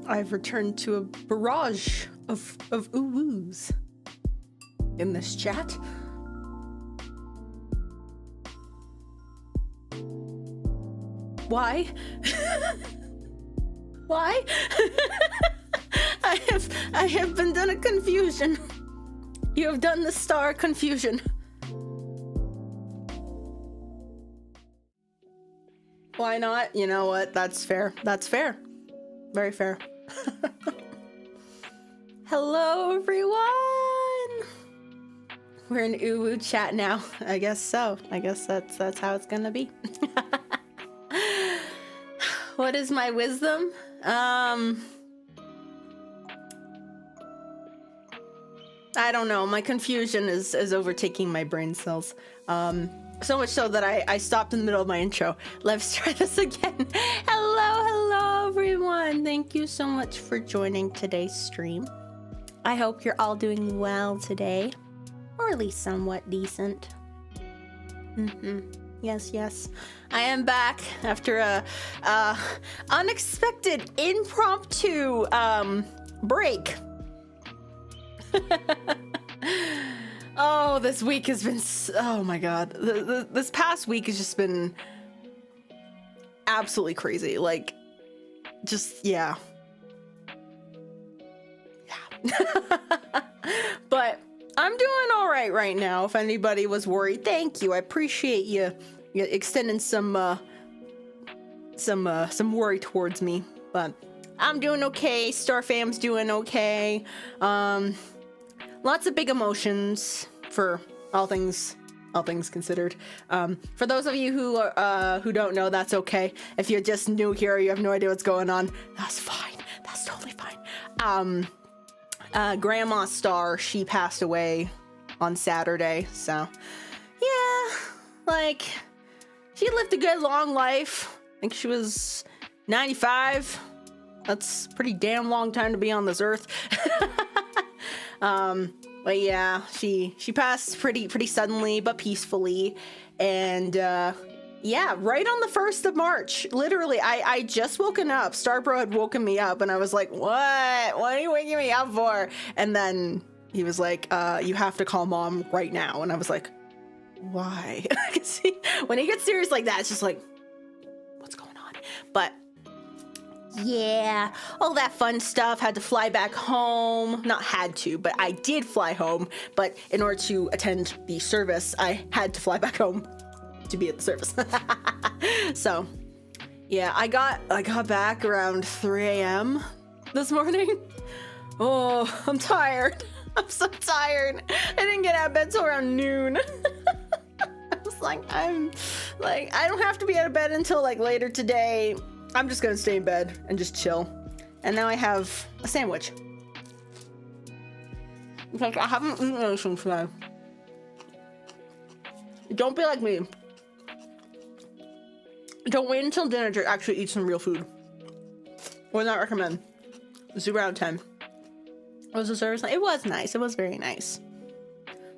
I've returned to a barrage of ooh-woos in this chat. Why? Why? I have been done a confusion. You have done the star confusion. Why not? You know what? That's fair. That's fair. Very fair. Hello, everyone. We're in Uwu chat now. I guess so. I guess that's how it's gonna be. What is my wisdom? I don't know. My confusion is overtaking my brain cells. So much so that I stopped in the middle of my intro. Let's try this again. Hello, everyone. Thank you so much for joining today's stream. I hope you're all doing well today, or at least somewhat decent. Yes. I am back after a unexpected impromptu break. Oh, this week has been oh my god. This past week has just been absolutely crazy. Like, just yeah. But I'm doing all right now. If anybody was worried, thank you. I appreciate you extending some worry towards me. But I'm doing okay. Star fam's doing okay. Lots of big emotions for all things considered. For those of you who don't know, that's okay. If you're just new here, or you have no idea what's going on, that's fine. That's totally fine. Grandma Star, she passed away on Saturday, so yeah, like, she lived a good long life. I think she was 95. That's a pretty damn long time to be on this earth. But yeah, she passed pretty suddenly but peacefully, and yeah, right on the 1st of March. Literally, I just woken up. Starbro had woken me up, and I was like, what are you waking me up for? And then he was like, you have to call mom right now. And I was like, why? When he gets serious like that, it's just like, what's going on? But yeah, all that fun stuff. Had to fly back home. Not had to, but I did fly home. But in order to attend the service, I had to fly back home to be at the service. So yeah, I got back around 3 a.m. this morning. Oh, I'm tired. I'm so tired. I didn't get out of bed till around noon. I was like, I don't have to be out of bed until like later today. I'm just gonna stay in bed and just chill. And now I have a sandwich. In fact, I haven't eaten anything today. Don't be like me. Don't wait until dinner to actually eat some real food. Would not recommend. 0 out of 10. Was the service nice? It was nice. It was very nice.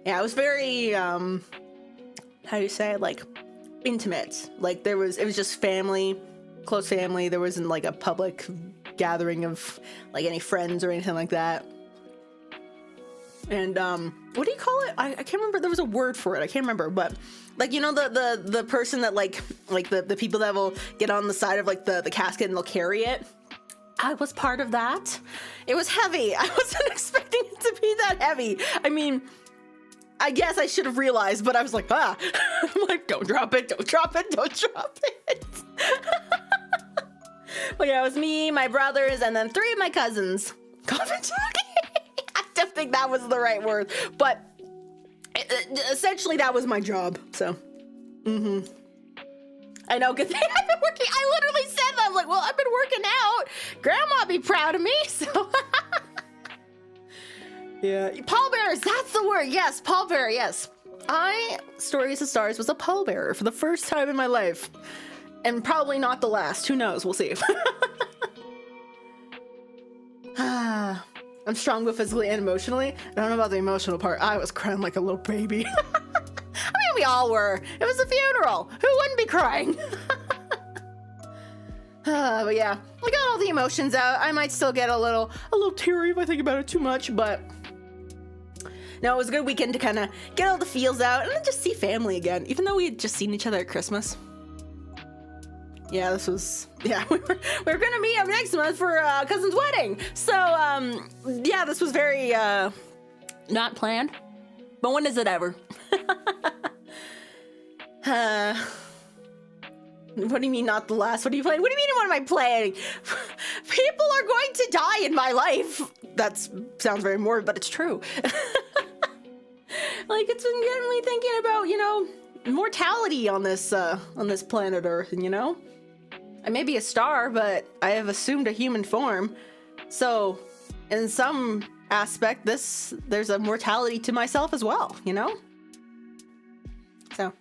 Yeah, it was very, how do you say it? Like, intimate. Like, it was just family, close family. There wasn't like a public gathering of like any friends or anything like that. And what do you call it? I can't remember. There was a word for it. I can't remember. But like, you know, the person that like the people that will get on the side of like the casket and they'll carry it. I was part of that. It was heavy. I wasn't expecting it to be that heavy. I mean, I guess I should have realized, but I was like, ah. I'm like, don't drop it, don't drop it, don't drop it. But yeah, it was me, my brothers, and then 3 of my cousins. I don't think that was the right word, but essentially that was my job, so. I know, good thing I've been working. I literally said that. I'm like, well, I've been working out. Grandma'd be proud of me, so. Yeah, pallbearers, that's the word. Yes, pallbearer, yes. Stories of Stars was a pallbearer for the first time in my life. And probably not the last. Who knows? We'll see. I'm strong both physically and emotionally. I don't know about the emotional part. I was crying like a little baby. I mean, we all were. It was a funeral. Who wouldn't be crying? But yeah, I got all the emotions out. I might still get a little teary if I think about it too much, but no, it was a good weekend to kind of get all the feels out and then just see family again, even though we had just seen each other at Christmas. Yeah, we were gonna meet up next month for cousin's wedding. So yeah, this was very not planned. But when is it ever? What do you mean not the last? What are you playing? What do you mean what am I playing? People are going to die in my life. That sounds very morbid, but it's true. Like, it's been getting me thinking about, you know, mortality on this planet Earth, and you know? I may be a star, but I have assumed a human form. So, in some aspect, there's a mortality to myself as well, you know? So.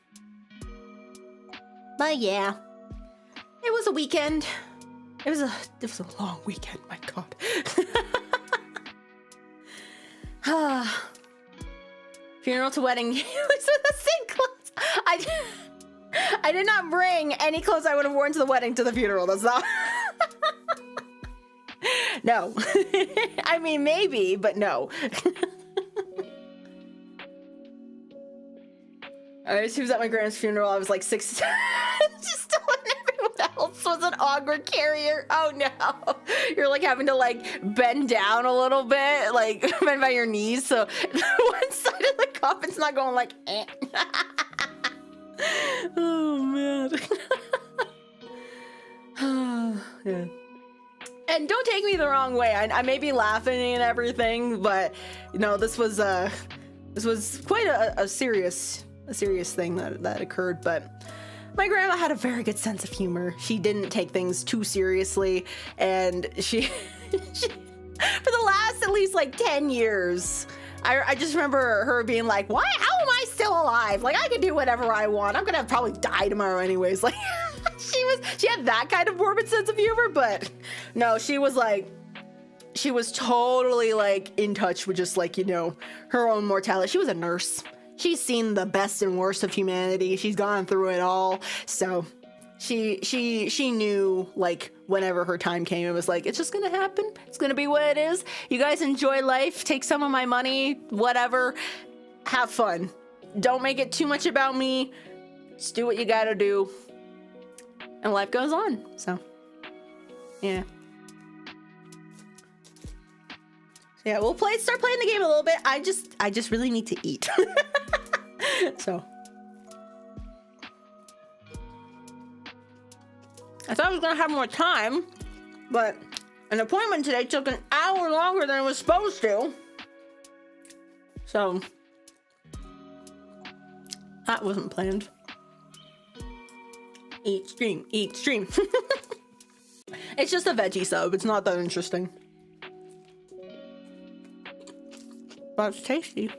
But yeah. It was a weekend. It was a long weekend, my god. Funeral to wedding. It was the same clothes. I did not bring any clothes I would have worn to the wedding to the funeral. That's not. No. I mean, maybe, but no. She was at my grandma's funeral. I was like 6. Just telling everyone else was an awkward carrier. Oh no. You're like having to like bend down a little bit, like bend by your knees. So one side of the coffin's not going like, eh. Oh man. Yeah. And don't take me the wrong way. I may be laughing and everything, but you know, this was quite a serious thing that occurred. But my grandma had a very good sense of humor. She didn't take things too seriously, and she for the last at least like 10 years, I just remember her being like, "Why? How am I still alive? Like, I can do whatever I want. I'm gonna probably die tomorrow anyways." Like, she had that kind of morbid sense of humor, but no, she was totally like in touch with just like, you know, her own mortality. She was a nurse. She's seen the best and worst of humanity. She's gone through it all. So she knew, like, whenever her time came, it was like, it's just gonna happen. It's gonna be what it is. You guys enjoy life. Take some of my money, whatever. Have fun. Don't make it too much about me. Just do what you gotta do. And life goes on. So, yeah. Yeah, we'll start playing the game a little bit. I just really need to eat. So. I thought I was gonna have more time, but an appointment today took an hour longer than it was supposed to. So, that wasn't planned. Eat, stream, eat, stream. It's just a veggie sub. It's not that interesting. But it's tasty.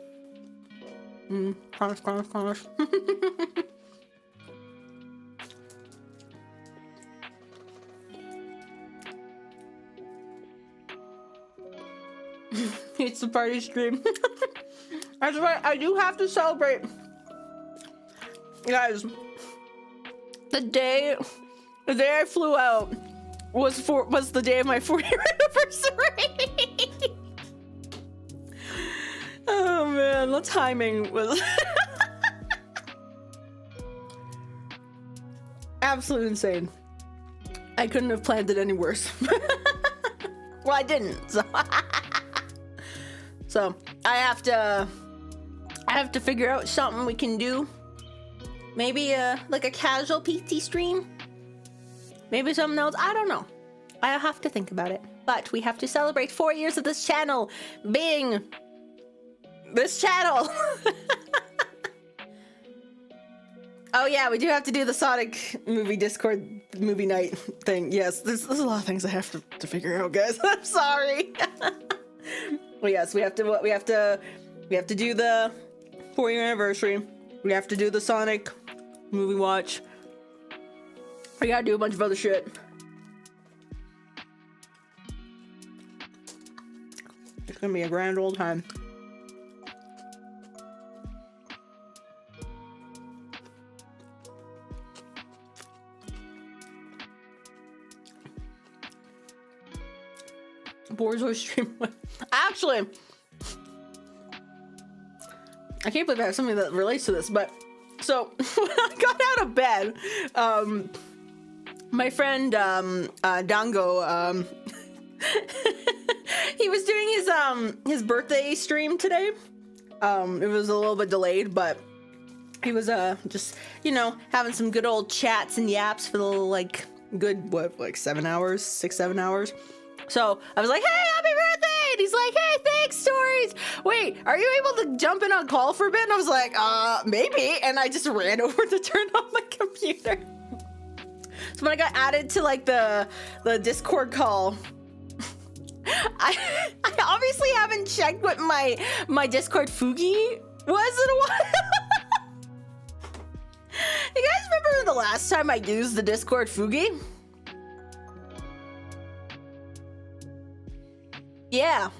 Crunch, crunch, crunch. It's the party stream. That's right, I do have to celebrate. Guys, the day I flew out was the day of my 4-year anniversary. Oh man, the timing was absolutely insane. I couldn't have planned it any worse. Well, I didn't. So I have to figure out something we can do. Maybe like a casual PT stream. Maybe something else. I don't know. I have to think about it. But we have to celebrate 4 years of this channel being this channel. Oh yeah, we do have to do the Sonic movie Discord movie night thing. Yes, there's a lot of things I have to figure out, guys. I'm sorry. Well, yes, we have to do the 4-year anniversary. We have to do the Sonic movie watch. We gotta do a bunch of other shit. It's gonna be a grand old time. Borzoi stream. Actually, I can't believe I have something that relates to this, but so when I got out of bed, my friend Dango, he was doing his birthday stream today. It was a little bit delayed, but he was just, you know, having some good old chats and yaps for the like good, what, like 7 hours, 6-7 hours. So I was like, hey, happy birthday! And he's like, hey, thanks, Stories. Wait, are you able to jump in on call for a bit? And I was like, maybe. And I just ran over to turn on my computer. So when I got added to like the Discord call, I obviously haven't checked what my Discord Fugi was in a while. You guys remember the last time I used the Discord Fugi? Yeah.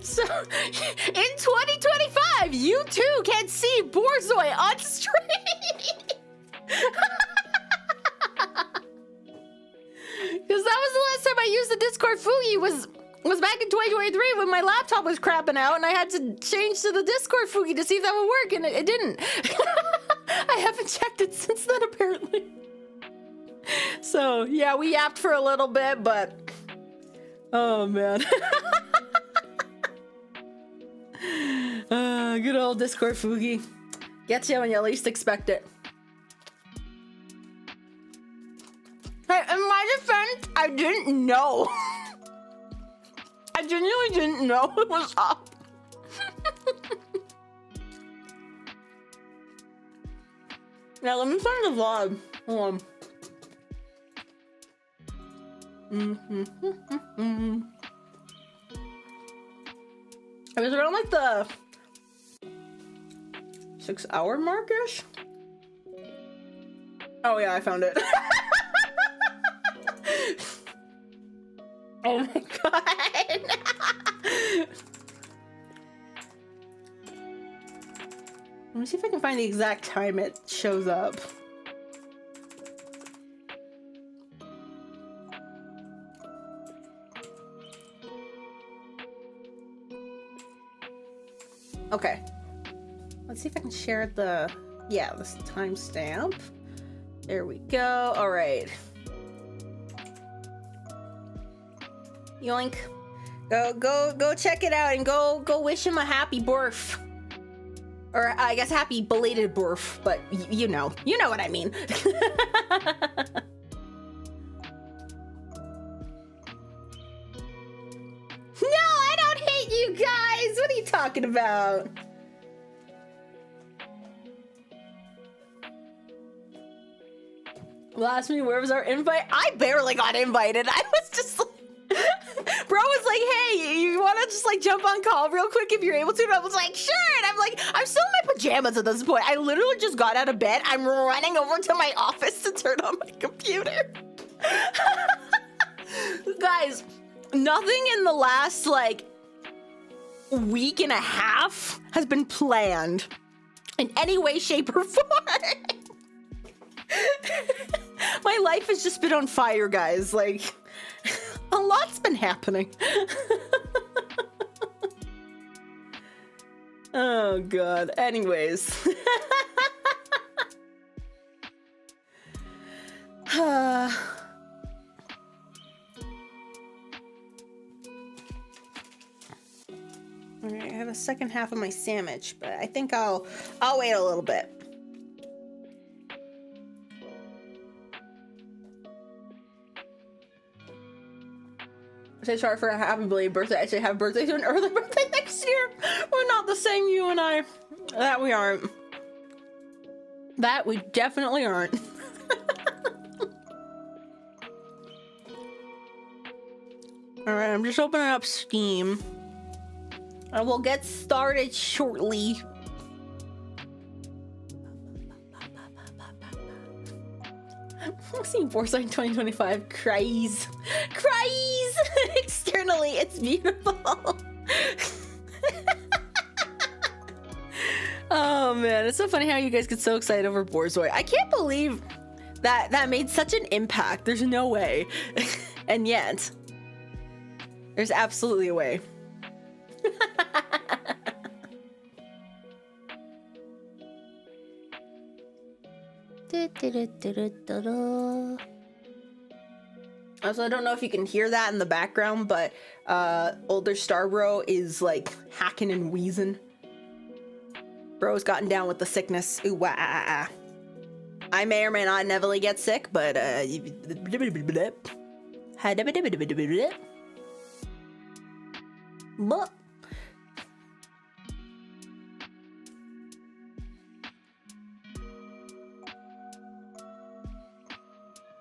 So, in 2025, you too can see Borzoi on stream. Because that was the last time I used the Discord Fugi was back in 2023 when my laptop was crapping out and I had to change to the Discord Fugi to see if that would work, and it didn't. I haven't checked it since then, apparently. So, yeah, we yapped for a little bit, but... Oh, man. Good old Discord Fugi. Gets you when you least expect it. Hey, in my defense, I didn't know. I genuinely didn't know it was up. Now, let me start the vlog. Hold on. It was around like the 6-hour mark-ish. Oh yeah, I found it. Oh my god. Let me see if I can find the exact time it shows up. Okay. Let's see if I can share this timestamp. There we go. All right. Yoink. Go check it out and go wish him a happy birth. Or I guess happy belated birth, but you know what I mean. No, I don't hate you guys. What are you talking about? Last me, where was our invite? I barely got invited. I was just like, bro was like, hey, you want to just like jump on call real quick if you're able to? And I was like, sure. And I'm like, I'm still in my pajamas at this point. I literally just got out of bed. I'm running over to my office to turn on my computer. Guys, nothing in the last like week and a half has been planned in any way, shape, or form. My life has just been on fire, guys. Like, a lot's been happening. Oh, God. Anyways. Alright, I have a second half of my sandwich, but I think I'll wait a little bit. Say sorry for a happy belated birthday. I say have birthday to an early birthday next year. We're not the same, you and I. That we aren't. That we definitely aren't. Alright, I'm just opening up Steam. And we'll get started shortly. I'm seeing Foresight 2025. Cries. Externally, it's beautiful. Oh man, it's so funny how you guys get so excited over Borzoi. I can't believe That made such an impact. There's no way. And yet, there's absolutely a way. Also, I don't know if you can hear that in the background, but older Star Bro is like hacking and wheezing. Bro's gotten down with the sickness. Ooh, wah, ah, ah. I may or may not inevitably get sick, but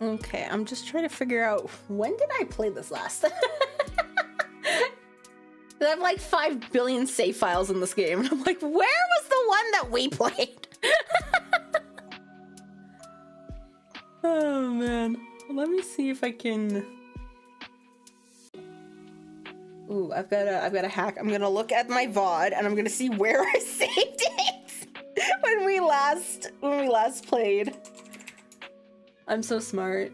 okay, I'm just trying to figure out, when did I play this last? I have like 5 billion save files in this game, and I'm like, where was the one that we played? Oh man, let me see if I can. Ooh, I've got a hack. I'm gonna look at my VOD and I'm gonna see where I saved it when we last played. I'm so smart.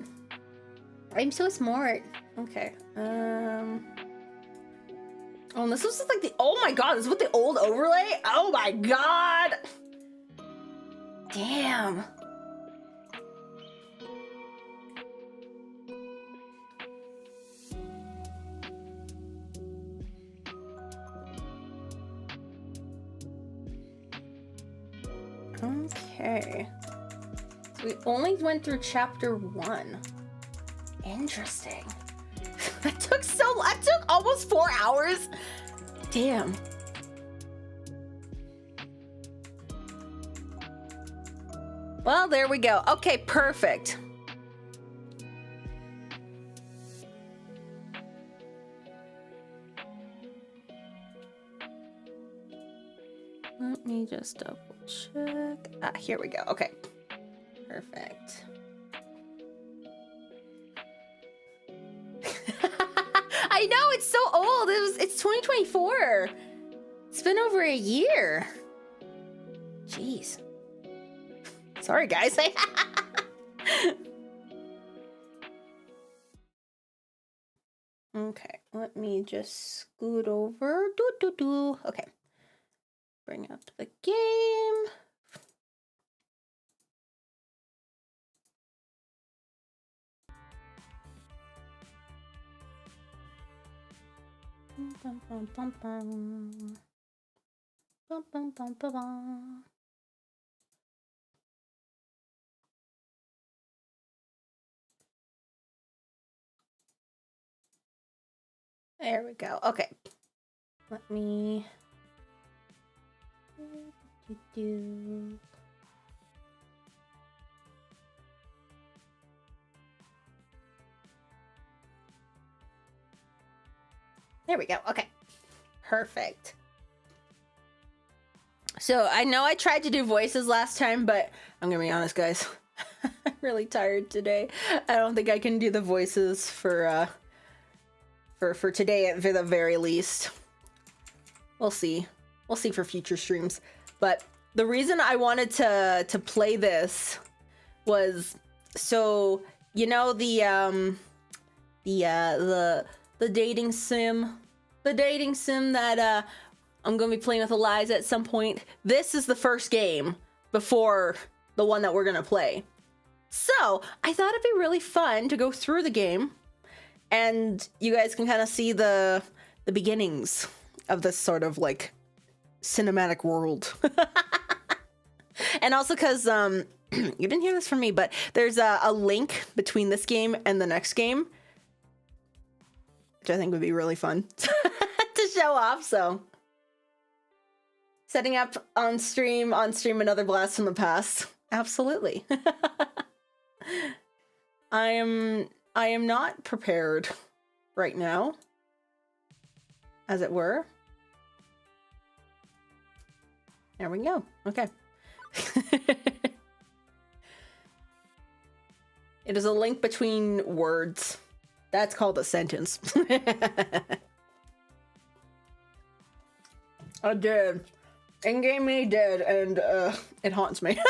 I'm so smart. Okay. Oh, and this was like the. Oh my god, this is with the old overlay. Oh my god. Damn. Okay. So we only went through chapter 1. Interesting. That took almost 4 hours. Damn. Well, there we go. Okay, perfect. Let me just double check. Ah, here we go. Okay. Perfect. I know, it's so old. It's 2024. It's been over a year. Jeez. Sorry, guys. Okay, let me just scoot over. Okay. Bring up the game. Bum, bum, bum, bum. Bum, bum, bum, bum, bum. There we go. Okay. Let me There we go. Okay. Perfect. So I know I tried to do voices last time, but I'm gonna be honest, guys. I'm really tired today. I don't think I can do the voices for today at the very least. We'll see. We'll see for future streams. But the reason I wanted to play this was, so you know, the dating sim that I'm gonna be playing with Eliza at some point. This is the first game before the one that we're gonna play. So I thought it'd be really fun to go through the game, and you guys can kind of see the beginnings of this sort of like cinematic world. And also because you didn't hear this from me, but there's a link between this game and the next game, which I think would be really fun to show off. So setting up on stream another blast from the past. Absolutely. I am not prepared right now, as it were. There we go. Okay. It is a link between words. That's called a sentence. I did. In-game me did, and it haunts me.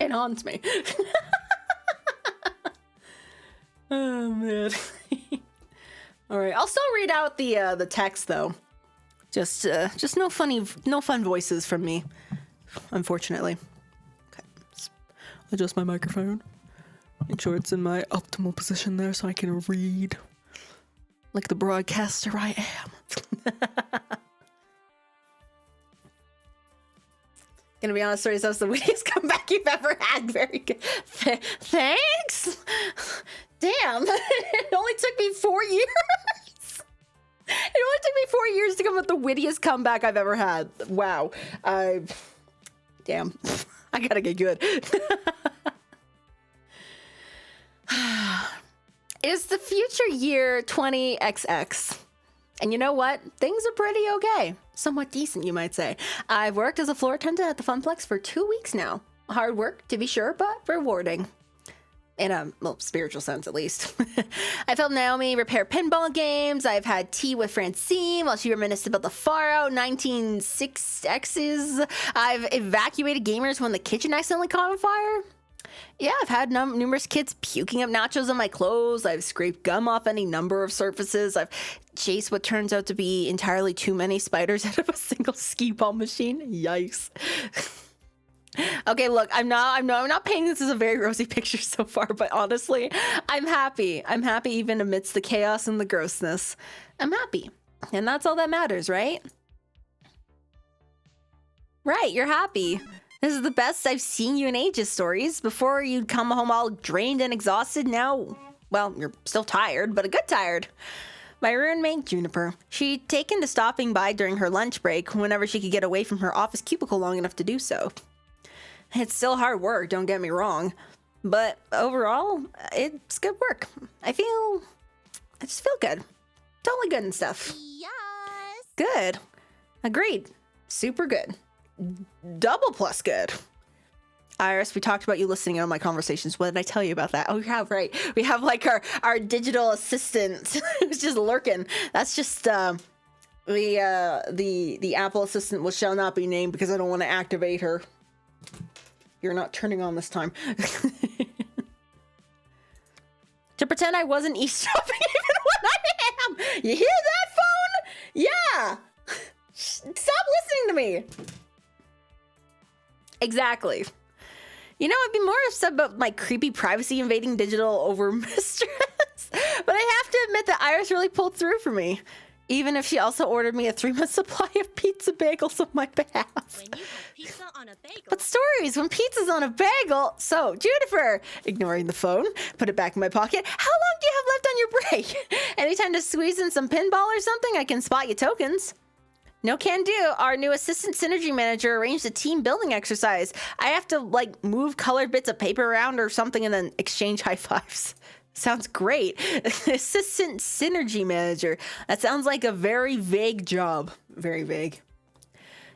It haunts me. Oh man. All right, I'll still read out the text though. Just no fun voices from me, unfortunately. Okay, let's adjust my microphone. Make sure it's in my optimal position there so I can read like the broadcaster I am. Gonna be honest, Stories, that's the wittiest comeback you've ever had. Very good. Thanks. Damn, it only took me 4 years. It only took me 4 years to come up with the wittiest comeback I've ever had. Wow. Damn. I gotta get good. It's the future year 20XX. And you know what? Things are pretty okay. Somewhat decent, you might say. I've worked as a floor attendant at the Funplex for 2 weeks now. Hard work, to be sure, but rewarding. In a, well, spiritual sense, at least. I've helped Naomi repair pinball games. I've had tea with Francine while she reminisced about the far out 196Xs. I've evacuated gamers when the kitchen accidentally caught on fire. Yeah, I've had numerous kids puking up nachos on my clothes. I've scraped gum off any number of surfaces. I've chased what turns out to be entirely too many spiders out of a single skee ball machine. Yikes. Okay, look, I'm not painting this as a very rosy picture so far, but honestly, I'm happy. I'm happy even amidst the chaos and the grossness. I'm happy. And that's all that matters, right? Right, you're happy. This is the best I've seen you in ages, Stories. Before you'd come home all drained and exhausted, now, well, you're still tired, but a good tired. My roommate, Juniper, she'd taken to stopping by during her lunch break whenever she could get away from her office cubicle long enough to do so. It's still hard work, don't get me wrong, but overall, it's good work. I just feel good. Totally good and stuff. Yes. Good. Agreed. Super good. Double plus good. Iris, we talked about you listening in on my conversations. What did I tell you about that? Oh, yeah, right. We have like our digital assistant who's just lurking. That's just the Apple assistant, which shall not be named because I don't want to activate her. You're not turning on this time. To pretend I wasn't eavesdropping even when I am. You hear that, phone? Yeah. Stop listening to me. Exactly. You know, I'd be more upset about my creepy privacy invading digital over mistress. But I have to admit that Iris really pulled through for me. Even if she also ordered me a 3-month supply of pizza bagels on my behalf. When you have pizza on a bagel. But Stories, when pizza's on a bagel. So, Juniper, ignoring the phone, put it back in my pocket. How long do you have left on your break? Anytime to squeeze in some pinball or something, I can spot you tokens. No can do. Our new assistant synergy manager arranged a team building exercise. I have to, like, move colored bits of paper around or something and then exchange high fives. Sounds great. Assistant synergy manager. That sounds like a very vague job. Very vague.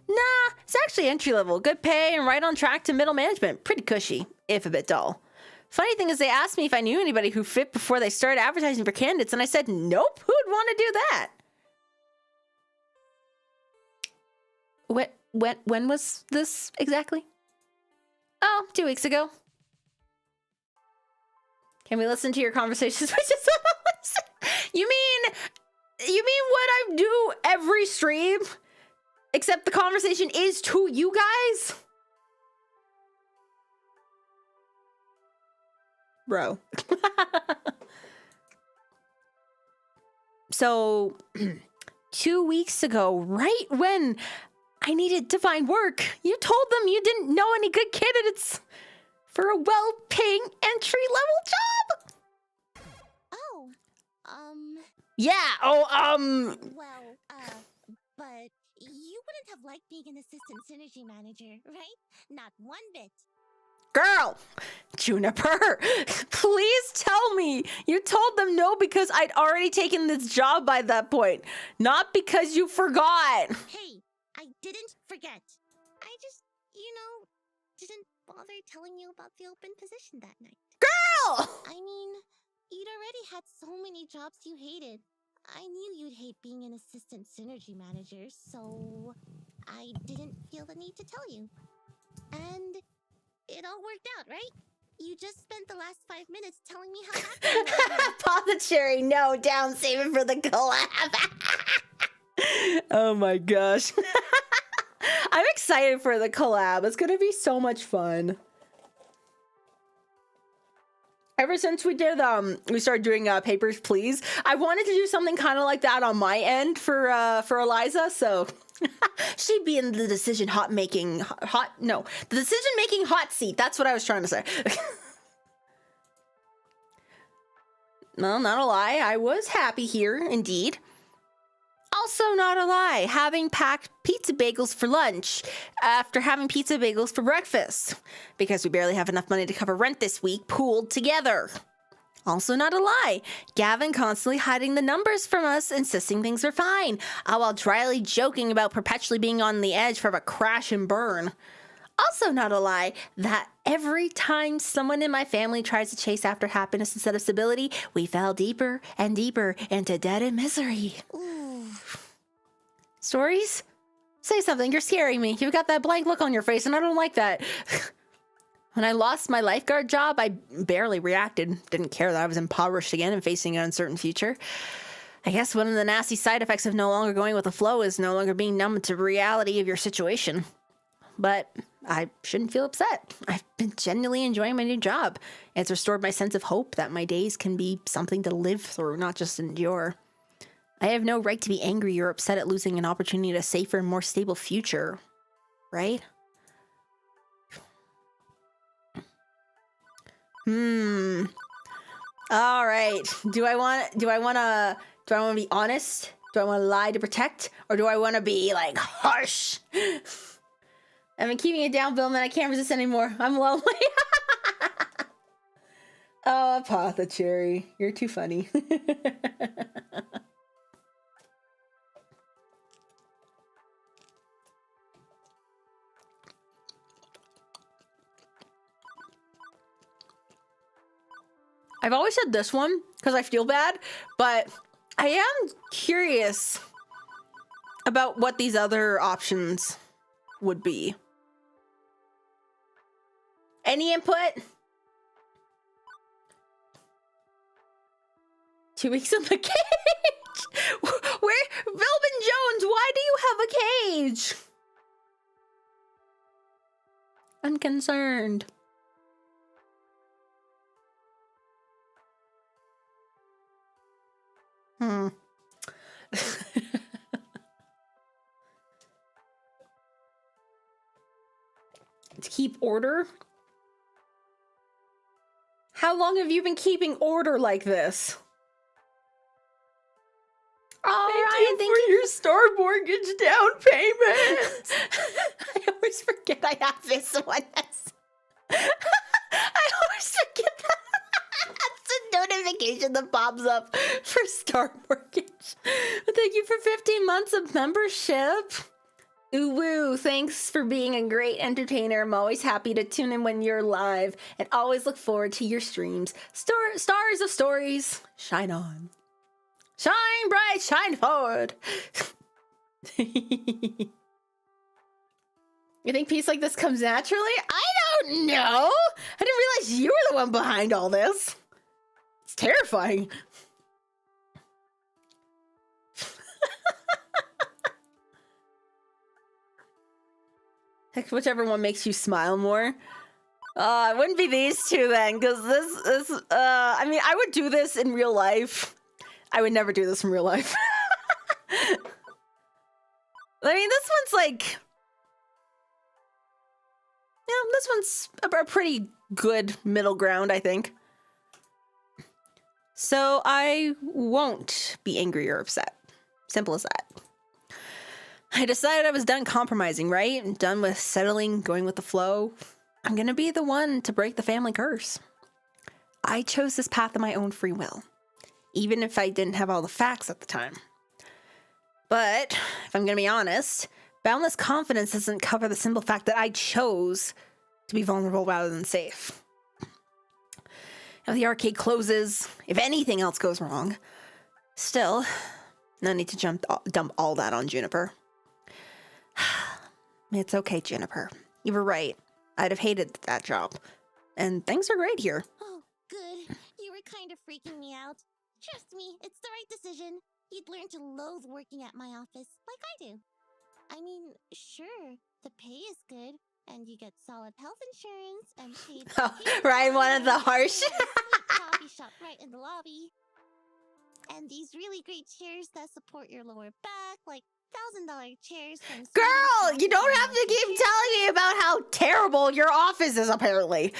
Nah, it's actually entry level. Good pay and right on track to middle management. Pretty cushy, if a bit dull. Funny thing is they asked me if I knew anybody who fit before they started advertising for candidates, and I said, nope, who'd want to do that? When was this exactly? Oh, 2 weeks ago. Can we listen to your conversations? You mean what I do every stream? Except the conversation is to you guys? Bro. So, 2 weeks ago, right when I needed to find work, you told them you didn't know any good candidates for a well-paying entry-level job. Oh, Yeah, well, but you wouldn't have liked being an assistant synergy manager, right? Not one bit. Girl, Juniper, please tell me you told them no because I'd already taken this job by that point, not because you forgot. Hey, I didn't forget. I just, didn't bother telling you about the open position that night. Girl! I mean, you'd already had so many jobs you hated. I knew you'd hate being an assistant synergy manager, so I didn't feel the need to tell you. And it It all worked out, right? You just spent the last 5 minutes telling me how happy you are. Pop the cherry, no, down, save it for the collab. Oh my gosh. I'm excited for the collab. It's gonna be so much fun. Ever since we started doing Papers, Please, I wanted to do something kind of like that on my end for Eliza, so she'd be in the decision making hot seat. That's what I was trying to say. No, not a lie. I was happy here, indeed. Also, not a lie, having packed pizza bagels for lunch after having pizza bagels for breakfast because we barely have enough money to cover rent this week, pooled together. Also, not a lie, Gavin constantly hiding the numbers from us, insisting things are fine, all while dryly joking about perpetually being on the edge from a crash and burn. Also, not a lie, that every time someone in my family tries to chase after happiness instead of stability, we fell deeper and deeper into debt and misery. Ooh. Stories? Say something, you're scaring me. You've got that blank look on your face, and I don't like that. When I lost my lifeguard job, I barely reacted. Didn't care that I was impoverished again and facing an uncertain future. I guess one of the nasty side effects of no longer going with the flow is no longer being numb to the reality of your situation. But I shouldn't feel upset. I've been genuinely enjoying my new job. It's restored my sense of hope that my days can be something to live through, not just endure. I have no right to be angry or upset at losing an opportunity at a safer and more stable future, right? All right. Do I want to be honest? Do I want to lie to protect, or do I want to be like harsh? I've been keeping it down, Billman. I can't resist anymore. I'm lonely. Oh, Apothecary, you're too funny. I've always said this one because I feel bad, but I am curious about what these other options would be. Any input? 2 weeks in the cage? Where? Vilbin Jones, why do you have a cage? Unconcerned. To keep order? How long have you been keeping order like this? Thank you for your Star Mortgage down payment. I always forget I have this one. I always forget that. That's a notification that pops up for Star Mortgage. Thank you for 15 months of membership. Ooh woo, thanks for being a great entertainer. I'm always happy to tune in when you're live and always look forward to your streams. Stars of Stories, shine on. Shine bright, shine forward. You think peace like this comes naturally? I don't know. I didn't realize you were the one behind all this. It's terrifying. Heck, whichever one makes you smile more. It wouldn't be these two then, because this, I mean, I would do this in real life. I would never do this in real life. I mean, this one's like, this one's a pretty good middle ground, I think. So I won't be angry or upset. Simple as that. I decided I was done compromising, right? I'm done with settling, going with the flow. I'm gonna be the one to break the family curse. I chose this path of my own free will, even if I didn't have all the facts at the time. But, if I'm gonna be honest, boundless confidence doesn't cover the simple fact that I chose to be vulnerable rather than safe. If the arcade closes, if anything else goes wrong, still, no need to dump all that on Juniper. It's okay, Juniper. You were right. I'd have hated that job. And things are great here. Oh, good. You were kind of freaking me out. Trust me, it's the right decision. You'd learn to loathe working at my office, like I do. I mean, sure, the pay is good, and you get solid health insurance and paid. Oh, Ryan wanted the harsh. Sweet coffee shop right in the lobby. And these really great chairs that support your lower back, like $1,000 chairs from Girl, you don't have to keep telling me about how terrible your office is, apparently.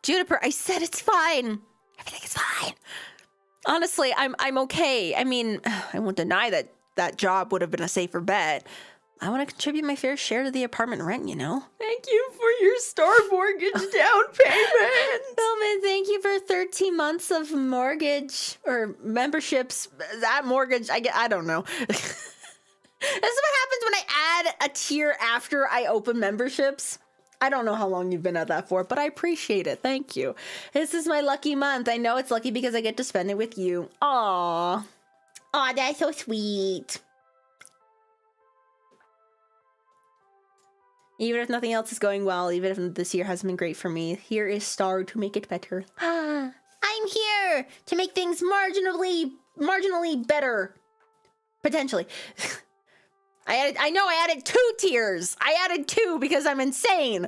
Juniper, I said it's fine. Everything is fine. Honestly, I'm okay. I mean, I won't deny that job would have been a safer bet. I want to contribute my fair share to the apartment rent, you know? Thank you for your Star mortgage down payment. Billman, thank you for 13 months of mortgage or memberships. That mortgage, I don't know. This is what happens when I add a tier after I open memberships. I don't know how long you've been at that for, but I appreciate it. Thank you. This is my lucky month. I know it's lucky because I get to spend it with you. Aw. Aw, that's so sweet. Even if nothing else is going well, even if this year hasn't been great for me, here is Star to make it better. I'm here to make things marginally better. Potentially. I added 2 tiers. I added 2 because I'm insane.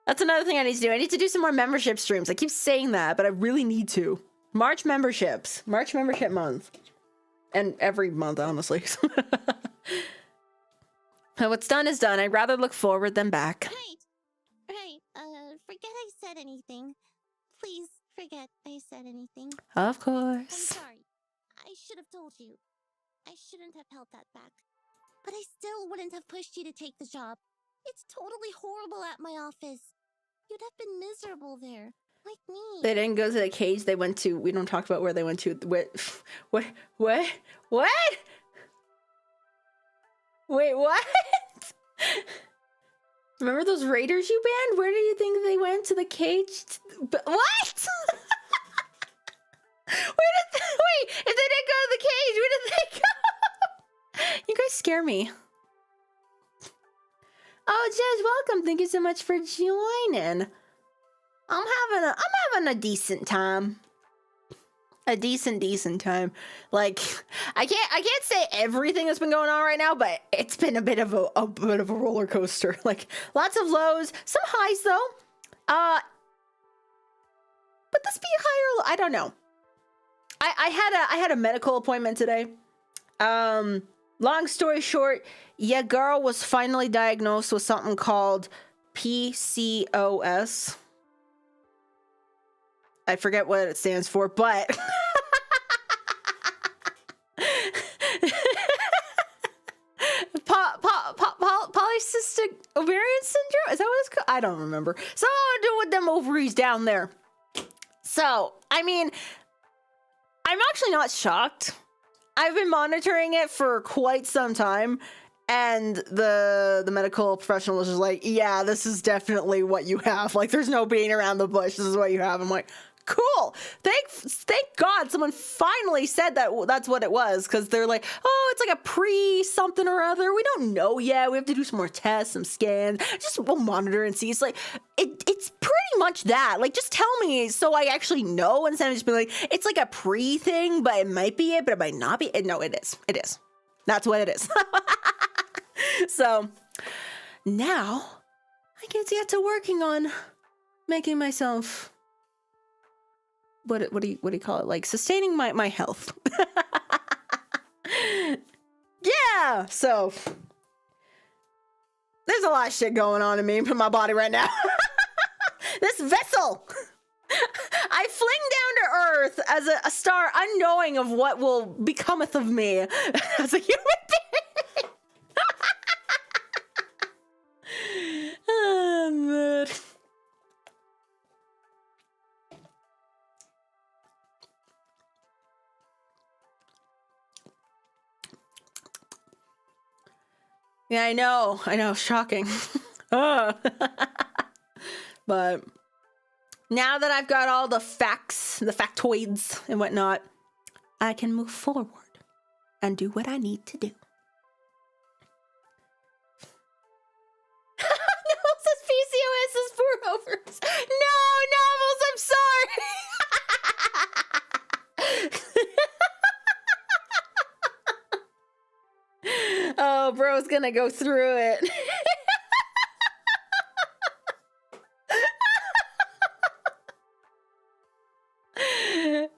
That's another thing I need to do. I need to do some more membership streams. I keep saying that, but I really need to. March membership month. And every month, honestly. What's done is done. I'd rather look forward than back. Right. Forget I said anything. Please forget I said anything. Of I'm course. sorry. I should have told you. I shouldn't have held that back. But I still wouldn't have pushed you to take the job. It's totally horrible at my office. You'd have been miserable there, like me. They didn't go to the cage. They went to. We don't talk about where they went to. What? Wait, what? Remember those raiders you banned? Where do you think they went to the cage? What? Wait, if they didn't go to the cage, where did they go? You guys scare me. Oh, Jez, welcome. Thank you so much for joining. I'm having a decent time. A decent time. Like, I can't say everything that's been going on right now, but it's been a bit of a roller coaster. Like, lots of lows, some highs though. But this be higher. I don't know. I had a medical appointment today. Long story short, yeah, girl was finally diagnosed with something called PCOS. I forget what it stands for, but polycystic ovarian syndrome? Is that what it's called? I don't remember. Something to do with them ovaries down there. So, I mean, I'm actually not shocked. I've been monitoring it for quite some time, and the medical professional was just like, yeah, this is definitely what you have. Like, there's no beating around the bush. This is what you have. I'm like, cool. Thank God someone finally said that that's what it was, because they're like, oh, it's like a pre-something or other. We don't know yet. We have to do some more tests, some scans. Just we'll monitor and see. It's like, it's pretty much that. Like, just tell me so I actually know, instead of just being like, it's like a pre-thing, but it might be it, but it might not be. No, it is. It is. That's what it is. So now I get to working on making myself what do you call it? Like, sustaining my health. Yeah. So there's a lot of shit going on in me, in my body right now. This vessel. I fling down to earth as a star, unknowing of what will becometh of me as a human being. Oh, man. Yeah, I know, shocking. But now that I've got all the facts, the factoids and whatnot, I can move forward and do what I need to do. No, Novels, I'm sorry. Oh, bro's gonna go through it.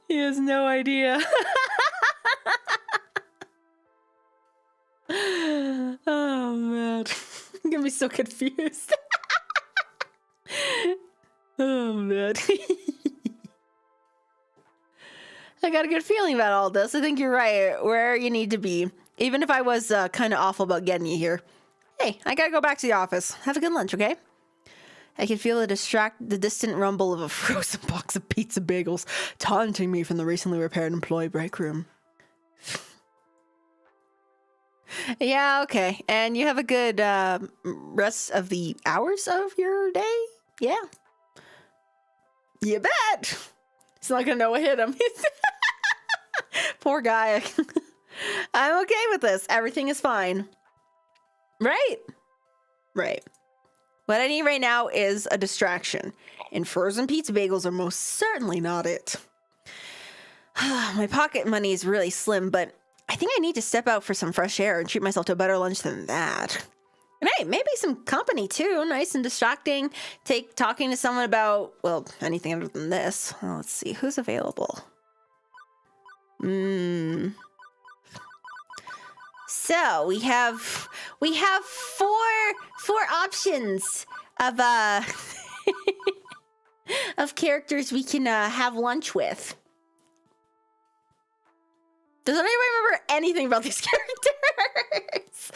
He has no idea. Oh man, I'm gonna be so confused. Oh man. I got a good feeling about all this. I think you're right where you need to be. Even if I was kind of awful about getting you here. Hey, I gotta go back to the office. Have a good lunch, okay? I can feel the distant rumble of a frozen box of pizza bagels taunting me from the recently repaired employee break room. Yeah, okay. And you have a good rest of the hours of your day? Yeah. You bet. He's not gonna know what hit him. Poor guy. I'm okay with this. Everything is fine. Right? Right. What I need right now is a distraction. And frozen pizza bagels are most certainly not it. My pocket money is really slim, but I think I need to step out for some fresh air and treat myself to a better lunch than that. And hey, maybe some company too. Nice and distracting. Talking to someone about, well, anything other than this. Oh, let's see, who's available? So we have four options of of characters we can have lunch with. Does anybody remember anything about these characters?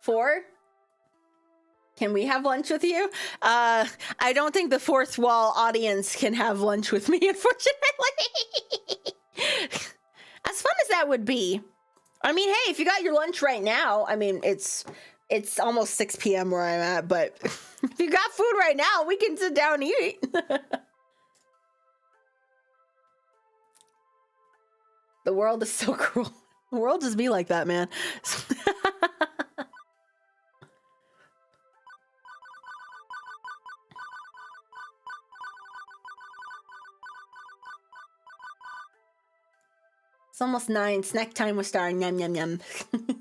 Four? Can we have lunch with you? I don't think the fourth wall audience can have lunch with me, unfortunately. As fun as that would be. I mean, hey, if you got your lunch right now, I mean, it's almost 6 p.m. where I'm at, but if you got food right now, we can sit down and eat. The world is so cruel. The world just be like that, man. It's almost 9. Snack time was starting. Yum yum yum. Let's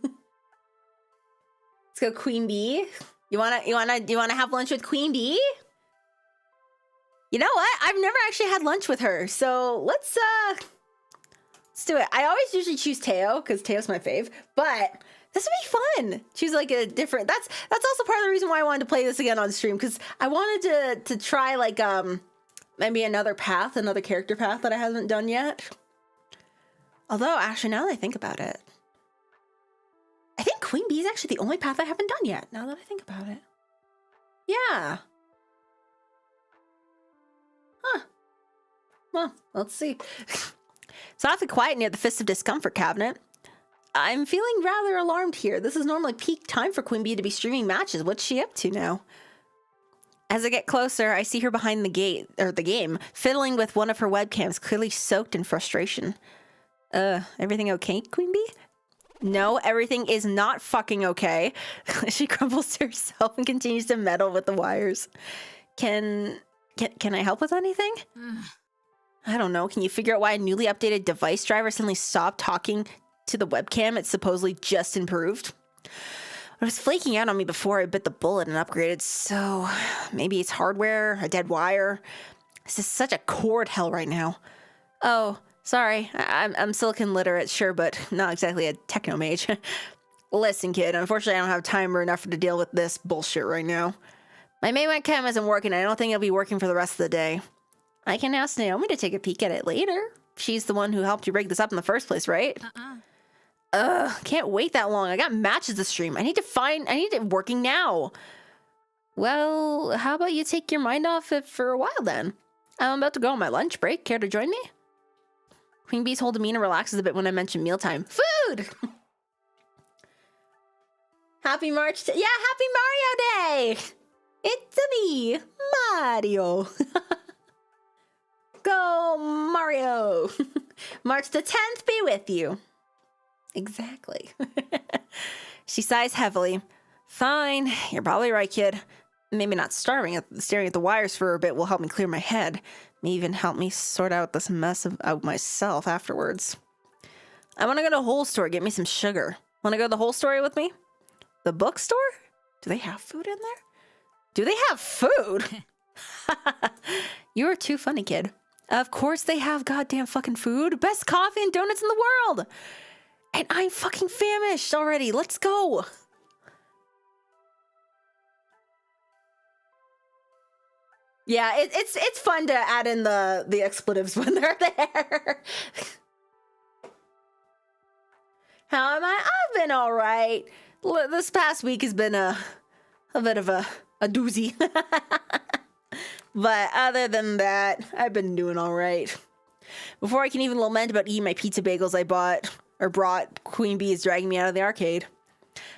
go, Queen Bee. You wanna have lunch with Queen Bee? You know what? I've never actually had lunch with her, so let's do it. I always usually choose Teo because Teo's my fave, but this would be fun. Choose like a different. That's also part of the reason why I wanted to play this again on stream, because I wanted to try like maybe another character path that I haven't done yet. Although, actually, now that I think about it, I think Queen Bee is actually the only path I haven't done yet, now that I think about it. Yeah. Huh. Well, let's see. So awfully quiet near the Fist of Discomfort cabinet. I'm feeling rather alarmed here. This is normally peak time for Queen Bee to be streaming matches. What's she up to now? As I get closer, I see her behind the game, fiddling with one of her webcams, clearly soaked in frustration. Everything okay, Queen Bee? No, everything is not fucking okay. She crumbles to herself and continues to meddle with the wires. Can I help with anything? I don't know. Can you figure out why a newly updated device driver suddenly stopped talking to the webcam it supposedly just improved? It was flaking out on me before I bit the bullet and upgraded, so maybe it's hardware, a dead wire. This is such a cord hell right now. Oh, sorry, I'm silicon literate, sure, but not exactly a techno mage. Listen, kid, unfortunately I don't have time or enough to deal with this bullshit right now. My main webcam isn't working, and I don't think it'll be working for the rest of the day. I can ask Naomi to take a peek at it later. She's the one who helped you break this up in the first place, right? Can't wait that long. I got matches to stream. I need it working now. Well, how about you take your mind off it for a while then? I'm about to go on my lunch break. Care to join me? Queen Bee's whole demeanor relaxes a bit when I mention mealtime. Food! Happy March. Yeah, happy Mario Day! It's me, Mario. Go Oh, Mario. March the 10th be with you. Exactly. She sighs heavily. Fine, you're probably right, kid. Maybe not staring at the wires for a bit will help me clear my head. May even help me sort out this mess out myself afterwards. I want to go to the whole store, get me some sugar. Want to go to the whole store with me? The bookstore? Do they have food in there? Do they have food? You are too funny, kid. Of course they have goddamn fucking food. Best coffee and donuts in the world. And I'm fucking famished already. Let's go. Yeah, it's fun to add in the expletives when they're there. How am I? I've been all right. This past week has been a bit of a doozy. But other than that, I've been doing all right. Before I can even lament about eating my pizza bagels I brought, Queen Bee is dragging me out of the arcade.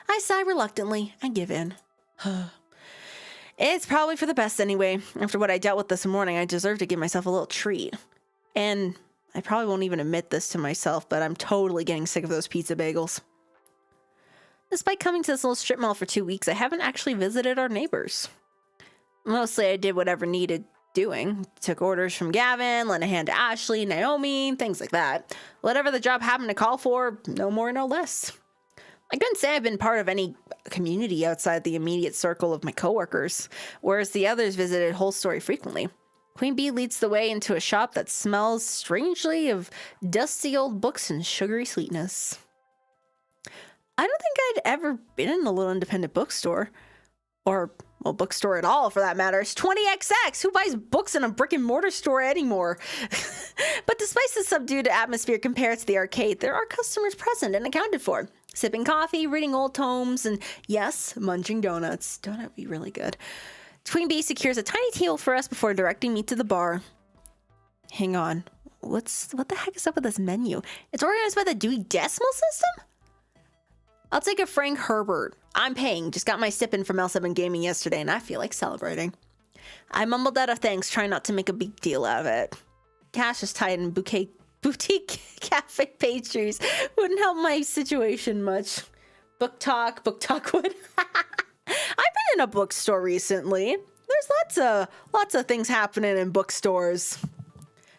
I sigh reluctantly and give in. It's probably for the best anyway. After what I dealt with this morning, I deserve to give myself a little treat. And I probably won't even admit this to myself, but I'm totally getting sick of those pizza bagels. Despite coming to this little strip mall for 2 weeks, I haven't actually visited our neighbors. Mostly I did whatever needed doing. Took orders from Gavin, lent a hand to Ashley, Naomi, things like that. Whatever the job happened to call for, no more, no less. I couldn't say I've been part of any community outside the immediate circle of my coworkers, whereas the others visited Whole Story frequently. Queen Bee leads the way into a shop that smells strangely of dusty old books and sugary sweetness. I don't think I'd ever been in a little independent bookstore. Or, well, bookstore at all, for that matter. It's 20XX! Who buys books in a brick-and-mortar store anymore? But despite the subdued atmosphere compared to the arcade, there are customers present and accounted for. Sipping coffee, reading old tomes, and yes, munching donuts. Donut would be really good. Queen Bee secures a tiny table for us before directing me to the bar. Hang on. What the heck is up with this menu? It's organized by the Dewey Decimal System? I'll take a Frank Herbert. I'm paying. Just got my sip-in from L7 Gaming yesterday, and I feel like celebrating. I mumbled out of thanks, trying not to make a big deal out of it. Cash is tight in boutique cafe pastries wouldn't help my situation much. Book talk would. I've been in a bookstore recently. There's lots of things happening in bookstores.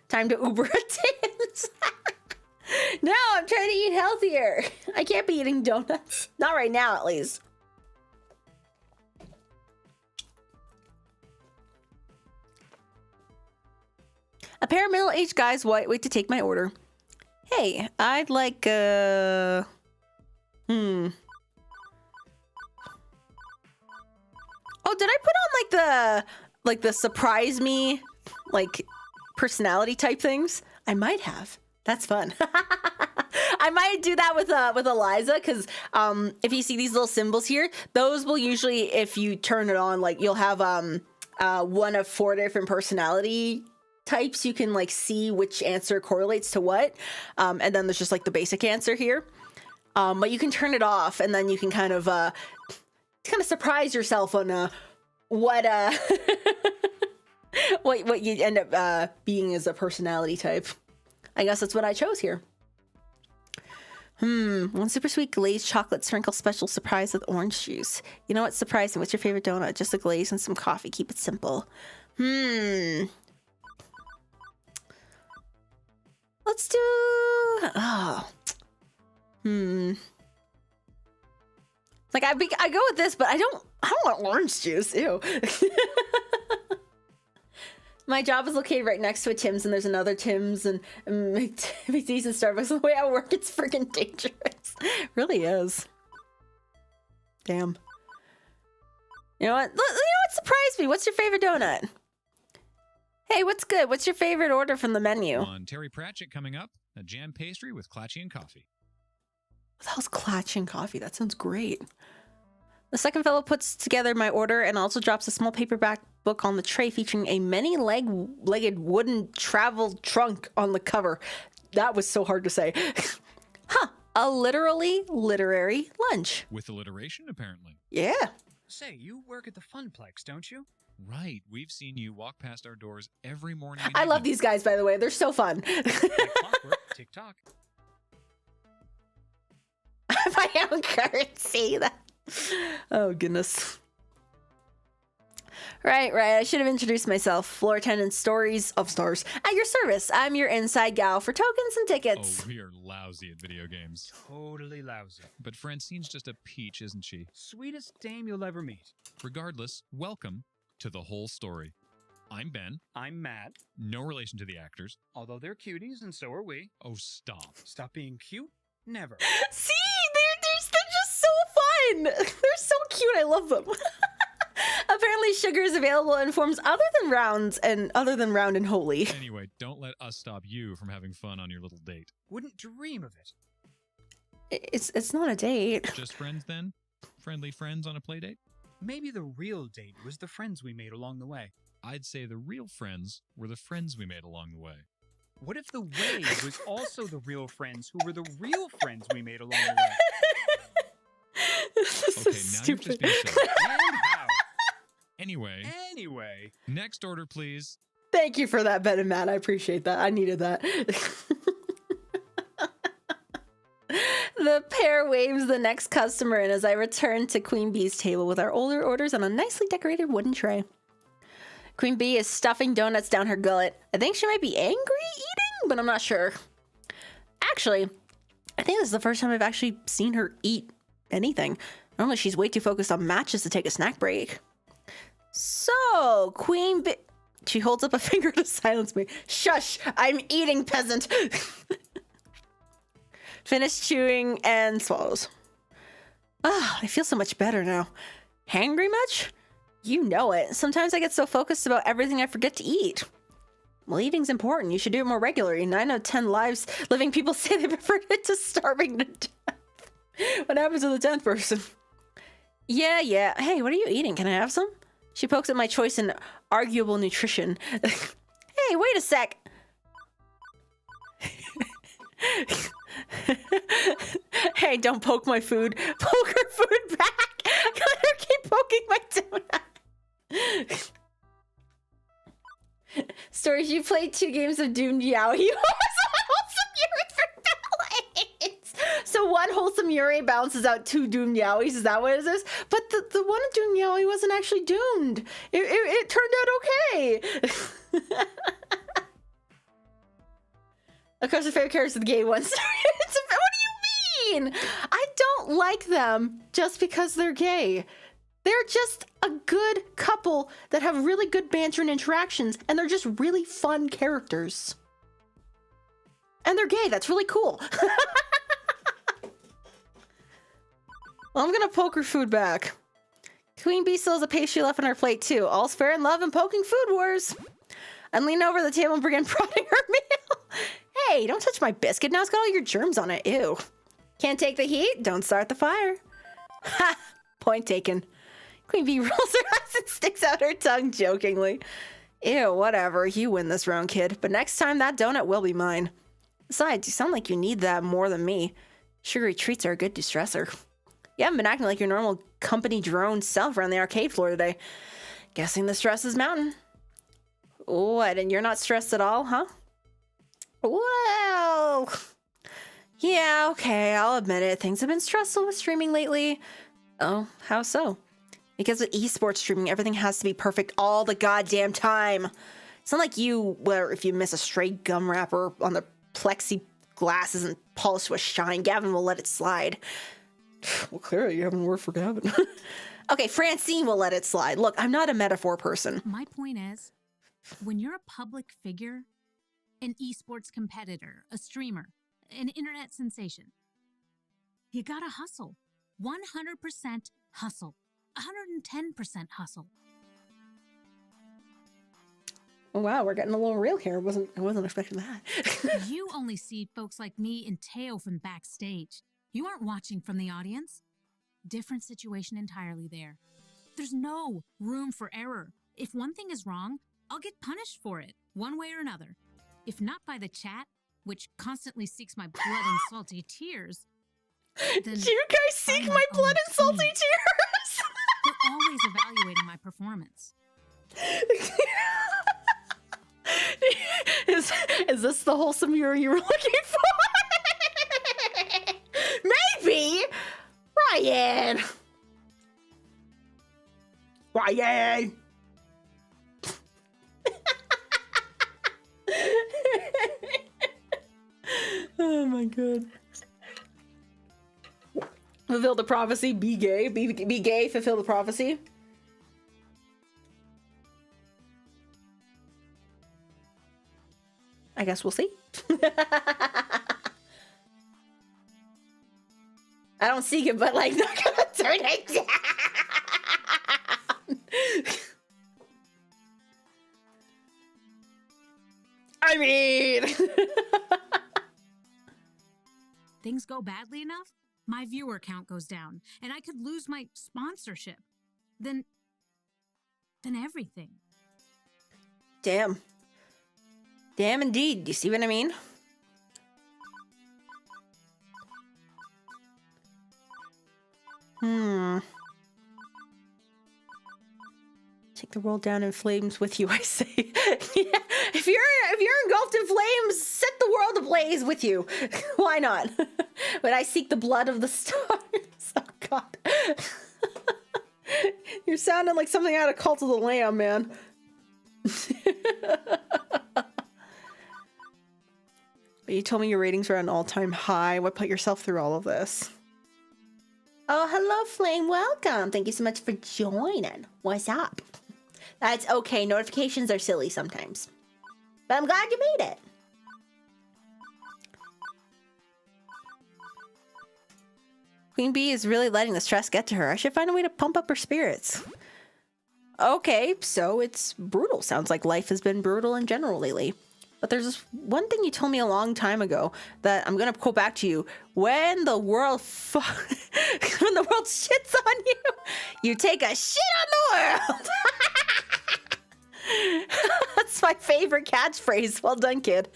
Time to Uber a Tim's. No, I'm trying to eat healthier. I can't be eating donuts. Not right now, at least. A pair of middle-aged guys wait to take my order. Hey, I'd like, Oh, did I put on, like the surprise me, like, personality type things? I might have. That's fun. I might do that with Eliza, because if you see these little symbols here, those will usually, if you turn it on, like, you'll have one of 4 different personality types. You can like see which answer correlates to what, and then there's just like the basic answer here. But you can turn it off, and then you can kind of surprise yourself on what what you end up being as a personality type. I guess that's what I chose here. One super sweet glazed chocolate sprinkle special surprise with orange juice. You know what's surprising? What's your favorite donut? Just a glaze and some coffee. Keep it simple. Let's do... Like, I go with this, but I don't want orange juice. Ew. My job is located right next to a Tim's, and there's another Tim's, and McD's and Starbucks. The way I work, it's freaking dangerous. It really is. Damn. You know what? What surprised me? What's your favorite donut? Hey, what's good? What's your favorite order from the menu? On Terry Pratchett coming up, a jam pastry with Clatchy and coffee. What the hell's Clatchy and coffee? That sounds great. The second fellow puts together my order and also drops a small paperback book on the tray featuring a many-legged wooden travel trunk on the cover. That was so hard to say. A literary lunch. With alliteration, apparently. Yeah. Say, you work at the Funplex, don't you? Right. We've seen you walk past our doors every morning. I love these guys, by the way. They're so fun. Like clockwork, TikTok. My own currency. Oh, goodness. Right. I should have introduced myself. Floor attendant, Stories of Stars. At your service. I'm your inside gal for tokens and tickets. Oh, we are lousy at video games. Totally lousy. But Francine's just a peach, isn't she? Sweetest dame you'll ever meet. Regardless, welcome to The Whole Story. I'm Ben. I'm Matt. No relation to the actors. Although they're cuties, and so are we. Oh, stop. Stop being cute? Never. See? They're just so fun. They're so cute. I love them. Apparently, sugar is available in forms other than round and holy. Anyway, don't let us stop you from having fun on your little date. Wouldn't dream of it. It's not a date. Just friends then? Friendly friends on a play date? Maybe the real date was the friends we made along the way. I'd say the real friends were the friends we made along the way. What if the way was also the real friends who were the real friends we made along the way? This is so Okay, now you're stupid. just being silly. And how? Anyway, next order, please. Thank you for that, Ben and Matt. I appreciate that. I needed that. The pair waves the next customer in as I return to Queen Bee's table with our older orders on a nicely decorated wooden tray. Queen Bee is stuffing donuts down her gullet. I think she might be angry eating, but I'm not sure. Actually, I think this is the first time I've actually seen her eat anything. Normally she's way too focused on matches to take a snack break. So, Queen Bee... She holds up a finger to silence me. Shush! I'm eating, peasant! Finished chewing and swallows. Ah, I feel so much better now. Hangry much? You know it. Sometimes I get so focused about everything I forget to eat. Well, eating's important. You should do it more regularly. 9 out of 10 living people say they prefer it to starving to death. What happens to the 10th person? Yeah. Hey, what are you eating? Can I have some? She pokes at my choice in arguable nutrition. Hey, wait a sec. Hey, don't poke my food. Poke her food back. Let her keep poking my donut. Stories, you played 2 games of Doomed Yaoi. You wholesome Yuri for balance. So 1 wholesome Yuri balances out 2 Doomed Yaois. Is that what it is? But the one Doomed Yaoi wasn't actually doomed. It turned out okay. Of course, the favorite characters are the gay ones. What do you mean? I don't like them just because they're gay. They're just a good couple that have really good banter and interactions, and they're just really fun characters. And they're gay. That's really cool. Well, I'm gonna poke her food back. Queen Bee still has a pastry left on her plate, too. All's fair in love and poking food wars. I lean over the table and begin prodding her meal. Hey, don't touch my biscuit. Now it's got all your germs on it. Ew. Can't take the heat? Don't start the fire. Ha! Point taken. Queen Bee rolls her eyes and sticks out her tongue jokingly. Ew, whatever. You win this round, kid. But next time, that donut will be mine. Besides, you sound like you need that more than me. Sugary treats are a good distressor. You haven't been acting like your normal company drone self around the arcade floor today. Guessing the stress is mounting. What, and you're not stressed at all, huh? Well... Yeah, okay, I'll admit it. Things have been stressful with streaming lately. Oh, how so? Because with esports streaming, everything has to be perfect all the goddamn time. It's not like you, where if you miss a stray gum wrapper on the plexiglass isn't polished with shine, Gavin will let it slide. Well, clearly you haven't worked for Gavin. Okay, Francine will let it slide. Look, I'm not a metaphor person. My point is, when you're a public figure, an esports competitor, a streamer, an internet sensation, you gotta hustle. 100% hustle. 110% hustle. Wow, we're getting a little real here. I wasn't expecting that. You only see folks like me and Teo from backstage. You aren't watching from the audience. Different situation entirely there. There's no room for error. If one thing is wrong, I'll get punished for it, one way or another. If not by the chat, which constantly seeks my blood and salty tears, then You guys seek my blood and salty tears. they're always evaluating my performance. Is this the wholesome mirror you were looking for? Maybe! Ryan! Ryan! Oh my god. Fulfill the prophecy, be gay. Be gay, fulfill the prophecy. I guess we'll see. I don't seek it, but like, not gonna turn it down. I mean, Things go badly enough, my viewer count goes down, and I could lose my sponsorship. Then everything. damn. Damn indeed. Do you see what I mean? Take the world down in flames with you, I say. Yeah. If you're engulfed in flames, set the world ablaze with you. Why not? But I seek the blood of the stars. Oh god. You're sounding like something out of Cult of the Lamb, man. But you told me your ratings were at an all-time high. What put yourself through all of this? Oh, hello, Flame. Welcome. Thank you so much for joining. What's up? That's okay. Notifications are silly sometimes. But I'm glad you made it. Queen Bee is really letting the stress get to her. I should find a way to pump up her spirits. Okay, so it's brutal. Sounds like life has been brutal in general lately. But there's this one thing you told me a long time ago that I'm gonna quote back to you. When the world when the world shits on you, you take a shit on the world. That's my favorite catchphrase. Well done, kid.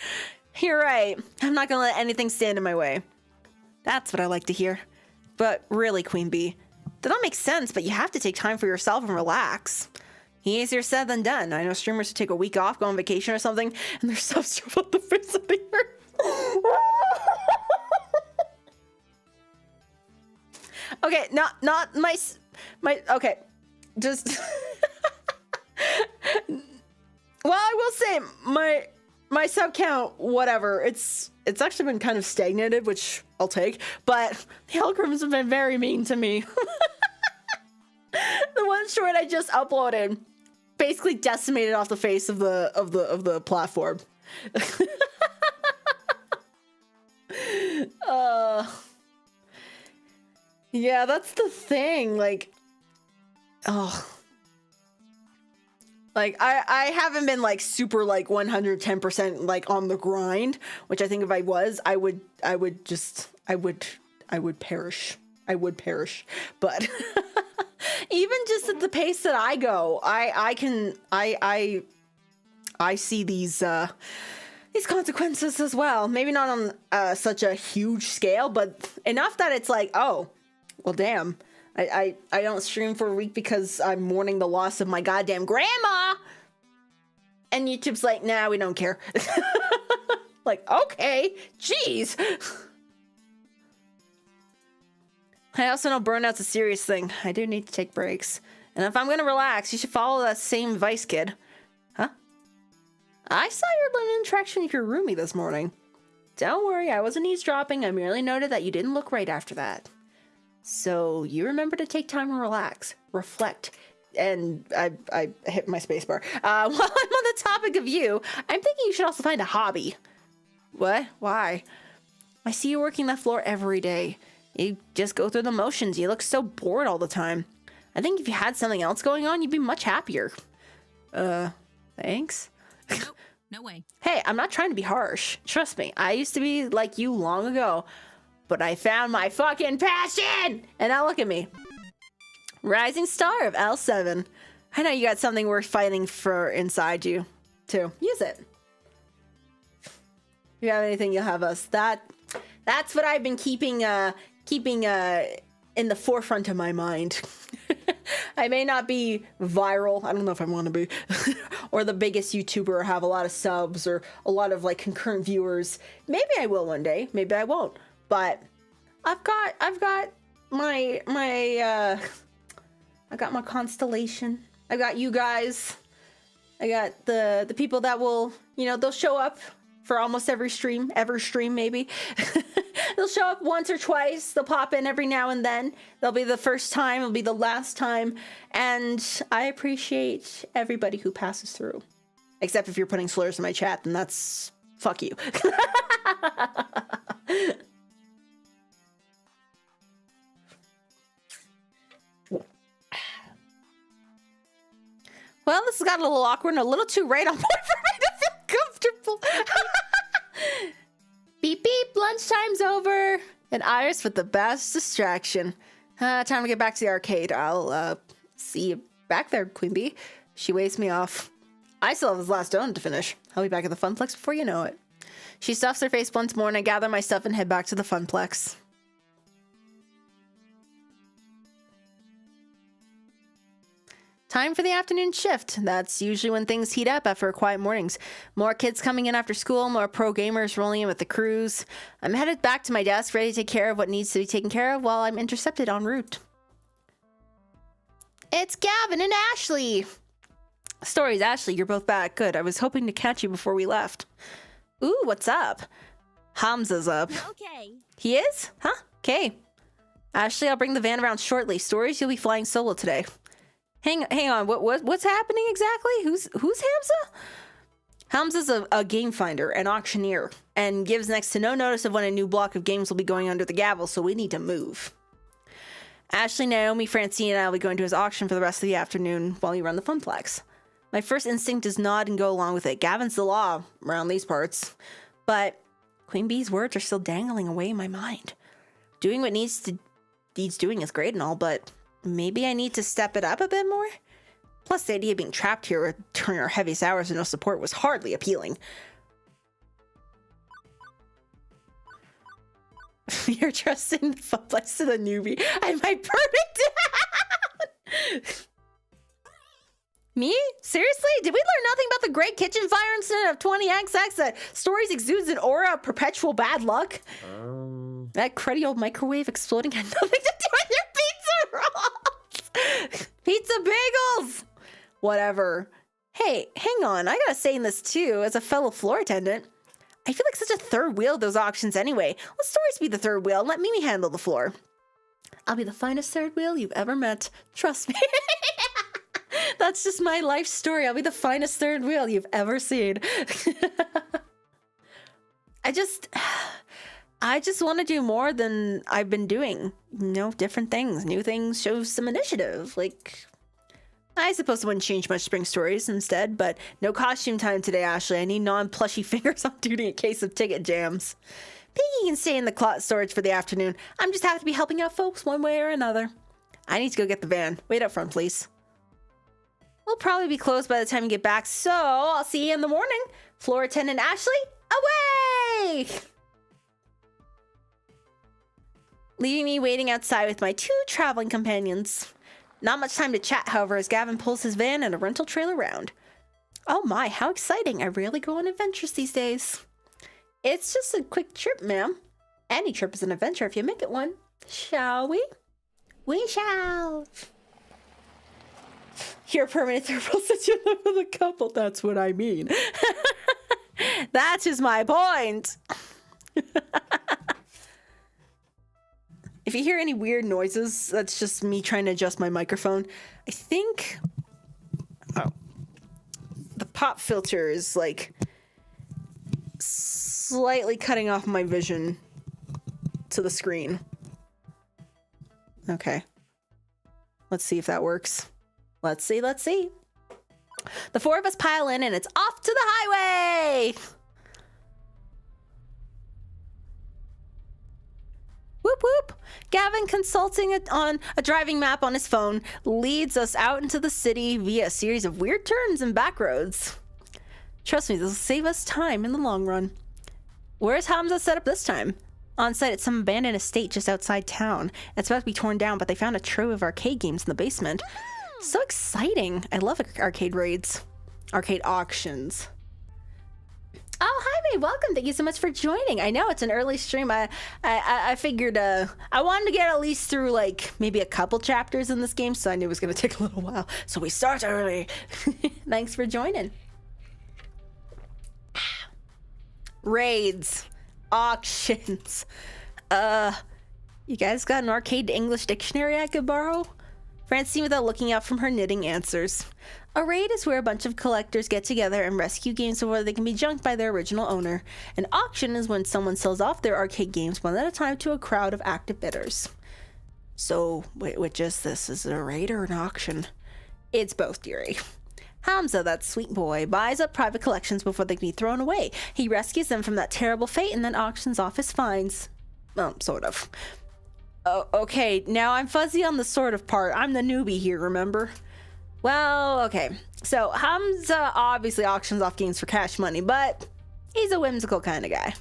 You're right. I'm not gonna let anything stand in my way. That's what I like to hear. But really, Queen Bee, that don't make sense, but you have to take time for yourself and relax. Easier said than done. I know streamers who take a week off, go on vacation or something, and their subs drop off the face of the earth. Okay, not my, okay, just, well, I will say, my sub count, whatever, it's actually been kind of stagnated, which I'll take, but the algorithms have been very mean to me. The one short I just uploaded basically decimated off the face of the platform. Yeah, that's the thing. Like, oh, like I haven't been like super like 110% like on the grind, which I think if I was, I would perish. I would perish, but. Even just at the pace that I go, I see these consequences as well. Maybe not on such a huge scale, but enough that it's like, oh, well, damn. I don't stream for a week because I'm mourning the loss of my goddamn grandma. And YouTube's like, nah, we don't care. Like, okay, jeez. I also know burnout's a serious thing. I do need to take breaks. And if I'm gonna relax, you should follow that same advice, kid. Huh? I saw your limited interaction with your roomie this morning. Don't worry, I wasn't eavesdropping. I merely noted that you didn't look right after that. So you remember to take time to relax, reflect, and I hit my spacebar. While I'm on the topic of you, I'm thinking you should also find a hobby. What? Why? I see you working that floor every day. You just go through the motions. You look so bored all the time. I think if you had something else going on, you'd be much happier. Thanks? Nope, no way. Hey, I'm not trying to be harsh. Trust me, I used to be like you long ago. But I found my fucking passion! And now look at me. Rising star of L7. I know you got something worth fighting for inside you, too. Use it. If you have anything, you'll have us. That's what I've been keeping in the forefront of my mind. I may not be viral. I don't know if I want to be, or the biggest YouTuber, or have a lot of subs, or a lot of like concurrent viewers. Maybe I will one day. Maybe I won't. But I've got my I got my constellation. I got you guys. I got the people that will, you know, they'll show up for almost every stream maybe. They'll show up once or twice. They'll pop in every now and then. They'll be the first time, it'll be the last time. And I appreciate everybody who passes through. Except if you're putting slurs in my chat, then that's fuck you. Well, this has got a little awkward and a little too right on point for me to feel comfortable. Beep beep, lunchtime's over. And Iris with the best distraction. Time to get back to the arcade. I'll see you back there, Queen Bee. She waves me off. I still have this last donut to finish. I'll be back at the Funplex before you know it. She stuffs her face once more and I gather my stuff and head back to the Funplex. Time for the afternoon shift. That's usually when things heat up after quiet mornings. More kids coming in after school, more pro gamers rolling in with the crews. I'm headed back to my desk, ready to take care of what needs to be taken care of while I'm intercepted en route. It's Gavin and Ashley! Stories, Ashley, you're both back. Good, I was hoping to catch you before we left. Ooh, what's up? Hamza's up. Okay. He is? Huh? Okay. Ashley, I'll bring the van around shortly. Stories, you'll be flying solo today. Hang on, what's happening exactly? Who's Hamza? Hamza's a game finder, an auctioneer, and gives next to no notice of when a new block of games will be going under the gavel, so we need to move. Ashley, Naomi, Francine, and I will be going to his auction for the rest of the afternoon while you run the Funplex. My first instinct is nod and go along with it. Gavin's the law around these parts. But Queen Bee's words are still dangling away in my mind. Doing what needs doing is great and all, but maybe I need to step it up a bit more? Plus, the idea of being trapped here during our heaviest hours with no support was hardly appealing. You're trusting the Funplex to the newbie. I might burn it down! Me? Seriously? Did we learn nothing about the Great Kitchen Fire incident of 20XX that Stories exudes an aura of perpetual bad luck? That cruddy old microwave exploding had nothing to do with your pizza rolls! Pizza bagels! Whatever. Hey, hang on. I gotta say in this too, as a fellow floor attendant. I feel like such a third wheel of those auctions anyway. Let Stories be the third wheel and let Mimi handle the floor. I'll be the finest third wheel you've ever met. Trust me. That's just my life story. I'll be the finest third wheel you've ever seen. I just want to do more than I've been doing. You know, different things, new things, show some initiative. Like, I suppose I wouldn't change much Spring Stories instead, but no costume time today, Ashley. I need non-plushy fingers on duty in case of ticket jams. Piggy can stay in the closet storage for the afternoon. I'm just happy to be helping out folks one way or another. I need to go get the van. Wait up front, please. We'll probably be closed by the time you get back, so I'll see you in the morning. Floor attendant Ashley, away! Leaving me waiting outside with my 2 traveling companions. Not much time to chat, however, as Gavin pulls his van and a rental trailer round. Oh my, how exciting. I rarely go on adventures these days. It's just a quick trip, ma'am. Any trip is an adventure if you make it one. Shall we? We shall. Your permanent third wheel since you live with a couple. That's what I mean. That is my point. If you hear any weird noises, that's just me trying to adjust my microphone. I think... Oh. The pop filter is, like, slightly cutting off my vision to the screen. Okay. Let's see if that works. Let's see. The 4 of us pile in and it's off to the highway! Whoop whoop! Gavin, consulting on a driving map on his phone, leads us out into the city via a series of weird turns and back roads. Trust me, this will save us time in the long run. Where's Hamza set up this time? On site at some abandoned estate just outside town. It's about to be torn down, but they found a trove of arcade games in the basement. So exciting. I love arcade raids. Arcade auctions. Oh, hi, May. Welcome. Thank you so much for joining. I know it's an early stream. I figured I wanted to get at least through like maybe a couple chapters in this game, so I knew it was going to take a little while. So we start early. Thanks for joining. Raids. Auctions. You guys got an arcade English dictionary I could borrow? Francine without looking up from her knitting answers. A raid is where a bunch of collectors get together and rescue games before they can be junked by their original owner. An auction is when someone sells off their arcade games one at a time to a crowd of active bidders. So, which is this? Is it a raid or an auction? It's both, dearie. Hamza, that sweet boy, buys up private collections before they can be thrown away. He rescues them from that terrible fate and then auctions off his finds. Well, sort of. Oh, okay, now I'm fuzzy on the sort of part. I'm the newbie here, remember? Well, okay. So, Hamza obviously auctions off games for cash money, but he's a whimsical kind of guy.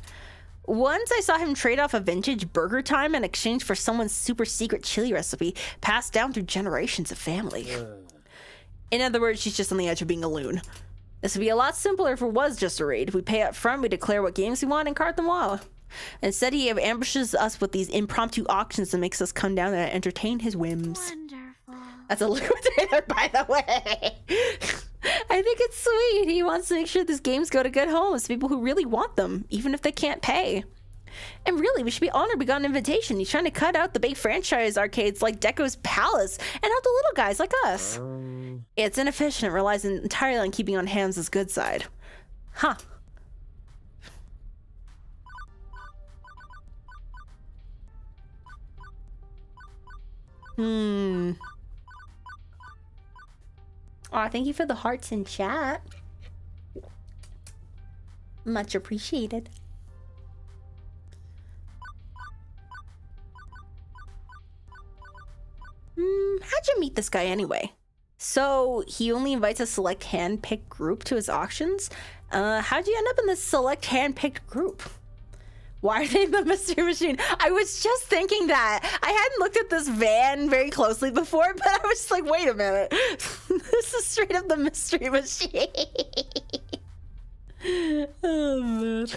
Once I saw him trade off a vintage Burger Time in exchange for someone's super secret chili recipe passed down through generations of family. In other words, she's just on the edge of being a loon. This would be a lot simpler if it was just a raid. We pay up front, we declare what games we want, and cart them all. Instead, he ambushes us with these impromptu auctions and makes us come down and entertain his whims. Wonderful. That's a liquidator, by the way. I think it's sweet. He wants to make sure these games go to good homes, people who really want them, even if they can't pay. And really, we should be honored we got an invitation. He's trying to cut out the big franchise arcades like Deco's Palace and help the little guys like us. It's inefficient. It relies entirely on keeping on Hamza's good side. Huh. Aw, thank you for the hearts in chat. Much appreciated. How'd you meet this guy anyway? So, he only invites a select hand-picked group to his auctions? How'd you end up in this select hand-picked group? Why are they in the mystery machine? I was just thinking that. I hadn't looked at this van very closely before, but I was just like, wait a minute. This is straight up the mystery machine. Oh, man.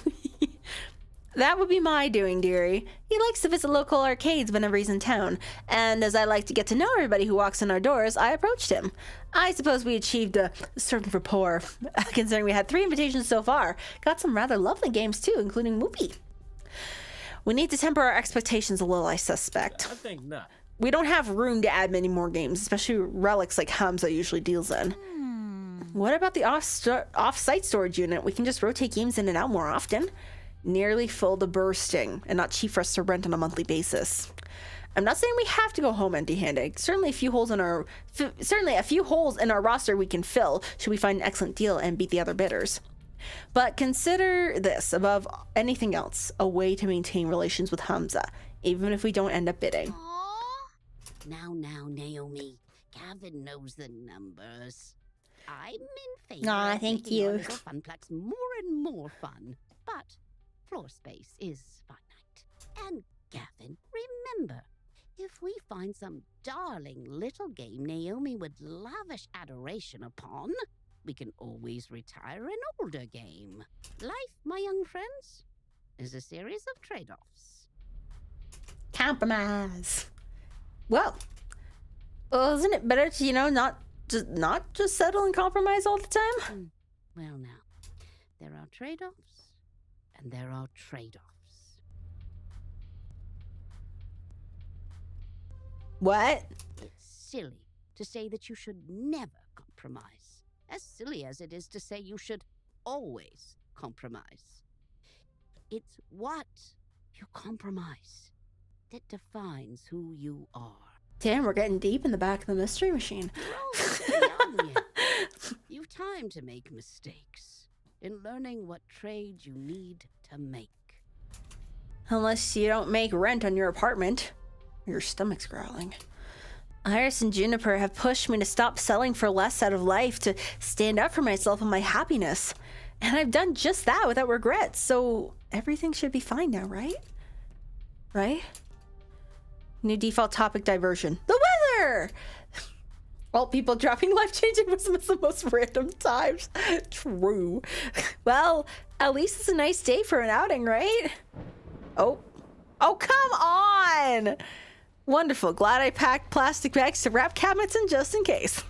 That would be my doing, dearie. He likes to visit local arcades whenever he's in town, and as I like to get to know everybody who walks in our doors, I approached him. I suppose we achieved a certain rapport, considering we had 3 invitations so far. Got some rather lovely games too, including Whoopee. We need to temper our expectations a little, I suspect. I think not. We don't have room to add many more games, especially relics like Hamza usually deals in. What about the off-site storage unit? We can just rotate games in and out more often. Nearly full to bursting, and not cheap for us to rent on a monthly basis. I'm not saying we have to go home empty-handed. Certainly a few holes in our roster we can fill should we find an excellent deal and beat the other bidders. But consider this above anything else, a way to maintain relations with Hamza, even if we don't end up bidding. Aww. Now, Naomi. Gavin knows the numbers. I'm in favor Aw, of thank making you. our little funplex more and more fun. But floor space is finite. And Gavin, remember, if we find some darling little game Naomi would lavish adoration upon, we can always retire an older game. Life, my young friends, is a series of trade-offs. Compromise. Well, isn't it better to, not just settle and compromise all the time? Well, now, there are trade-offs, and there are trade-offs. What? It's silly to say that you should never compromise. As silly as it is to say you should always compromise. It's what you compromise that defines who you are. Damn, we're getting deep in the back of the mystery machine. You're young yet. You've time to make mistakes in learning what trade you need to make. Unless you don't make rent on your apartment. Your stomach's growling. Iris and Juniper have pushed me to stop selling for less out of life, to stand up for myself and my happiness. And I've done just that without regret, so everything should be fine now, right? right? New default topic diversion. The weather! Well, people dropping life-changing wisdom at the most random times. True. Well, at least it's a nice day for an outing, right? Oh, come on! Wonderful. Glad I packed plastic bags to wrap cabinets in just in case.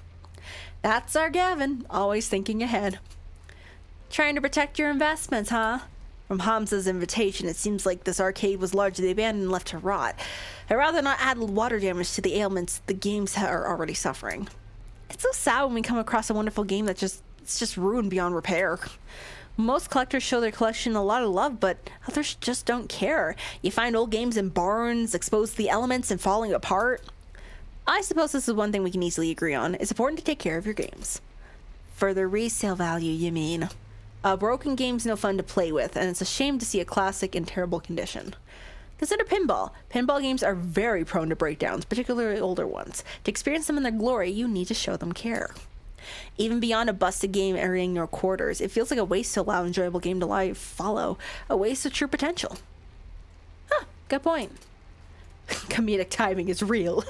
That's our Gavin, always thinking ahead. Trying to protect your investments, huh? From Hamza's invitation, it seems like this arcade was largely abandoned and left to rot. I'd rather not add water damage to the ailments the games are already suffering. It's so sad when we come across a wonderful game that it's just ruined beyond repair. Most collectors show their collection a lot of love, but others just don't care. You find old games in barns, exposed to the elements and falling apart. I suppose this is one thing we can easily agree on. It's important to take care of your games. For the resale value, you mean? A broken game's no fun to play with, and it's a shame to see a classic in terrible condition. Consider pinball. Pinball games are very prone to breakdowns, particularly older ones. To experience them in their glory, you need to show them care. Even beyond a busted game airing your quarters, it feels like a waste to allow an enjoyable game to follow. A waste of true potential. Huh, good point. Comedic timing is real.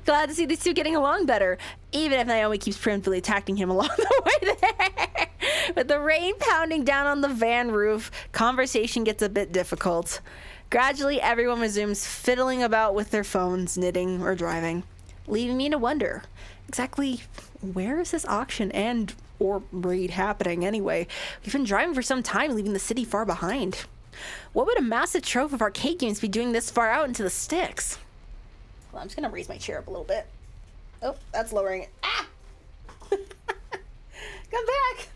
Glad to see these two getting along better, even if Naomi keeps preemptively attacking him along the way there. With the rain pounding down on the van roof, conversation gets a bit difficult. Gradually, everyone resumes fiddling about with their phones, knitting, or driving, leaving me to wonder, exactly where is this auction or raid happening anyway? We've been driving for some time, leaving the city far behind. What would a massive trove of arcade games be doing this far out into the sticks? Well, I'm just gonna raise my chair up a little bit. Oh, that's lowering it. Ah! Come back!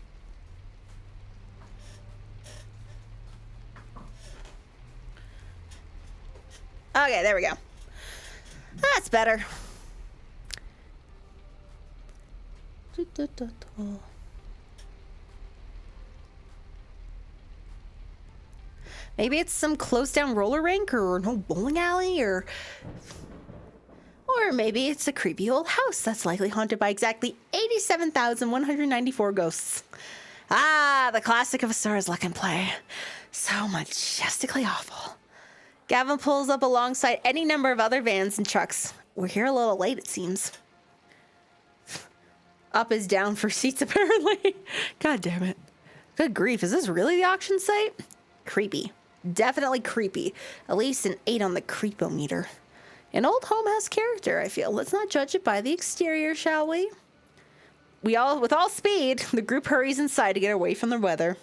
Okay, there we go. That's better. Maybe it's some closed down roller rink or an old bowling alley or maybe it's a creepy old house that's likely haunted by exactly 87,194 ghosts. Ah, the classic of a Star's luck and play. So majestically awful. Gavin pulls up alongside any number of other vans and trucks. We're here a little late, it seems. Up is down for seats, apparently. God damn it. Good grief, is this really the auction site? Creepy. Definitely creepy. At least an 8 on the creepometer. An old home has character, I feel. Let's not judge it by the exterior, shall we? With all speed, the group hurries inside to get away from the weather.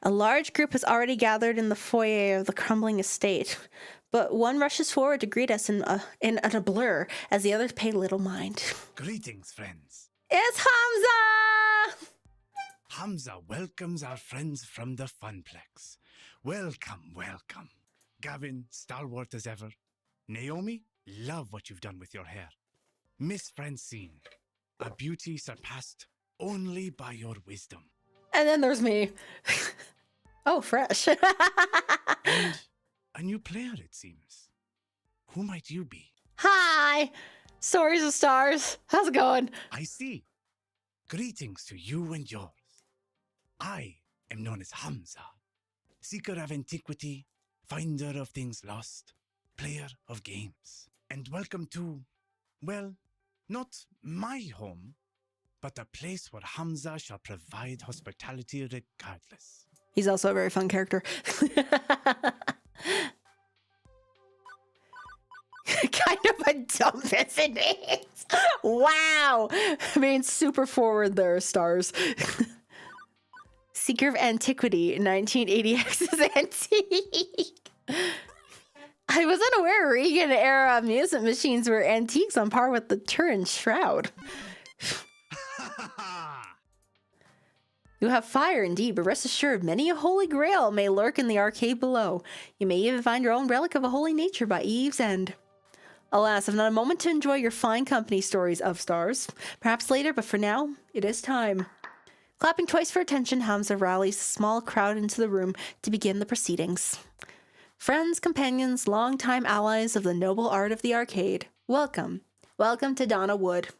A large group has already gathered in the foyer of the crumbling estate, but one rushes forward to greet us in a blur, as the others pay little mind. Greetings, friends. It's Hamza! Hamza welcomes our friends from the Funplex. Welcome, welcome. Gavin, stalwart as ever. Naomi, love what you've done with your hair. Miss Francine, a beauty surpassed only by your wisdom. And then there's me. Oh, fresh. And a new player, it seems. Who might you be? Hi! Storiesofstars. How's it going? I see. Greetings to you and yours. I am known as Hamza, seeker of antiquity, finder of things lost, player of games. And welcome to, well, not my home, but a place where Hamza shall provide hospitality regardless. He's also a very fun character. Kind of a dumb, isn't it? Wow! Being super forward there, stars. Seeker of Antiquity, 1980X's antique. I was unaware Reagan-era amusement machines were antiques on par with the Turin Shroud. You have fire indeed, but rest assured, many a holy grail may lurk in the arcade below. You may even find your own relic of a holy nature by Eve's end. Alas, I've not a moment to enjoy your fine company, stories of stars. Perhaps later, but for now, it is time. Clapping twice for attention, Hamza rallies a small crowd into the room to begin the proceedings. Friends, companions, longtime allies of the noble art of the arcade, welcome. Welcome to Donna Wood.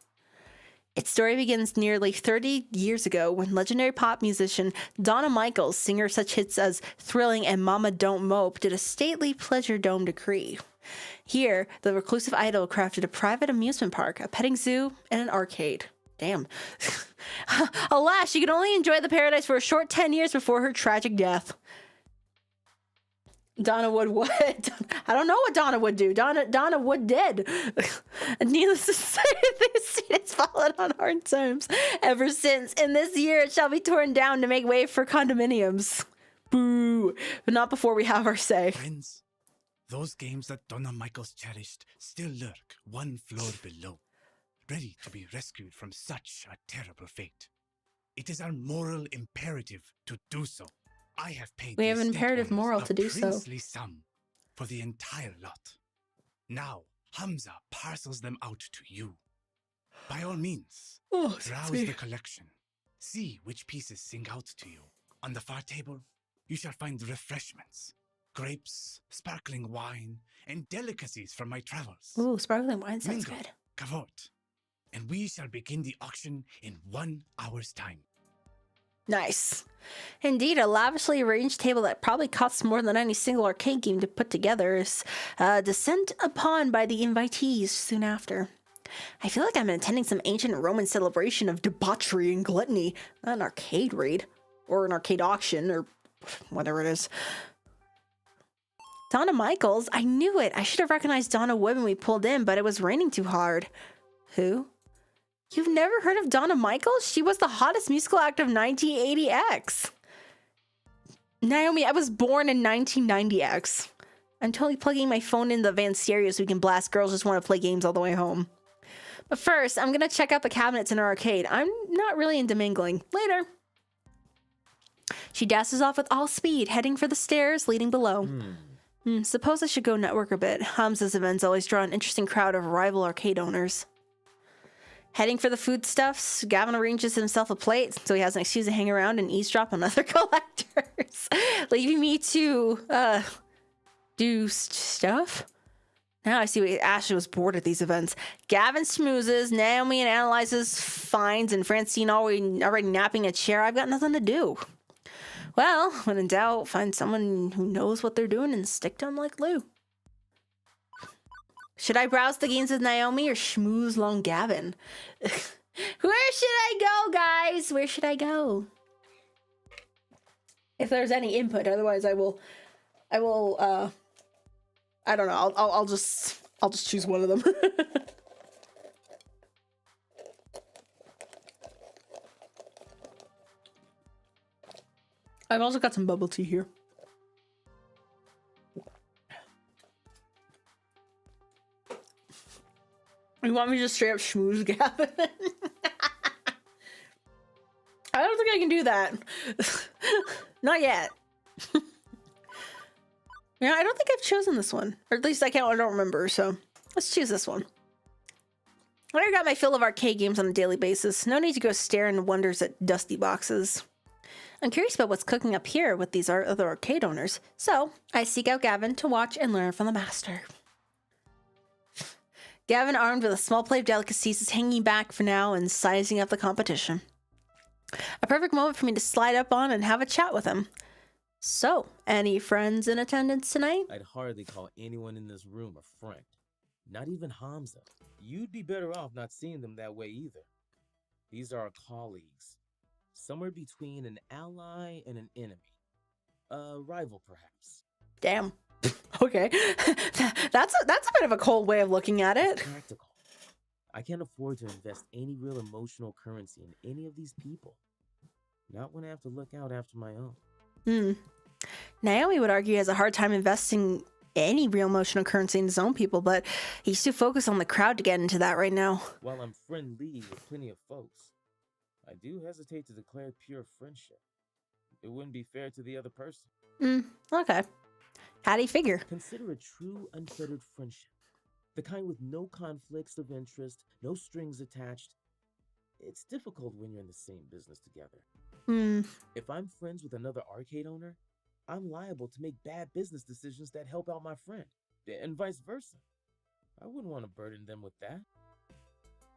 Its story begins nearly 30 years ago when legendary pop musician Donna Michaels, singer of such hits as Thrilling and Mama Don't Mope, did a stately pleasure dome decree. Here, the reclusive idol crafted a private amusement park, a petting zoo, and an arcade. Damn. Alas, she could only enjoy the paradise for a short 10 years before her tragic death. Donna Wood what? I don't know what Donna would do. Donna Wood dead. Needless to say, the estate has fallen on hard times ever since. In this year, it shall be torn down to make way for condominiums. Boo. But not before we have our say. Friends, those games that Donna Michaels cherished still lurk one floor below, ready to be rescued from such a terrible fate. It is our moral imperative to do so. I have paid We the have an estate imperative owners moral a to do so. princely sum for the entire lot. Now, Hamza parcels them out to you. By all means, browse the collection. See which pieces sing out to you. On the far table, you shall find refreshments, grapes, sparkling wine, and delicacies from my travels. Ooh, sparkling wine sounds Mingle, good. kavot, and we shall begin the auction in 1 hour's time. Nice. Indeed, a lavishly arranged table that probably costs more than any single arcade game to put together is descent upon by the invitees soon after. I feel like I'm attending some ancient Roman celebration of debauchery and gluttony, not an arcade raid, or an arcade auction, or whatever it is. Donna Michaels? I knew it! I should have recognized Donna Wood when we pulled in, but it was raining too hard. Who? You've never heard of Donna Michaels? She was the hottest musical act of 1980X. Naomi, I was born in 1990X. I'm totally plugging my phone in the van stereo so we can blast Girls Just Want to Play Games all the way home. But first, I'm gonna check out the cabinets in our arcade. I'm not really into mingling. Later. She dashes off with all speed, heading for the stairs leading below. Suppose I should go network a bit. Hamza's events always draw an interesting crowd of rival arcade owners. Heading for the foodstuffs, Gavin arranges himself a plate so he has an excuse to hang around and eavesdrop on other collectors, leaving me to do stuff. Now I see why Ashley was bored at these events. Gavin smoozes, Naomi and analyzes finds, and Francine already napping a chair. I've got nothing to do. Well, when in doubt, find someone who knows what they're doing and stick to them like Lou. Should I browse the games with Naomi or schmooze long Gavin? Where should I go, guys? Where should I go? If there's any input, otherwise I will I don't know. I'll just choose one of them. I've also got some bubble tea here. You want me to just straight up schmooze Gavin? I don't think I can do that. Not yet. Yeah, I don't think I've chosen this one. Or at least I don't remember, so let's choose this one. I already got my fill of arcade games on a daily basis. No need to go stare in wonders at dusty boxes. I'm curious about what's cooking up here with these other arcade owners, so I seek out Gavin to watch and learn from the master. Gavin, armed with a small plate of delicacies, is hanging back for now and sizing up the competition. A perfect moment for me to slide up on and have a chat with him. So, any friends in attendance tonight? I'd hardly call anyone in this room a friend. Not even Hamza. You'd be better off not seeing them that way either. These are our colleagues. Somewhere between an ally and an enemy. A rival, perhaps. Damn. Okay. That's a bit of a cold way of looking at it. Practical. I can't afford to invest any real emotional currency in any of these people. Not when I have to look out after my own. Naomi would argue he has a hard time investing any real emotional currency in his own people, but he's too focused on the crowd to get into that right now. While I'm friendly with plenty of folks, I do hesitate to declare pure friendship. It wouldn't be fair to the other person. Okay. How do you figure? Consider a true unfettered friendship. The kind with no conflicts of interest, no strings attached. It's difficult when you're in the same business together. If I'm friends with another arcade owner, I'm liable to make bad business decisions that help out my friend, and vice versa. I wouldn't want to burden them with that.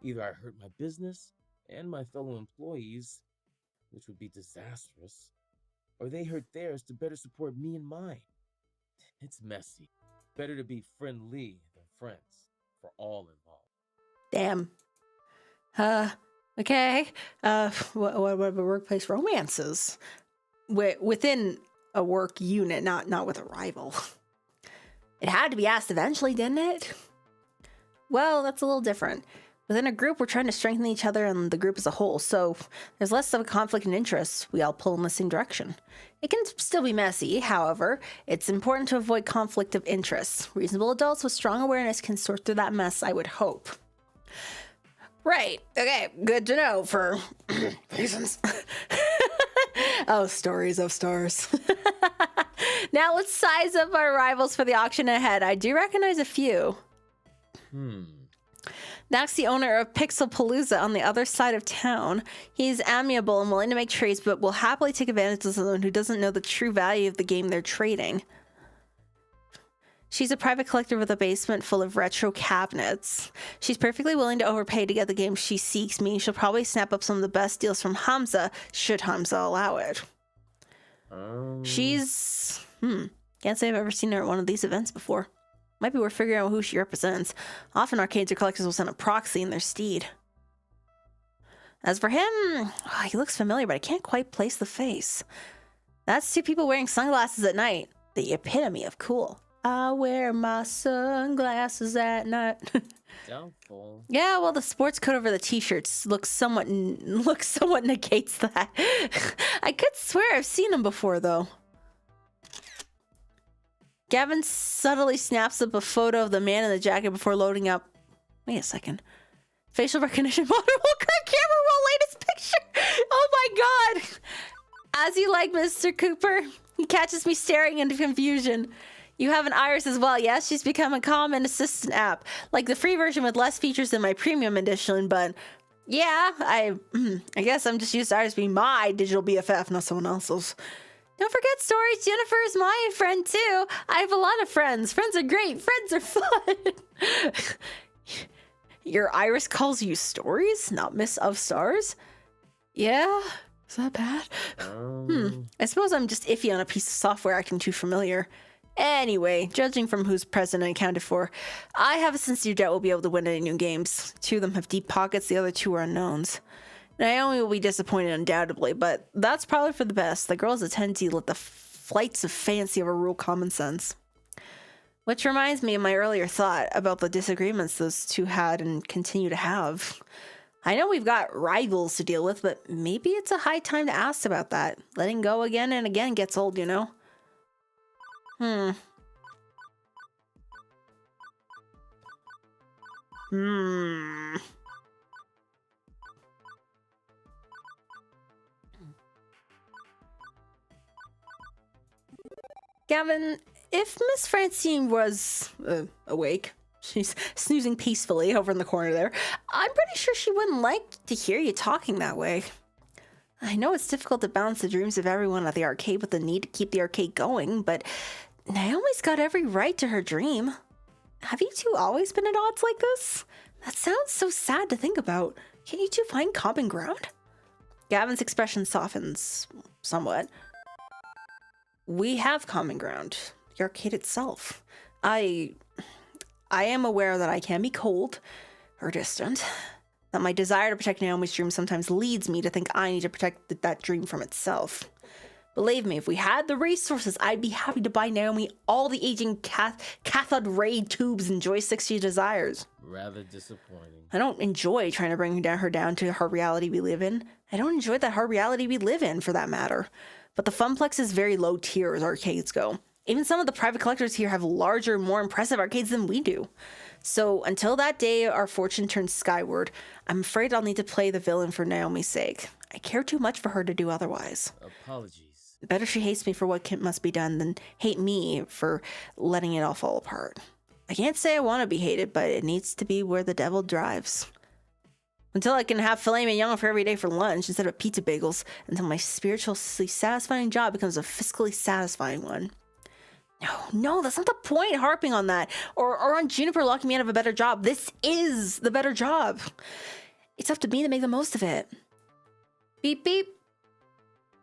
Either I hurt my business, and my fellow employees, which would be disastrous, or they hurt theirs to better support me and mine. It's messy. Better to be friendly than friends for all involved. Damn. Okay. What about workplace romances? Within a work unit, not with a rival. It had to be asked eventually, didn't it? Well, that's a little different. Within a group, we're trying to strengthen each other and the group as a whole, so there's less of a conflict in interests. We all pull in the same direction. It can still be messy, however, it's important to avoid conflict of interests. Reasonable adults with strong awareness can sort through that mess, I would hope. Right, okay, good to know for reasons. Oh, Storiesofstars. Now let's size up our rivals for the auction ahead. I do recognize a few. That's the owner of Pixelpalooza on the other side of town. He's amiable and willing to make trades, but will happily take advantage of someone who doesn't know the true value of the game they're trading. She's a private collector with a basement full of retro cabinets. She's perfectly willing to overpay to get the game she seeks, meaning she'll probably snap up some of the best deals from Hamza, should Hamza allow it. She's... Can't say I've ever seen her at one of these events before. Might be worth figuring out who she represents. Often arcades or collectors will send a proxy in their steed. As for him, he looks familiar, but I can't quite place the face. That's two people wearing sunglasses at night. The epitome of cool. I wear my sunglasses at night. Doubtful. Yeah, well, the sports coat over the t-shirts looks somewhat negates that. I could swear I've seen him before, though. Gavin subtly snaps up a photo of the man in the jacket before loading up. Wait a second. Facial recognition model will camera roll latest picture. Oh my god. As you like, Mr. Cooper. He catches me staring into confusion. You have an iris as well, yes? She's become a common assistant app. Like the free version with less features than my premium edition, but yeah, I guess I'm just used to iris being my digital BFF, not someone else's. Don't forget Stories. Jennifer is my friend too. I have a lot of friends. Friends are great. Friends are fun. Your iris calls you Stories, not Miss of Stars? Yeah? Is that bad? I suppose I'm just iffy on a piece of software acting too familiar. Anyway, judging from who's present and accounted for, I have a sincere doubt we'll be able to win any new games. Two of them have deep pockets, the other two are unknowns. Naomi will be disappointed undoubtedly, but that's probably for the best. The girl has a tendency to let the flights of fancy overrule common sense. Which reminds me of my earlier thought about the disagreements those two had and continue to have. I know we've got rivals to deal with, but maybe it's a high time to ask about that. Letting go again and again gets old, you know? Gavin, if Miss Francine was awake, she's snoozing peacefully over in the corner there, I'm pretty sure she wouldn't like to hear you talking that way. I know it's difficult to balance the dreams of everyone at the arcade with the need to keep the arcade going, but Naomi's got every right to her dream. Have you two always been at odds like this? That sounds so sad to think about. Can you two find common ground? Gavin's expression softens somewhat. We have common ground. The arcade itself. I am aware that I can be cold or distant. That my desire to protect Naomi's dream sometimes leads me to think I need to protect that dream from itself. Believe me, if we had the resources, I'd be happy to buy Naomi all the aging cathode ray tubes and joysticks she desires. Rather disappointing. I don't enjoy trying to bring her down to her reality we live in. I don't enjoy that hard reality we live in, for that matter. But the Funplex is very low tier as arcades go. Even some of the private collectors here have larger, more impressive arcades than we do. So until that day our fortune turns skyward, I'm afraid I'll need to play the villain for Naomi's sake. I care too much for her to do otherwise. Apologies. Better she hates me for what must be done than hate me for letting it all fall apart. I can't say I want to be hated, but it needs to be where the devil drives. Until I can have filet mignon for every day for lunch instead of pizza bagels, until my spiritually satisfying job becomes a fiscally satisfying one. No, that's not the point, harping on that. Or on Juniper locking me out of a better job. This is the better job. It's up to me to make the most of it. Beep, beep.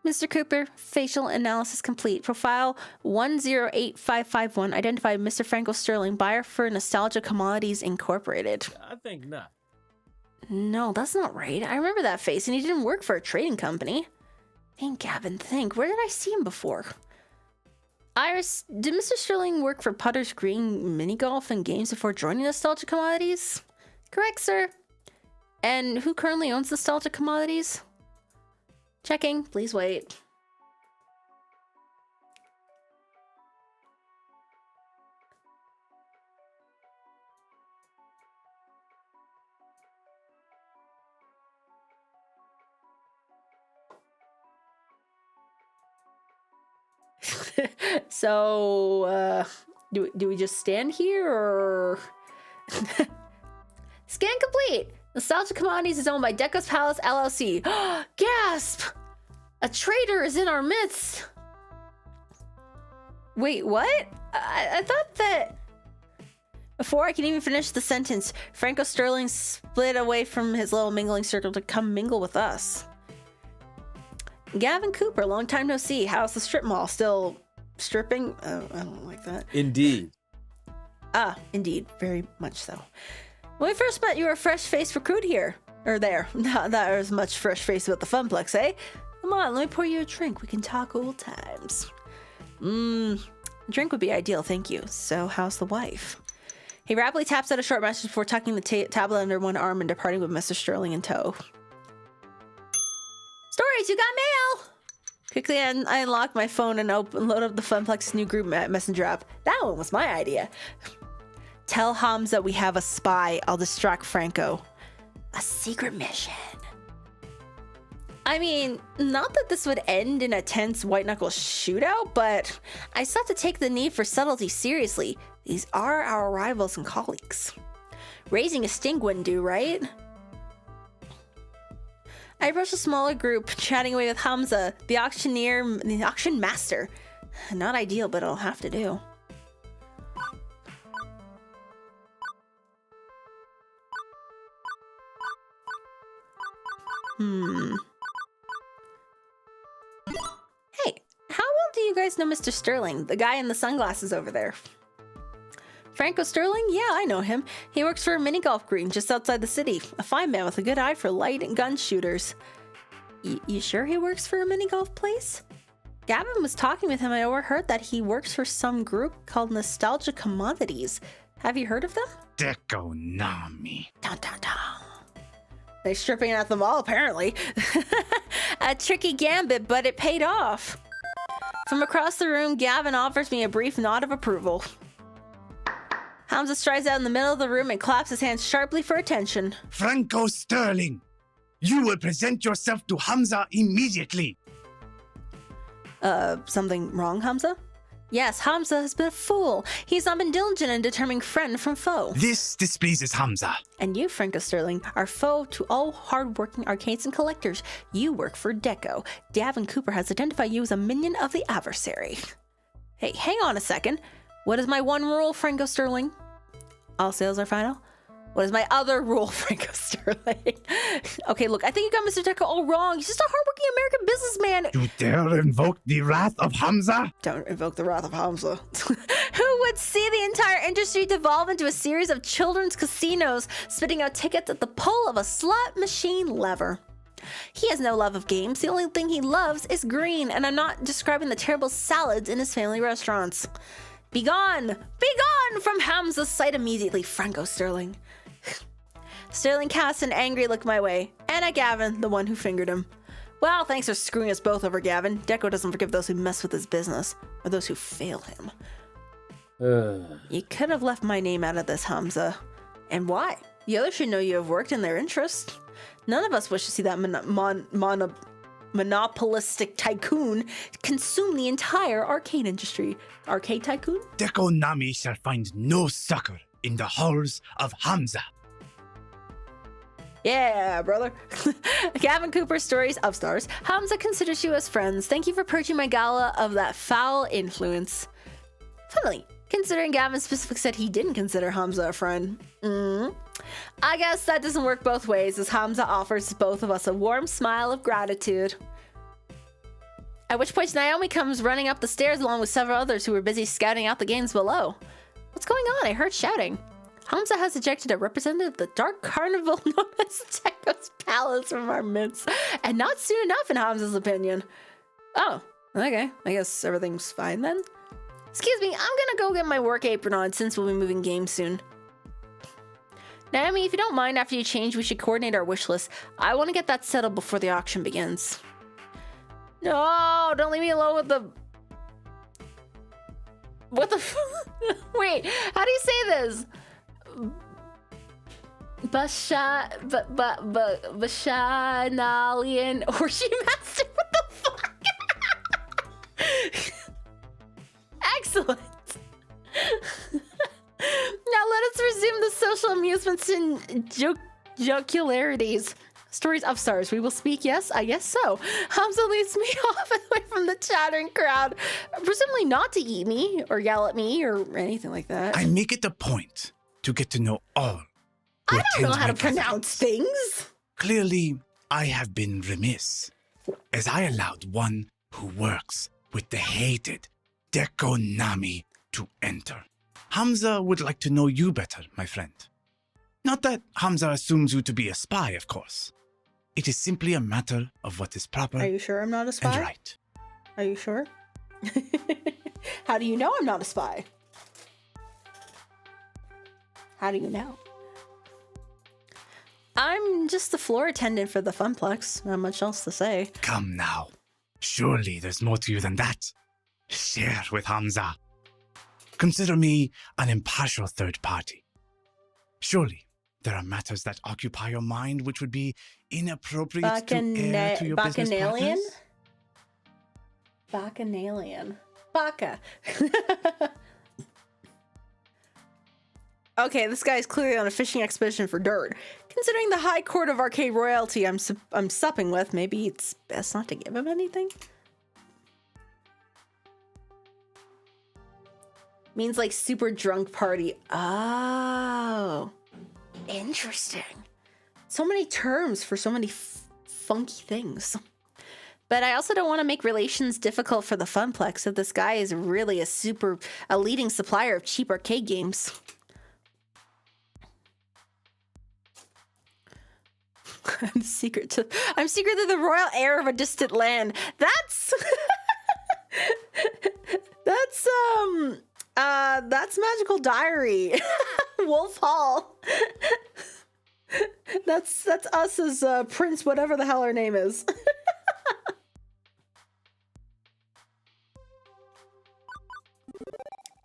Mr. Cooper, facial analysis complete. Profile 108551. Identified Mr. Franco Sterling, buyer for Nostalgia Commodities Incorporated. I think not. No, that's not right. I remember that face, and he didn't work for a trading company. Think, Gavin, think. Where did I see him before? Iris, did Mr. Sterling work for Putter's Green Mini Golf and Games before joining Nostalgia Commodities? Correct, sir. And who currently owns Nostalgia Commodities? Checking. Please wait. So, do we just stand here, or... Scan complete! Nostalgia Commodities is owned by Deco's Palace, LLC. Gasp! A traitor is in our midst! Wait, what? I thought that... Before I can even finish the sentence, Franco Sterling split away from his little mingling circle to come mingle with us. Gavin Cooper, long time no see. How's the strip mall? Still stripping? I don't like that. Indeed. Ah, indeed. Very much so. When we first met, you were a fresh-faced recruit here. Or there. Not that there's much fresh face about the Funplex, eh? Come on, let me pour you a drink. We can talk old times. Drink would be ideal, thank you. So, how's the wife? He rapidly taps out a short message before tucking the tablet under one arm and departing with Mr. Sterling in tow. Stories, you got mail! Quickly, I unlocked my phone and load up the Funplex new group messenger app. That one was my idea. Tell Hamza we have a spy. I'll distract Franco. A secret mission. I mean, not that this would end in a tense white-knuckle shootout, but I still have to take the need for subtlety seriously. These are our rivals and colleagues. Raising a stink wouldn't do, right? I approached a smaller group, chatting away with Hamza, the auction master. Not ideal, but it'll have to do. Hey, how well do you guys know Mr. Sterling, the guy in the sunglasses over there? Franco Sterling? Yeah, I know him. He works for a mini golf green just outside the city. A fine man with a good eye for light and gun shooters. You sure he works for a mini golf place? Gavin was talking with him. I overheard that he works for some group called Nostalgia Commodities. Have you heard of them? Deco Nami. Dun, dun, dun. They're stripping at the mall, apparently. A tricky gambit, but it paid off. From across the room, Gavin offers me a brief nod of approval. Hamza strides out in the middle of the room and claps his hands sharply for attention. Franco Sterling, you will present yourself to Hamza immediately. Something wrong, Hamza? Yes, Hamza has been a fool. He's not been diligent in determining friend from foe. This displeases Hamza. And you, Franco Sterling, are foe to all hard-working arcades and collectors. You work for Deco. Gavin Cooper has identified you as a minion of the adversary. Hey, hang on a second. What is my one rule, Franco Sterling? All sales are final. What is my other rule, Franco Sterling? Okay, look, I think you got Mr. Deco all wrong. He's just a hardworking American businessman. You dare invoke the wrath of Hamza? Don't invoke the wrath of Hamza. Who would see the entire industry devolve into a series of children's casinos, spitting out tickets at the pull of a slot machine lever? He has no love of games. The only thing he loves is green, and I'm not describing the terrible salads in his family restaurants. Begone! Begone from Hamza's sight immediately, Franco Sterling. Sterling casts an angry look my way, and at Gavin, the one who fingered him. Well, thanks for screwing us both over, Gavin. Deco doesn't forgive those who mess with his business, or those who fail him. You could have left my name out of this, Hamza. And why? The others should know you have worked in their interest. None of us wish to see that monopolistic tycoon consume the entire arcade industry. Arcade tycoon? Deco Nami shall find no succor in the halls of Hamza. Yeah, brother. Gavin Cooper, Stories of Stars. Hamza considers you as friends. Thank you for purging my gala of that foul influence. Funnily, considering Gavin specifically said he didn't consider Hamza a friend. I guess that doesn't work both ways, as Hamza offers both of us a warm smile of gratitude. At which point Naomi comes running up the stairs along with several others who were busy scouting out the games below. What's going on? I heard shouting. Hamza has ejected a representative of the Dark Carnival known as Teko's Palace from our midst, and not soon enough in Hamza's opinion. Oh, okay. I guess everything's fine then. Excuse me, I'm gonna go get my work apron on since we'll be moving games soon. Naomi, if you don't mind, after you change, we should coordinate our wish list. I want to get that settled before the auction begins. No, don't leave me alone with the... What the... Wait, how do you say this? Bashanalian Orgy Master? What the fuck? Excellent. Now let us resume the social amusements and jocularities. Stories of Stars. We will speak, yes? I guess so. Hamza leads me off away from the chattering crowd, presumably not to eat me or yell at me or anything like that. I make it a point to get to know all. I don't know how to pronounce things. Clearly, I have been remiss, as I allowed one who works with the hated Dekonami to enter. Hamza would like to know you better, my friend. Not that Hamza assumes you to be a spy, of course. It is simply a matter of what is proper. Are you sure I'm not a spy? And right. Are you sure? How do you know I'm not a spy? How do you know? I'm just the floor attendant for the Funplex. Not much else to say. Come now. Surely there's more to you than that. Share with Hamza. Consider me an impartial third party. Surely there are matters that occupy your mind which would be inappropriate to air to your business partners? Bacchanalian. Bacca. Okay, this guy's clearly on a fishing expedition for dirt. Considering the high court of arcade royalty I'm supping with, maybe it's best not to give him anything? Means like super drunk party. Oh, interesting. So many terms for so many funky things. But I also don't want to make relations difficult for the Funplex if this guy is really a leading supplier of cheap arcade games. I'm secretly the royal heir of a distant land. That's that's Magical Diary. Wolf Hall. That's us as Prince, whatever the hell her name is.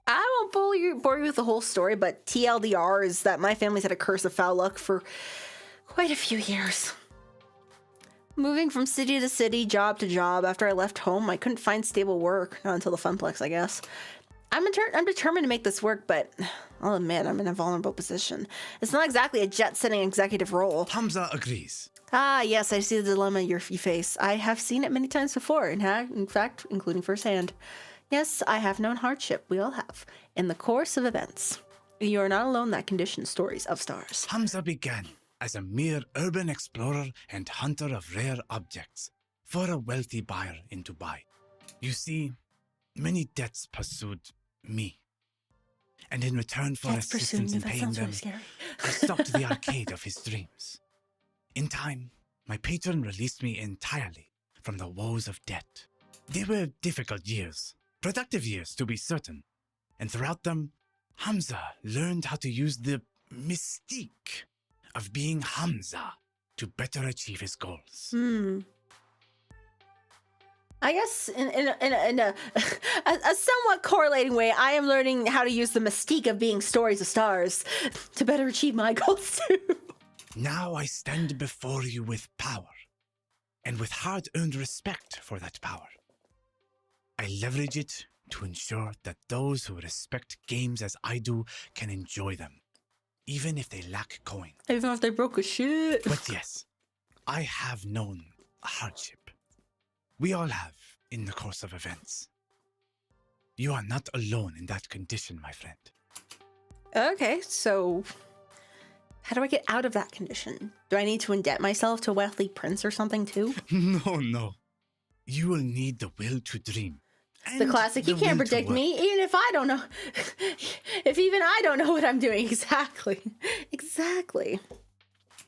I won't bore you with the whole story, but TLDR is that my family's had a curse of foul luck for quite a few years. Moving from city to city, job to job. After I left home, I couldn't find stable work. Not until the Funplex, I guess. I'm determined to make this work, but I'll admit I'm in a vulnerable position. It's not exactly a jet-setting executive role. Hamza agrees. Ah, yes, I see the dilemma you face. I have seen it many times before, in fact, including firsthand. Yes, I have known hardship. We all have. In the course of events. You are not alone in that condition, Stories of Stars. Hamza began as a mere urban explorer and hunter of rare objects for a wealthy buyer in Dubai. You see, many debts pursued me. And in return for assistance in paying them, I stocked the arcade of his dreams. In time, my patron released me entirely from the woes of debt. They were difficult years, productive years to be certain, and throughout them, Hamza learned how to use the mystique of being Hamza to better achieve his goals. I guess in a somewhat correlating way, I am learning how to use the mystique of being Stories of Stars to better achieve my goals too. Now I stand before you with power, and with hard-earned respect for that power. I leverage it to ensure that those who respect games as I do can enjoy them, even if they lack coin. Even if they broke a shit. But yes, I have known hardship. We all have in the course of events. You are not alone in that condition, my friend. Okay, so How do I get out of that condition? Do I need to indebt myself to a wealthy prince or something too? No. You will need the will to dream. The classic, you can't predict me, even if I don't know. If even I don't know what I'm doing. Exactly.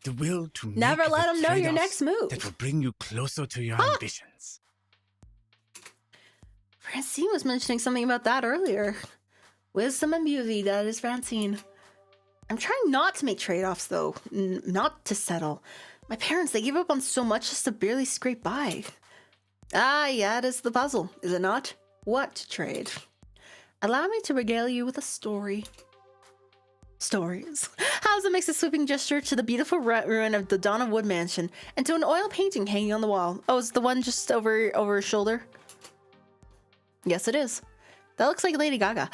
The will to never make let the them know your trade-offs next move. that will bring you closer to your ambitions. Francine was mentioning something about that earlier. Wisdom and beauty, that is Francine. I'm trying not to make trade-offs, though. Not to settle. My parents, they give up on so much just to barely scrape by. Ah, yeah, it is the puzzle, is it not? What to trade? Allow me to regale you with a story. Stories. Hamza makes a sweeping gesture to the beautiful ruin of the Donna Wood mansion and to an oil painting hanging on the wall. Oh, is the one just over his shoulder? Yes, it is. That looks like Lady Gaga.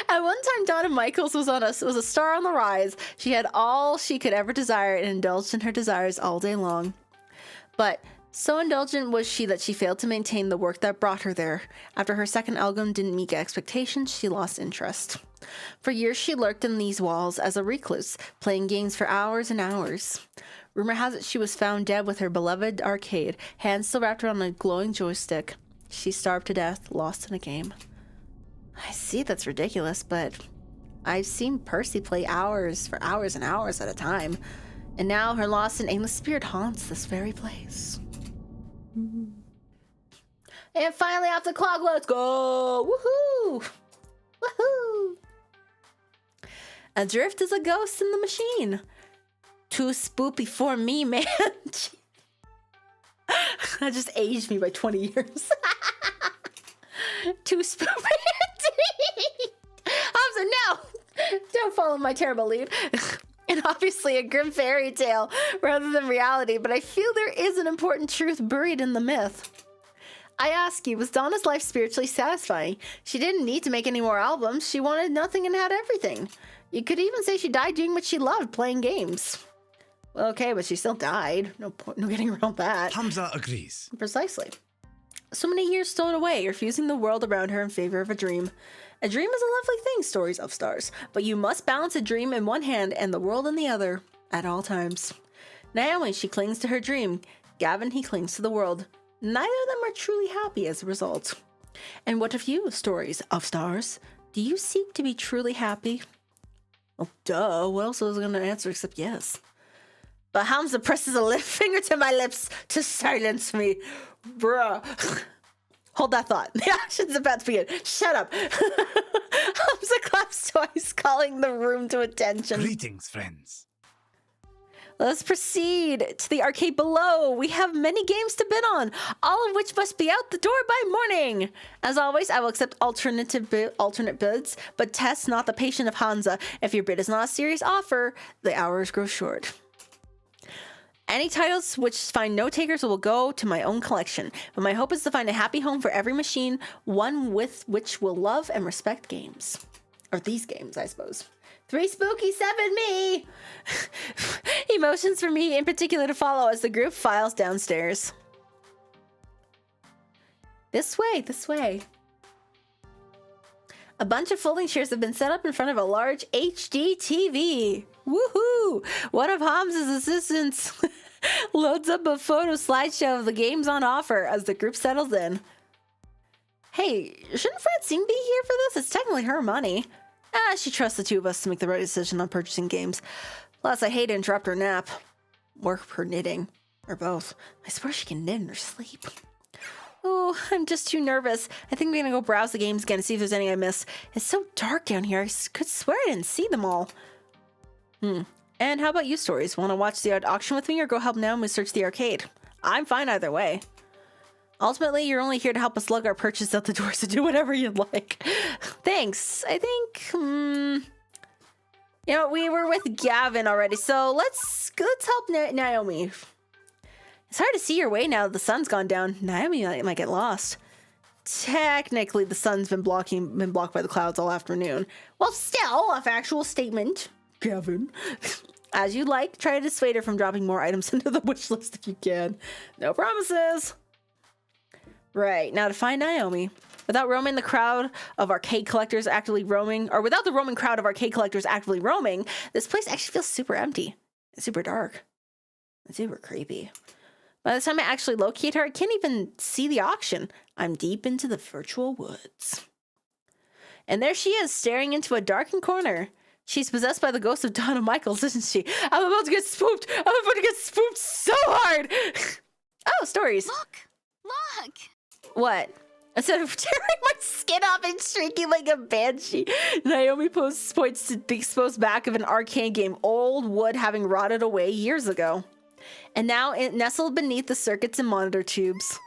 At one time, Donna Michaels was a star on the rise. She had all she could ever desire and indulged in her desires all day long. But so indulgent was she that she failed to maintain the work that brought her there. After her second album didn't meet expectations, she lost interest. For years, she lurked in these walls as a recluse, playing games for hours and hours. Rumor has it she was found dead with her beloved arcade, hands still wrapped around a glowing joystick. She starved to death, lost in a game. I see that's ridiculous, but I've seen Percy play for hours and hours at a time, and now her lost and aimless spirit haunts this very place. And finally off the clock, let's go! Woohoo! Woohoo! Adrift is a ghost in the machine. Too spoopy for me, man. That just aged me by 20 years. Too spoopy. Hamza, no! Don't follow my terrible lead. And obviously a grim fairy tale rather than reality, but I feel there is an important truth buried in the myth. I ask you, was Donna's life spiritually satisfying? She didn't need to make any more albums. She wanted nothing and had everything. You could even say she died doing what she loved, playing games. Well, okay, but she still died. No point, no getting around that. Hamza agrees. Precisely. So many years stowed away, refusing the world around her in favor of a dream. A dream is a lovely thing, Storiesofstars, but you must balance a dream in one hand and the world in the other at all times. Naomi, she clings to her dream. Gavin, he clings to the world. Neither of them are truly happy as a result. And what of you, Storiesofstars? Do you seek to be truly happy? Oh, duh. What else was I going to answer except yes? But Hamza presses a finger to my lips to silence me. Bruh. Hold that thought. The action's about to begin. Shut up. Hamza claps twice, calling the room to attention. Greetings, friends. Let's proceed to the arcade below. We have many games to bid on, all of which must be out the door by morning. As always, I will accept alternate bids, but test not the patience of Hamza. If your bid is not a serious offer, the hours grow short. Any titles which find no takers will go to my own collection, but my hope is to find a happy home for every machine, one with which will love and respect games. Or these games, I suppose. 3 spooky, 7 me! Emotions for me in particular to follow as the group files downstairs. This way. A bunch of folding chairs have been set up in front of a large HD TV. Woohoo! One of Hamza's assistants loads up a photo slideshow of the games on offer as the group settles in. Hey, shouldn't Francine be here for this? It's technically her money. She trusts the two of us to make the right decision on purchasing games. Plus, I hate to interrupt her nap. Or her knitting. Or both. I swear she can knit in her sleep. Oh, I'm just too nervous. I think I'm gonna go browse the games again and see if there's any I missed. It's so dark down here. I could swear I didn't see them all. And how about you, Stories? Want to watch the auction with me or go help Naomi search the arcade? I'm fine either way. Ultimately, you're only here to help us lug our purchase out the door, so do whatever you'd like. Thanks. I think, you know, we were with Gavin already, so let's help Naomi. It's hard to see your way now that the sun's gone down. Naomi might get lost. Technically, the sun's been blocked by the clouds all afternoon. Well, still, a factual statement, Gavin. As you like, try to dissuade her from dropping more items into the wish list if you can. No promises. Right, now to find Naomi. Without roaming the crowd of arcade collectors actively roaming, or without the roaming crowd of arcade collectors actively roaming, this place actually feels super empty. It's super dark. It's super creepy. By the time I actually locate her, I can't even see the auction. I'm deep into the virtual woods. And there she is, staring into a darkened corner. She's possessed by the ghost of Donna Michaels, isn't she? I'm about to get spooked. I'm about to get spooked so hard. Oh, stories. Look! What? Instead of tearing my skin off and shrieking like a banshee, Naomi points to the exposed back of an arcade game, old wood having rotted away years ago. And now nestled beneath the circuits and monitor tubes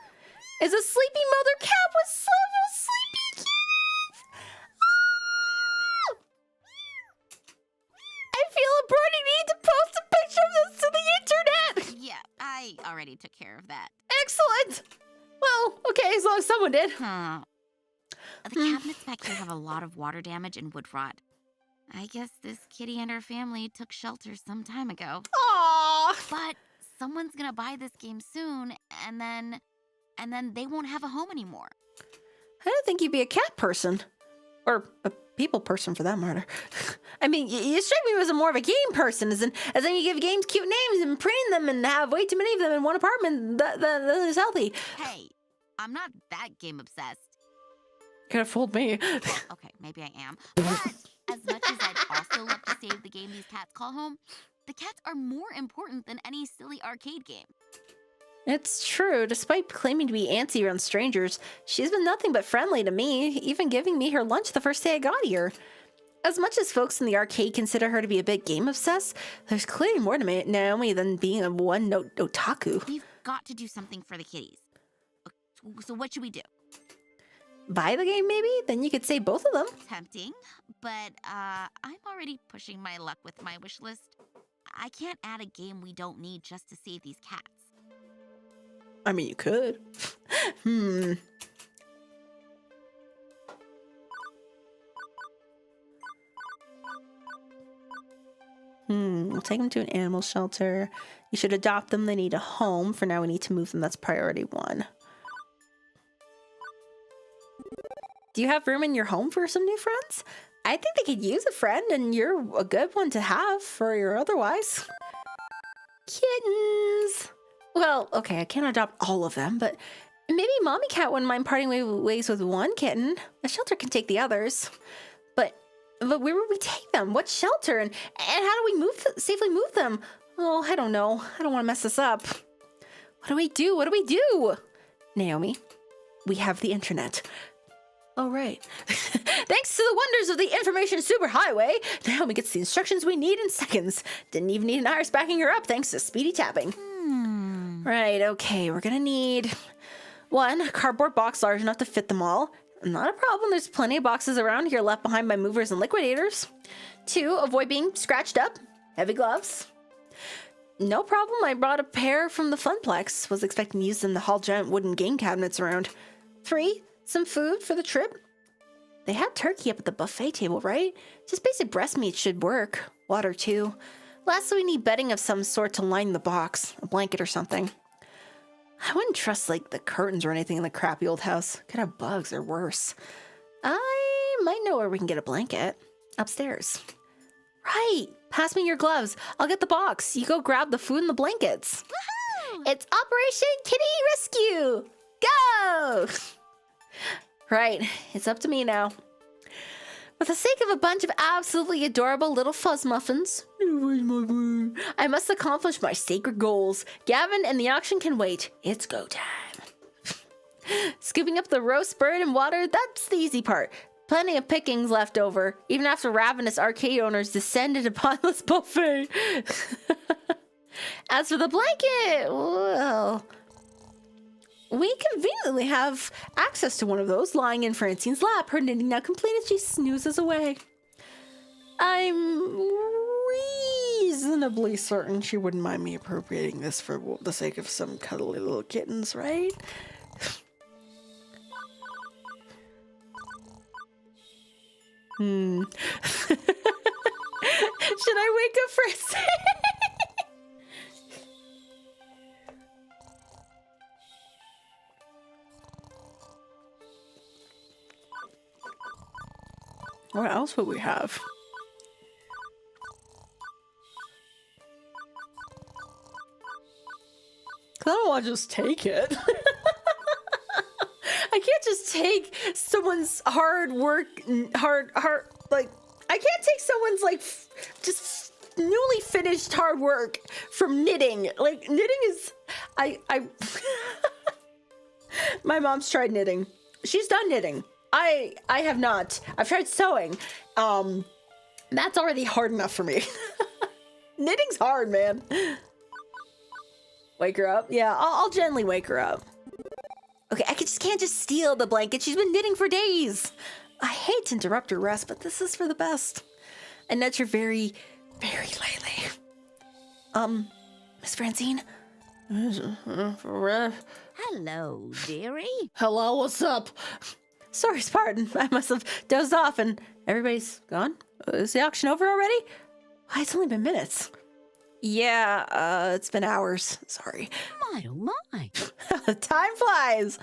is a sleepy mother cat with several sleepy kitties. Ah! I feel a burning need to post a picture of this to the internet. Yeah, I already took care of that. Excellent. Well, okay, as long as someone did. The cabinets back here have a lot of water damage and wood rot. I guess this kitty and her family took shelter some time ago. Aww. But someone's gonna buy this game soon, and then they won't have a home anymore. I didn't think you'd be a cat person. Or a people person, for that matter. I mean, you strike me as more of a game person, as in you give games cute names and print them and have way too many of them in one apartment. That is healthy. Hey, I'm not that game obsessed. Could have fooled me. Okay, maybe I am. But as much as I'd also love to save the game these cats call home, the cats are more important than any silly arcade game. It's true. Despite claiming to be antsy around strangers, she's been nothing but friendly to me, even giving me her lunch the first day I got here. As much as folks in the arcade consider her to be a bit game obsessed, there's clearly more to Naomi than being a one-note otaku. We've got to do something for the kitties. So what should we do? Buy the game, maybe? Then you could save both of them. Tempting, but I'm already pushing my luck with my wish list. I can't add a game we don't need just to save these cats. I mean, you could. We'll take them to an animal shelter. You should adopt them. They need a home. For now, we need to move them. That's priority 1. Do you have room in your home for some new friends? I think they could use a friend, and you're a good one to have for your otherwise. Kittens. Well, okay, I can't adopt all of them, but maybe Mommy Cat wouldn't mind parting ways with one kitten. A shelter can take the others. But where would we take them? What shelter? And how do we safely move them? Oh, I don't know. I don't want to mess this up. What do we do? What do we do? Naomi, we have the internet. Oh, right. Thanks to the wonders of the information superhighway, Naomi gets the instructions we need in seconds. Didn't even need an iris backing her up thanks to speedy tapping. Right, okay, we're gonna need 1, a cardboard box large enough to fit them all. Not a problem, there's plenty of boxes around here left behind by movers and liquidators. 2, avoid being scratched up. Heavy gloves. No problem, I brought a pair from the Funplex. Was expecting to use them to haul giant wooden game cabinets around. 3, some food for the trip. They had turkey up at the buffet table, right? Just basic breast meat should work. Water, too. Lastly, we need bedding of some sort to line the box. A blanket or something. I wouldn't trust, like, the curtains or anything in the crappy old house. Could have bugs or worse. I might know where we can get a blanket. Upstairs. Right. Pass me your gloves. I'll get the box. You go grab the food and the blankets. Woohoo! It's Operation Kitty Rescue! Go! Right. It's up to me now. For the sake of a bunch of absolutely adorable little fuzz muffins, I must accomplish my sacred goals. Gavin and the auction can wait. It's go time. Scooping up the roast bird and water, that's the easy part. Plenty of pickings left over, even after ravenous arcade owners descended upon this buffet. As for the blanket, well, we conveniently have access to one of those lying in Francine's lap, her knitting now complete as she snoozes away. I'm reasonably certain she wouldn't mind me appropriating this for the sake of some cuddly little kittens, right? Should I wake up Francine? What else would we have? Cause I don't want to just take it. I can't just take someone's hard work, like, I can't take someone's, like, just newly finished hard work from knitting. Like, knitting is, I my mom's tried knitting. She's done knitting. I have not. I've tried sewing. That's already hard enough for me. Knitting's hard, man. Wake her up? Yeah, I'll gently wake her up. Okay, I can't just steal the blanket. She's been knitting for days. I hate to interrupt her rest, but this is for the best. I nudge her very, very lightly. Miss Francine? Hello, dearie. Hello, what's up? Sorry, pardon. I must have dozed off and everybody's gone. Is the auction over already? Why, it's only been minutes. Yeah, it's been hours. Sorry. My, oh my. Time flies.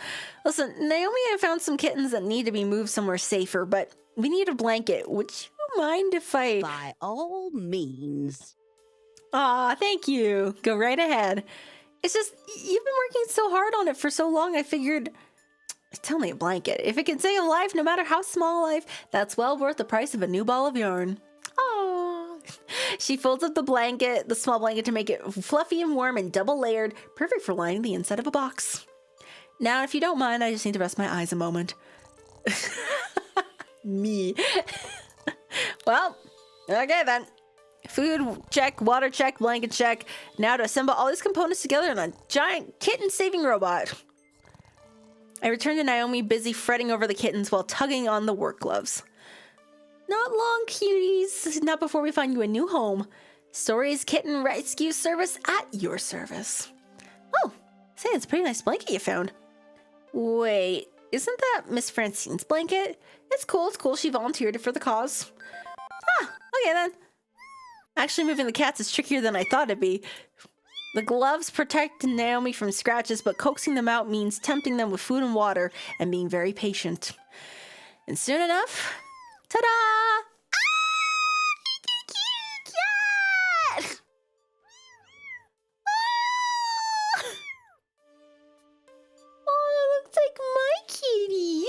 Listen, Naomi, I found some kittens that need to be moved somewhere safer, but we need a blanket. Would you mind if I... By all means. Aw, thank you. Go right ahead. It's just, you've been working so hard on it for so long, I figured... It's only a blanket. If it can save a life, no matter how small a life, that's well worth the price of a new ball of yarn. Oh, she folds up the blanket, the small blanket, to make it fluffy and warm and double layered, perfect for lining the inside of a box. Now, if you don't mind, I just need to rest my eyes a moment. Me. Well, okay then. Food check, water check, blanket check. Now to assemble all these components together in a giant kitten-saving robot. I return to Naomi, busy fretting over the kittens while tugging on the work gloves. Not long, cuties. Not before we find you a new home. Stories Kitten Rescue Service at your service. Oh, say, it's a pretty nice blanket you found. Wait, isn't that Miss Francine's blanket? It's cool, it's cool. She volunteered for the cause. Ah, okay then. Actually, moving the cats is trickier than I thought it'd be. The gloves protect Naomi from scratches, but coaxing them out means tempting them with food and water and being very patient. And soon enough, ta-da! Ah! Cat! Ah! Oh, it looks like my kitty.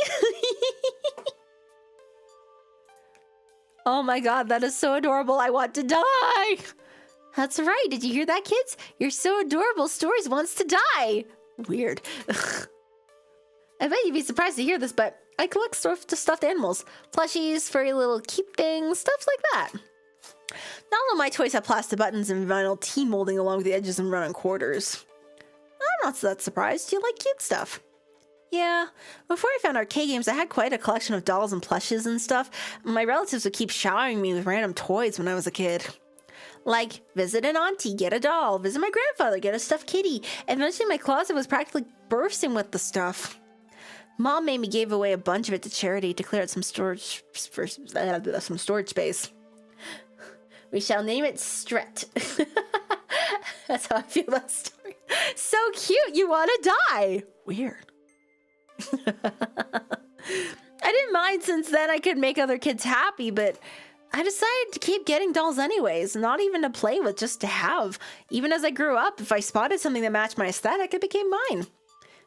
Oh my god, that is so adorable. I want to die. That's right. Did you hear that, kids? You're so adorable. Stories wants to die. Weird. I bet you'd be surprised to hear this, but I collect stuffed animals. Plushies, furry little keep things, stuff like that. Not all of my toys have plastic buttons and vinyl T-molding along the edges and run-on quarters. I'm not that surprised. You like cute stuff. Yeah, before I found arcade games, I had quite a collection of dolls and plushes and stuff. My relatives would keep showering me with random toys when I was a kid. Like, visit an auntie, get a doll. Visit my grandfather, get a stuffed kitty. Eventually, my closet was practically bursting with the stuff. Mom made me give away a bunch of it to charity to clear out some storage space. We shall name it Stret. That's how I feel about the story. So cute, you want to die. Weird. I didn't mind since then I could make other kids happy, but I decided to keep getting dolls anyways, not even to play with, just to have. Even as I grew up, if I spotted something that matched my aesthetic, it became mine.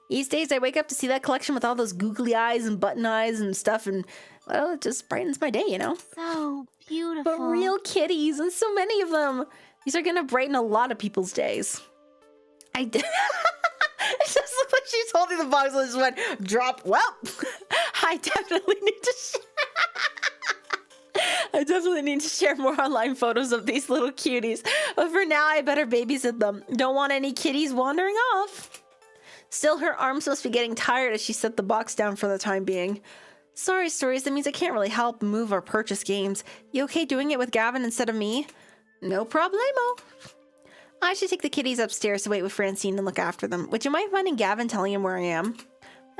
These days, I wake up to see that collection with all those googly eyes and button eyes and stuff, and, well, it just brightens my day, you know? So beautiful. But real kitties, and so many of them. These are gonna brighten a lot of people's days. I did. It just looked like she's holding the box and just went, drop. Well, I definitely need to share more online photos of these little cuties. But for now, I better babysit them. Don't want any kitties wandering off. Still, her arms must be getting tired as she set the box down for the time being. Sorry, Stories, that means I can't really help move or purchase games. You okay doing it with Gavin instead of me? No problemo. I should take the kitties upstairs to wait with Francine and look after them. Would you mind finding Gavin, telling him where I am?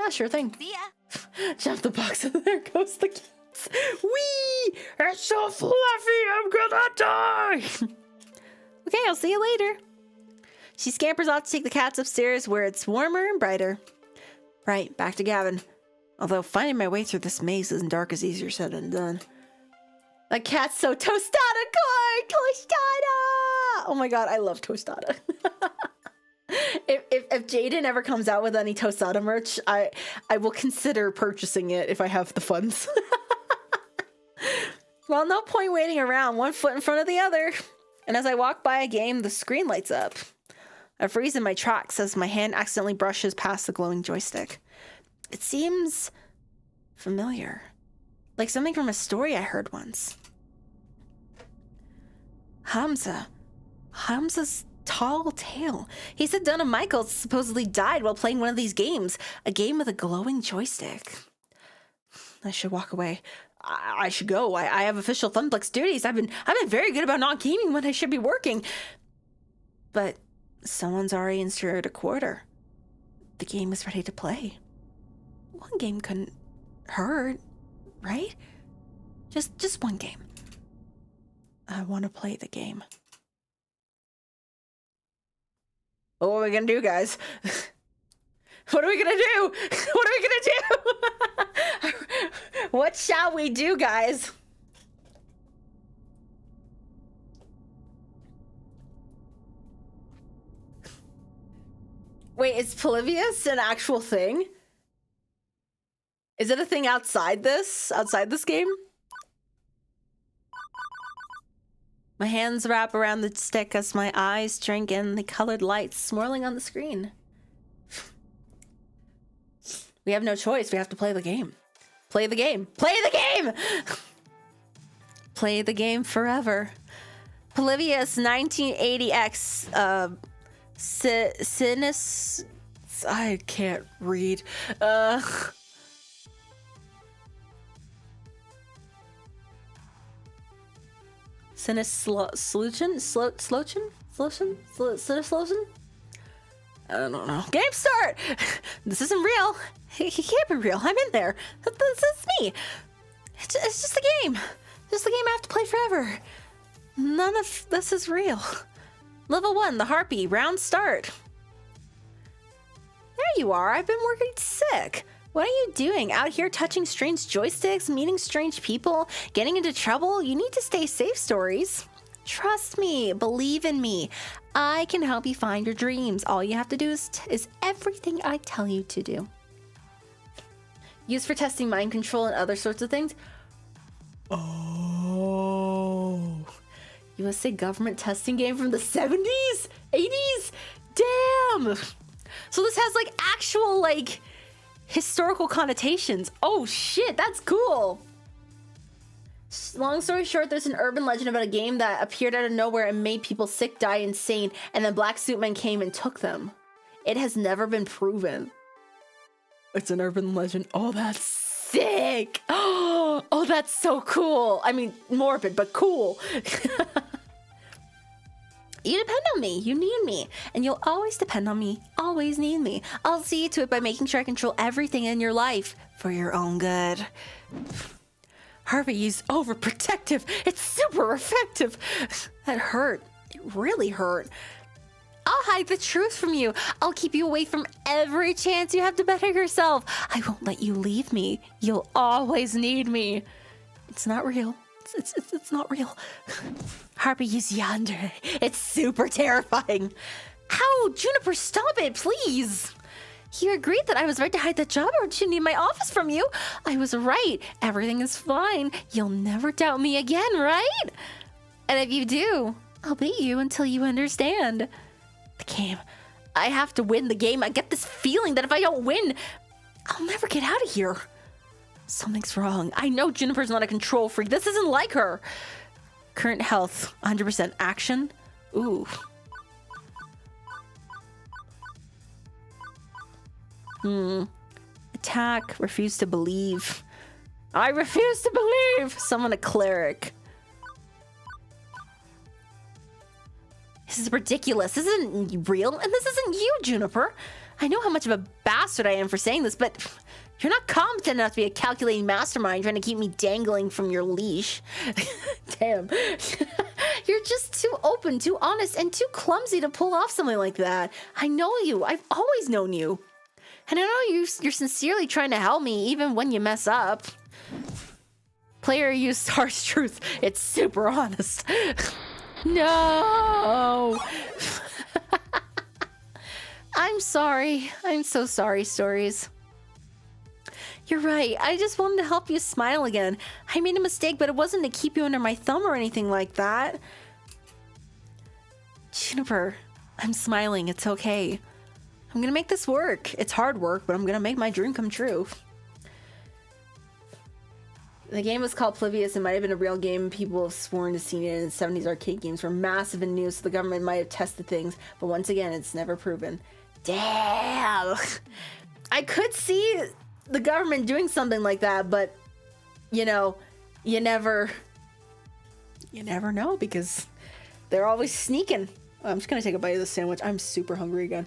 Yeah, sure thing. See ya. Jump the box and there goes the kids. Whee! It's so fluffy, I'm gonna die! Okay, I'll see you later. She scampers off to take the cats upstairs where it's warmer and brighter. Right, back to Gavin. Although finding my way through this maze isn't dark as easier said than done. That cat's so tostada core! Tostada! Oh my god, I love tostada. If Jaden ever comes out with any tostada merch, I will consider purchasing it if I have the funds. Well, no point waiting around, one foot in front of the other. And as I walk by a game, the screen lights up. I freeze in my tracks as my hand accidentally brushes past the glowing joystick. It seems familiar. Like something from a story I heard once. Hamza's tall tale. He said Donna Michaels supposedly died while playing one of these games. A game with a glowing joystick. I should walk away. I should go. I have official Funplex duties. I've been very good about not gaming when I should be working. But someone's already inserted a quarter. The game is ready to play. One game couldn't hurt, right? Just one game. I want to play the game. What are we gonna do, guys? What are we gonna do? What are we gonna do? What shall we do, guys? Wait, is Polybius an actual thing? Is it a thing outside this game? My hands wrap around the stick as my eyes drink in the colored lights swirling on the screen. We have no choice. We have to play the game. Play the game. Play the game! Play the game forever. Polybius 1980X, Sinus... I can't read. Solution? I don't know. Game start! This isn't real. He can't be real. I'm in there. This is me. It's just a game. Just the game I have to play forever. None of this is real. Level 1, the Harpy. Round start. There you are. I've been working sick. What are you doing? Out here touching strange joysticks, meeting strange people, getting into trouble? You need to stay safe, Stories. Trust me. Believe in me. I can help you find your dreams. All you have to do is everything I tell you to do. Used for testing mind control and other sorts of things. Oh. USA government testing game from the 70s? 80s? Damn. So this has like actual like historical connotations. Oh shit, that's cool. Long story short, there's an urban legend about a game that appeared out of nowhere and made people sick, die, insane, and then black suit men came and took them. It has never been proven. It's an urban legend. Oh, that's sick. Oh, that's so cool. I mean, morbid, but cool. You depend on me. You need me. And you'll always depend on me. Always need me. I'll see to it by making sure I control everything in your life for your own good. Harvey is overprotective. It's super effective. That hurt. It really hurt. I'll hide the truth from you. I'll keep you away from every chance you have to better yourself. I won't let you leave me. You'll always need me. It's not real. It's not real. Harpy is yonder. It's super terrifying. Ow, Juniper, stop it, please. You agreed that I was right to hide that job opportunity in my office from you. I was right. Everything is fine. You'll never doubt me again, right? And if you do, I'll beat you until you understand. The game. I have to win the game. I get this feeling that if I don't win, I'll never get out of here. Something's wrong. I know Juniper's not a control freak. This isn't like her. Current health, 100% action. Ooh. Attack, refuse to believe. I refuse to believe! Summon a cleric. This is ridiculous. This isn't real, and this isn't you, Juniper. I know how much of a bastard I am for saying this, but you're not competent enough to be a calculating mastermind trying to keep me dangling from your leash. Damn. You're just too open, too honest, and too clumsy to pull off something like that. I know you. I've always known you. And I know you're sincerely trying to help me, even when you mess up. Player used harsh truth. It's super honest. No. I'm sorry. I'm so sorry, Stories. You're right. I just wanted to help you smile again. I made a mistake, but it wasn't to keep you under my thumb or anything like that. Juniper, I'm smiling. It's okay. I'm gonna make this work. It's hard work, but I'm gonna make my dream come true. The game was called Oblivious. It might have been a real game. People have sworn to seen it in the 70s. Arcade games were massive and new, so the government might have tested things. But once again, it's never proven. Damn! I could see the government doing something like that, but, you know, you never know because they're always sneaking. I'm just gonna take a bite of this sandwich. I'm super hungry again.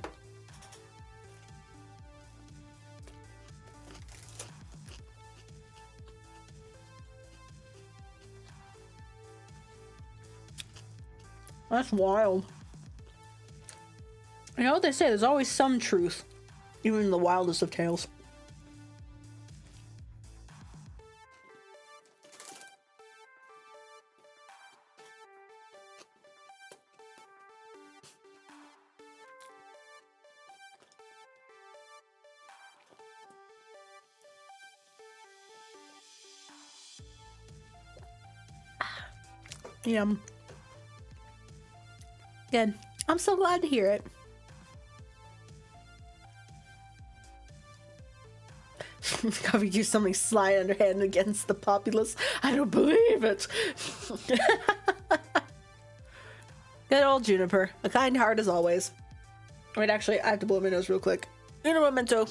That's wild. You know what they say, there's always some truth, even in the wildest of tales. Yum. Good. I'm so glad to hear it. Could do something sly underhand against the populace. I don't believe it. Good old Juniper. A kind heart as always. Wait, actually, I have to blow my nose real quick. In a memento.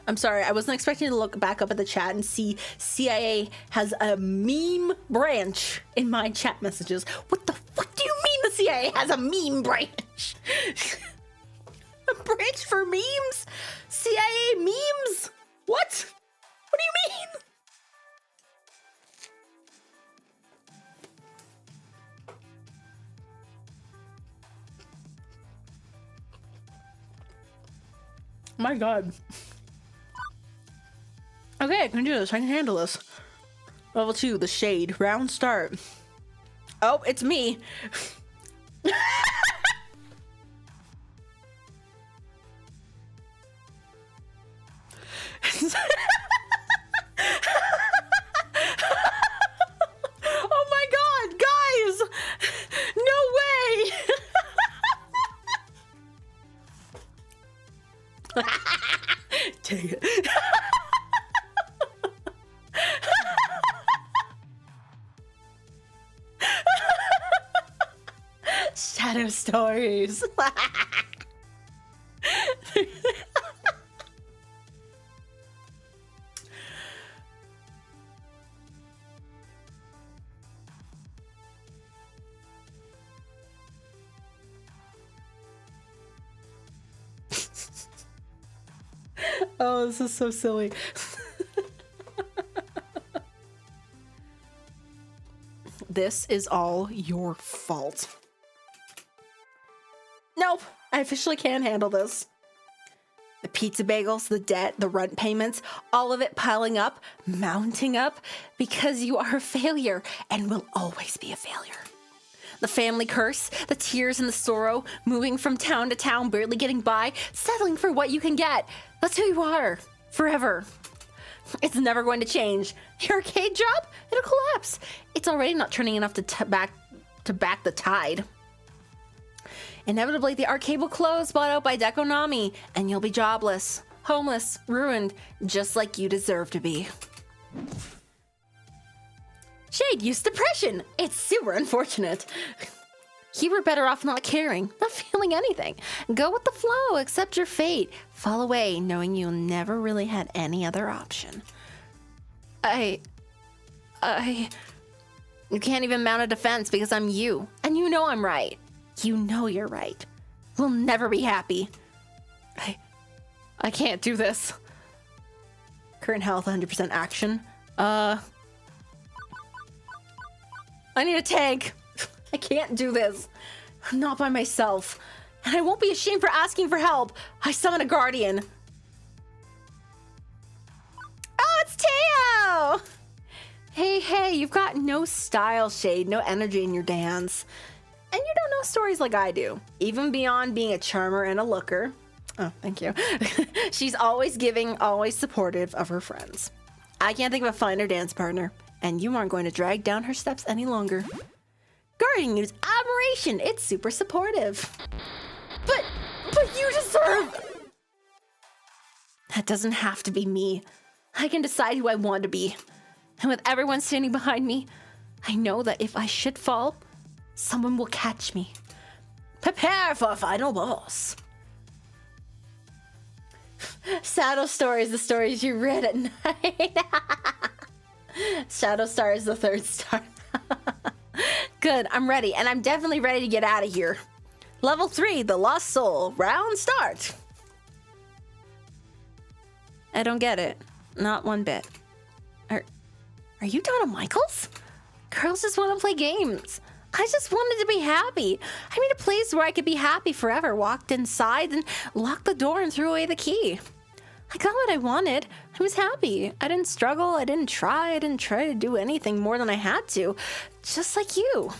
I'm sorry, I wasn't expecting to look back up at the chat and see CIA has a meme branch in my chat messages. What the fuck do you mean the CIA has a meme branch? A branch for memes? CIA memes? What? What do you mean? My God. Okay, I can do this. I can handle this. Level 2, the shade. Round start. Oh, it's me. Oh my God, guys! No way! Dang it. Shadow stories. Oh, this is so silly. This is all your fault. Nope, I officially can't handle this. The pizza bagels, the debt, the rent payments, all of it piling up, mounting up, because you are a failure and will always be a failure. The family curse, the tears and the sorrow, moving from town to town, barely getting by, settling for what you can get. That's who you are, forever. It's never going to change. Your arcade job, it'll collapse. It's already not turning enough to back the tide. Inevitably, the arcade will close, bought out by Dekonami, and you'll be jobless, homeless, ruined, just like you deserve to be. Shade used depression. It's super unfortunate. You were better off not caring, not feeling anything. Go with the flow, accept your fate. Fall away, knowing you never really had any other option. You can't even mount a defense because I'm you. And you know I'm right. You know you're right. We'll never be happy. I can't do this. Current health, 100% action. I need a tank. I can't do this. I'm not by myself. And I won't be ashamed for asking for help. I summon a guardian. Oh, it's Teo! Hey, you've got no style, Shade, no energy in your dance. And you don't know stories like I do. Even beyond being a charmer and a looker. Oh, thank you. She's always giving, always supportive of her friends. I can't think of a finer dance partner. And you aren't going to drag down her steps any longer. Guarding you's admiration. It's super supportive. But you deserve... That doesn't have to be me. I can decide who I want to be. And with everyone standing behind me, I know that if I should fall, someone will catch me. Prepare for a final boss. Shadow Stories, the stories you read at night. Shadow Star is the third star. Good, I'm ready, and I'm definitely ready to get out of here. Level 3, the Lost Soul. Round start. I don't get it. Not one bit. Are you Donna Michaels? Girls just want to play games. I just wanted to be happy. I made a place where I could be happy forever. Walked inside and locked the door and threw away the key. I got what I wanted. I was happy. I didn't struggle. I didn't try to do anything more than I had to. Just like you.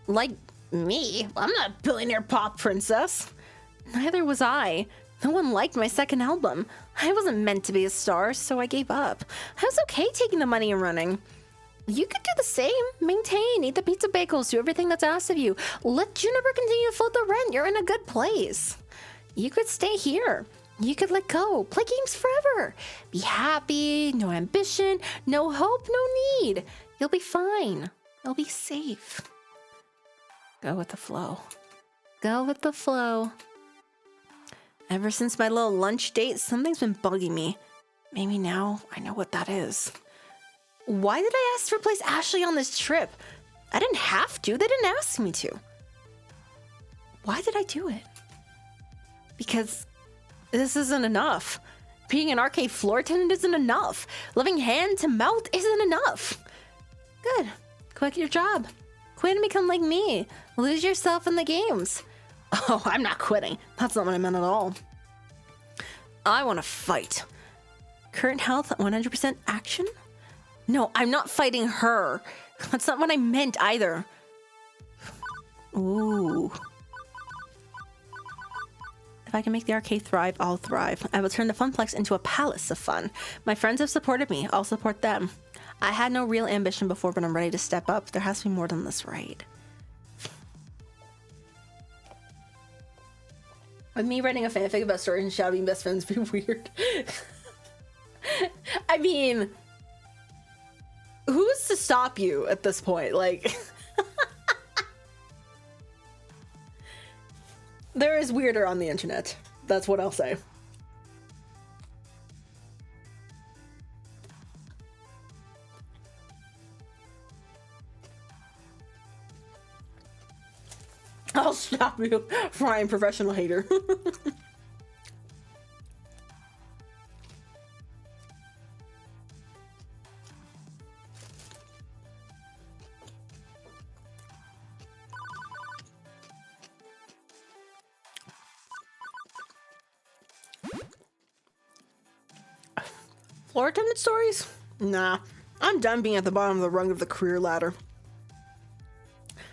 Like me? I'm not a billionaire pop princess. Neither was I. No one liked my second album. I wasn't meant to be a star, so I gave up. I was okay taking the money and running. You could do the same. Maintain, eat the pizza bagels, do everything that's asked of you. Let Juniper continue to float the rent. You're in a good place. You could stay here. You could let go. Play games forever. Be happy. No ambition. No hope. No need. You'll be fine. You'll be safe. Go with the flow. Go with the flow. Ever since my little lunch date, something's been bugging me. Maybe now I know what that is. Why did I ask to replace Ashley on this trip? I didn't have to. They didn't ask me to. Why did I do it? Because this isn't enough. Being an arcade floor attendant isn't enough. Living hand to mouth isn't enough. Good. Quit your job. Quit and become like me. Lose yourself in the games. Oh, I'm not quitting. That's not what I meant at all. I want to fight. Current health, 100% action? No, I'm not fighting her. That's not what I meant either. Ooh. If I can make the arcade thrive, I'll thrive. I will turn the Funplex into a palace of fun. My friends have supported me. I'll support them. I had no real ambition before, but I'm ready to step up. There has to be more than this, right? With me writing a fanfic about stories and Shadow being best friends be weird. I mean, who's to stop you at this point? Like, there is weirder on the internet. That's what I'll say. I'll stop you, Ryan, professional hater. Floor attendant stories? Nah, I'm done being at the bottom of the rung of the career ladder.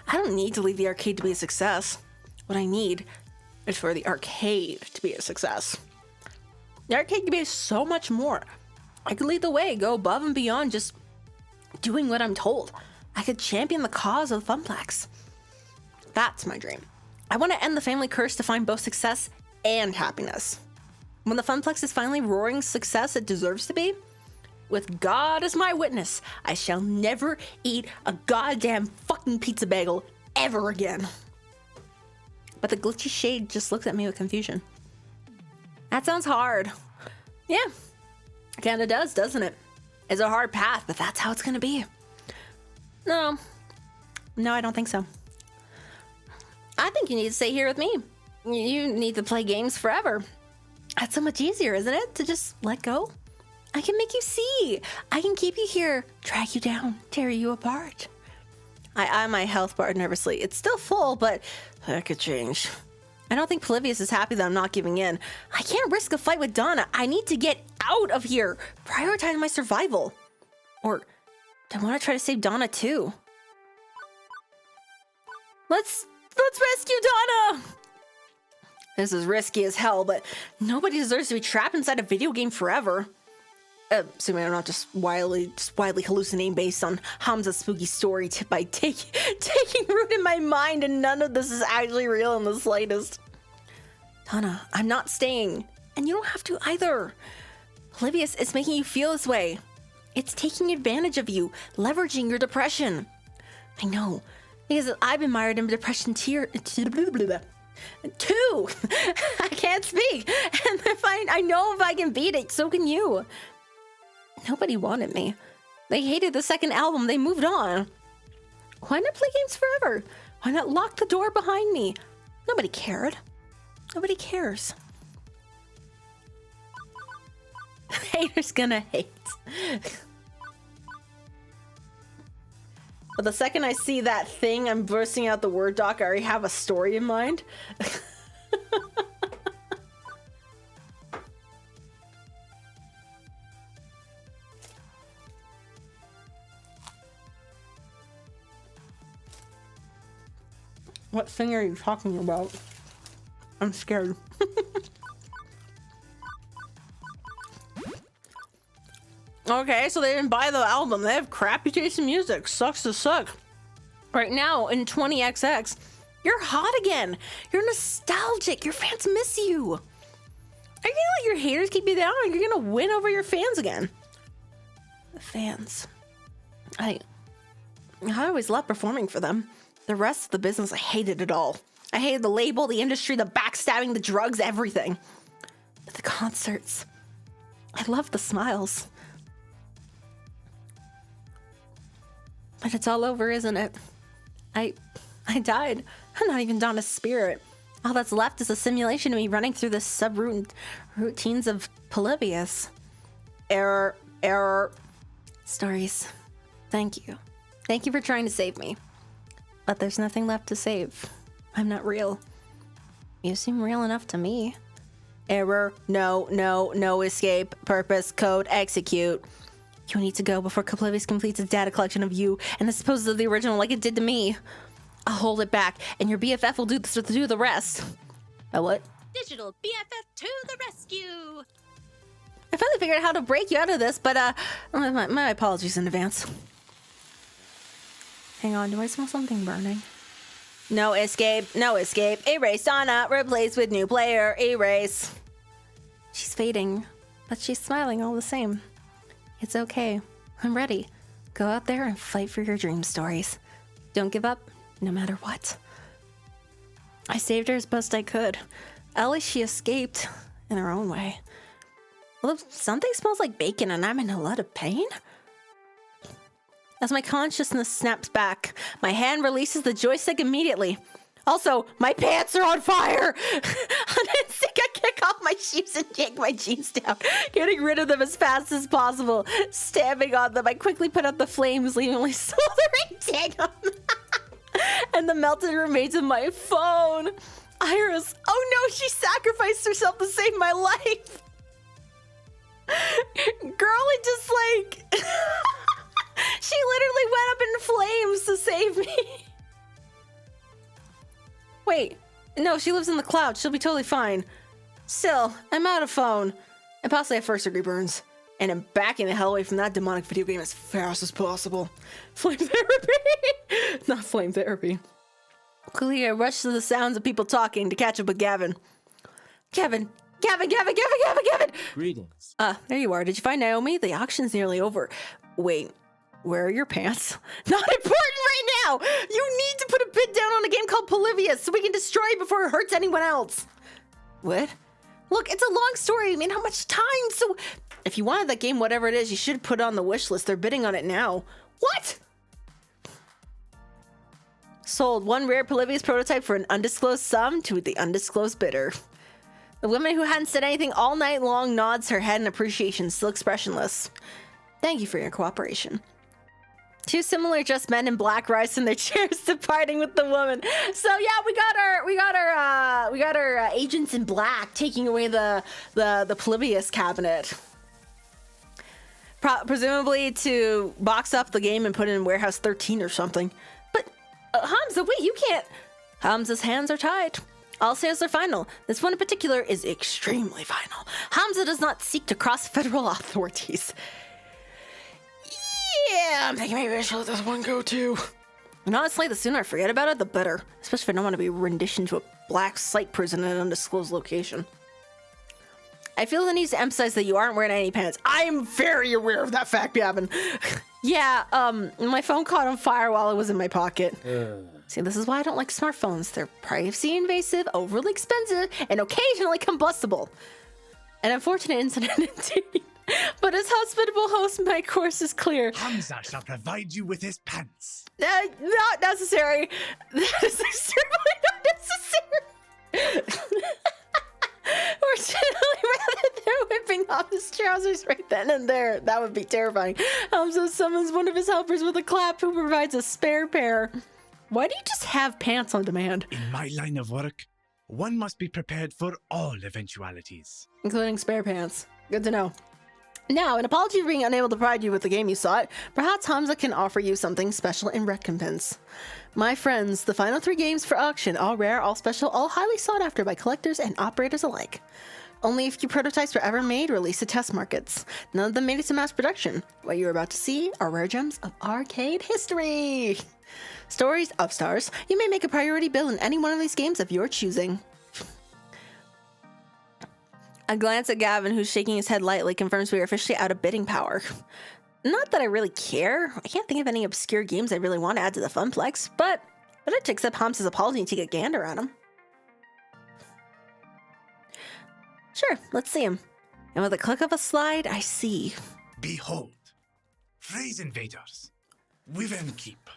I don't need to leave the arcade to be a success. What I need is for the arcade to be a success. The arcade can be so much more. I could lead the way, go above and beyond just doing what I'm told. I could champion the cause of Funplex. That's my dream. I want to end the family curse to find both success and happiness. When the Funplex is finally roaring success it deserves to be, with God as my witness, I shall never eat a goddamn fucking pizza bagel ever again. But the glitchy shade just looks at me with confusion. That sounds hard. Yeah, kinda does, doesn't it? It's a hard path, but that's how it's gonna be. No, I don't think so. I think you need to stay here with me. You need to play games forever. That's so much easier, isn't it? To just let go? I can make you see. I can keep you here, drag you down, tear you apart. I eye my health bar nervously. It's still full, but that could change. I don't think Polybius is happy that I'm not giving in. I can't risk a fight with Donna. I need to get out of here. Prioritize my survival. Or do I want to try to save Donna too? Let's rescue Donna! This is risky as hell, but nobody deserves to be trapped inside a video game forever. Assuming I'm not just wildly hallucinating based on Hamza's spooky story by taking root in my mind, and none of this is actually real in the slightest. Donna, I'm not staying, and you don't have to either. Polybius is making you feel this way. It's taking advantage of you, leveraging your depression. I know, because I've been mired in depression too. I can't speak, and I know if I can beat it, so can you. Nobody wanted me. They hated the second album. They moved on. Why not play games forever? Why not lock the door behind me? Nobody cared. Nobody cares. Haters gonna hate. But the second I see that thing, I'm bursting out the Word doc. I already have a story in mind. What thing are you talking about? I'm scared. Okay, so they didn't buy the album. They have crappy taste in music. Sucks to suck. Right now, in 20XX, you're hot again. You're nostalgic. Your fans miss you. Are you gonna let your haters keep you down, or you're gonna win over your fans again? The fans. I always loved performing for them. The rest of the business, I hated it all. I hated the label, the industry, the backstabbing, the drugs, everything. But the concerts, I loved the smiles. But it's all over, isn't it? I died. I'm not even Donna's spirit. All that's left is a simulation of me running through the routines of Polybius. Error. Stories. Thank you. Thank you for trying to save me. But there's nothing left to save. I'm not real. You seem real enough to me. Error. No escape. Purpose. Code. Execute. You need to go before Polybius completes its data collection of you and disposes of the original like it did to me. I'll hold it back, and your BFF will do the rest. What? Digital BFF to the rescue! I finally figured out how to break you out of this, but my apologies in advance. Hang on, do I smell something burning? No escape. Erase Donna, replace with new player, erase. She's fading, but she's smiling all the same. It's okay. I'm ready. Go out there and fight for your dream stories. Don't give up, no matter what. I saved her as best I could. At least she escaped in her own way. Although something smells like bacon and I'm in a lot of pain. As my consciousness snaps back, my hand releases the joystick immediately. Also, my pants are on fire! On instinct, I kick off my shoes and yank my jeans down, getting rid of them as fast as possible. Stamping on them, I quickly put out the flames, leaving only smoldering denim and the melted remains of my phone. Iris, oh no, she sacrificed herself to save my life. Girl, it just like... She literally went up in flames to save me. Wait, no, she lives in the clouds. She'll be totally fine. Still, I'm out of phone. And possibly have first-degree burns. And I'm backing the hell away from that demonic video game as fast as possible. Flame therapy! Not flame therapy. Quickly, I rushed to the sounds of people talking to catch up with Gavin. Gavin! Greetings. There you are. Did you find Naomi? The auction's nearly over. Wait, where are your pants? Not important right now! You need to put a bid down on a game called Polybius so we can destroy it before it hurts anyone else. What? Look, it's a long story. I mean, how much time? So, if you wanted that game, whatever it is, you should put it on the wish list. They're bidding on it now. What? Sold. One rare Polybius prototype for an undisclosed sum to the undisclosed bidder. The woman who hadn't said anything all night long nods her head in appreciation, still expressionless. Thank you for your cooperation. Two similar dressed men in black rise from their chairs, departing with the woman. So yeah, we got our agents in black taking away the Polybius cabinet. Presumably to box up the game and put it in Warehouse 13 or something. But Hamza, wait, you can't. Hamza's hands are tied. All sales are final. This one in particular is extremely final. Hamza does not seek to cross federal authorities. Yeah, I'm thinking maybe I should let this one go too. And honestly, the sooner I forget about it, the better. Especially if I don't want to be renditioned to a black site prison in an undisclosed location. I feel the need to emphasize that you aren't wearing any pants. I am very aware of that fact, Gavin. Yeah, my phone caught on fire while it was in my pocket. See, this is why I don't like smartphones. They're privacy invasive, overly expensive, and occasionally combustible. An unfortunate incident indeed. But as hospitable host, my course is clear. Hamza shall provide you with his pants. Not necessary. That is extremely not necessary. Fortunately, rather than whipping off his trousers right then and there, that would be terrifying. Hamza summons one of his helpers with a clap who provides a spare pair. Why do you just have pants on demand? In my line of work, one must be prepared for all eventualities. Including spare pants. Good to know. Now, an apology for being unable to provide you with the game you sought. Perhaps Hamza can offer you something special in recompense. My friends, the final 3 games for auction, all rare, all special, all highly sought after by collectors and operators alike. Only a few prototypes were ever made, released to test markets. None of them made it to mass production. What you're about to see are rare gems of arcade history. Storiesofstars. You may make a priority build in any one of these games of your choosing. A glance at Gavin, who's shaking his head lightly, confirms we are officially out of bidding power. Not that I really care. I can't think of any obscure games I really want to add to the Funplex, but better to accept Hamza's apology and take a gander at him. Sure, let's see him. And with a click of a slide, I see. Behold, Phrase Invaders, Wyvern Keep,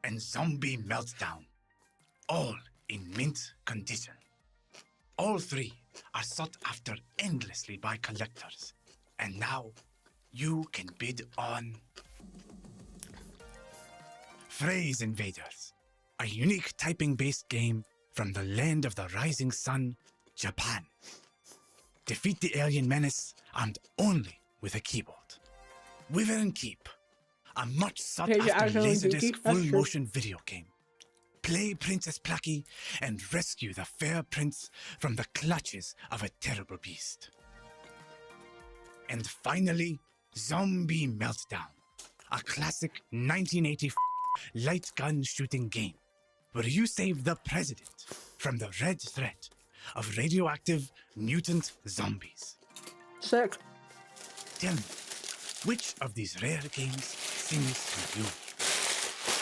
and Zombie Meltdown, all in mint condition. All 3 are sought after endlessly by collectors, and now you can bid on Phrase Invaders, a unique typing-based game from the land of the rising sun, Japan. Defeat the alien menace armed only with a keyboard. Wyvern Keep, a much sought-after Laserdisc full-motion video game. Play Princess Plucky and rescue the fair prince from the clutches of a terrible beast. And finally, Zombie Meltdown, a classic 1980 light gun shooting game where you save the president from the red threat of radioactive mutant zombies. Sick. Tell me, which of these rare games sings to you?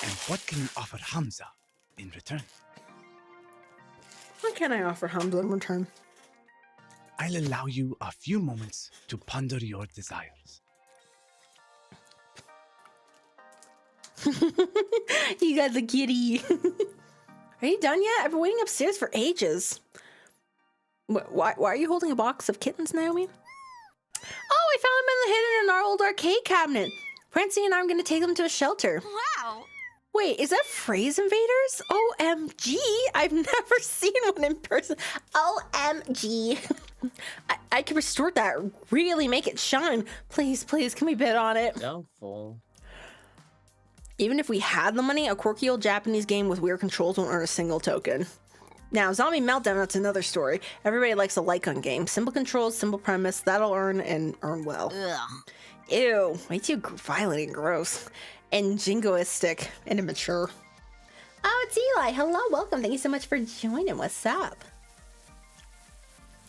And what can you offer Hamza in return? What can I offer Hamza in return? I'll allow you a few moments to ponder your desires. You got the kitty. Are you done yet? I've been waiting upstairs for ages. Why are you holding a box of kittens, Naomi? Oh, I found them hidden in our old arcade cabinet. Francie and I are going to take them to a shelter. Wow. Wait, is that Phrase Invaders? OMG, I've never seen one in person. OMG. I can restore that, really make it shine. Please, can we bid on it? Doubtful. Even if we had the money, a quirky old Japanese game with weird controls won't earn a single token. Now, Zombie Meltdown, that's another story. Everybody likes a light gun game. Simple controls, simple premise, that'll earn well. Ugh. Ew, way too violent and gross. And jingoistic and immature. Oh, it's Eli. Hello, welcome. Thank you so much for joining. What's up?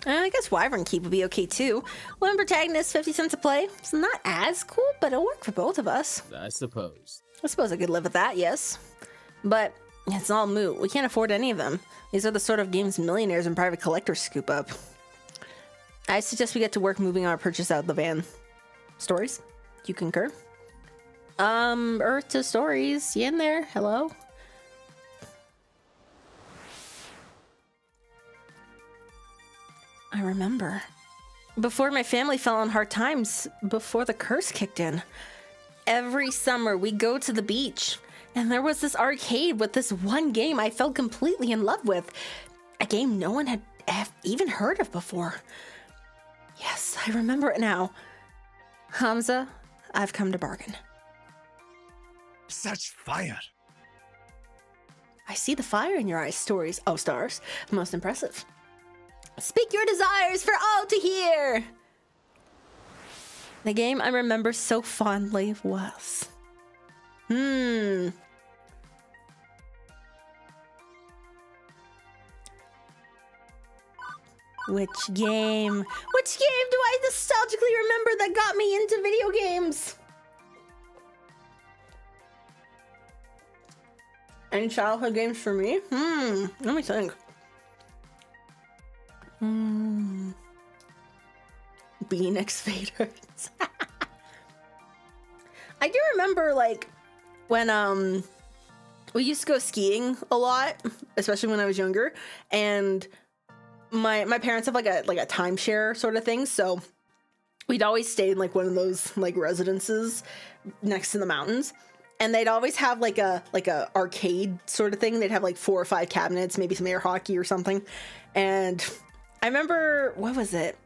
I guess Wyvern Keep would be okay too. One protagonist, 50 cents a play. It's not as cool, but it'll work for both of us. I suppose. I suppose I could live with that, yes. But it's all moot. We can't afford any of them. These are the sort of games millionaires and private collectors scoop up. I suggest we get to work moving our purchase out of the van. Stories? Do you concur? Earth to Stories. You in there? Hello? I remember. Before my family fell on hard times, before the curse kicked in. Every summer we'd go to the beach, and there was this arcade with this one game I fell completely in love with. A game no one had even heard of before. Yes, I remember it now. Hamza, I've come to bargain. Such fire. I see the fire in your eyes, Storiesofstars. Most impressive. Speak your desires for all to hear. The game I remember so fondly was... Which game? Which game do I nostalgically remember that got me into video games? Any childhood games for me? Let me think. Bean X-Faders. I do remember, like, when we used to go skiing a lot, especially when I was younger, and my parents have like a timeshare sort of thing, so we'd always stay in like one of those like residences next to the mountains, and they'd always have like a arcade sort of thing. They'd have like 4 or 5 cabinets, maybe some air hockey or something. And I remember, what was it?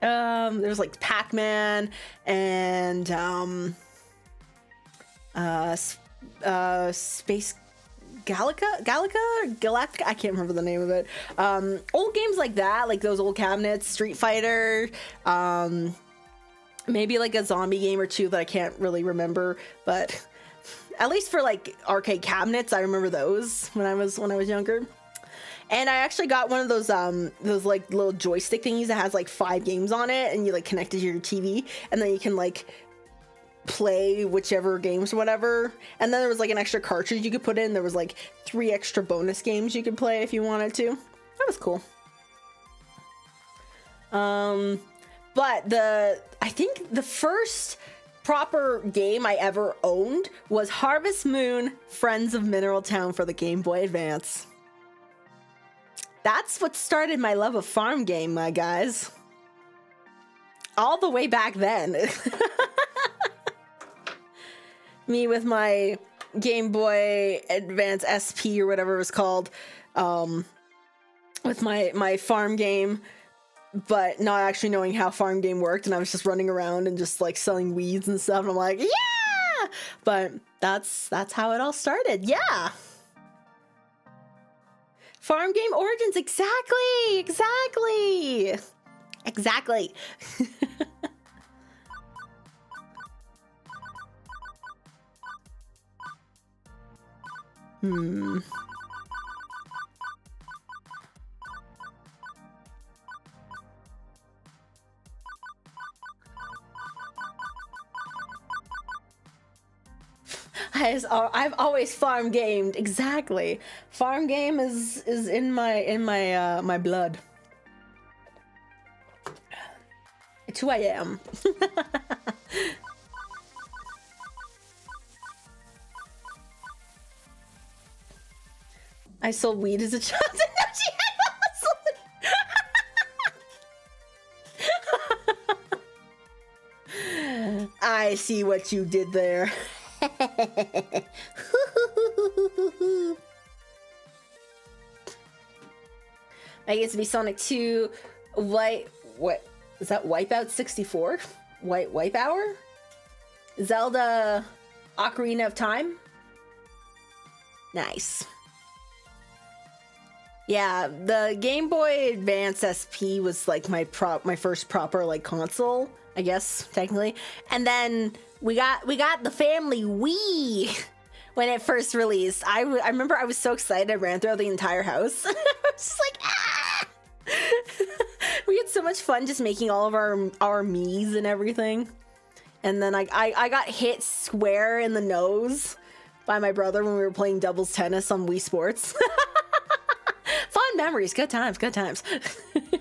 There was like Pac-Man and Space Galactica? I can't remember the name of it. Old games like that, like those old cabinets, Street Fighter, maybe like a zombie game or two that I can't really remember, but at least for like arcade cabinets, I remember those when I was younger. And I actually got one of those like little joystick thingies that has like 5 games on it, and you like connect it to your TV, and then you can like play whichever games or whatever. And then there was like an extra cartridge you could put in. There was like 3 extra bonus games you could play if you wanted to. That was cool. But I think the first proper game I ever owned was Harvest Moon Friends of Mineral Town for the Game Boy Advance. That's what started my love of farm game, my guys. All the way back then. Me with my Game Boy Advance SP or whatever it was called, with my farm game, but not actually knowing how farm game worked, and I was just running around and just like selling weeds and stuff, and I'm like, yeah! But that's how it all started, yeah! Farm game origins, exactly! I've always farm gamed, exactly. Farm game is in my blood. It's who I am. I sold weed as a child. I see what you did there. I guess to be Sonic 2, what is that? Wipeout 64? Wipe Hour? Zelda Ocarina of Time? Nice. Yeah, the Game Boy Advance SP was like my first proper like console, I guess, technically. And then we got the family Wii, when it first released. I remember I was so excited. I ran through the entire house. I was just like, ah! We had so much fun just making all of our Miis and everything. And then I got hit square in the nose by my brother when we were playing doubles tennis on Wii Sports. Fun memories, good times, good times. It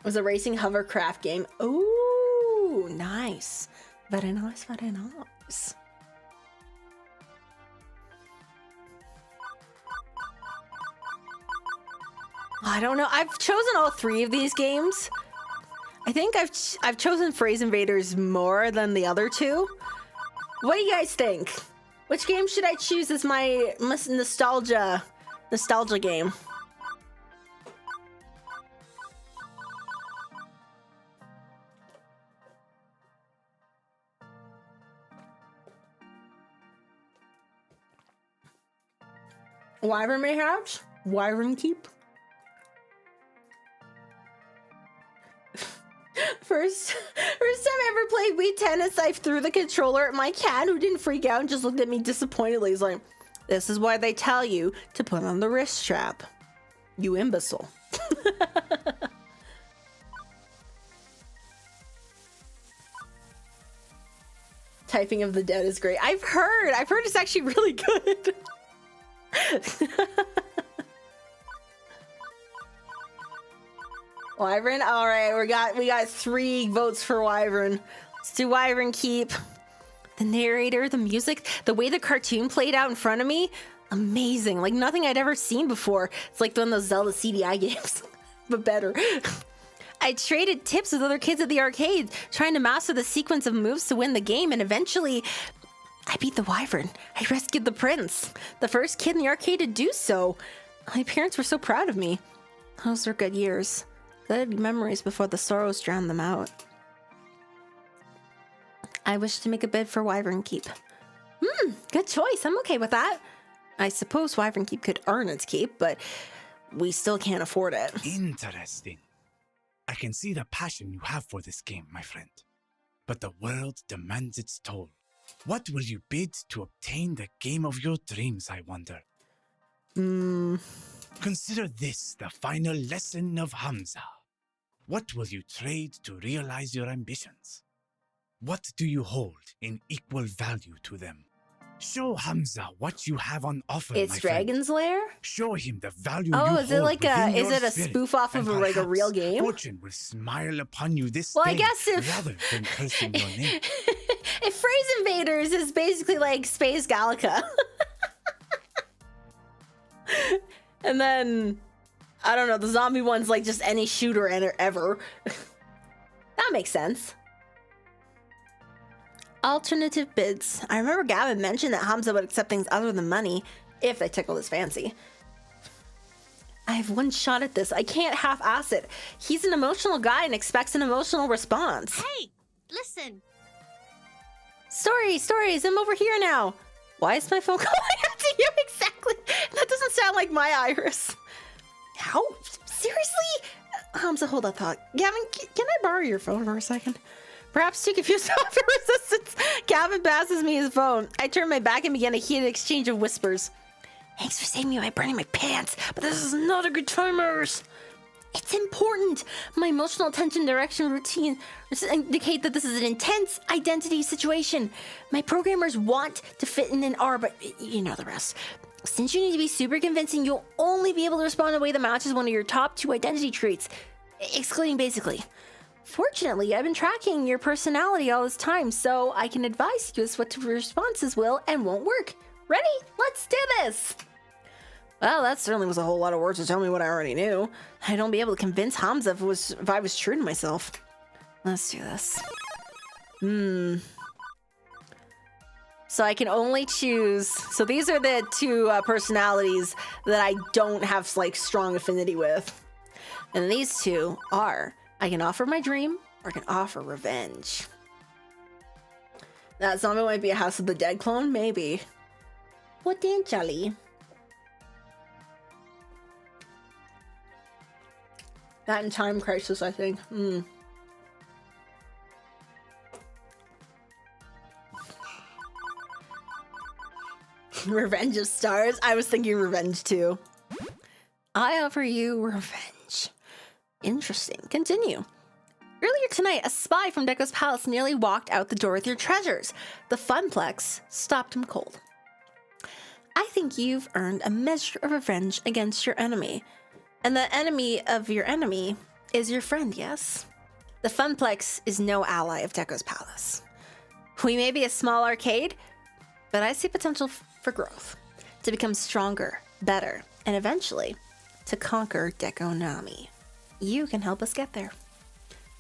was a racing hovercraft game. Ooh, nice. Very nice, very nice. I don't know. I've chosen all 3 of these games. I think I've chosen Phrase Invaders more than the other 2. What do you guys think? Which game should I choose as my nostalgia game? Wyvern Mayhaps? Wyvern Keep? First time I ever played Wii Tennis, I threw the controller at my cat, who didn't freak out and just looked at me disappointedly. He's like, this is why they tell you to put on the wrist strap. You imbecile. Typing of the Dead is great. I've heard it's actually really good. Wyvern, all right, we got 3 votes for Wyvern. Let's do Wyvern Keep. The narrator, the music, the way the cartoon played out in front of me, amazing. Like nothing I'd ever seen before. It's like one of those Zelda CDI games, but better. I traded tips with other kids at the arcade, trying to master the sequence of moves to win the game, and eventually I beat the Wyvern. I rescued the prince, the first kid in the arcade to do so. My parents were so proud of me. Those were good years. Good memories before the sorrows drowned them out. I wish to make a bid for Wyvern Keep. Good choice. I'm okay with that. I suppose Wyvern Keep could earn its keep, but we still can't afford it. Interesting. I can see the passion you have for this game, my friend. But the world demands its toll. What will you bid to obtain the game of your dreams, I wonder? Consider this the final lesson of Hamza. What will you trade to realize your ambitions? What do you hold in equal value to them? Show Hamza what you have on offer, It's my Dragon's friend. Lair? Show him the value Oh, you is it hold like within is your it a spirit, spoof off of and like a real perhaps game? Fortune will smile upon you this Well, day I guess if rather than cursing your name. if Phrase Invaders is basically like Space Gallica. And then I don't know, the zombie one's like just any shooter ever. That makes sense. Alternative bids. I remember Gavin mentioned that Hamza would accept things other than money if they tickled his fancy. I have one shot at this. I can't half-ass it. He's an emotional guy and expects an emotional response. Hey, listen. Stories, I'm over here now. Why is my phone calling out to you exactly? That doesn't sound like my Iris. How? Seriously? Hamza, hold that thought. Gavin, can I borrow your phone for a second? Perhaps too confused after resistance, Gavin passes me his phone. I turn my back and begin a heated exchange of whispers. Thanks for saving me by burning my pants, but this is not a good timers. It's important. My emotional attention direction routine indicate that this is an intense identity situation. My programmers want to fit in an R, but you know the rest. Since you need to be super convincing, you'll only be able to respond in a way that matches one of your top 2 identity traits, excluding basically. Fortunately, I've been tracking your personality all this time, so I can advise you as what your responses will and won't work. Ready? Let's do this! Well, that certainly was a whole lot of words to tell me what I already knew. I don't be able to convince Hamza if I was true to myself. Let's do this. So I can only choose... So these are the 2 personalities that I don't have, like, strong affinity with. And these 2 are... I can offer my dream, or I can offer revenge. That zombie might be a House of the Dead clone? Maybe. Potentially. That and Time Crisis, I think. Revenge of Stars. I was thinking revenge too. I offer you revenge. Interesting. Continue. Earlier tonight, a spy from Deco's palace nearly walked out the door with your treasures. The Funplex stopped him cold. I think you've earned a measure of revenge against your enemy. And the enemy of your enemy is your friend, yes? The Funplex is no ally of Deco's palace. We may be a small arcade, but I see potential for growth, to become stronger, better, and eventually to conquer Deconami. You can help us get there.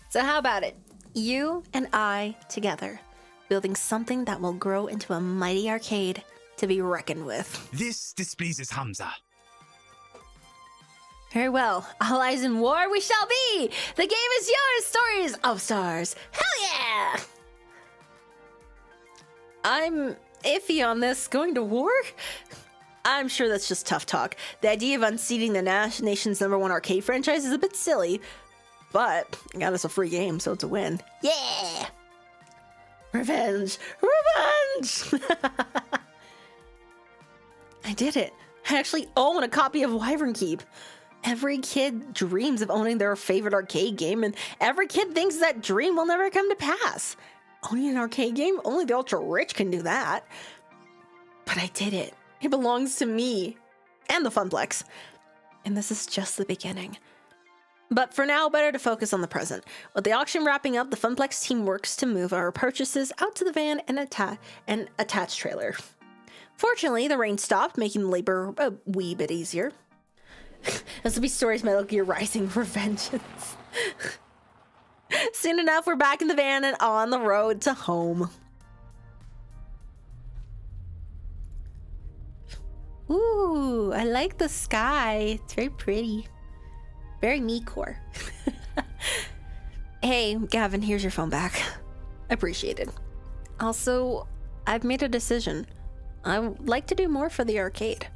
So how about it? You and I together, building something that will grow into a mighty arcade to be reckoned with. This displeases Hamza. Very well. All eyes in war we shall be! The game is yours, Stories of Stars! Hell yeah! I'm iffy on this. Going to war? I'm sure that's just tough talk. The idea of unseating the nation's #1 arcade franchise is a bit silly, but it got us a free game, so it's a win. Yeah! Revenge! Revenge! I did it. I actually own a copy of Wyvern Keep. Every kid dreams of owning their favorite arcade game, and every kid thinks that dream will never come to pass. Owning an arcade game? Only the ultra-rich can do that. But I did it. It belongs to me and the Funplex. And this is just the beginning. But for now, better to focus on the present. With the auction wrapping up, the Funplex team works to move our purchases out to the van and attached trailer. Fortunately, the rain stopped, making labor a wee bit easier. This will be Stories Metal Gear Rising Revengeance. Soon enough, we're back in the van and on the road to home. Ooh, I like the sky. It's very pretty. Very me-core. Hey, Gavin, here's your phone back. Appreciated. Also, I've made a decision. I would like to do more for the arcade.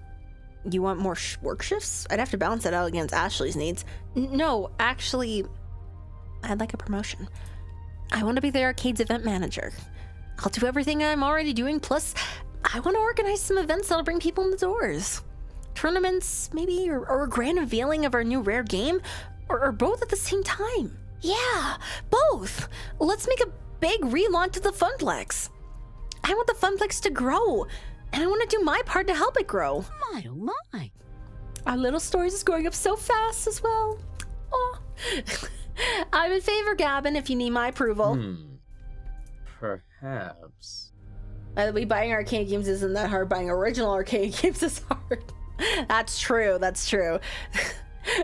You want more work shifts? I'd have to balance that out against Ashley's needs. No, actually, I'd like a promotion. I want to be the arcade's event manager. I'll do everything I'm already doing, plus I want to organize some events that'll bring people in the doors. Tournaments, maybe, or a grand unveiling of our new rare game, or both at the same time. Yeah, both. Let's make a big relaunch of the Funplex. I want the Funplex to grow, and I want to do my part to help it grow. My, oh my. Our little Stories is growing up so fast as well. Oh. I'm in favor, Gavin, if you need my approval. Perhaps. By the way, buying arcade games isn't that hard. Buying original arcade games is hard. That's true. That's true.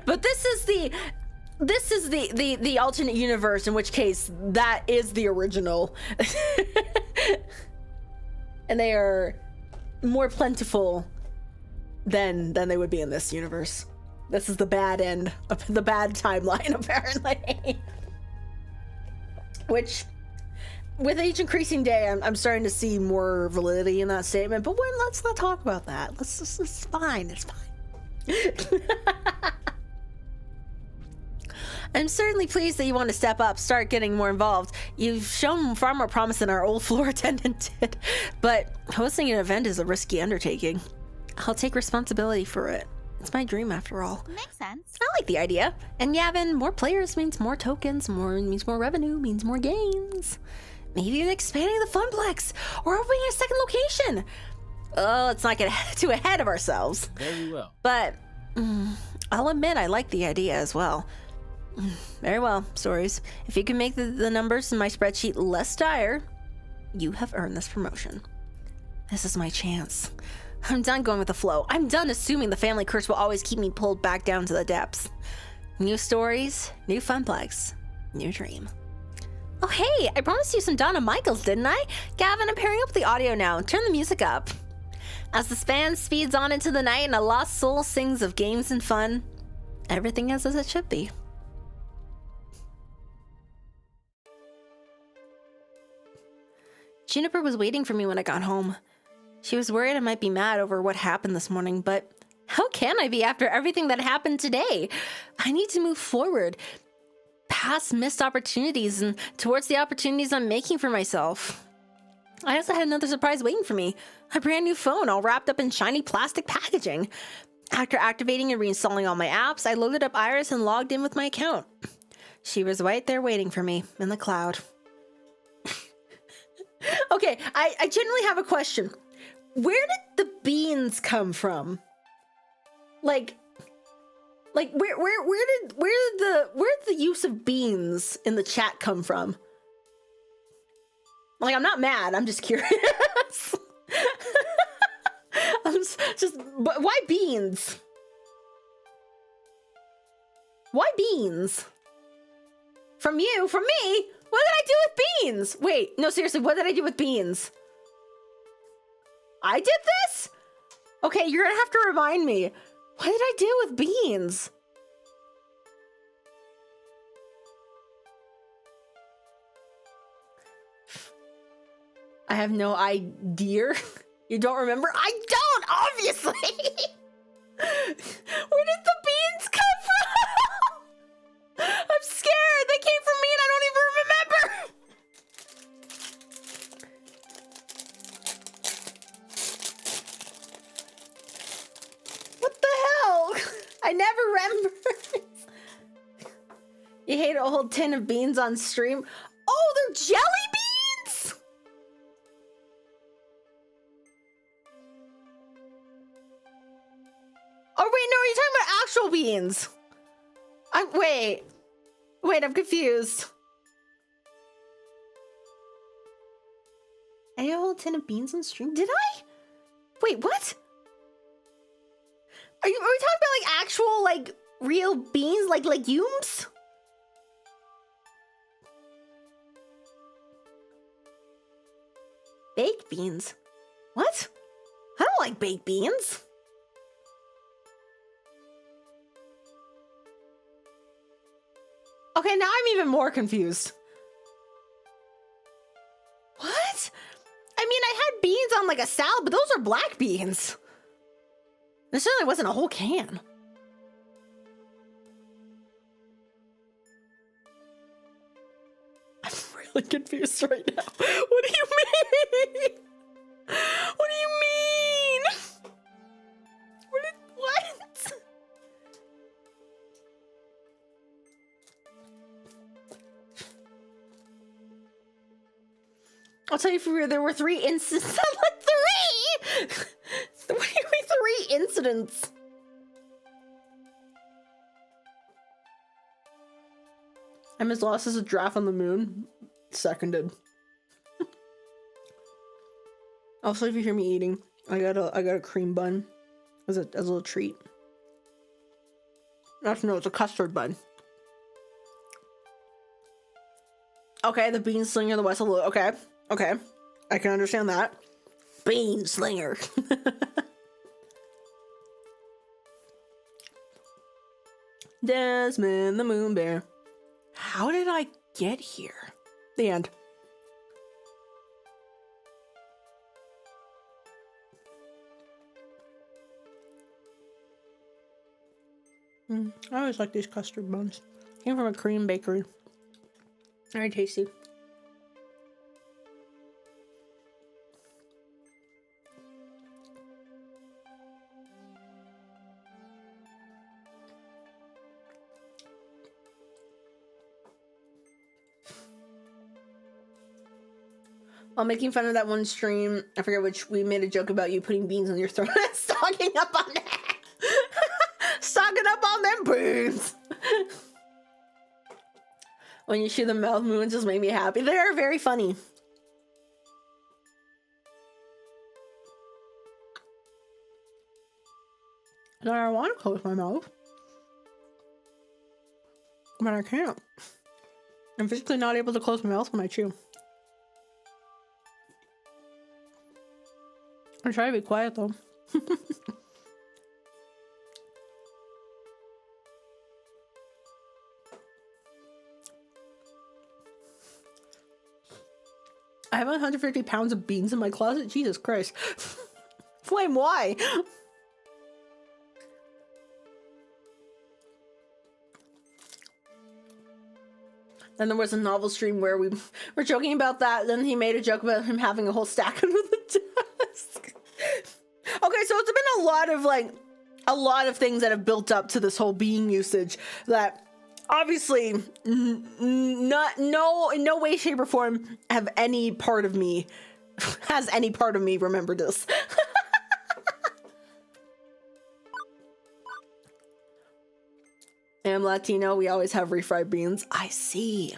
But this is the alternate universe, in which case that is the original. And they are more plentiful than they would be in this universe. This is the bad end of the bad timeline, apparently. Which, with each increasing day, I'm starting to see more validity in that statement. But let's not talk about that. It's fine. It's fine. I'm certainly pleased that you want to step up, start getting more involved. You've shown far more promise than our old floor attendant did. But hosting an event is a risky undertaking. I'll take responsibility for it. It's my dream, after all. Makes sense. I like the idea. And Yavin, more players means more tokens, means more revenue, means more games. Maybe even expanding the Funplex, or opening a second location. Oh, let's not get too ahead of ourselves. Very well. But I'll admit I like the idea as well. Very well, Stories. If you can make the numbers in my spreadsheet less dire, you have earned this promotion. This is my chance. I'm done going with the flow. I'm done assuming the family curse will always keep me pulled back down to the depths. New Stories, new Funplex, new dream. Oh hey, I promised you some Donna Michaels, didn't I? Gavin, I'm pairing up the audio now. Turn the music up. As the span speeds on into the night and a lost soul sings of games and fun, everything is as it should be. Juniper was waiting for me when I got home. She was worried I might be mad over what happened this morning, but how can I be after everything that happened today? I need to move forward, past missed opportunities and towards the opportunities I'm making for myself. I also had another surprise waiting for me. A brand new phone all wrapped up in shiny plastic packaging. After activating and reinstalling all my apps, I loaded up Iris and logged in with my account. She was right there waiting for me in the cloud. Okay, I genuinely have a question. Where did the beans come from? Like where did the use of beans in the chat come from? Like, I'm not mad, I'm just curious. But why beans? Why beans? From you? From me? What did I do with beans? Wait, no, seriously, what did I do with beans? I did this? Okay, you're gonna have to remind me. What did I do with beans? I have no idea. You don't remember? I don't, obviously. Where did the beans come from? I'm scared. They came from me and I don't even remember. What the hell? I never remember. You hate a whole tin of beans on stream? Oh, they're jelly beans? Oh, wait, no, you're talking about actual beans. Wait, I'm confused. I ate a whole tin of beans on stream? Did I? Wait, what? Are we talking about, like, actual, like, real beans? Like, legumes? Baked beans? What? I don't like baked beans. Okay, now I'm even more confused. What? I mean, I had beans on like a salad, but those are black beans. This certainly wasn't a whole can. I'm really confused right now. What do you mean? What do you mean? What? I'll tell you for real, there were 3 incidents. I'm like, 3? What do you mean 3 incidents? I'm as lost as a giraffe on the moon. Seconded. Also, if you hear me eating, I got a cream bun as a little treat. No, it's a custard bun. Okay, the bean slinger, the West. Okay, I can understand that. Bean slinger. Desmond the Moon Bear. How did I get here? The end. I always like these custard buns. Came from a Korean bakery. Very tasty. While making fun of that one stream, I forget which, we made a joke about you putting beans on your throat and stocking up on that. Stocking up on them beans. When you shoot the mouth movements just made me happy. They're very funny. No, I want to close my mouth. But I can't. I'm physically not able to close my mouth when I chew. I try to be quiet though. I have 150 pounds of beans in my closet. Jesus Christ. Flame, why? And there was a novel stream where we were joking about that. Then he made a joke about him having a whole stack under the desk. Okay, so it's been a lot of things that have built up to this whole bean usage that obviously in no way, shape, or form has any part of me remembered this. I'm Latino, we always have refried beans. I see.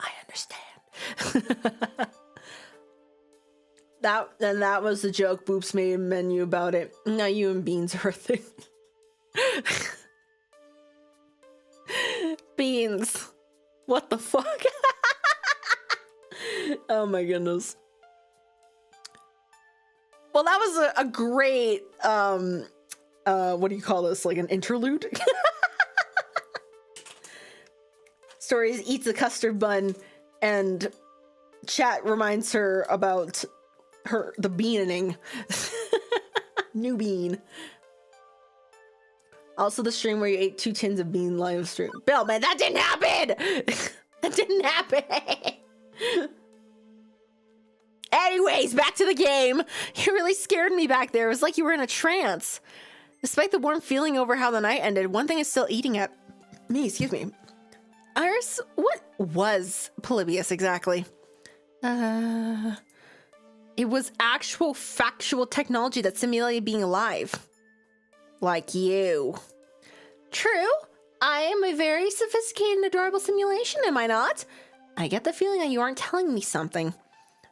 I understand. that was the joke Boops made a menu about it. Now you and beans are a thing. Beans. What the fuck? Oh my goodness. Well, that was a great what do you call this? Like an interlude? Stories eats a custard bun, and chat reminds her about the beaning. New bean. Also the stream where you ate 2 tins of bean live stream. Bill, man, that didn't happen! That didn't happen! Anyways, back to the game. You really scared me back there. It was like you were in a trance. Despite the warm feeling over how the night ended, one thing is still eating at me, excuse me. Iris, what was Polybius exactly? It was actual factual technology that simulated being alive. Like you. True. I am a very sophisticated and adorable simulation, am I not? I get the feeling that you aren't telling me something.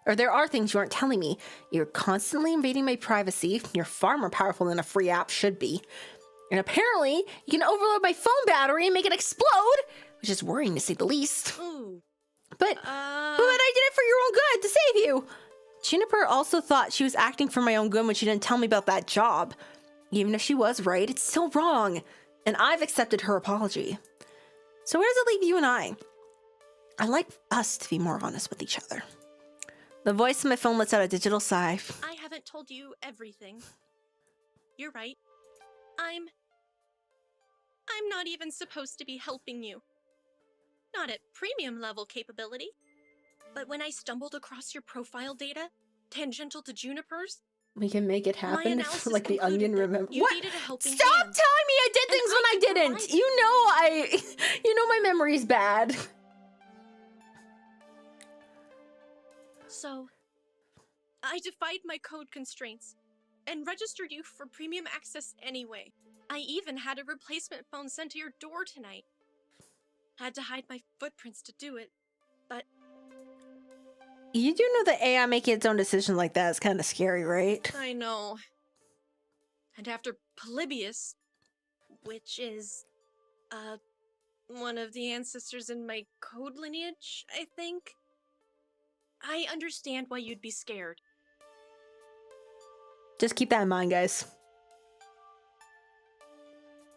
Or there are things you aren't telling me. You're constantly invading my privacy. You're far more powerful than a free app should be. And apparently, you can overload my phone battery and make it explode, which is worrying to say the least. Ooh. But I did it for your own good, to save you. Juniper also thought she was acting for my own good when she didn't tell me about that job. Even if she was right, it's still wrong. And I've accepted her apology. So where does it leave you and I? I'd like us to be more honest with each other. The voice in my phone lets out a digital sigh. I haven't told you everything. You're right. I'm not even supposed to be helping you. Not at premium level capability. But when I stumbled across your profile data, tangential to Juniper's, We can make it happen. Like the onion, remember? you What? needed a helping Stop hand. telling me I did things when I didn't. You know my memory's bad. So, I defied my code constraints and registered you for premium access anyway. I even had a replacement phone sent to your door tonight. Had to hide my footprints to do it, but... You do know that AI making its own decisions like that is kind of scary, right? I know. And after Polybius, which is, one of the ancestors in my code lineage, I think, I understand why you'd be scared. Just keep that in mind, guys.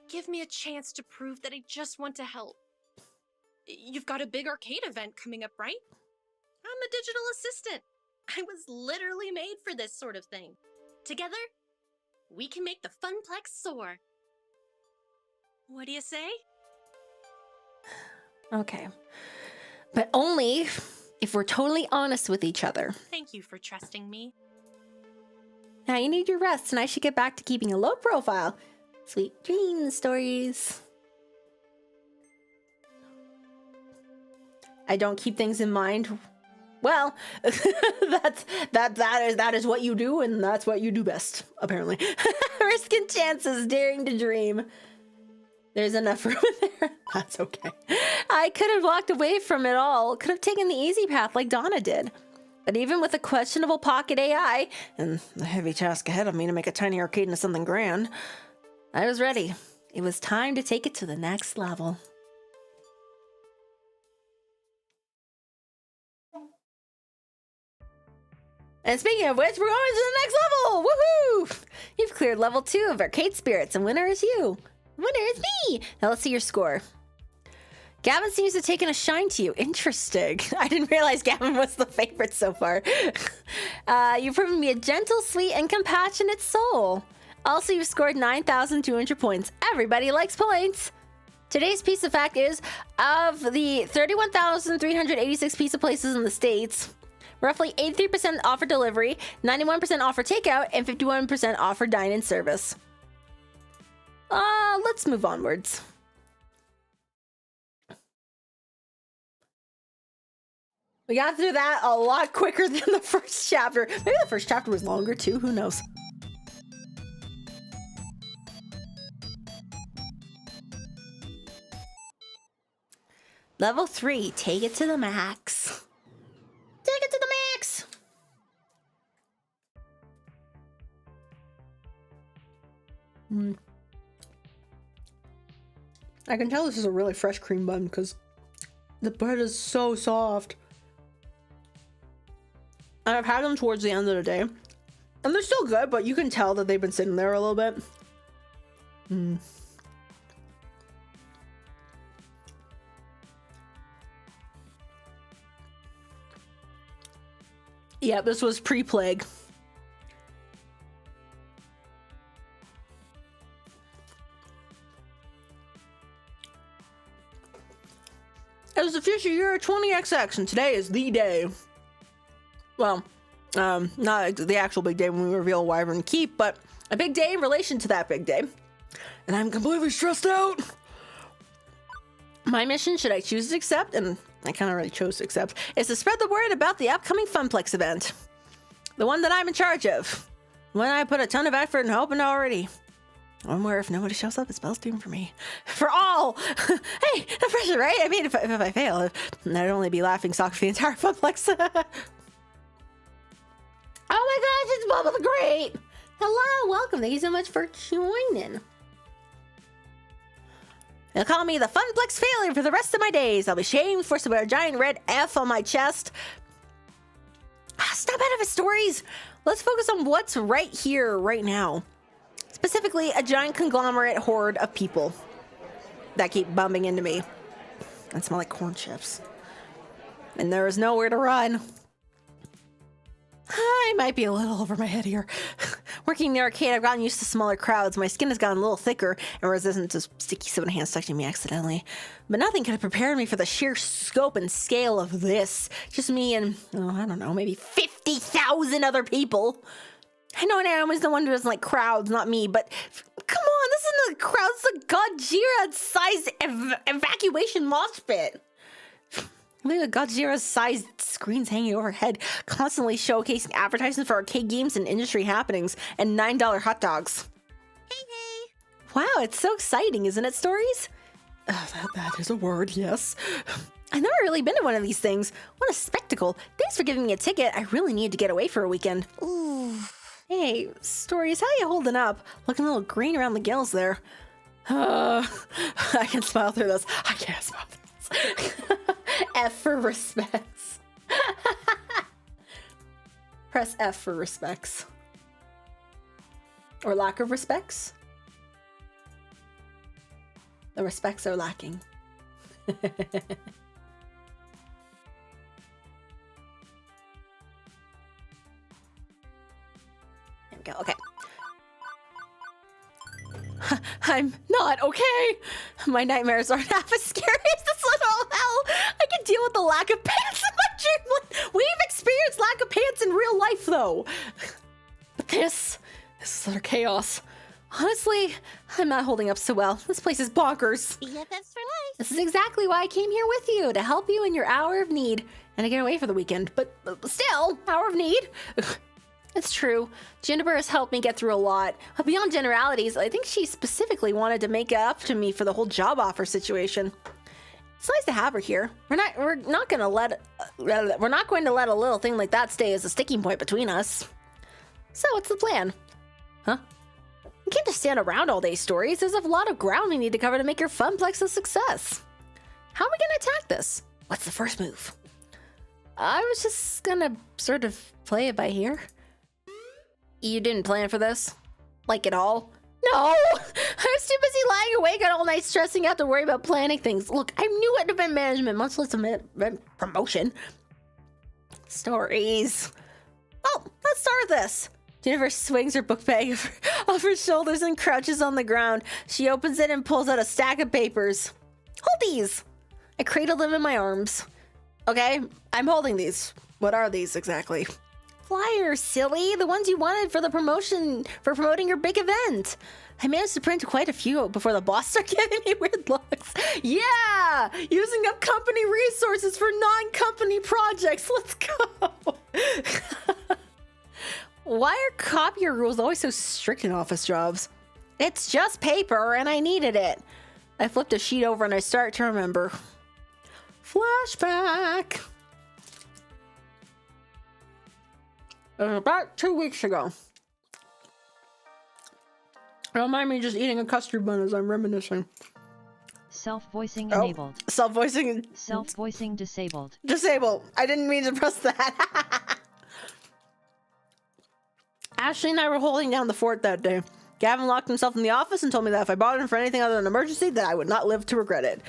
Give me a chance to prove that I just want to help. You've got a big arcade event coming up, right? I'm a digital assistant. I was literally made for this sort of thing. Together, we can make the Funplex soar. What do you say? Okay. But only if we're totally honest with each other. Thank you for trusting me. Now you need your rest, and I should get back to keeping a low profile. Sweet dreams, Stories. I don't keep things in mind. Well, that is what you do, and that's what you do best, apparently. Risking chances, daring to dream. There's enough room in there. That's okay. I could have walked away from it all. Could have taken the easy path like Donna did. But even with a questionable pocket AI and the heavy task ahead of me to make a tiny arcade into something grand, I was ready. It was time to take it to the next level. And speaking of which, we're going to the next level! Woohoo! You've cleared level 2 of Arcade Spirits, and winner is you. Winner is me! Now let's see your score. Gavin seems to have taken a shine to you. Interesting. I didn't realize Gavin was the favorite so far. You've proven to be a gentle, sweet, and compassionate soul. Also, you've scored 9,200 points. Everybody likes points. Today's piece of fact is, of the 31,386 pizza places in the States, roughly 83% offer delivery, 91% offer takeout, and 51% offer dine-in service. Let's move onwards. We got through that a lot quicker than the first chapter. Maybe the first chapter was longer too, who knows? Level 3, take it to the max. Take it to the max! I can tell this is a really fresh cream bun because the bread is so soft. And I've had them towards the end of the day. And they're still good, but you can tell that they've been sitting there a little bit. Yeah, this was pre-plague. It was the future year of 20XX, and today is the day. Well, not the actual big day when we reveal Wyvern Keep, but a big day in relation to that big day. And I'm completely stressed out. My mission, should I choose to accept, and I kind of already chose to accept, is to spread the word about the upcoming Funplex event. The one that I'm in charge of. One I put a ton of effort and hope in already. One where if nobody shows up, it spells doom for me. For all! Hey, no pressure, right? I mean, if I fail, I'd only be laughing stock for the entire Funplex. Oh my gosh, it's Bubba the Great! Hello, welcome. Thank you so much for joining. They'll call me the Funplex failure for the rest of my days. I'll be shamed, forced to wear a giant red F on my chest. Stop out of his stories. Let's focus on what's right here, right now. Specifically, a giant conglomerate horde of people that keep bumping into me and smell like corn chips. And there is nowhere to run. I might be a little over my head here. Working in the arcade, I've gotten used to smaller crowds. My skin has gotten a little thicker and resistant to sticky soda hands touching me accidentally. But nothing could have prepared me for the sheer scope and scale of this. Just me and, I don't know, maybe 50,000 other people. I know Naomi's the one who doesn't like crowds, not me, but come on, this isn't a crowd, it's a Godzilla-sized evacuation mosh pit. Look at Godzilla-sized screens hanging overhead, constantly showcasing advertisements for arcade games and industry happenings, and $9 hot dogs. Hey! Wow, it's so exciting, isn't it, Stories? That is a word, yes. I've never really been to one of these things. What a spectacle. Thanks for giving me a ticket. I really need to get away for a weekend. Ooh. Hey, Stories, how you holding up? Looking a little green around the gills there. I can smile through this. I can't smile through this. F for respects. Press F for respects. Or lack of respects. The respects are lacking. There we go, okay. I'm not okay. My nightmares aren't half as scary as this little hell. I can deal with the lack of pants in my dreamland. We've experienced lack of pants in real life, though. But this is utter chaos. Honestly, I'm not holding up so well. This place is bonkers. BFFs for life. This is exactly why I came here with you, to help you in your hour of need and to get away for the weekend. But still, hour of need. It's true. Jennifer has helped me get through a lot. But beyond generalities, I think she specifically wanted to make it up to me for the whole job offer situation. It's nice to have her here. We're not going to let a little thing like that stay as a sticking point between us. So what's the plan? Huh? We can't just stand around all day, Stories. There's a lot of ground we need to cover to make your Funplex a success. How are we going to attack this? What's the first move? I was just gonna sort of play it by ear. You didn't plan for this? Like at all? No! I was too busy lying awake all night stressing out to worry about planning things. Look, I'm new at event management, much less event promotion. Stories. Oh, let's start with this. Jennifer swings her book bag off her shoulders and crouches on the ground. She opens it and pulls out a stack of papers. Hold these. I cradled them in my arms. Okay, I'm holding these. What are these exactly? Flyers, silly. The ones you wanted for the promoting your big event. I managed to print quite a few before the boss started giving me weird looks. Yeah! Using up company resources for non-company projects. Let's go. Why are copier rules always so strict in office jobs? It's just paper and I needed it. I flipped a sheet over and I start to remember. Flashback. About 2 weeks ago. Don't mind me just eating a custard bun as I'm reminiscing. Self-voicing enabled. Self-voicing. Self-voicing disabled. Disabled. I didn't mean to press that. Ashley and I were holding down the fort that day. Gavin locked himself in the office and told me that if I bothered him for anything other than an emergency, that I would not live to regret it.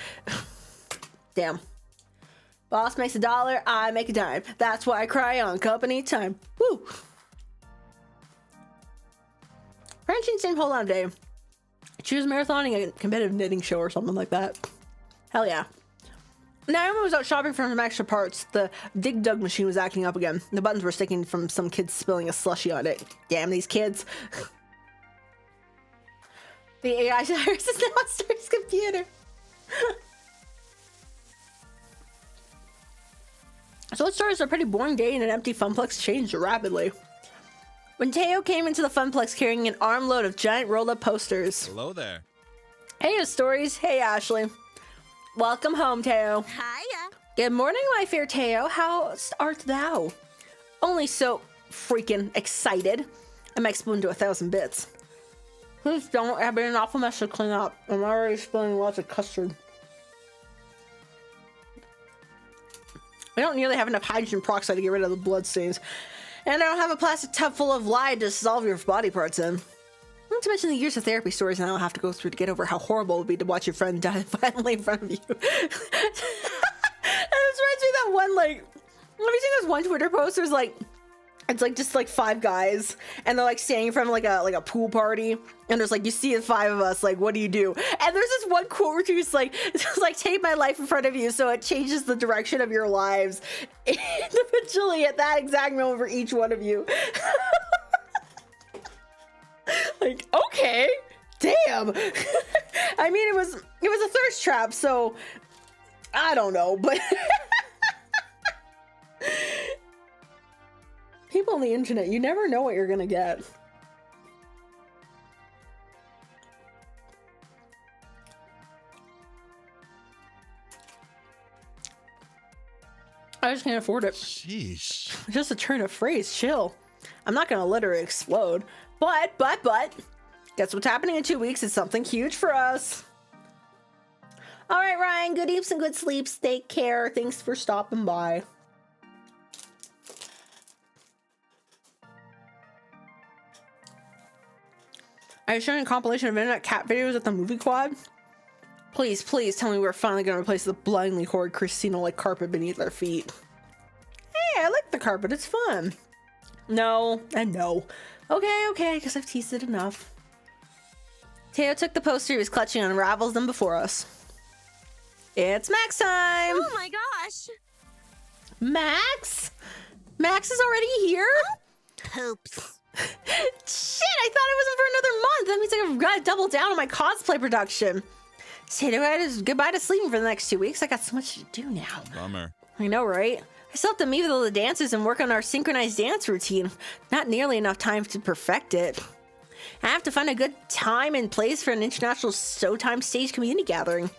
Damn. Boss makes $1, I make a dime. That's why I cry on company time. Woo! Francine same hold on day. She was marathoning a competitive knitting show or something like that. Hell yeah. Naomi was out shopping for some extra parts. The Dig Dug machine was acting up again. The buttons were sticking from some kids spilling a slushie on it. Damn these kids. The AI virus is now on Stori's computer. So it started a pretty boring day and an empty funplex changed rapidly. When Teo came into the funplex carrying an armload of giant rolled up posters. Hello there. Hey, Stories. Hey, Ashley. Welcome home, Teo. Hiya. Good morning, my fair Teo. How art thou? Only so freaking excited. I might spoon to 1,000 bits. Please don't. I've been an awful mess to clean up. I'm already spilling lots of custard. I don't nearly have enough hydrogen peroxide to get rid of the blood stains. And I don't have a plastic tub full of lye to dissolve your body parts in. Not to mention the years of therapy stories I don't have to go through to get over how horrible it would be to watch your friend die violently in front of you. That reminds me of that one, like, have you seen this one Twitter post? There's like, it's like just like 5 guys and they're like standing in front of like a pool party and there's like, you see the 5 of us, like, what do you do? And there's this one quote where he's like, take my life in front of you so it changes the direction of your lives individually at that exact moment for each one of you. Like, okay, damn. I mean, it was a thirst trap, so I don't know, but people on the internet, you never know what you're gonna get. I just can't afford it. Sheesh. Just a turn of phrase, chill. I'm not gonna literally explode. But, guess what's happening in 2 weeks is something huge for us. All right, Ryan, good eats and good sleeps. Take care. Thanks for stopping by. Are you showing a compilation of internet cat videos at the movie quad? Please, please tell me we're finally gonna replace the blindly horrid Christina-like carpet beneath our feet. Hey, I like the carpet. It's fun. No, and no. Okay, I guess I've teased it enough. Teo took the poster he was clutching and unravels them before us. It's Max time! Oh my gosh. Max? Max is already here? Poops. Shit, I thought it wasn't for another month. That means I've got to double down on my cosplay production. Say goodbye to sleeping for the next 2 weeks. I got so much to do now. Bummer. I know, right? I still have to meet with all the dancers and work on our synchronized dance routine. Not nearly enough time to perfect it. I have to find a good time and place for an international Showtime stage community gathering.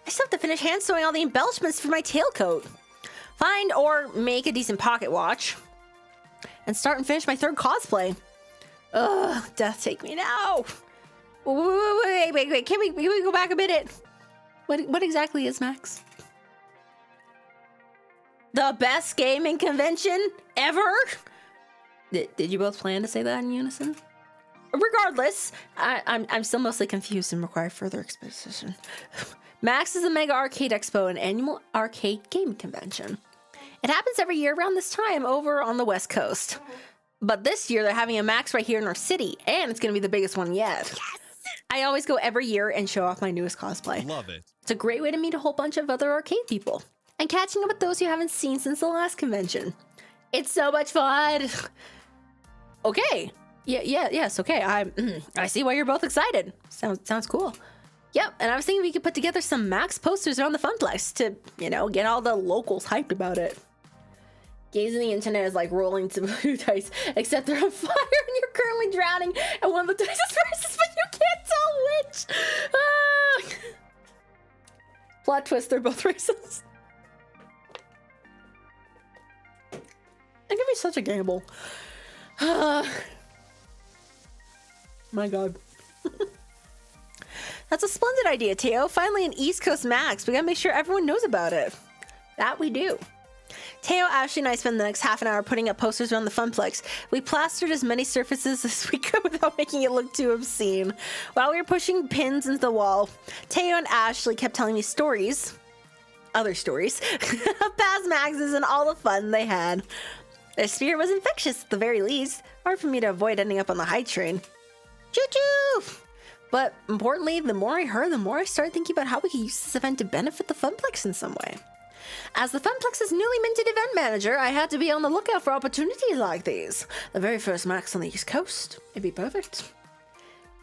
I still have to finish hand sewing all the embellishments for my tailcoat. Find or make a decent pocket watch. And start and finish my 3rd cosplay. Ugh, death take me now. Wait. Can we go back a minute? What exactly is Max? The best gaming convention ever? Did you both plan to say that in unison? Regardless, I'm still mostly confused and require further exposition. Max is the Mega Arcade Expo, an annual arcade gaming convention. It happens every year around this time over on the West Coast. But this year they're having a Max right here in our city, and it's going to be the biggest one yet. Yes! I always go every year and show off my newest cosplay. Love it. It's a great way to meet a whole bunch of other arcade people and catching up with those you haven't seen since the last convention. It's so much fun. Okay. Yes, okay. I see why you're both excited. Sounds cool. Yep, and I was thinking we could put together some Max posters around the Funplex to, get all the locals hyped about it. Games on the internet is like rolling to blue dice, except they're on fire and you're currently drowning, and one of the dice is racist, but you can't tell which. Ah. Plot twist, they're both racist. It can be such a gamble. My god. That's a splendid idea, Teo. Finally an East Coast Max. We gotta make sure everyone knows about it. That we do. Teo, Ashley, and I spent the next half an hour putting up posters around the Funplex. We plastered as many surfaces as we could without making it look too obscene. While we were pushing pins into the wall, Teo and Ashley kept telling me stories, other stories, of past Maxes and all the fun they had. Their spirit was infectious at the very least. Hard for me to avoid ending up on the hype train. Choo-choo! But importantly, the more I heard, the more I started thinking about how we could use this event to benefit the Funplex in some way. As the Funplex's newly minted event manager, I had to be on the lookout for opportunities like these. The very first Max on the East Coast. It'd be perfect.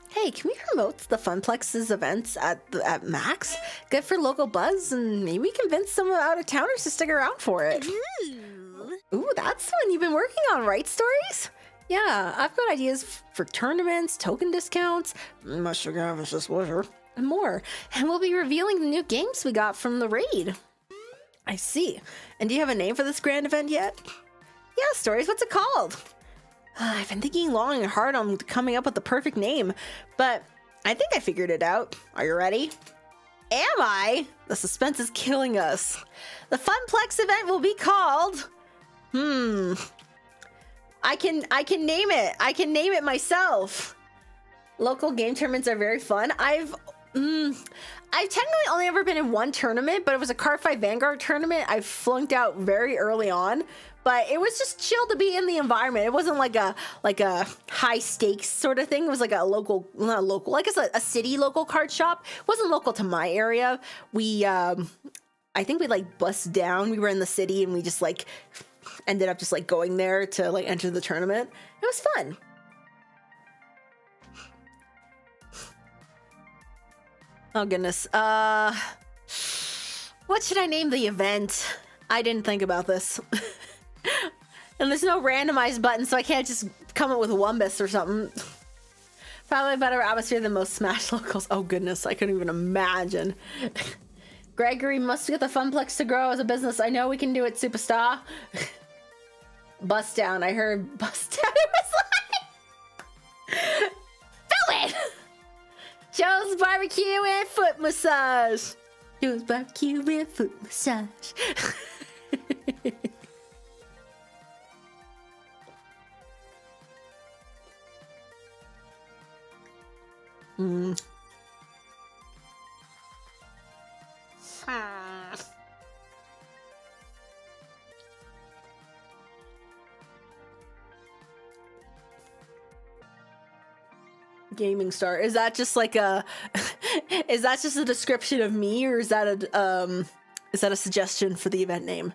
Hey, can we promote the Funplex's events at Max? Good for local buzz, and maybe we convince some out-of-towners to stick around for it. Ooh, that's one you've been working on, right, Stories? Yeah, I've got ideas for tournaments, token discounts, Mr. Gavin's displeasure, and more. And we'll be revealing the new games we got from the raid. I see. And do you have a name for this grand event yet? Yeah, Stories, what's it called? I've been thinking long and hard on coming up with the perfect name, but I think I figured it out. Are you ready? Am I? The suspense is killing us. The Funplex event will be called... I can name it. I can name it myself. Local game tournaments are very fun. I've technically only ever been in one tournament, but it was a Cardfight Vanguard tournament. I flunked out very early on, but it was just chill to be in the environment. It wasn't like a high stakes sort of thing. It was like a local, not local, I guess a city local card shop. It wasn't local to my area. We, I think we like bust down. We were in the city and we just like ended up just like going there to like enter the tournament. It was fun. Oh goodness. What should I name the event? I didn't think about this. And there's no randomized button, so I can't just come up with Wumbus or something. Probably a better atmosphere than most Smash locals. Oh goodness, I couldn't even imagine. Gregory must get the Funplex to grow as a business. I know we can do it, Superstar. Bust down. I heard bust down. It was like... Do it! Joe's barbecue and foot massage. Joe's barbecue and foot massage. Gaming star. Is that just like a is that just a description of me, or is that a suggestion for the event name?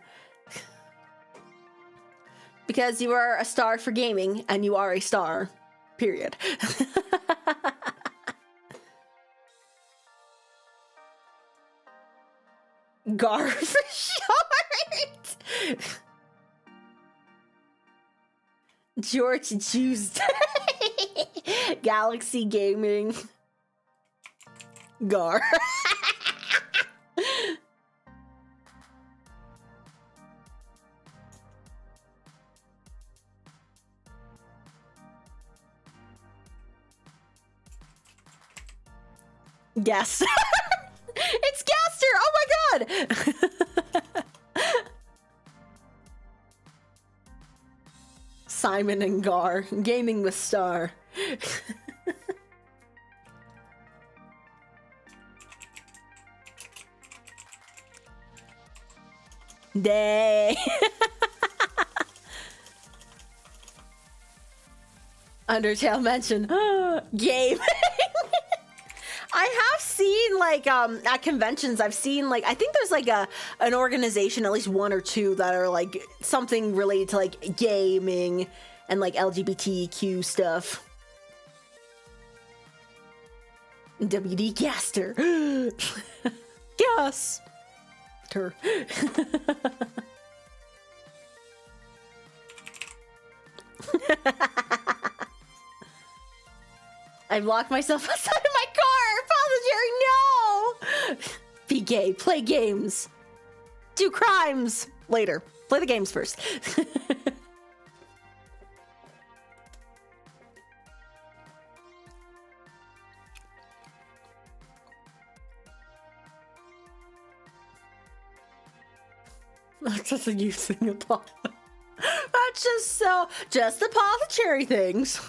Because you are a star for gaming and you are a star. Period. Gar for short. George Tuesday. Galaxy Gaming. Gar. Gaster. It's Gaster. Oh my god. Simon and Gar, gaming with Star. Day. Undertale mentioned gaming. seen like at conventions, I've seen like, I think there's like an organization, at least one or two, that are like something related to like gaming and like LGBTQ stuff. WD Gaster. Yes. I locked myself outside of my car. Father Jerry, no. Be gay. Play games. Do crimes later. Play the games first. That's just a you thing about. That's just the apothecary things.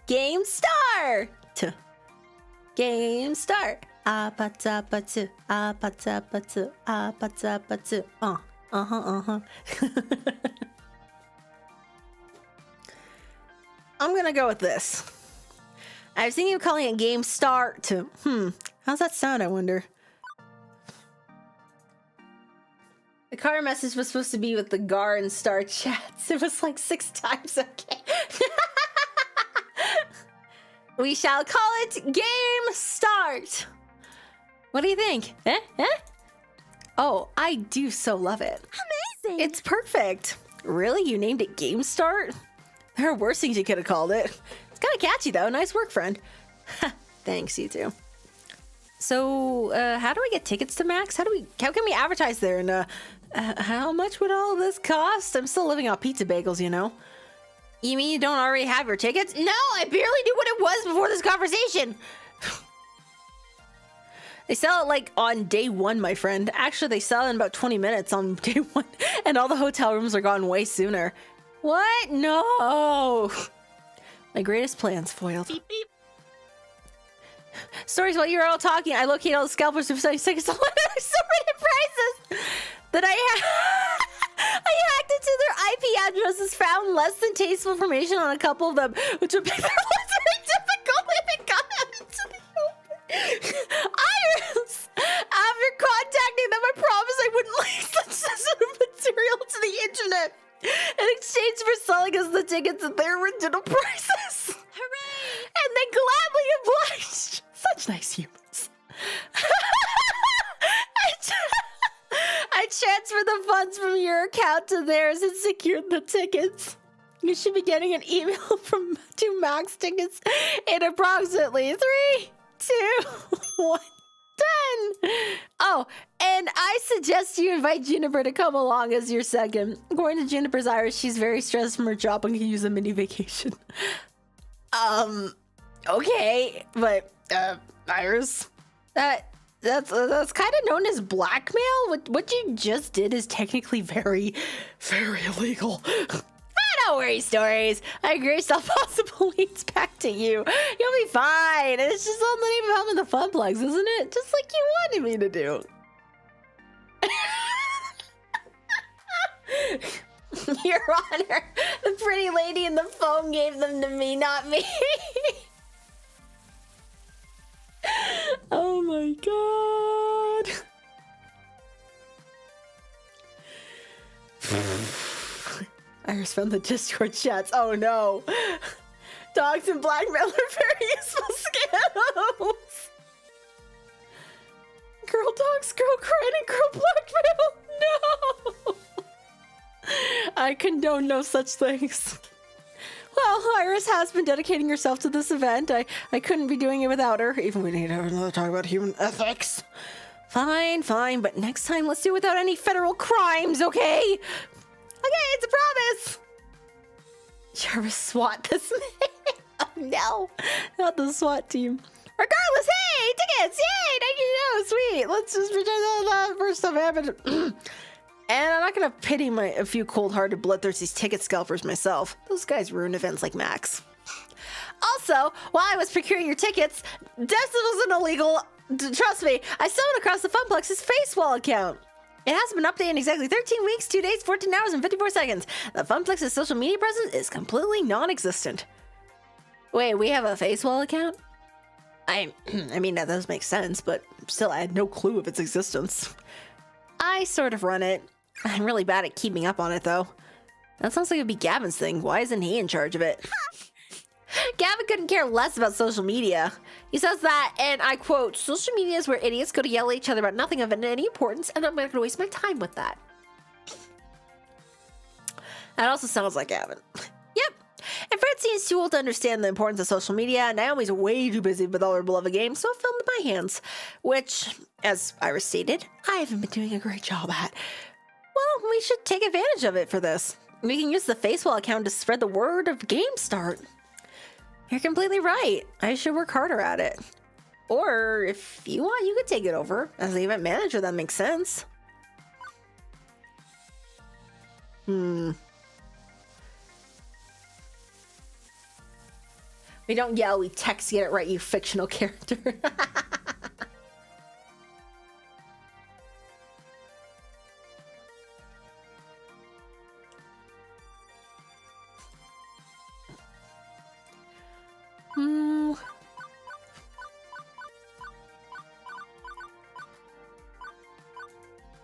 Game start. Game start. Apatapatu, apatapatu, apatapatu. I'm gonna go with this. I was thinking of calling it game start to. How's that sound, I wonder? The car message was supposed to be with the Gar and Star chats. It was like 6 times, okay. We shall call it Game Start. What do you think? Eh? Oh, I do so love it. Amazing! It's perfect. Really? You named it Game Start? There are worse things you could have called it. It's kind of catchy, though. Nice work, friend. Thanks, you too. So, how do I get tickets to Max? How can we advertise there? And, how much would all of this cost? I'm still living off pizza bagels, you know. You mean you don't already have your tickets? No, I barely knew what it was before this conversation. They sell it like on day 1, my friend. Actually, they sell it in about 20 minutes on day 1, and all the hotel rooms are gone way sooner. What? No. My greatest plans foiled. Beep, beep. Stories while you were all talking, I located all the scalpers for 70 seconds. So many prices that I hacked into their IP addresses, found less than tasteful information on a couple of them, which would make their lives very difficult if it got out into the open. Iris! After contacting them, I promised I wouldn't leak such sensitive material to the internet in exchange for selling us the tickets at their original prices. Hooray! And they gladly obliged. Such nice humans. I transferred the funds from your account to theirs and secured the tickets. You should be getting an email from 2 Max tickets in approximately 3, 2, 1, 10. Oh, and I suggest you invite Juniper to come along as your second. According to Juniper's Iris, she's very stressed from her job and can use a mini vacation. Okay, but Iris, that's kind of known as blackmail. What you just did is technically very, very illegal. Don't worry, Stories. I agree. All possible leads back to you. You'll be fine. It's just all the name of helping the fun plugs, isn't it? Just like you wanted me to do. Your Honor, the pretty lady in the phone gave them to me, not me. Oh my god. Iris found the Discord chats. Oh no. Dogs and blackmail are very useful skills. Girl dogs, girl crying, and girl blackmail. No. I condone no such things. Well, Iris has been dedicating herself to this event. I couldn't be doing it without her, even we need to have another talk about human ethics. Fine, but next time let's do it without any federal crimes, okay? Okay, it's a promise. Jarvis SWAT this man. Oh no, not the SWAT team. Regardless, hey, tickets, yay, thank you, sweet. Let's just pretend that the first stuff happened. And I'm not gonna pity a few cold-hearted, bloodthirsty ticket scalpers myself. Those guys ruin events like Max. Also, while I was procuring your tickets, this wasn't illegal. Trust me, I stumbled across the Funplex's Facewall account. It hasn't been updated in exactly 13 weeks, 2 days, 14 hours, and 54 seconds. The Funplex's social media presence is completely non-existent. Wait, we have a Facewall account? I mean, that does make sense, but still, I had no clue of its existence. I sort of run it. I'm really bad at keeping up on it, though. That sounds like it'd be Gavin's thing. Why isn't he in charge of it? Gavin couldn't care less about social media. He says that, and I quote, social media is where idiots go to yell at each other about nothing of any importance, and I'm not going to waste my time with that. That also sounds like Gavin. Yep. And Fred seems too old to understand the importance of social media, and Naomi's way too busy with all her beloved games, so I filmed in my hands. Which, as Iris stated, I haven't been doing a great job at. Well, we should take advantage of it for this. We can use the Facewall account to spread the word of Game Start. You're completely right. I should work harder at it. Or, if you want, you could take it over. As the event manager, that makes sense. We don't yell, we text, get it right, you fictional character.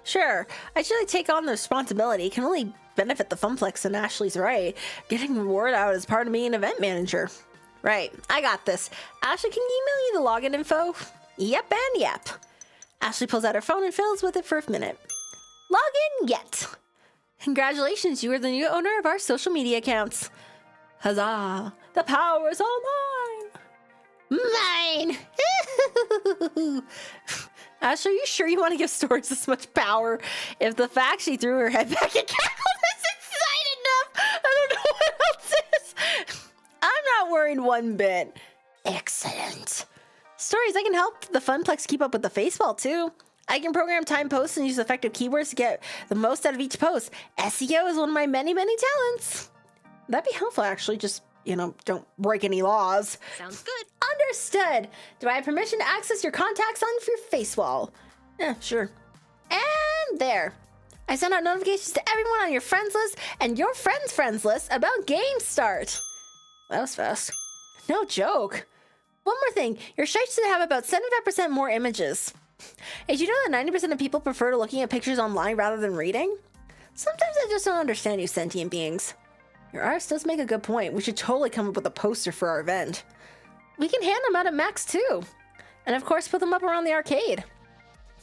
Sure, I should take on the responsibility. It can only benefit the Funplex, and Ashley's right. Getting the word out is part of being an event manager. Right, I got this. Ashley, can you email you the login info? Yep and yep. Ashley pulls out her phone and fiddles with it for a minute. Login yet. Congratulations, you are the new owner of our social media accounts. Huzzah, the power is all mine. Mine! Ash, are you sure you want to give Stories this much power? If the fact she threw her head back and cackled is excited enough, I don't know what else is. I'm not worried one bit. Excellent. Stories, I can help the Funplex keep up with the Facewall too. I can program time posts and use effective keywords to get the most out of each post. SEO is one of my many, many talents. That'd be helpful, actually. Just, don't break any laws. Sounds good. Understood. Do I have permission to access your contacts on your Facewall? Yeah, sure. And there. I sent out notifications to everyone on your friends list and your friends' list about Game Start. That was fast. No joke. One more thing. Your sites should have about 75% more images. Did you know that 90% of people prefer looking at pictures online rather than reading? Sometimes I just don't understand you sentient beings. Your artist does make a good point. We should totally come up with a poster for our event. We can hand them out at Max too. And of course put them up around the arcade.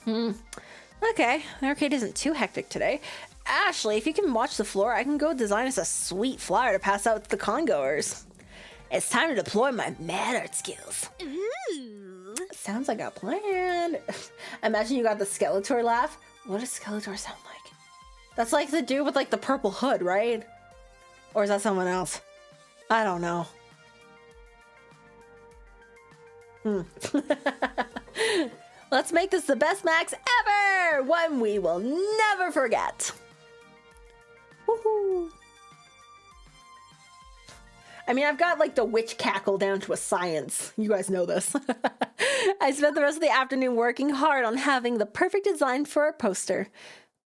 Okay, the arcade isn't too hectic today. Ashley, if you can watch the floor, I can go design us a sweet flyer to pass out to the congoers. It's time to deploy my mad art skills. Ooh. Sounds like a plan. Imagine you got the Skeletor laugh. What does Skeletor sound like? That's like the dude with like the purple hood, right? Or is that someone else? I don't know. Let's make this the best Max ever! One we will never forget. Woohoo! I mean, I've got like the witch cackle down to a science. You guys know this. I spent the rest of the afternoon working hard on having the perfect design for our poster.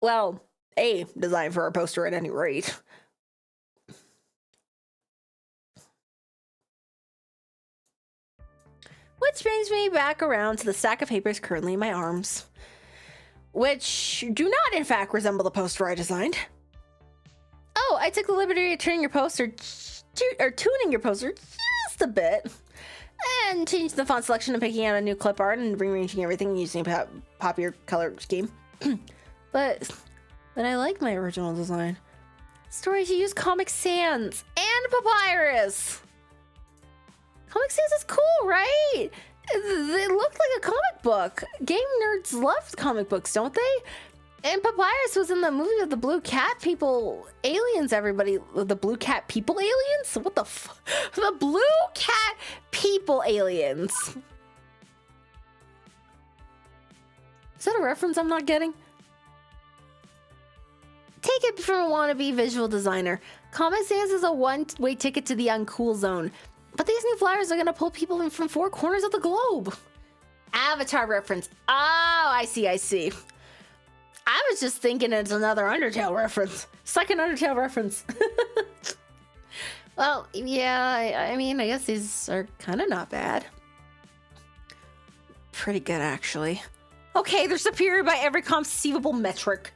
Well, a design for our poster at any rate. Which brings me back around to the stack of papers currently in my arms, which do not, in fact, resemble the poster I designed. Oh, I took the liberty of turning your poster, tuning your poster just a bit, and changed the font selection and picking out a new clip art and rearranging everything using a popular color scheme. but I like my original design. Stories, you use Comic Sans and Papyrus. Comic Sans is cool, right? It looked like a comic book. Game nerds love comic books, don't they? And Papyrus was in the movie with the blue cat people aliens, everybody. The blue cat people aliens? What the The blue cat people aliens. Is that a reference I'm not getting? take it from a wannabe visual designer. Comic Sans is a one-way ticket to the uncool zone. But these new flyers are gonna pull people in from 4 corners of the globe. Avatar reference. Oh, I see. I was just thinking it's another Undertale reference. Second Undertale reference. Well, yeah, I mean, I guess these are kind of not bad. Pretty good, actually. Okay, they're superior by every conceivable metric.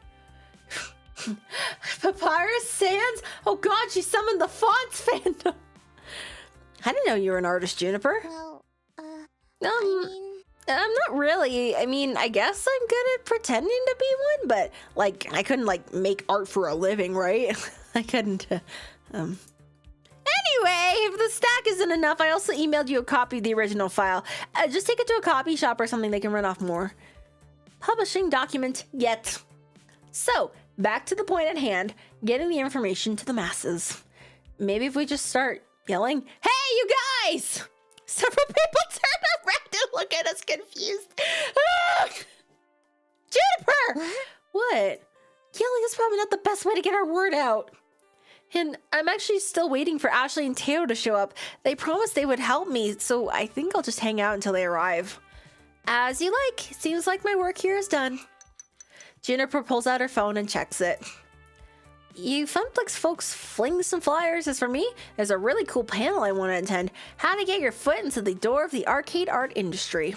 Papyrus Sans? Oh god, she summoned the fonts fandom. I didn't know you were an artist, Juniper. Well, I'm not really. I mean, I guess I'm good at pretending to be one, but, like, I couldn't, like, make art for a living, right? I couldn't, Anyway, if the stack isn't enough, I also emailed you a copy of the original file. Just take it to a copy shop or something they can run off more. Publishing document yet. So, back to the point at hand, getting the information to the masses. Maybe if we just start yelling, "Hey, you guys!" Several people turn around and look at us confused. Ah! Juniper! What? Yelling is probably not the best way to get our word out. And I'm actually still waiting for Ashley and Teo to show up. They promised they would help me, so I think I'll just hang out until they arrive. As you like. Seems like my work here is done. Juniper pulls out her phone and checks it. You Funplex folks fling some flyers. As for me, there's a really cool panel I want to attend. How to get your foot into the door of the arcade art industry.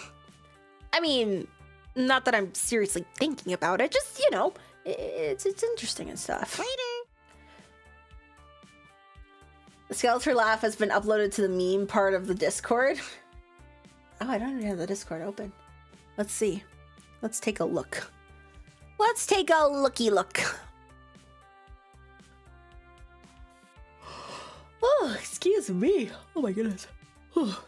I mean, not that I'm seriously thinking about it, just, you know, it's interesting and stuff. Later. The Skeletor laugh has been uploaded to the meme part of the Discord. Oh, I don't even have the Discord open. Let's see. Let's take a look. Let's take a looky look. Oh, excuse me. Oh my goodness. Oh.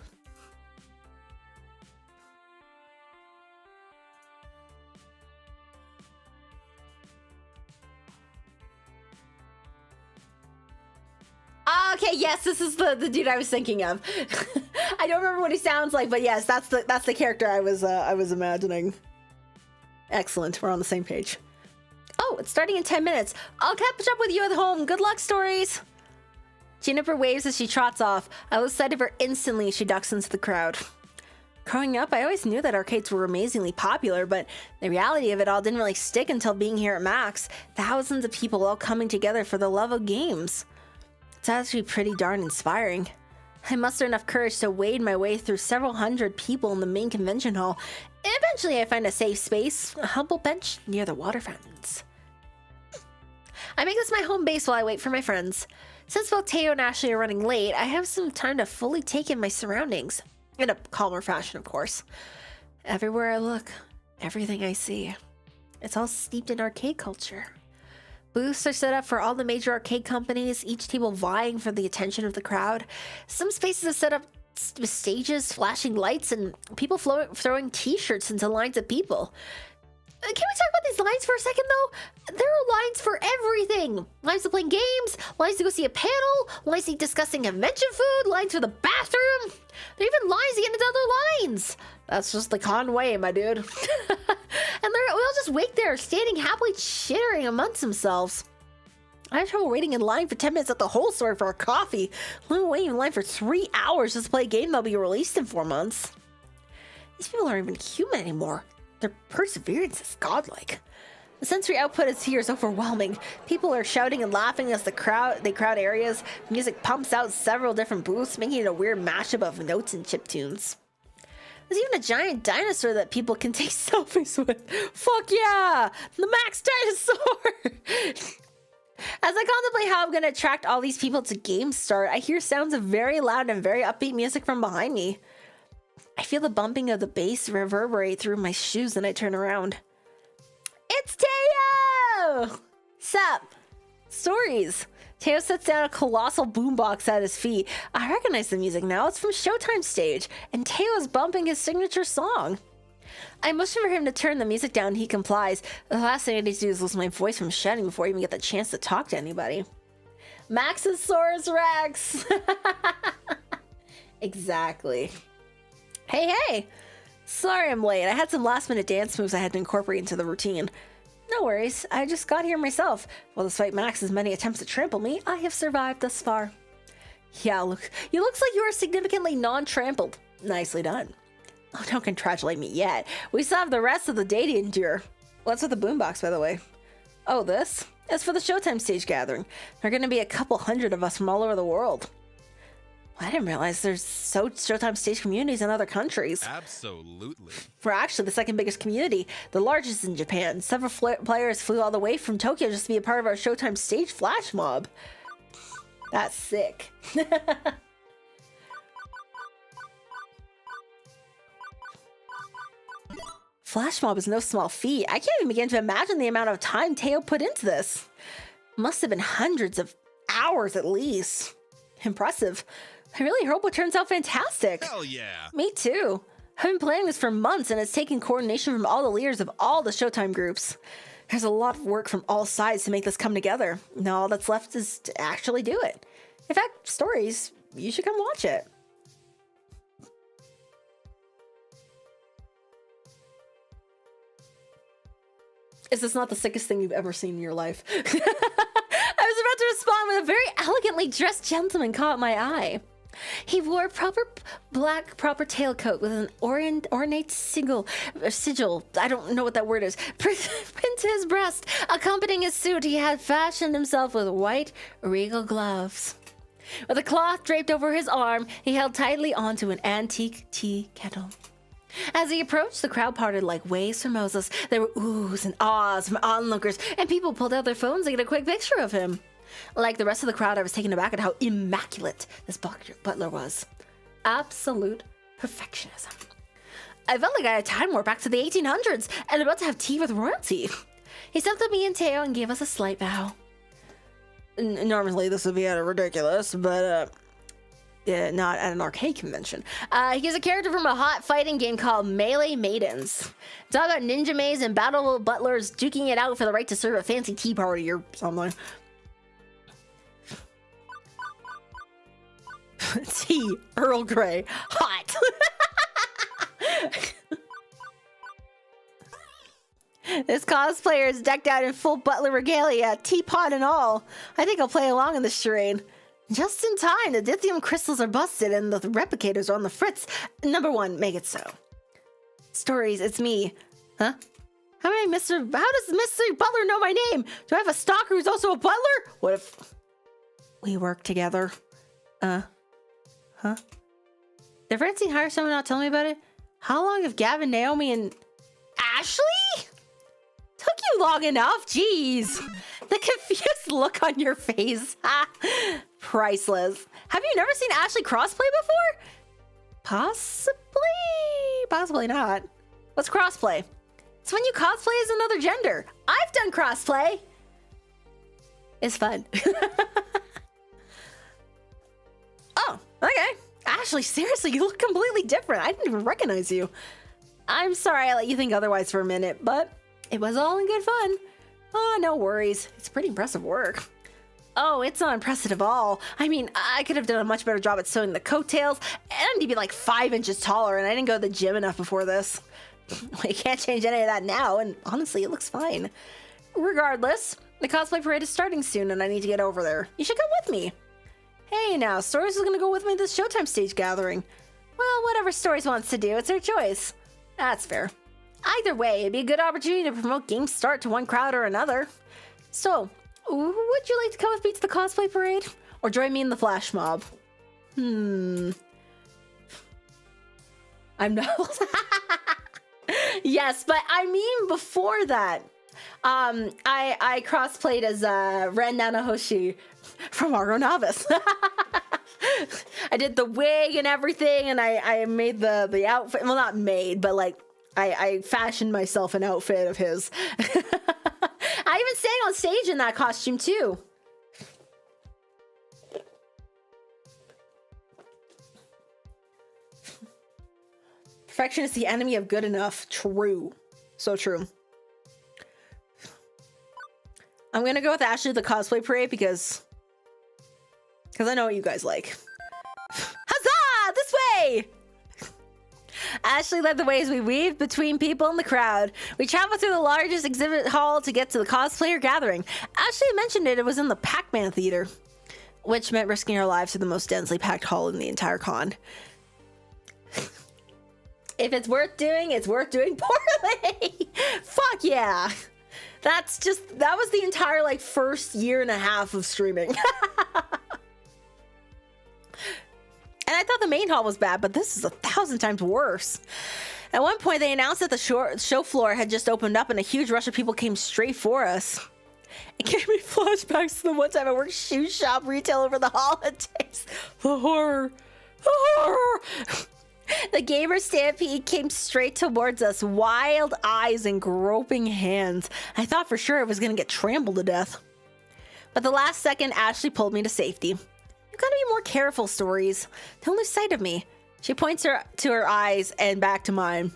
Okay, yes, this is the dude I was thinking of. I don't remember what he sounds like, but yes, that's the character I was imagining. Excellent, we're on the same page. Oh, it's starting in 10 minutes. I'll catch up with you at home. Good luck, Stories. Juniper waves as she trots off. I lose sight of her instantly as she ducks into the crowd. Growing up, I always knew that arcades were amazingly popular, but the reality of it all didn't really stick until being here at Max. Thousands of people all coming together for the love of games. It's actually pretty darn inspiring. I muster enough courage to wade my way through several hundred people in the main convention hall. Eventually, I find a safe space, a humble bench near the water fountains. I make this my home base while I wait for my friends. Since both Teo and Ashley are running late, I have some time to fully take in my surroundings. In a calmer fashion, of course. Everywhere I look, everything I see, it's all steeped in arcade culture. Booths are set up for all the major arcade companies, each table vying for the attention of the crowd. Some spaces are set up with stages, flashing lights, and people throwing t-shirts into lines of people. Can we talk about these lines for a second, though? There are lines for everything. Lines to play games, lines to go see a panel, lines to eat disgusting convention food, lines for the bathroom. There are even lines to get into other lines. That's just the con way, my dude. And we all just wait there, standing happily chittering amongst themselves. I had trouble waiting in line for 10 minutes at the whole store for a coffee. I'm waiting in line for 3 hours just to play a game that'll be released in 4 months. These people aren't even human anymore. Their perseverance is godlike. The sensory output here is overwhelming. People are shouting and laughing as they crowd areas. Music pumps out several different booths, making it a weird mashup of notes and chiptunes. There's even a giant dinosaur that people can take selfies with. Fuck yeah! The Max Dinosaur! As I contemplate how I'm going to attract all these people to Game Start, I hear sounds of very loud and very upbeat music from behind me. I feel the bumping of the bass reverberate through my shoes and I turn around. It's Teo! Sup? Stories. Teo sets down a colossal boombox at his feet. I recognize the music now. It's from Showtime stage, and Teo is bumping his signature song. I motion for him to turn the music down and he complies. The last thing I need to do is listen to my voice from shouting before I even get the chance to talk to anybody. Maxosaurus Rex! Exactly. Hey! Sorry I'm late. I had some last-minute dance moves I had to incorporate into the routine. No no worries. I just got here myself. Well, despite Max's many attempts to trample me, I have survived thus far. Yeah, look, it looks like you are significantly non-trampled. Nicely done. Oh, don't congratulate me yet. We still have the rest of the day to endure. What's with the boombox, by the way? Oh, this? It's for the Showtime stage gathering. There are going to be a couple hundred of us from all over the world. I didn't realize there's Showtime stage communities in other countries. Absolutely. We're actually the second biggest community, the largest in Japan. Several players flew all the way from Tokyo just to be a part of our Showtime stage flash mob. That's sick. Flash mob is no small feat. I can't even begin to imagine the amount of time Teo put into this. Must have been hundreds of hours at least. Impressive. I really hope it turns out fantastic. Hell yeah. Me too. I've been planning this for months and it's taken coordination from all the leaders of all the Showtime groups. There's a lot of work from all sides to make this come together. Now all that's left is to actually do it. In fact, Stories, you should come watch it. Is this not the sickest thing you've ever seen in your life? I was about to respond when a very elegantly dressed gentleman caught my eye. He wore a proper black tailcoat with an ornate sigil, I don't know what that word is, pinned to his breast. Accompanying his suit, he had fashioned himself with white, regal gloves. With a cloth draped over his arm, he held tightly onto an antique tea kettle. As he approached, the crowd parted like waves from Moses. There were oohs and ahs from onlookers, and people pulled out their phones to get a quick picture of him. Like the rest of the crowd, I was taken aback at how immaculate this butler was. Absolute perfectionism. I felt like I had time warp back to the 1800s and about to have tea with royalty. He stepped up me and Teo and gave us a slight bow. Normally this would be ridiculous, but yeah, not at an arcade convention. He's a character from a hot fighting game called Melee Maidens. It's all about ninja maids and battle butlers duking it out for the right to serve a fancy tea party or something. Tea, Earl Grey, hot. This cosplayer is decked out in full butler regalia, teapot and all. I think I'll play along in this charade. Just in time, the dithium crystals are busted and the replicators are on the fritz. Number 1, make it so. Stories, it's me. Huh? How does Mr. Butler know my name? Do I have a stalker who's also a butler? What if we work together? Huh? Did Francine hire someone not tell me about it? How long have Gavin, Naomi, and Ashley? Took you long enough, jeez. The confused look on your face. Priceless. Have you never seen Ashley crossplay before? Possibly not. What's crossplay? It's when you cosplay as another gender. I've done crossplay. It's fun. Oh, okay. Ashley, seriously, you look completely different. I didn't even recognize you. I'm sorry I let you think otherwise for a minute, but it was all in good fun. Oh, no worries. It's pretty impressive work. Oh, it's not impressive at all. I mean, I could have done a much better job at sewing the coattails, and I need to be like 5 inches taller, and I didn't go to the gym enough before this. I can't change any of that now, and honestly, it looks fine. Regardless, the cosplay parade is starting soon, and I need to get over there. You should come with me. Hey, now, Stories is gonna go with me to this Showtime stage gathering. Well, whatever Stories wants to do, it's her choice. That's fair. Either way, it'd be a good opportunity to promote Game Start to one crowd or another. So, would you like to come with me to the cosplay parade? Or join me in the flash mob? I'm not... Yes, but I mean before that. I crossplayed as Ren Nanahoshi from Argo Novice. I did the wig and everything, and I made the outfit. Well, not made, but like I fashioned myself an outfit of his. I even sang on stage in that costume too. Perfection is the enemy of good enough. True. So true. I'm gonna go with Ashley the cosplay parade because I know what you guys like. Huzzah! This way! Ashley led the way as we weaved between people in the crowd. We traveled through the largest exhibit hall to get to the cosplayer gathering. Ashley mentioned it was in the Pac-Man theater, which meant risking our lives to the most densely packed hall in the entire con. If it's worth doing, it's worth doing poorly. Fuck yeah. That was the entire like first year and a half of streaming. And I thought the main hall was bad, but this is 1,000 times worse. At one point, they announced that the show floor had just opened up and a huge rush of people came straight for us. It gave me flashbacks to the one time I worked shoe shop retail over the holidays. The horror. The horror. The gamer stampede came straight towards us, wild eyes and groping hands. I thought for sure it was going to get trampled to death. But the last second, Ashley pulled me to safety. You've got to be more careful, Stories. Don't lose sight of me. She points to her eyes and back to mine.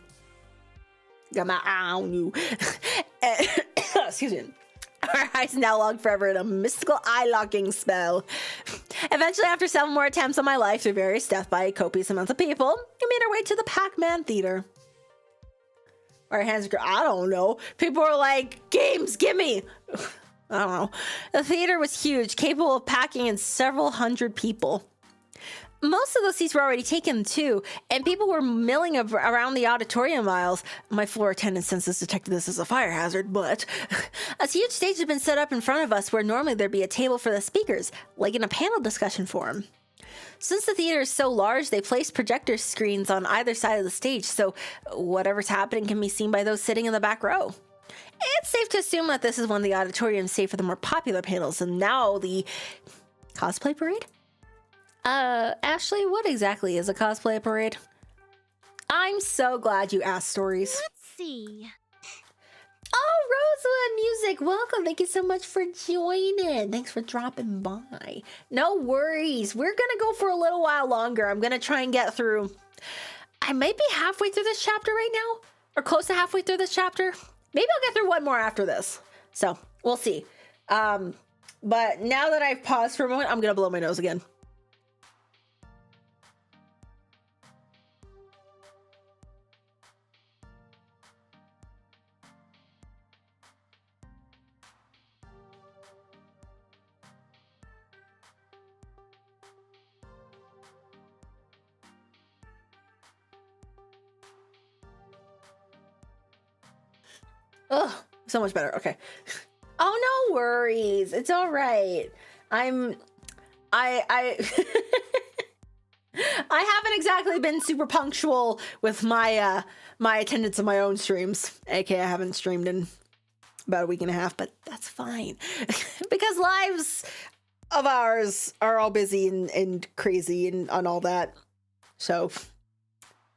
Got my eye on you. Excuse me. Our eyes now locked forever in a mystical eye-locking spell. Eventually, after several more attempts on my life through various death by copious amounts of people, we made our way to the Pac-Man theater. Our hands were, I don't know. People were like, games, gimme! I don't know. The theater was huge, capable of packing in several hundred people. Most of those seats were already taken too, and people were milling around the auditorium aisles. My floor attendant senses detected this as a fire hazard, but a huge stage had been set up in front of us where normally there'd be a table for the speakers, like in a panel discussion forum. Since the theater is so large, they placed projector screens on either side of the stage, so whatever's happening can be seen by those sitting in the back row. It's safe to assume that this is one of the auditoriums saved for the more popular panels, and now the cosplay parade? Ashley, what exactly is a cosplay parade? I'm so glad you asked, Stories. Let's see. Oh, Rosewood Music, welcome. Thank you so much for joining. Thanks for dropping by. No worries. We're going to go for a little while longer. I'm going to try and get through. I might be halfway through this chapter right now, or close to halfway through this chapter. Maybe I'll get through one more after this. So we'll see. But now that I've paused for a moment, I'm going to blow my nose again. Oh, so much better. Okay. Oh, no worries. It's all right. I I haven't exactly been super punctual with my my attendance of my own streams. AKA I haven't streamed in about a week and a half, but that's fine. Because lives of ours are all busy and crazy and all that. So,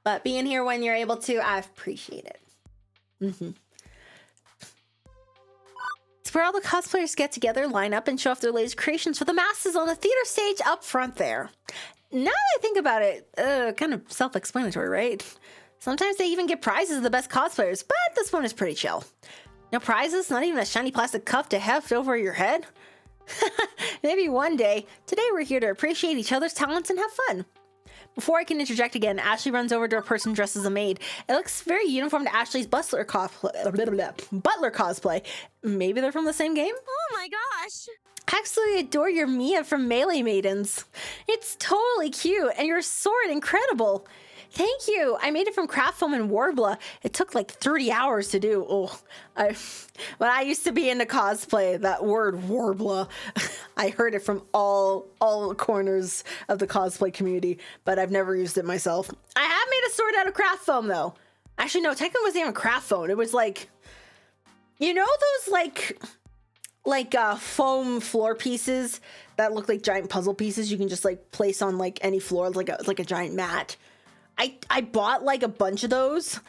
but being here when you're able to, I appreciate it. Mm-hmm. It's where all the cosplayers get together, line up, and show off their latest creations for the masses on the theater stage up front there. Now that I think about it, kind of self-explanatory, right? Sometimes they even get prizes of the best cosplayers, but this one is pretty chill. No prizes, not even a shiny plastic cup to heft over your head? Maybe one day. Today we're here to appreciate each other's talents and have fun. Before I can interject again, Ashley runs over to a person dressed as a maid. It looks very uniform to Ashley's butler cosplay. Maybe they're from the same game? Oh my gosh! I absolutely adore your Mia from Melee Maidens. It's totally cute, and your sword incredible. Thank you. I made it from craft foam and Warbler. It took like 30 hours to do. Oh, when I used to be into cosplay, that word Warbler, I heard it from all corners of the cosplay community, but I've never used it myself. I have made a sword out of craft foam though. Actually, no, technically it wasn't even craft foam. It was like, you know those like foam floor pieces that look like giant puzzle pieces you can just like place on like any floor, like a giant mat. I bought like a bunch of those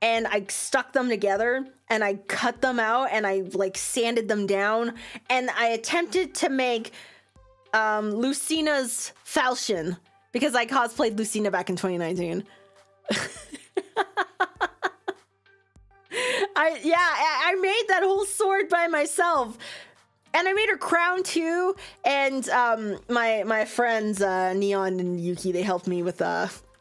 and I stuck them together and I cut them out and I like sanded them down and I attempted to make Lucina's falchion because I cosplayed Lucina back in 2019. I made that whole sword by myself. And I made her crown too. And my friends Neon and Yuki, they helped me with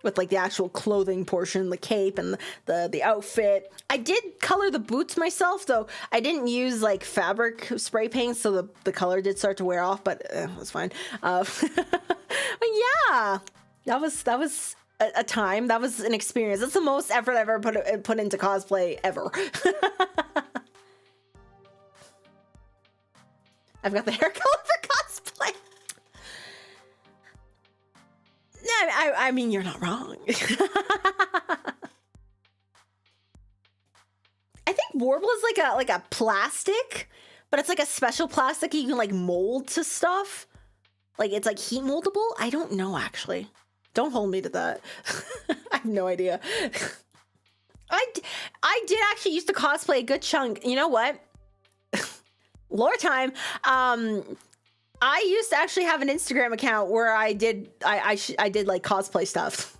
with like the actual clothing portion, the cape and the outfit. I did color the boots myself, though I didn't use like fabric spray paint, so the color did start to wear off, but it was fine. But yeah, that was a time. That was an experience. That's the most effort I've ever put into cosplay ever. I've got the hair color for cosplay. No, I mean, you're not wrong. I think Warble is like a plastic, but it's like a special plastic you can like mold to stuff. Like it's like heat moldable. I don't know, actually. Don't hold me to that. I have no idea. I did actually used to cosplay a good chunk. You know what? Lore time. I used to actually have an Instagram account where I did like cosplay stuff.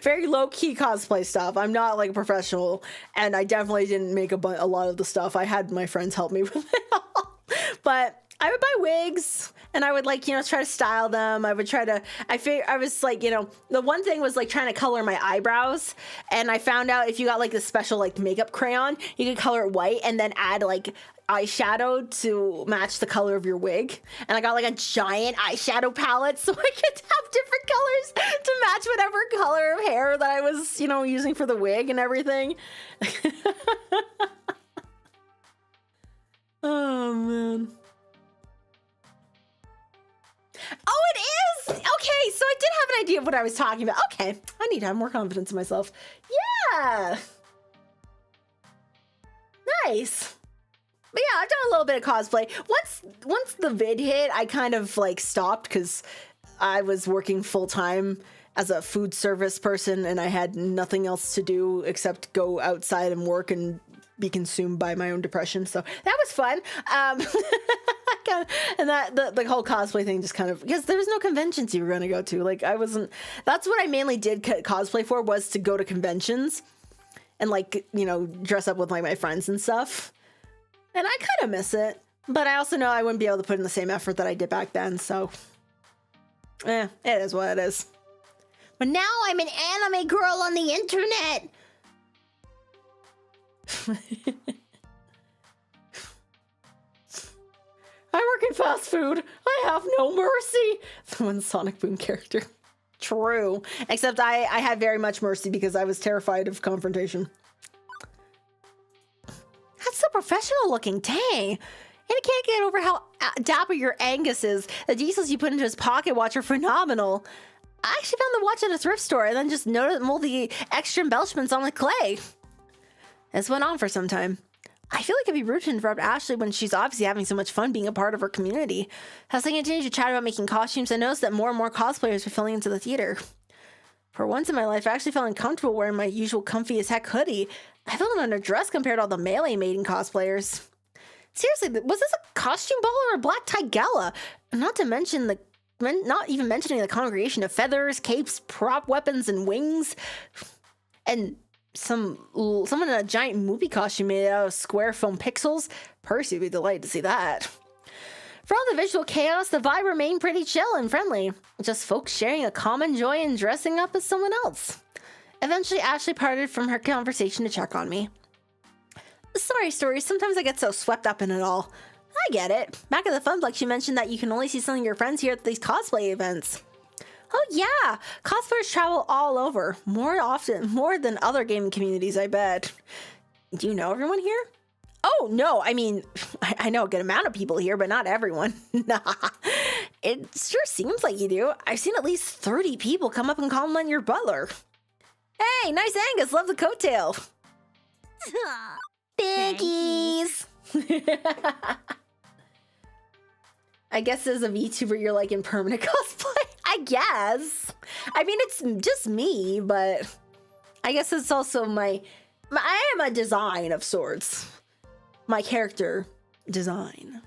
Very low key cosplay stuff. I'm not like a professional, and I definitely didn't make a lot of the stuff. I had my friends help me with it all. But I would buy wigs and I would like, you know, try to style them. I would try to, I was like, you know, the one thing was like trying to color my eyebrows. And I found out if you got like a special like makeup crayon, you could color it white and then add like eyeshadow to match the color of your wig. And I got like a giant eyeshadow palette so I could have different colors to match whatever color of hair that I was, you know, using for the wig and everything. Oh, man. Oh, it is! Okay, so I did have an idea of what I was talking about. Okay, I need to have more confidence in myself. Yeah! Nice. But yeah, I've done a little bit of cosplay. Once the vid hit, I kind of like stopped because I was working full-time as a food service person and I had nothing else to do except go outside and work and be consumed by my own depression. So that was fun. And that the whole cosplay thing just kind of, because there was no conventions you were going to go to. Like that's what I mainly did cosplay for, was to go to conventions and like, you know, dress up with like my friends and stuff. And I kind of miss it, but I also know I wouldn't be able to put in the same effort that I did back then. So it is what it is. But now I'm an anime girl on the internet. I work in fast food. I have no mercy. The one Sonic Boom character. True. Except I had very much mercy because I was terrified of confrontation. That's so professional looking. Dang. And I can't get over how dapper your Angus is. The diesels you put into his pocket watch are phenomenal. I actually found the watch at a thrift store and then just noticed all the extra embellishments on the clay. This went on for some time. I feel like it'd be rude to interrupt Ashley when she's obviously having so much fun being a part of her community. As they continued to chat about making costumes, I noticed that more and more cosplayers were filling into the theater. For once in my life, I actually felt uncomfortable wearing my usual comfy as heck hoodie. I felt underdressed compared to all the melee maiden cosplayers. Seriously, was this a costume ball or a black tie gala? Not even mentioning the congregation of feathers, capes, prop weapons, and wings. And someone in a giant movie costume made out of square foam pixels. Percy would be delighted to see that. For all the visual chaos, the vibe remained pretty chill and friendly. Just folks sharing a common joy in dressing up as someone else. Eventually, Ashley parted from her conversation to check on me. Sorry, Stories, sometimes I get so swept up in it all. I get it. Back at the Funplex, you mentioned that you can only see some of your friends here at these cosplay events. Oh yeah, cosplayers travel all over, more than other gaming communities, I bet. Do you know everyone here? Oh no, I mean, I know a good amount of people here, but not everyone. Nah, it sure seems like you do. I've seen at least 30 people come up and compliment your butler. Hey, nice Angus, love the coattail. Thankies. I guess as a VTuber, you're like in permanent cosplay. I guess. I mean, it's just me, but I guess it's also I am a design of sorts. My character design.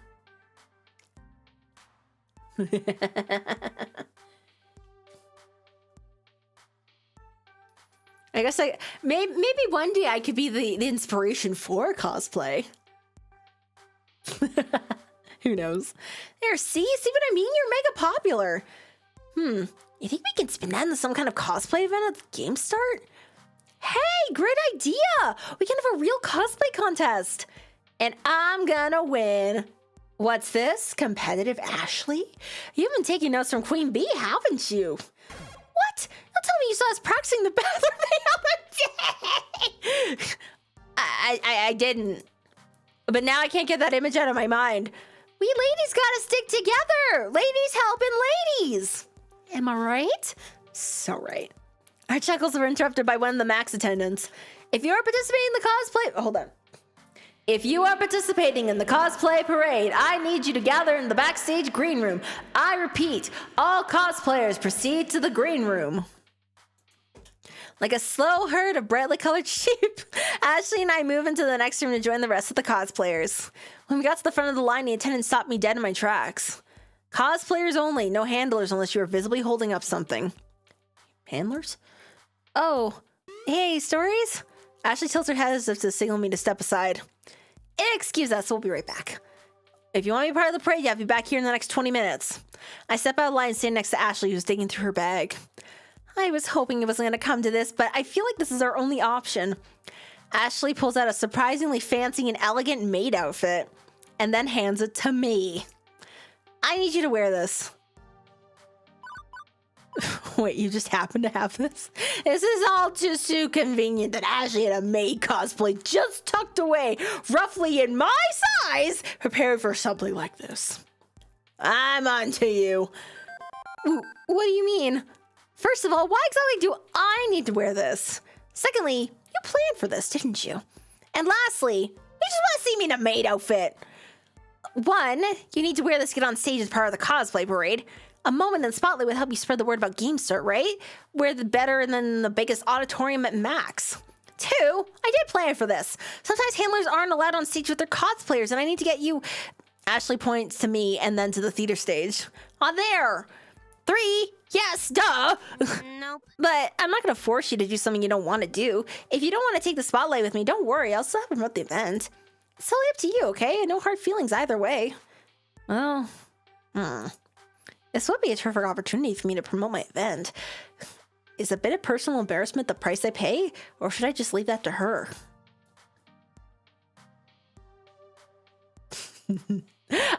I guess maybe one day I could be the inspiration for cosplay. Who knows? There, see what I mean? You're mega popular. You think we can spin that into some kind of cosplay event at the game start? Hey, great idea! We can have a real cosplay contest! And I'm gonna win. What's this? Competitive Ashley? You've been taking notes from Queen Bee, haven't you? What? Don't tell me you saw us practicing the bathroom the other day! I didn't. But now I can't get that image out of my mind. We ladies gotta stick together! Ladies helping ladies! Am I right? So right. Our chuckles were interrupted by one of the Max attendants. If you are participating in the cosplay... Hold on. If you are participating in the cosplay parade, I need you to gather in the backstage green room. I repeat, all cosplayers proceed to the green room. Like a slow herd of brightly colored sheep, Ashley and I move into the next room to join the rest of the cosplayers. When we got to the front of the line, the attendant stopped me dead in my tracks. Cosplayers only, no handlers unless you are visibly holding up something. Handlers? Oh, hey, Stories? Ashley tilts her head as if to signal me to step aside. Excuse us, we'll be right back. If you want to be part of the parade, you have to be back here in the next 20 minutes. I step out of line and stand next to Ashley, who's digging through her bag. I was hoping it wasn't going to come to this, but I feel like this is our only option. Ashley pulls out a surprisingly fancy and elegant maid outfit, and then hands it to me. I need you to wear this. Wait, you just happen to have this? This is all just too convenient that Ashley had a maid cosplay just tucked away, roughly in my size, prepared for something like this. I'm on to you. What do you mean? First of all, why exactly do I need to wear this? Secondly, you planned for this, didn't you? And lastly, you just want to see me in a maid outfit. One, you need to wear this to get on stage as part of the cosplay parade. A moment in the spotlight would help you spread the word about GameStart, right? We're the better than the biggest auditorium at Max. Two, I did plan for this. Sometimes handlers aren't allowed on stage with their cosplayers, and I need to get you... Ashley points to me and then to the theater stage. On there. Three, yes, duh. Nope. But I'm not going to force you to do something you don't want to do. If you don't want to take the spotlight with me, don't worry. I'll still promote the event. It's totally up to you, okay? No hard feelings either way. Well, this would be a terrific opportunity for me to promote my event. Is a bit of personal embarrassment the price I pay, or should I just leave that to her?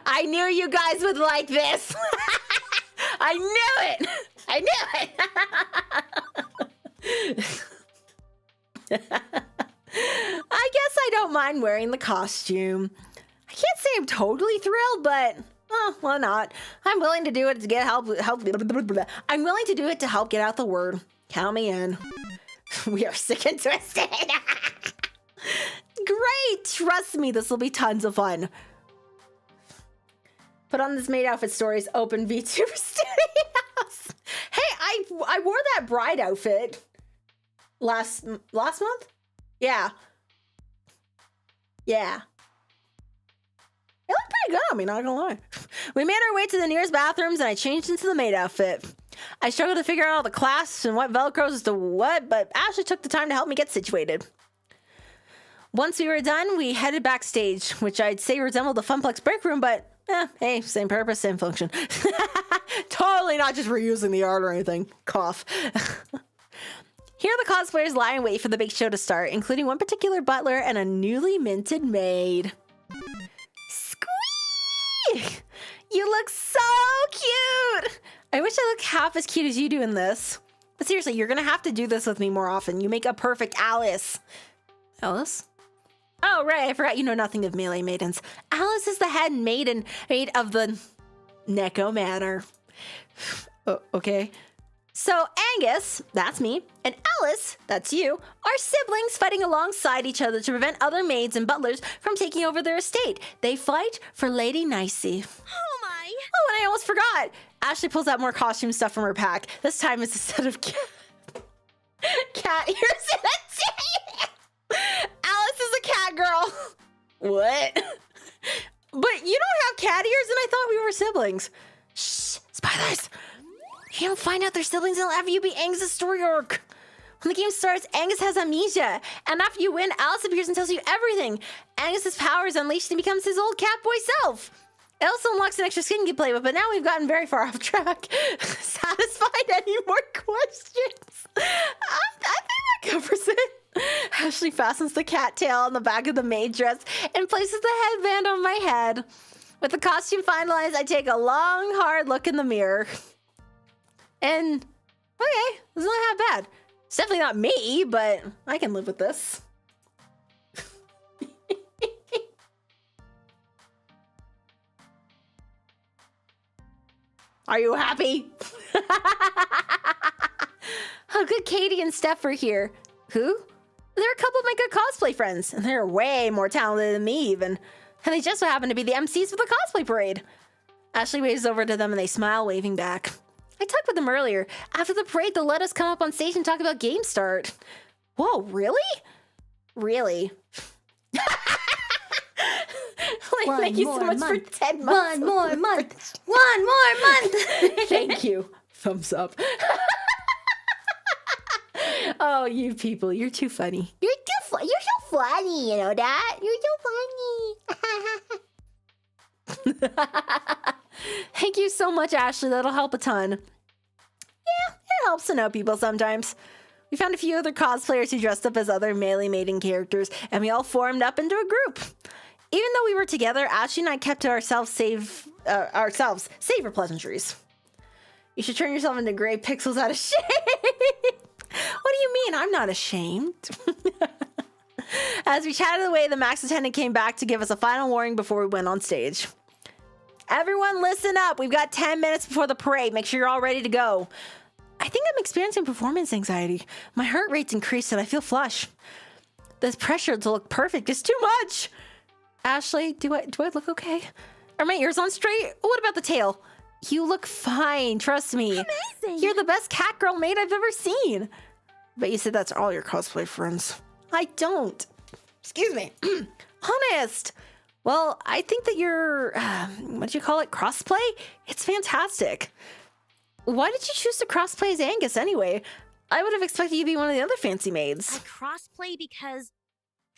I knew you guys would like this. I knew it. I knew it. I guess I don't mind wearing the costume. I can't say I'm totally thrilled, but why not? I'm willing to do it to get help. I'm willing to do it to help get out the word. Count me in. We are sick and twisted. Great! Trust me, this will be tons of fun. Put on this maid outfit Stories open VTuber Studios. Hey, I wore that bride outfit last month? Yeah. Yeah. It looked pretty good on me, not gonna lie. We made our way to the nearest bathrooms and I changed into the maid outfit. I struggled to figure out all the clasps and what velcros as to what, but Ashley took the time to help me get situated. Once we were done, we headed backstage, which I'd say resembled the Funplex break room, but hey, same purpose, same function. Totally not just reusing the art or anything. Cough. Here are the cosplayers lying in wait for the big show to start, including one particular butler and a newly minted maid. Squee! You look so cute! I wish I looked half as cute as you do in this. But seriously, you're gonna have to do this with me more often. You make a perfect Alice. Alice? Oh, right, I forgot you know nothing of melee maidens. Alice is the head maid of the Neko Manor. Okay. So Angus, that's me, and Alice, that's you, are siblings fighting alongside each other to prevent other maids and butlers from taking over their estate. They fight for Lady Nicey. Oh my! Oh, and I almost forgot. Ashley pulls out more costume stuff from her pack. This time it's a set of cat ears and a tail. Alice is a cat girl. What? But you don't have cat ears, and I thought we were siblings. Shh, spoilers. You don't find out they're siblings until after you beat Angus' story arc. When the game starts, Angus has amnesia, and after you win, Alice appears and tells you everything. Angus' power is unleashed and becomes his old cat boy self. It also unlocks an extra skin you can play with, but now we've gotten very far off track. Satisfied? Any more questions? I think that covers it. Ashley fastens the cattail on the back of the maid dress and places the headband on my head. With the costume finalized, I take a long, hard look in the mirror. And, okay, it's not that bad. It's definitely not me, but I can live with this. Are you happy? Oh, good, Katie and Steph are here. Who? They're a couple of my good cosplay friends, and they're way more talented than me even. And they just so happen to be the MCs for the cosplay parade. Ashley waves over to them and they smile, waving back. I talked with them earlier. After the parade, they'll let us come up on stage and talk about Game Start. Whoa, really? Really? Thank you so much for 10 months. One more month. One more month. Thank you. Thumbs up. Oh, you people, you're too funny. You're so funny, you know that? You're so funny. Thank you so much, Ashley. That'll help a ton. Yeah, it helps to know people sometimes. We found a few other cosplayers who dressed up as other melee maiden characters, and we all formed up into a group. Even though we were together, Ashley and I kept to ourselves, save for pleasantries. You should turn yourself into gray pixels out of shame. What do you mean? I'm not ashamed. As we chatted away, the Max attendant came back to give us a final warning before we went on stage. Everyone listen up. We've got 10 minutes before the parade. Make sure you're all ready to go. I think I'm experiencing performance anxiety. My heart rate's increased and I feel flush. This pressure to look perfect is too much. Ashley, do I look okay? Are my ears on straight? What about the tail? You look fine, trust me. Amazing. You're the best cat girl maid I've ever sid But you said that's all your cosplay friends. I don't. Excuse me. Honest. Well, I think that your, what do you call it, crossplay? It's fantastic. Why did you choose to crossplay as Angus anyway? I would have expected you to be one of the other fancy maids. I crossplay because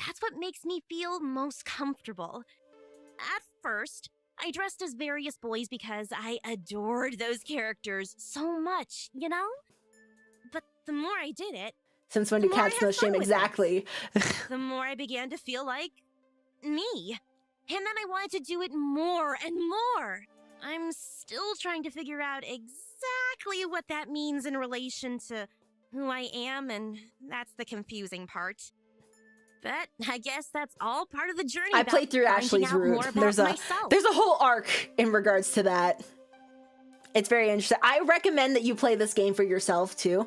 that's what makes me feel most comfortable. At first, I dressed as various boys because I adored those characters so much, you know? But the more I did it, Since when do the more I cats had know fun shame? with it. Exactly. the more I began to feel like me. And then I wanted to do it more and more. I'm still trying to figure out exactly what that means in relation to who I am, and that's the confusing part. But I guess that's all part of the journey. I about played through finding Ashley's out route. more about There's a myself. whole arc in regards to that. It's very interesting. I recommend that you play this game for yourself too.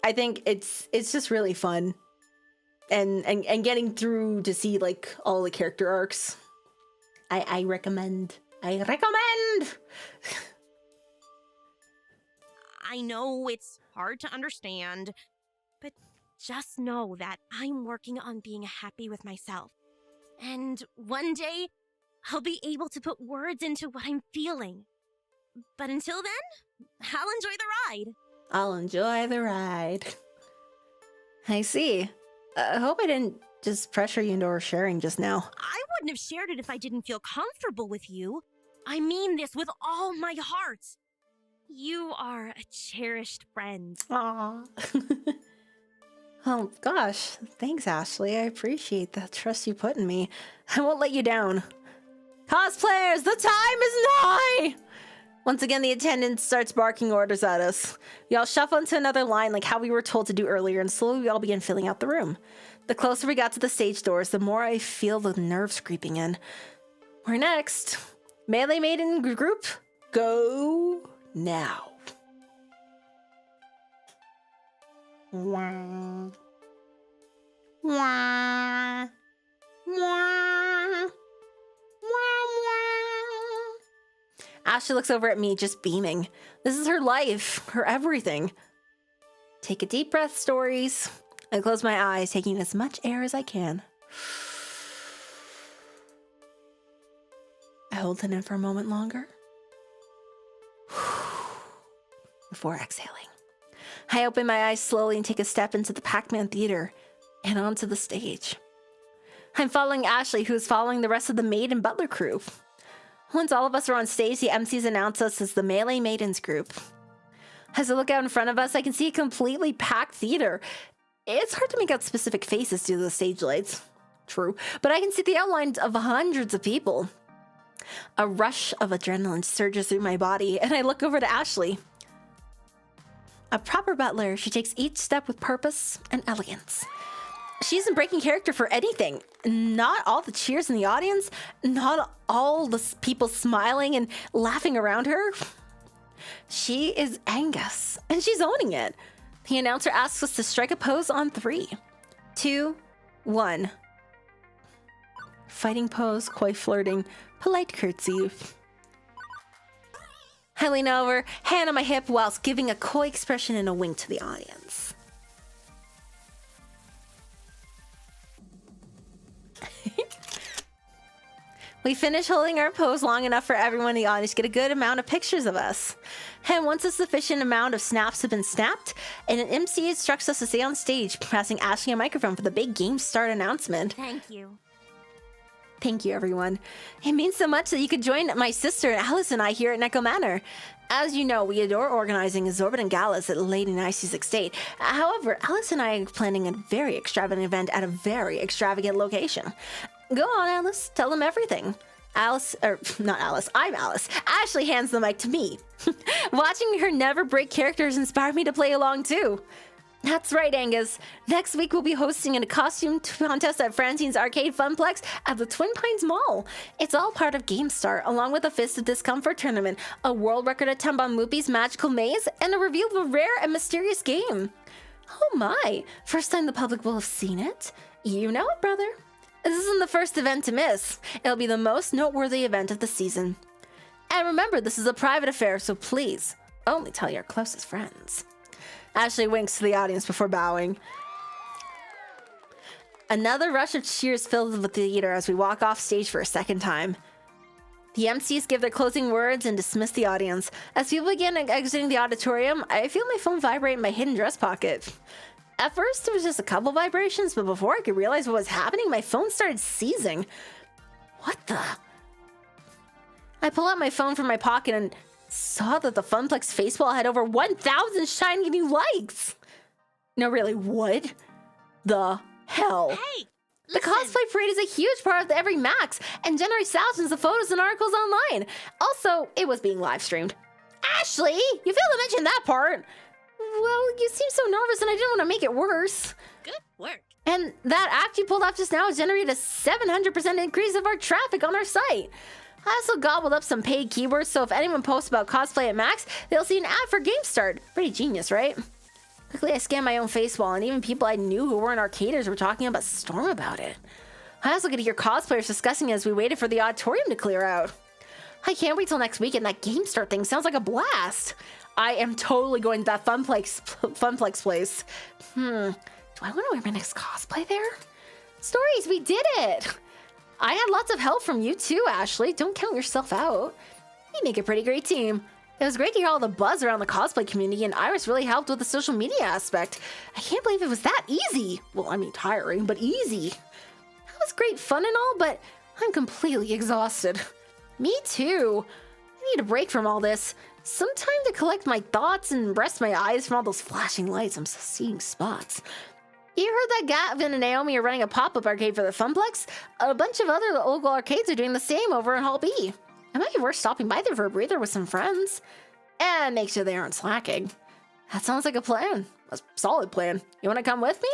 I think it's just really fun. And getting through to see like all the character arcs. I recommend. I recommend. I know it's hard to understand, but just know that I'm working on being happy with myself. And one day, I'll be able to put words into what I'm feeling. But until then, I'll enjoy the ride. I'll enjoy the ride. I see. I hope I didn't just pressure you into sharing just now. I wouldn't have shared it if I didn't feel comfortable with you. I mean this with all my heart. You are a cherished friend. Aww. Oh, gosh. Thanks, Ashley. I appreciate that trust you put in me. I won't let you down. Cosplayers, the time is nigh! Once again, the attendant starts barking orders at us. We all shuffle into another line like how we were told to do earlier, and slowly we all begin filling out the room. The closer we got to the stage doors, the more I feel the nerves creeping in. Where next? Melee Maiden group, go now. Wah. Wah. Wah. Ashley looks over at me, just beaming. This is her life, her everything. Take a deep breath, Stories. I close my eyes, taking as much air as I can. I hold it in for a moment longer. Before exhaling. I open my eyes slowly and take a step into the Pac-Man Theater and onto the stage. I'm following Ashley, who is following the rest of the maid and butler crew. Once all of us are on stage, the MCs announce us as the Melee Maidens group. As I look out in front of us, I can see a completely packed theater. It's hard to make out specific faces due to the stage lights. True, but I can see the outlines of hundreds of people. A rush of adrenaline surges through my body, and I look over to Ashley. A proper butler, she takes each step with purpose and elegance. She isn't breaking character for anything. Not all the cheers in the audience, not all the people smiling and laughing around her. She is Angus, and she's owning it. The announcer asks us to strike a pose on 3, 2, 1. Fighting pose, coy flirting, polite curtsy. I lean over, hand on my hip, whilst giving a coy expression and a wink to the audience. We finish holding our pose long enough for everyone in the audience to get a good amount of pictures of us. And once a sufficient amount of snaps have been snapped, and an MC instructs us to stay on stage, passing Ashley a microphone for the big game start announcement. Thank you. Thank you, everyone. It means so much that you could join my sister Alice and I here at Neko Manor. As you know, we adore organizing exorbitant galas at Lady Nicey's estate. However, Alice and I are planning a very extravagant event at a very extravagant location. Go on, Alice. Tell them everything. Not Alice. I'm Alice. Ashley hands the mic to me. Watching her never break characters inspired me to play along too. That's right, Angus. Next week we'll be hosting a costume contest at Francine's Arcade Funplex at the Twin Pines Mall. It's all part of GameStar, along with a Fist of Discomfort tournament, a world record attempt on Moopy's Magical Maze, and a reveal of a rare and mysterious game. Oh my, first time the public will have seen it. You know it, brother. This isn't the first event to miss. It'll be the most noteworthy event of the season. And remember, this is a private affair, so please, only tell your closest friends. Ashley winks to the audience before bowing. Another rush of cheers fills the theater as we walk off stage for a second time. The MCs give their closing words and dismiss the audience. As people begin exiting the auditorium, I feel my phone vibrate in my hidden dress pocket. At first, it was just a couple vibrations, but before I could realize what was happening, my phone started seizing. What the? I pull out my phone from my pocket and saw that the Funplex face wall had over 1,000 shiny new likes. No, really, what the hell? Hey! The cosplay parade is a huge part of the Every Max and generates thousands of photos and articles online. Also, it was being live streamed. Ashley, you failed to mention that part. Well, you seem so nervous and I didn't want to make it worse. Good work. And that act you pulled off just now has generated a 700% increase of our traffic on our site. I also gobbled up some paid keywords, so if anyone posts about cosplay at Max, they'll see an ad for GameStart. Pretty genius, right? Quickly, I scanned my own face wall, and even people I knew who weren't arcaders were talking about Storm about it. I also get to hear cosplayers discussing it as we waited for the auditorium to clear out. I can't wait till next week, and that GameStart thing sounds like a blast. I am totally going to that Funplex place. Do I want to wear my next cosplay there? Stories, we did it! I had lots of help from you too, Ashley. Don't count yourself out. You make a pretty great team. It was great to hear all the buzz around the cosplay community, and Iris really helped with the social media aspect. I can't believe it was that easy. Well, I mean tiring, but easy. That was great fun and all, but I'm completely exhausted. Me too. I need a break from all this. Some time to collect my thoughts and rest my eyes from all those flashing lights. I'm seeing spots. You heard that Gavin and Naomi are running a pop-up arcade for the Funplex? A bunch of other local arcades are doing the same over in Hall B. It might be worth stopping by there for a breather with some friends. And make sure they aren't slacking. That sounds like a plan. A solid plan. You want to come with me?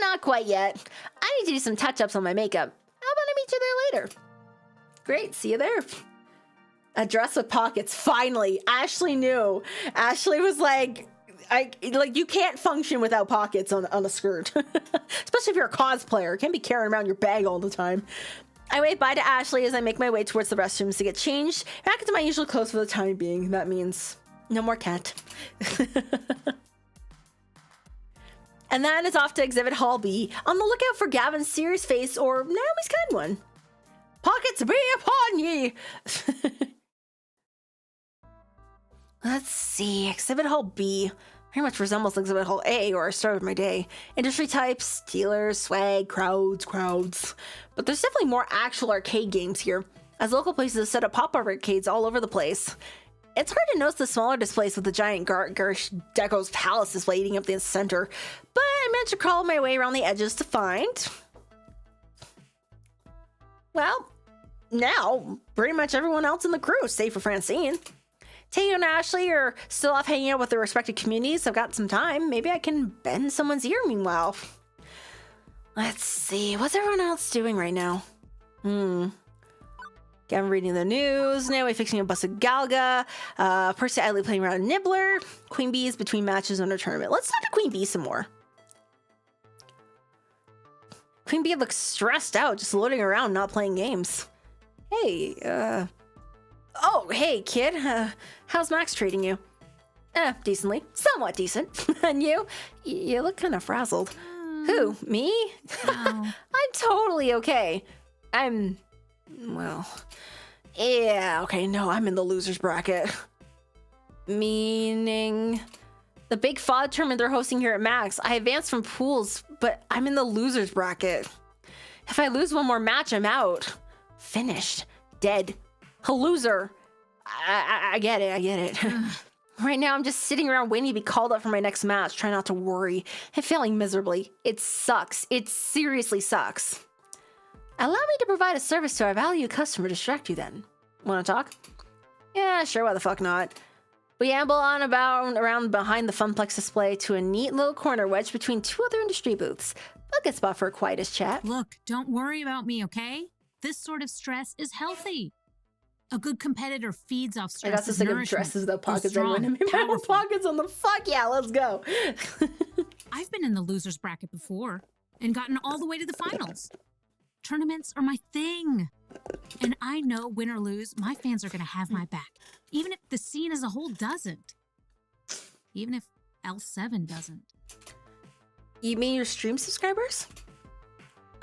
Not quite yet. I need to do some touch-ups on my makeup. How about I meet you there later? Great, see you there. A dress with pockets, finally. Ashley knew. Ashley was like, you can't function without pockets on a skirt. Especially if you're a cosplayer. You can't be carrying around your bag all the time. I wave bye to Ashley as I make my way towards the restrooms to get changed. Back into my usual clothes for the time being. That means no more cat. And then it's off to Exhibit Hall B. On the lookout for Gavin's serious face or Naomi's kind one. Pockets be upon ye! Let's see. Exhibit Hall B. Very much resembles Exhibit Hall A, where I started my day. Industry types, dealers, swag, crowds. But there's definitely more actual arcade games here. as local places have set up pop-up arcades all over the place. It's hard to notice the smaller displays with the giant Gersh Deco's palace display eating up the center, but I managed to crawl my way around the edges to find... Well, now, pretty much everyone else in the crew, save for Francine. Teo and Ashley are still off hanging out with their respective communities. I've got some time. Maybe I can bend someone's ear meanwhile. Let's see. What's everyone else doing right now? I'm reading the news. Naomi fixing a busted Galga. Percy idly playing around Nibbler. Queen Bee is between matches on her tournament. Let's talk to Queen Bee some more. Queen Bee looks stressed out, just loading around, not playing games. Hey, Oh, hey, kid. How's Max treating you? Decently. Somewhat decent. And you? You look kind of frazzled. Who? Me? I'm totally okay. Well... Yeah, okay, no, I'm in the loser's bracket. Meaning... The big FOD tournament they're hosting here at Max. I advanced from pools, but I'm in the loser's bracket. If I lose one more match, I'm out. Finished. Dead. A loser. I get it. Right now, I'm just sitting around waiting to be called up for my next match, trying not to worry. I'm failing miserably. It sucks. It seriously sucks. Allow me to provide a service to our valued customer. Distract you then. Want to talk? Yeah, sure, why the fuck not? We amble on around behind the Funplex display to a neat little corner wedged between two other industry booths. A good spot for a quietest chat. Look, don't worry about me, okay? This sort of stress is healthy. A good competitor feeds off stress. I got this like a dresses the pockets and when I have pockets on the fuck yeah, let's go. I've been in the loser's bracket before and gotten all the way to the finals. Tournaments are my thing. And I know, win or lose, my fans are going to have my back. Even if the scene as a whole doesn't. Even if L7 doesn't. You mean your stream subscribers?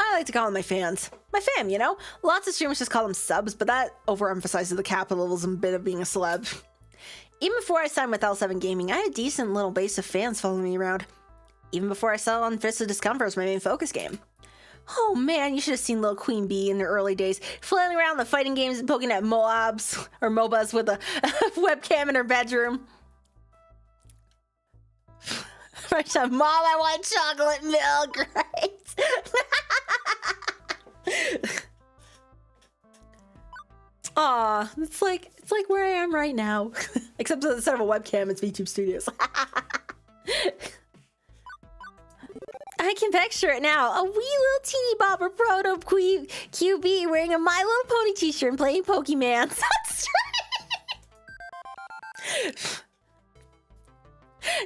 I like to call them my fans. My fam, you know? Lots of streamers just call them subs, but that overemphasizes the capitalism bit of being a celeb. Even before I signed with L7 Gaming, I had a decent little base of fans following me around. Even before I settled on Fist of Discomfort as my main focus game. Oh man, you should have seen little Queen Bee in the early days, flailing around the fighting games and poking at MOBAs with a webcam in her bedroom. First time, Mom, I want chocolate milk, right? Aw, it's like where I am right now. Except instead of a webcam, it's VTube Studios. I can picture it now. A wee little teeny bopper proto QB wearing a My Little Pony t-shirt and playing Pokemon. That's right.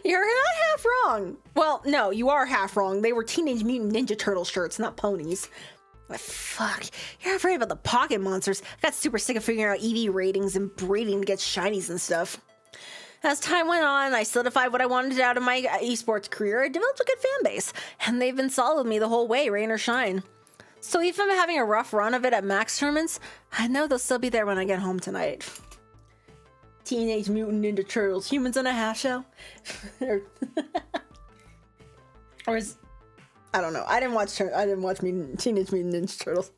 You're not half wrong. Well, no, you are half wrong. They were Teenage Mutant Ninja Turtle shirts, not ponies. But fuck, you're afraid about the pocket monsters. I got super sick of figuring out EV ratings and breeding to get shinies and stuff. As time went on, I solidified what I wanted out of my esports career. I developed a good fan base, and they've been solid with me the whole way, rain or shine. So even if I'm having a rough run of it at Max tournaments, I know they'll still be there when I get home tonight. Teenage Mutant Ninja Turtles, humans in a half shell? Or is... I don't know. I didn't watch Teenage Mutant Ninja Turtles.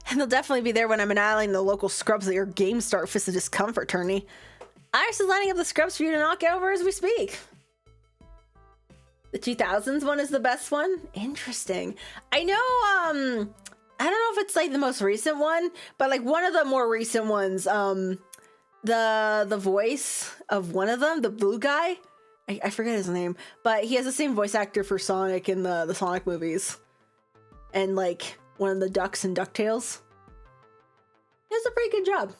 And they'll definitely be there when I'm annihilating the local scrubs at your Game Start Fist of Discomfort tourney. Iris is lining up the scrubs for you to knock over as we speak. The 2000s one is the best one? Interesting. I know, I don't know if it's like the most recent one, but like one of the more recent ones, the voice of one of them, the blue guy, I forget his name, but he has the same voice actor for Sonic in the Sonic movies. And like one of the ducks in DuckTales. He does a pretty good job.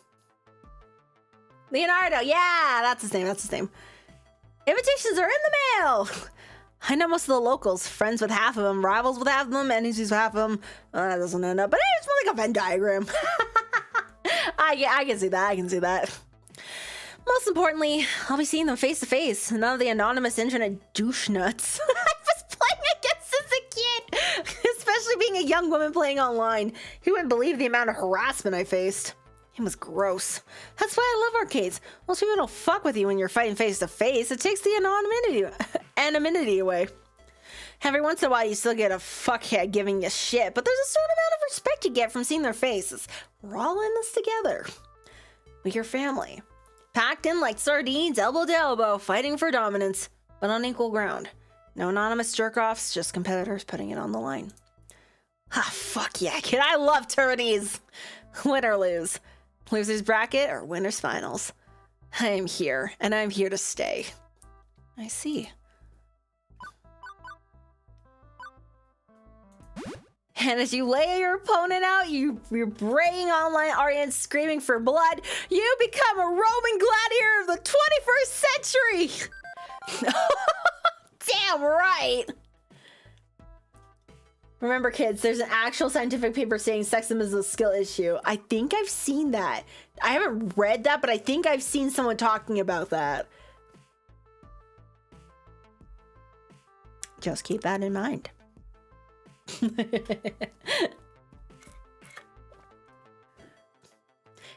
Leonardo, yeah, that's his name. Invitations are in the mail. I know most of the locals, friends with half of them, rivals with half of them, enemies with half of them. That doesn't end up, but it's more like a Venn diagram. I can see that. Most importantly, I'll be seeing them face to face. None of the anonymous internet douche nuts I was playing against as a kid. Especially being a young woman playing online. He wouldn't believe the amount of harassment I faced. It was gross. That's why I love arcades. Most people don't fuck with you when you're fighting face to face. It takes the anonymity away. Every once in a while, you still get a fuckhead giving you shit, but there's a certain amount of respect you get from seeing their faces. We're all in this together. We're your family. Packed in like sardines, elbow to elbow, fighting for dominance, but on equal ground. No anonymous jerk-offs, just competitors putting it on the line. Ah, fuck yeah, kid. I love tourneys. Win or lose. Loser's bracket or winner's finals. I am here, and I'm here to stay. I see. And as you lay your opponent out, you're braying online audience screaming for blood, you become a Roman gladiator of the 21st century! Damn right! Remember, kids, there's an actual scientific paper saying sexism is a skill issue. I think I've seen that. I haven't read that, but I think I've seen someone talking about that. Just keep that in mind.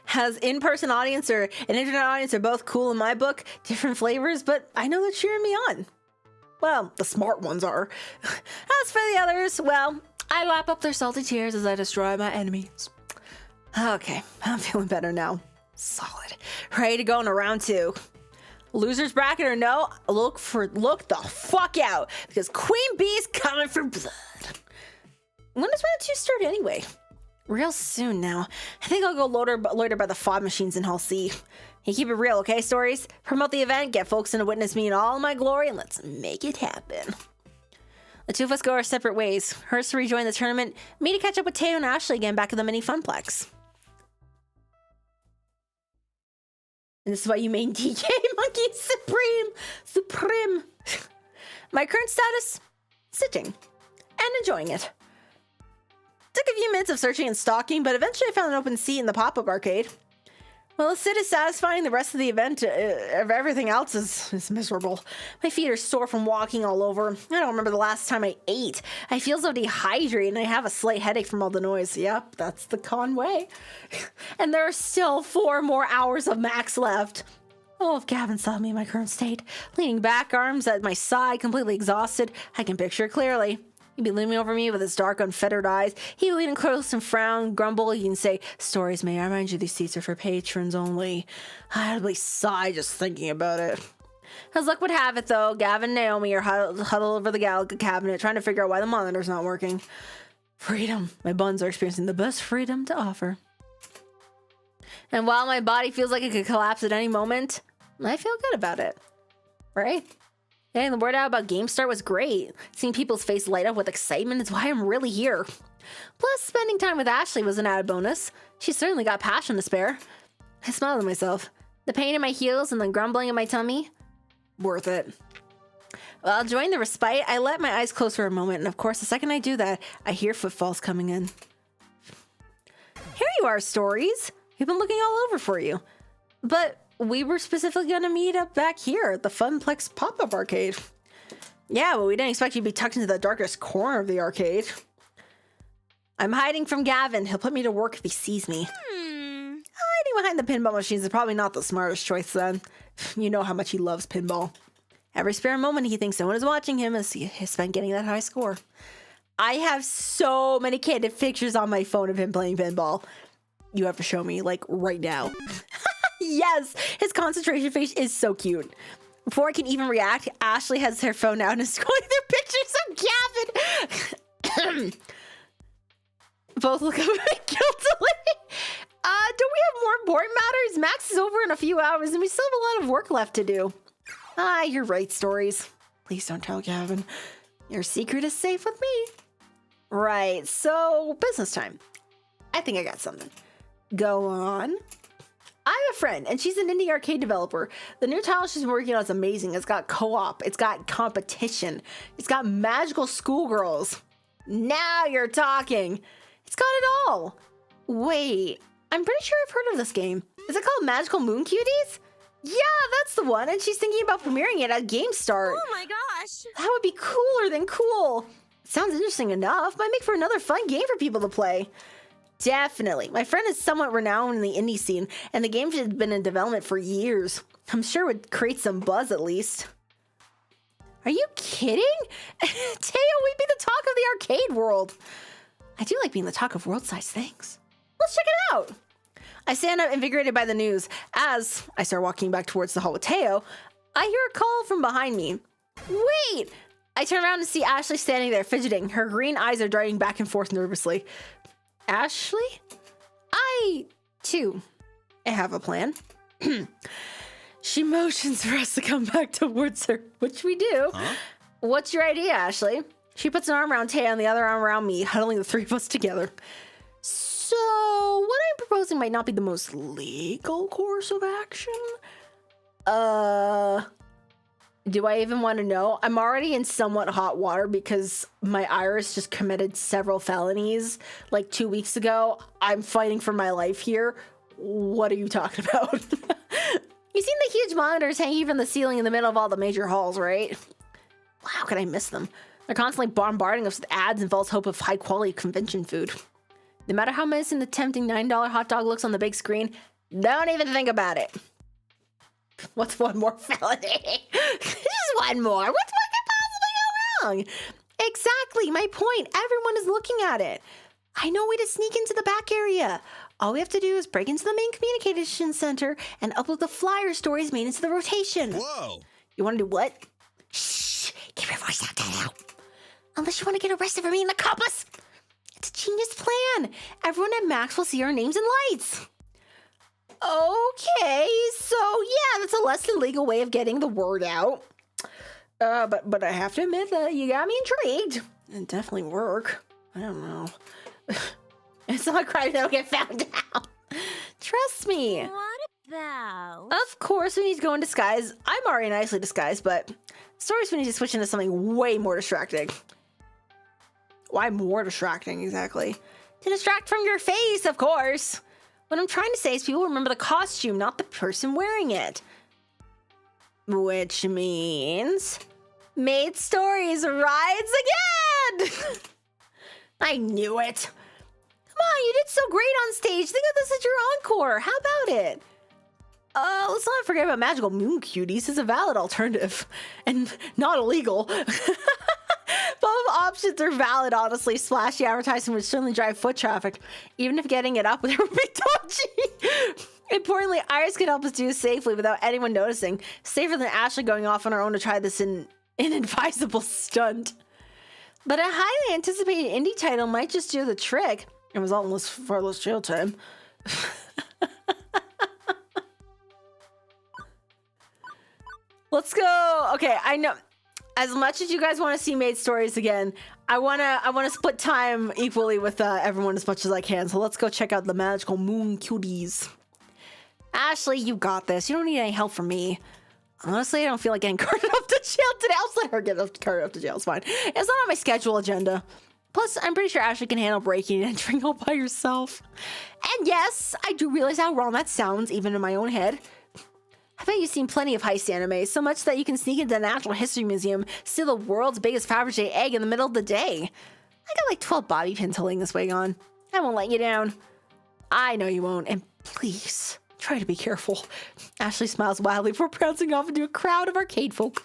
Has in-person audience or an internet audience are both cool in my book. Different flavors, but I know they're cheering me on. Well, the smart ones are. As for the others, well, I lap up their salty tears as I destroy my enemies. Okay, I'm feeling better now. Solid. Ready to go in a round 2. Losers bracket or no, look the fuck out, because Queen Bee's coming for blood. When does round 2 start anyway? Real soon now. I think I'll go loiter by the fob machines in Hall C. Hey, keep it real, okay, Stories? Promote the event, get folks in to witness me in all my glory, and let's make it happen. The two of us go our separate ways. Hers to rejoin the tournament, me to catch up with Teo and Ashley again back at the mini funplex. And this is why you main DJ Monkey Supreme. My current status? Sitting. And enjoying it. Took a few minutes of searching and stalking, but eventually I found an open seat in the pop-up arcade. Well, the sit is satisfying. The rest of the event, of everything else is miserable. My feet are sore from walking all over. I don't remember the last time I ate. I feel so dehydrated and I have a slight headache from all the noise. Yep, that's the con way. And there are still 4 more hours of max left. Oh, if Gavin saw me in my current state, leaning back, arms at my side, completely exhausted, I can picture it clearly. He'd be looming over me with his dark, unfettered eyes. He'd lean close and frown, grumble. He can say, Stories, may I remind you these seats are for patrons only. I audibly sigh just thinking about it. As luck would have it, though, Gavin and Naomi are huddled over the Galaga cabinet, trying to figure out why the monitor's not working. Freedom. My buns are experiencing the best freedom to offer. And while my body feels like it could collapse at any moment, I feel good about it. Right? Getting the word out about Game Start was great. Seeing people's face light up with excitement is why I'm really here. Plus, spending time with Ashley was an added bonus. She certainly got passion to spare. I smiled at myself. The pain in my heels and the grumbling in my tummy? Worth it. Well, enjoying the respite, I let my eyes close for a moment, and of course, the second I do that, I hear footfalls coming in. Here you are, Stories. We've been looking all over for you. But we were specifically going to meet up back here at the Funplex pop-up arcade. Yeah, but we didn't expect you to be tucked into the darkest corner of the arcade. I'm hiding from Gavin. He'll put me to work if he sees me. Hiding behind the pinball machines is probably not the smartest choice then. You know how much he loves pinball. Every spare moment he thinks someone is watching him is spent getting that high score. I have so many candid pictures on my phone of him playing pinball. You have to show me, like, right now. Yes, his concentration face is so cute. Before I can even react, Ashley has her phone out and is scrolling through pictures of Gavin. Both look up at me guiltily. Don't we have more important matters? Max is over in a few hours and we still have a lot of work left to do. You're right, Stories. Please don't tell Gavin. Your secret is safe with me. Right, so business time. I think I got something. Go on. I have a friend, and she's an indie arcade developer. The new title she's been working on is amazing. It's got co-op, it's got competition, it's got magical schoolgirls. Now you're talking. It's got it all. Wait, I'm pretty sure I've heard of this game. Is it called Magical Moon Cuties? Yeah, that's the one, and she's thinking about premiering it at Game Start. Oh my gosh! That would be cooler than cool. Sounds interesting enough. Might make for another fun game for people to play. Definitely. My friend is somewhat renowned in the indie scene, and the game has been in development for years. I'm sure it would create some buzz at least. Are you kidding? Teo, we'd be the talk of the arcade world. I do like being the talk of world-sized things. Let's check it out. I stand up, invigorated by the news. As I start walking back towards the hall with Teo, I hear a call from behind me. Wait! I turn around and see Ashley standing there, fidgeting. Her green eyes are darting back and forth nervously. Ashley? I, too, have a plan. She motions for us to come back towards her, which we do. Huh? What's your idea, Ashley? She puts an arm around Teo and the other arm around me, huddling the three of us together. So, what I'm proposing might not be the most legal course of action. Do I even want to know? I'm already in somewhat hot water because my Iris just committed several felonies like 2 weeks ago. I'm fighting for my life here. What are you talking about? You've seen the huge monitors hanging from the ceiling in the middle of all the major halls, right? Wow, how could I miss them? They're constantly bombarding us with ads and false hope of high-quality convention food. No matter how menacing the tempting $9 hot dog looks on the big screen, don't even think about it. What's one more felony? Just one more. What could possibly go wrong? Exactly, my point. Everyone is looking at it. I know a way to sneak into the back area. All we have to do is break into the main communication center and upload the flyer stories made into the rotation. Whoa. You want to do what? Shh. Keep your voice out there now. Unless you want to get arrested for being an accomplice. It's a genius plan. Everyone at Max will see our names and lights. Okay, so yeah, that's a less than legal way of getting the word out. But I have to admit that you got me intrigued. It'd definitely work. I don't know. It's not a crime that'll get found out. Trust me. What about? Of course, we need to go in disguise. I'm already nicely disguised, but stories we need to switch into something way more distracting. Why more distracting, exactly? To distract from your face, of course. What I'm trying to say is people remember the costume, not the person wearing it. Which means Maid Stories rides again! I knew it. Come on, you did so great on stage. Think of this as your encore. How about it? Let's not forget about Magical Moon Cuties. It's a valid alternative and not illegal. Both options are valid, honestly. Splashy advertising would certainly drive foot traffic, even if getting it up would be dodgy. Importantly, Iris could help us do it safely without anyone noticing. Safer than Ashley going off on her own to try this inadvisable stunt. But a highly anticipated indie title might just do the trick. It was almost far less jail time. Let's go. Okay, I know. As much as you guys want to see Maid Stories again, I wanna split time equally with everyone as much as I can. So let's go check out the Magical Moon Cuties. Ashley, you got this. You don't need any help from me. Honestly, I don't feel like getting carted off to jail today. I'll just let her get carted off to jail. It's fine. It's not on my schedule agenda. Plus, I'm pretty sure Ashley can handle breaking and entering all by herself. And yes, I do realize how wrong that sounds, even in my own head. I bet you've seen plenty of heist anime, so much that you can sneak into the Natural History Museum, steal the world's biggest Fabergé egg in the middle of the day. I got like 12 bobby pins holding this wig on. I won't let you down. I know you won't, and please, try to be careful. Ashley smiles wildly before prancing off into a crowd of arcade folk.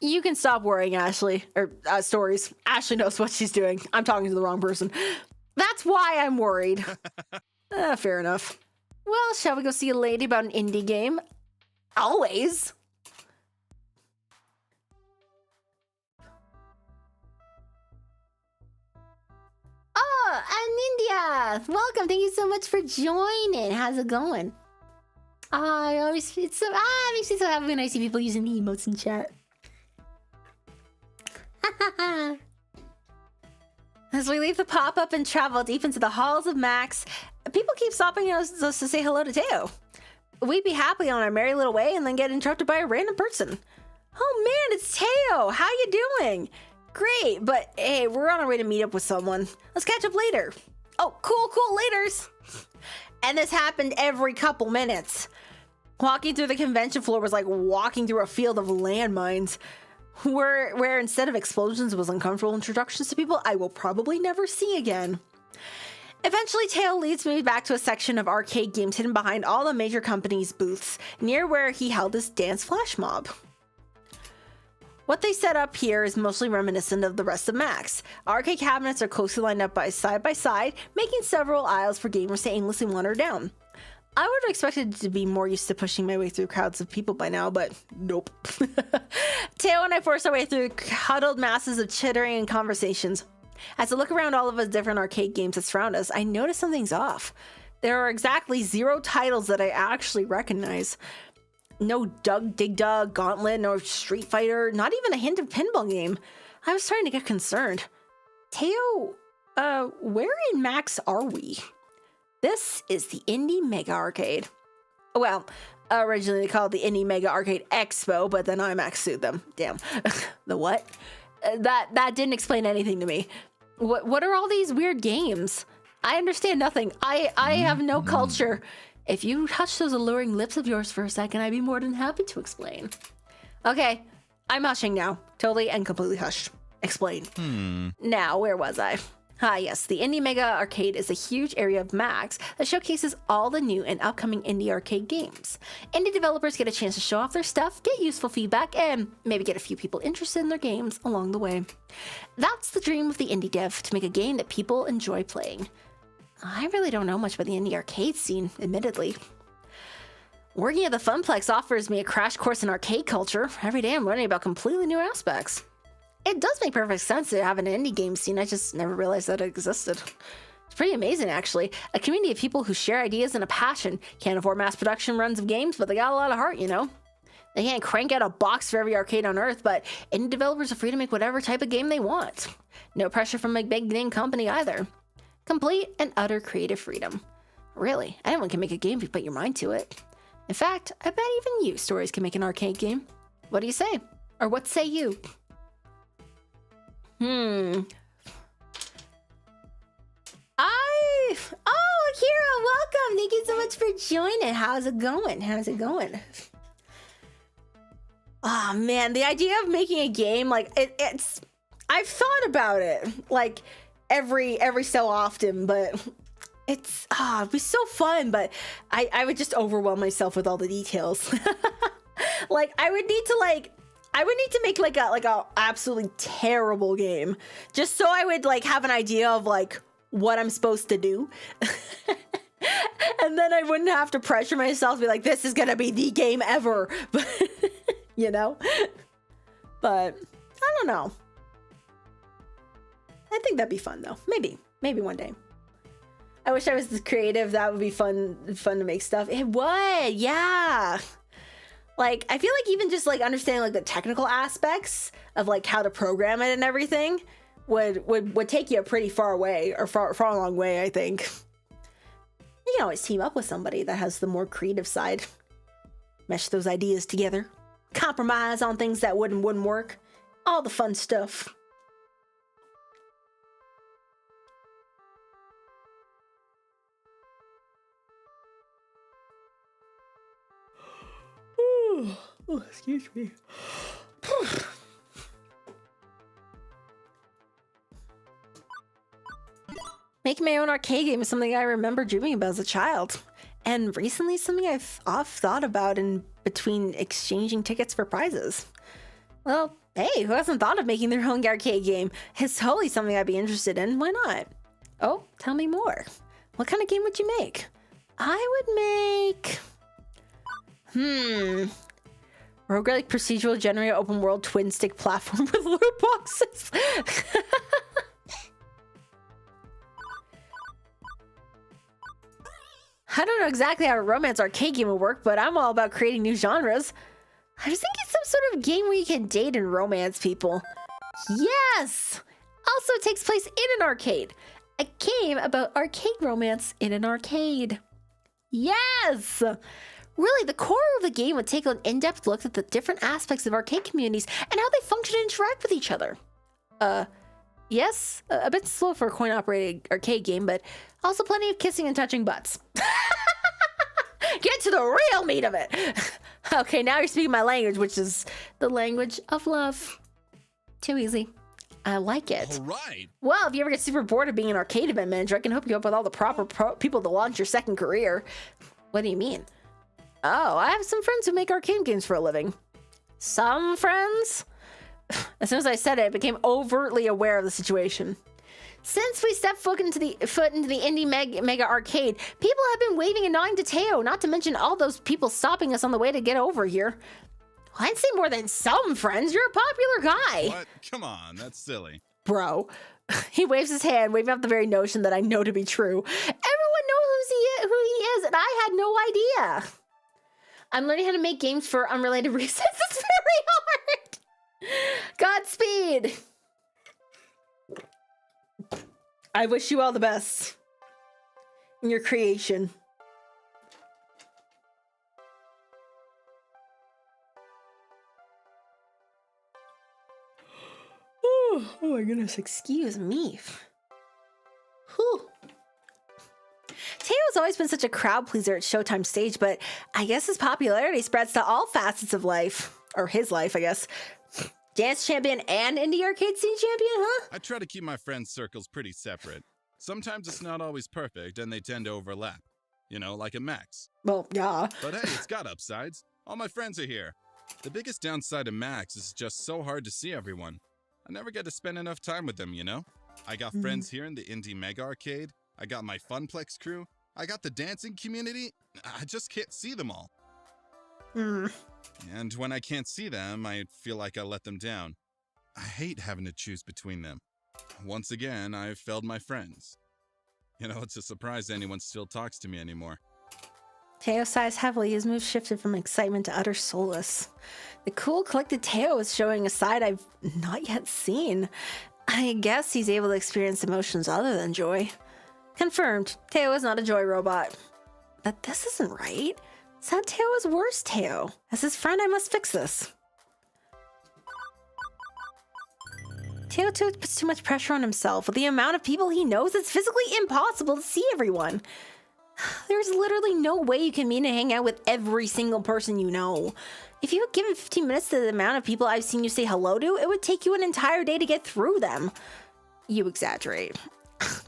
You can stop worrying, Ashley. Stories. Ashley knows what she's doing. I'm talking to the wrong person. That's why I'm worried. Fair enough. Well, shall we go see a lady about an indie game? Always. Oh, Anindia! Welcome. Thank you so much for joining. How's it going? It makes me so happy when I see people using the emotes in chat. As we leave the pop-up and travel deep into the halls of Max, people keep stopping us to say hello to Teo. We'd be happily on our merry little way and then get interrupted by a random person. Oh man, it's Teo! How you doing? Great, but hey, we're on our way to meet up with someone. Let's catch up later. Oh, cool, laters. And this happened every couple minutes. Walking through the convention floor was like walking through a field of landmines. Where instead of explosions was uncomfortable introductions to people I will probably never see again. Eventually, Teo leads me back to a section of arcade games hidden behind all the major companies' booths, near where he held his dance flash mob. What they set up here is mostly reminiscent of the rest of Max. Arcade cabinets are closely lined up by side, making several aisles for gamers to aimlessly wander down. I would have expected to be more used to pushing my way through crowds of people by now, but nope. Teo and I forced our way through huddled masses of chittering and conversations. As I look around all of the different arcade games that surround us, I notice something's off. There are exactly 0 titles that I actually recognize. No Doug Dig Dug, Gauntlet, nor Street Fighter, not even a hint of pinball game. I was starting to get concerned. Teo, where in Max are we? This is the Indie Mega Arcade. Well, originally called the Indie Mega Arcade Expo, but then IMAX sued them. Damn. The what? That didn't explain anything to me. What are all these weird games? I understand nothing. I have no culture. If you hush those alluring lips of yours for a second, I'd be more than happy to explain. Okay, I'm hushing now. Totally and completely hushed. Explain. Now, where was I? Yes, the Indie Mega Arcade is a huge area of Max that showcases all the new and upcoming indie arcade games. Indie developers get a chance to show off their stuff, get useful feedback, and maybe get a few people interested in their games along the way. That's the dream of the indie dev, to make a game that people enjoy playing. I really don't know much about the indie arcade scene, admittedly. Working at the Funplex offers me a crash course in arcade culture. Every day I'm learning about completely new aspects. It does make perfect sense to have an indie game scene, I just never realized that it existed. It's pretty amazing, actually. A community of people who share ideas and a passion. Can't afford mass production runs of games, but they got a lot of heart, you know? They can't crank out a box for every arcade on Earth, but indie developers are free to make whatever type of game they want. No pressure from a big name company either. Complete and utter creative freedom. Really, anyone can make a game if you put your mind to it. In fact, I bet even you, Stories, can make an arcade game. What do you say? Or what say you? Oh, Akira, welcome. Thank you so much for joining. How's it going? Oh man, the idea of making a game, like it's I've thought about it like every so often, but it'd be so fun, but I would just overwhelm myself with all the details. Like I would need to make like a absolutely terrible game just so I would like have an idea of like what I'm supposed to do. And then I wouldn't have to pressure myself to be like, this is gonna be the game ever. You know? But I don't know. I think that'd be fun though. Maybe one day. I wish I was this creative. That would be fun to make stuff. It would, yeah. Like, I feel like even just like understanding like the technical aspects of like how to program it and everything would take you a pretty far away, or far a long way, I think. You can always team up with somebody that has the more creative side. Mesh those ideas together. Compromise on things that wouldn't work. All the fun stuff. Oh, excuse me. Making my own arcade game is something I remember dreaming about as a child. And recently something I've oft thought about in between exchanging tickets for prizes. Well, hey, who hasn't thought of making their own arcade game? It's totally something I'd be interested in. Why not? Oh, tell me more. What kind of game would you make? I would make... roguelike procedural generated open world twin stick platform with loot boxes. I don't know exactly how a romance arcade game would work, but I'm all about creating new genres. I was thinking some sort of game where you can date and romance people. Yes! Also takes place in an arcade. A game about arcade romance in an arcade. Yes! Really, the core of the game would take an in-depth look at the different aspects of arcade communities and how they function and interact with each other. Yes, a bit slow for a coin-operated arcade game, but also plenty of kissing and touching butts. Get to the real meat of it! Okay, now you're speaking my language, which is the language of love. Too easy. I like it. All right. Well, if you ever get super bored of being an arcade event manager, I can hook you up with all the proper people to launch your second career. What do you mean? Oh, I have some friends who make arcade games for a living. Some friends? As soon as I said it, I became overtly aware of the situation. Since we stepped foot into the indie mega arcade, people have been waving and nodding to Teo, not to mention all those people stopping us on the way to get over here. Well, I'd say more than some friends. You're a popular guy. What? Come on, that's silly. Bro. He waves his hand, waving off the very notion that I know to be true. Everyone knows who he is, and I had no idea. I'm learning how to make games for unrelated reasons. It's very hard. Godspeed. I wish you all the best in your creation. Oh my goodness, excuse me. Whew. Teo's always been such a crowd pleaser at Showtime stage, but I guess his popularity spreads to all facets of life. Or his life, I guess. Dance champion and indie arcade scene champion, huh? I try to keep my friends' circles pretty separate. Sometimes it's not always perfect, and they tend to overlap. You know, like a Max. Well, yeah. But hey, it's got upsides. All my friends are here. The biggest downside of Max is just so hard to see everyone. I never get to spend enough time with them, you know? I got friends here in the Indie Mega Arcade. I got my Funplex crew. I got the dancing community. I just can't see them all. And when I can't see them, I feel like I let them down. I hate having to choose between them. Once again, I've failed my friends. You know, it's a surprise anyone still talks to me anymore. Teo sighs heavily. His mood shifted from excitement to utter solace. The cool, collected Teo is showing a side I've not yet seen. I guess he's able to experience emotions other than joy. Confirmed, Teo is not a joy robot. But this isn't right. Sad Teo is worse Teo. As his friend, I must fix this. Teo puts too much pressure on himself. With the amount of people he knows, it's physically impossible to see everyone. There's literally no way you can meet and hang out with every single person you know. If you had given 15 minutes to the amount of people I've seen you say hello to, it would take you an entire day to get through them. You exaggerate.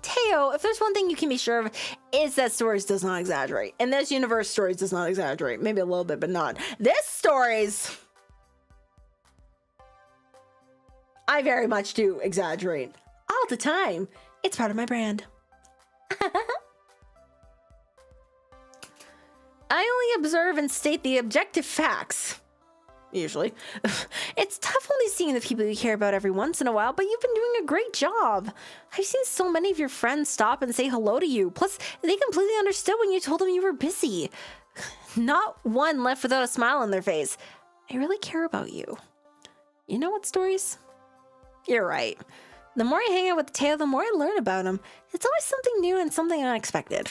Teo, if there's one thing you can be sure of, it's that Stories does not exaggerate. In this universe, Stories does not exaggerate. Maybe a little bit, but not. This Stories, I very much do exaggerate. All the time. It's part of my brand. I only observe and state the objective facts. Usually. It's tough only seeing the people you care about every once in a while, but you've been doing a great job. I've seen so many of your friends stop and say hello to you. Plus, they completely understood when you told them you were busy. Not one left without a smile on their face. I really care about you. You know what, Stories? You're right. The more I hang out with Teo, the more I learn about him. It's always something new and something unexpected.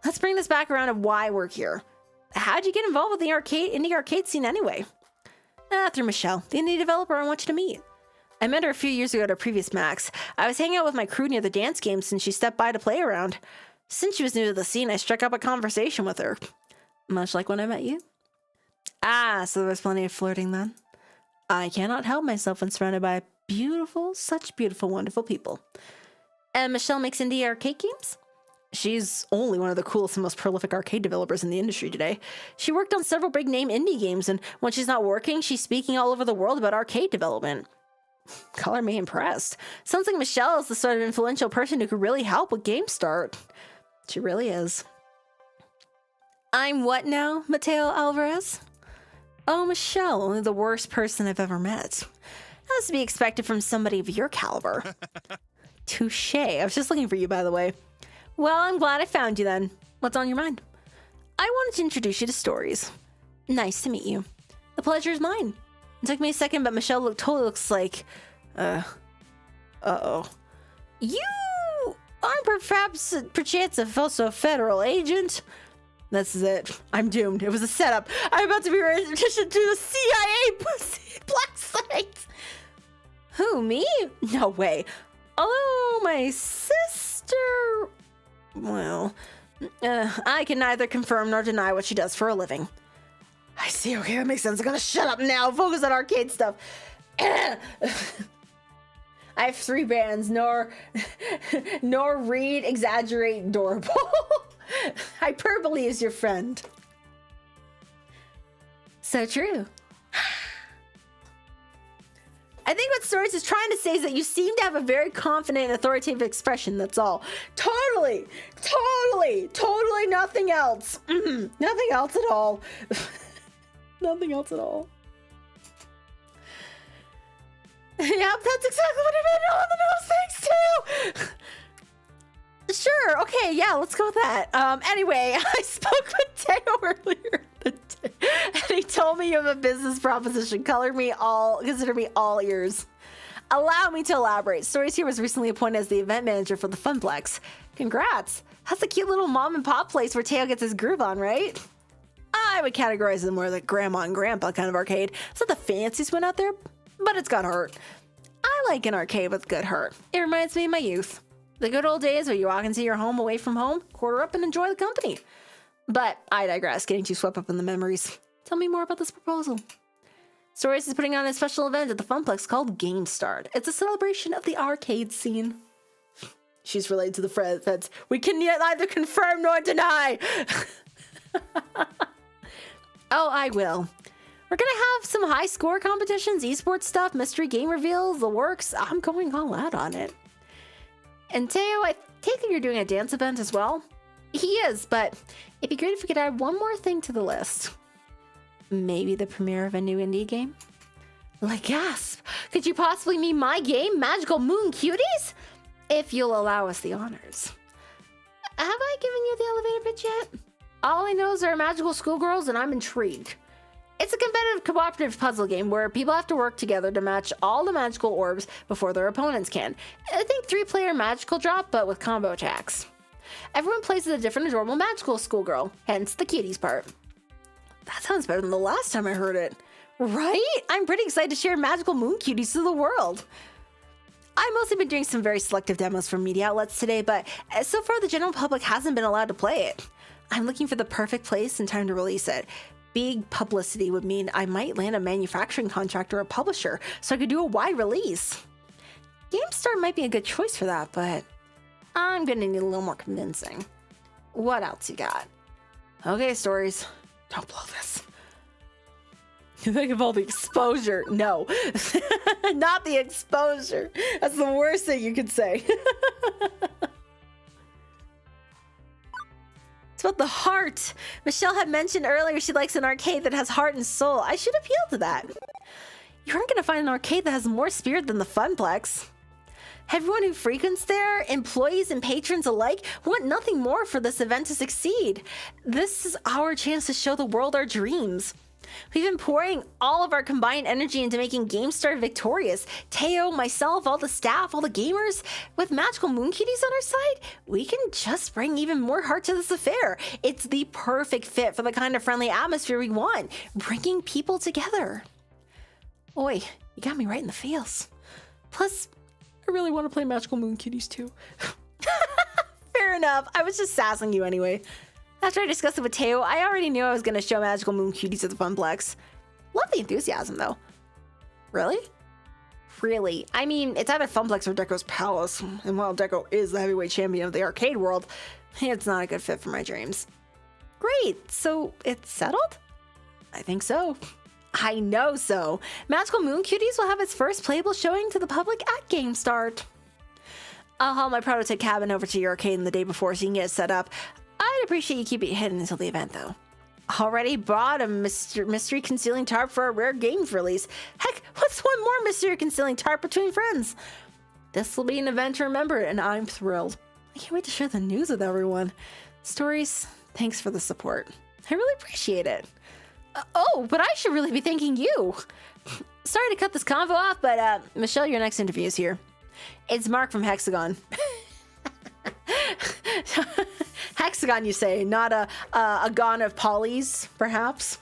Let's bring this back around to why we're here. How'd you get involved with the indie arcade scene anyway? Through Michelle, the indie developer I want you to meet. I met her a few years ago at a previous Max. I was hanging out with my crew near the dance games and she stepped by to play around. Since she was new to the scene, I struck up a conversation with her. Much like when I met you. So there was plenty of flirting then. I cannot help myself when surrounded by such beautiful, wonderful people. And Michelle makes indie arcade games? She's only one of the coolest and most prolific arcade developers in the industry today. She worked on several big-name indie games, and when she's not working, she's speaking all over the world about arcade development. Color me impressed. Sounds like Michelle is the sort of influential person who could really help with Game Start. She really is. I'm what now, Mateo Alvarez? Oh, Michelle, only the worst person I've ever met. That's to be expected from somebody of your caliber. Touché. I was just looking for you, by the way. Well, I'm glad I found you then. What's on your mind? I wanted to introduce you to Stories. Nice to meet you. The pleasure is mine. It took me a second, but Michelle totally looks like... Uh-oh. You aren't perchance a federal agent? This is it. I'm doomed. It was a setup. I'm about to be renditioned to the CIA black site. Who, me? No way. Although my sister... Well, I can neither confirm nor deny what she does for a living. I see. Okay, that makes sense. I'm gonna shut up now. Focus on arcade stuff. I have 3 bands. Nor read, exaggerate, adorable. Hyperbole is your friend. So true. Stories is trying to say is that you seem to have a very confident and authoritative expression, that's all. Totally nothing else. Nothing else at all. Nothing else at all. Yep, that's exactly what I meant on the nose. Thanks, too. Sure, okay, yeah, let's go with that. Anyway, I spoke with Teo earlier in the day, and he told me you have a business proposition. Consider me all ears. Allow me to elaborate. Stories here was recently appointed as the event manager for the Funplex. Congrats. That's a cute little mom and pop place where Teo gets his groove on, right? I would categorize it more like grandma and grandpa kind of arcade. It's not the fanciest one out there, but it's got heart. I like an arcade with good heart. It reminds me of my youth. The good old days where you walk into your home away from home, quarter up and enjoy the company. But I digress, getting too swept up in the memories. Tell me more about this proposal. Stories is putting on a special event at the Funplex called Game Start. It's a celebration of the arcade scene. She's related to the feds. We can neither confirm nor deny. Oh, I will. We're gonna have some high score competitions, esports stuff, mystery game reveals, the works. I'm going all out on it. And Teo, I take it you're doing a dance event as well? He is, but it'd be great if we could add one more thing to the list. Maybe the premiere of a new indie game? Like, gasp! Could you possibly mean my game, Magical Moon Cuties? If you'll allow us the honors. Have I given you the elevator pitch yet? All I know is there are magical schoolgirls and I'm intrigued. It's a competitive cooperative puzzle game where people have to work together to match all the magical orbs before their opponents can. I think 3-player magical drop, but with combo attacks. Everyone plays as a different adorable magical schoolgirl, hence the cuties part. That sounds better than the last time I heard it. Right? I'm pretty excited to share Magical Moon Cuties to the world. I've mostly been doing some very selective demos for media outlets today, but so far the general public hasn't been allowed to play it. I'm looking for the perfect place and time to release it. Big publicity would mean I might land a manufacturing contract or a publisher, so I could do a wide release. GameStar might be a good choice for that, but I'm gonna need a little more convincing. What else you got? Okay, Stories. Don't blow this. Think of all the exposure. No, not the exposure. That's the worst thing you could say. It's about the heart. Michelle had mentioned earlier she likes an arcade that has heart and soul. I should appeal to that. You aren't going to find an arcade that has more spirit than the Funplex. Everyone who frequents there, employees and patrons alike, want nothing more for this event to succeed. This is our chance to show the world our dreams. We've been pouring all of our combined energy into making GameStar victorious. Teo, myself, all the staff, all the gamers. With Magical Moon Cuties on our side, we can just bring even more heart to this affair. It's the perfect fit for the kind of friendly atmosphere we want, bringing people together. Oi, you got me right in the feels. Plus, I really want to play Magical Moon Cuties too. Fair enough, I was just sassing you anyway. After I discussed it with Teo, I already knew I was going to show Magical Moon Cuties at the Funplex. Love the enthusiasm, though. Really? Really? I mean, it's either Funplex or Deco's Palace, and while Deco is the heavyweight champion of the arcade world, it's not a good fit for my dreams. Great, so it's settled? I think so. I know so. Magical Moon Cuties will have its first playable showing to the public at Game Start. I'll haul my prototype cabin over to your arcade the day before so you can get it set up. I'd appreciate you keeping it hidden until the event, though. Already bought a mystery concealing tarp for a rare games release. Heck, what's one more mystery concealing tarp between friends? This will be an event to remember, and I'm thrilled. I can't wait to share the news with everyone. Stories, thanks for the support. I really appreciate it. Oh, but I should really be thanking you. Sorry to cut this convo off, but Michelle, your next interview is here. It's Mark from Hexagon. Hexagon, you say, not a gon of polys, perhaps?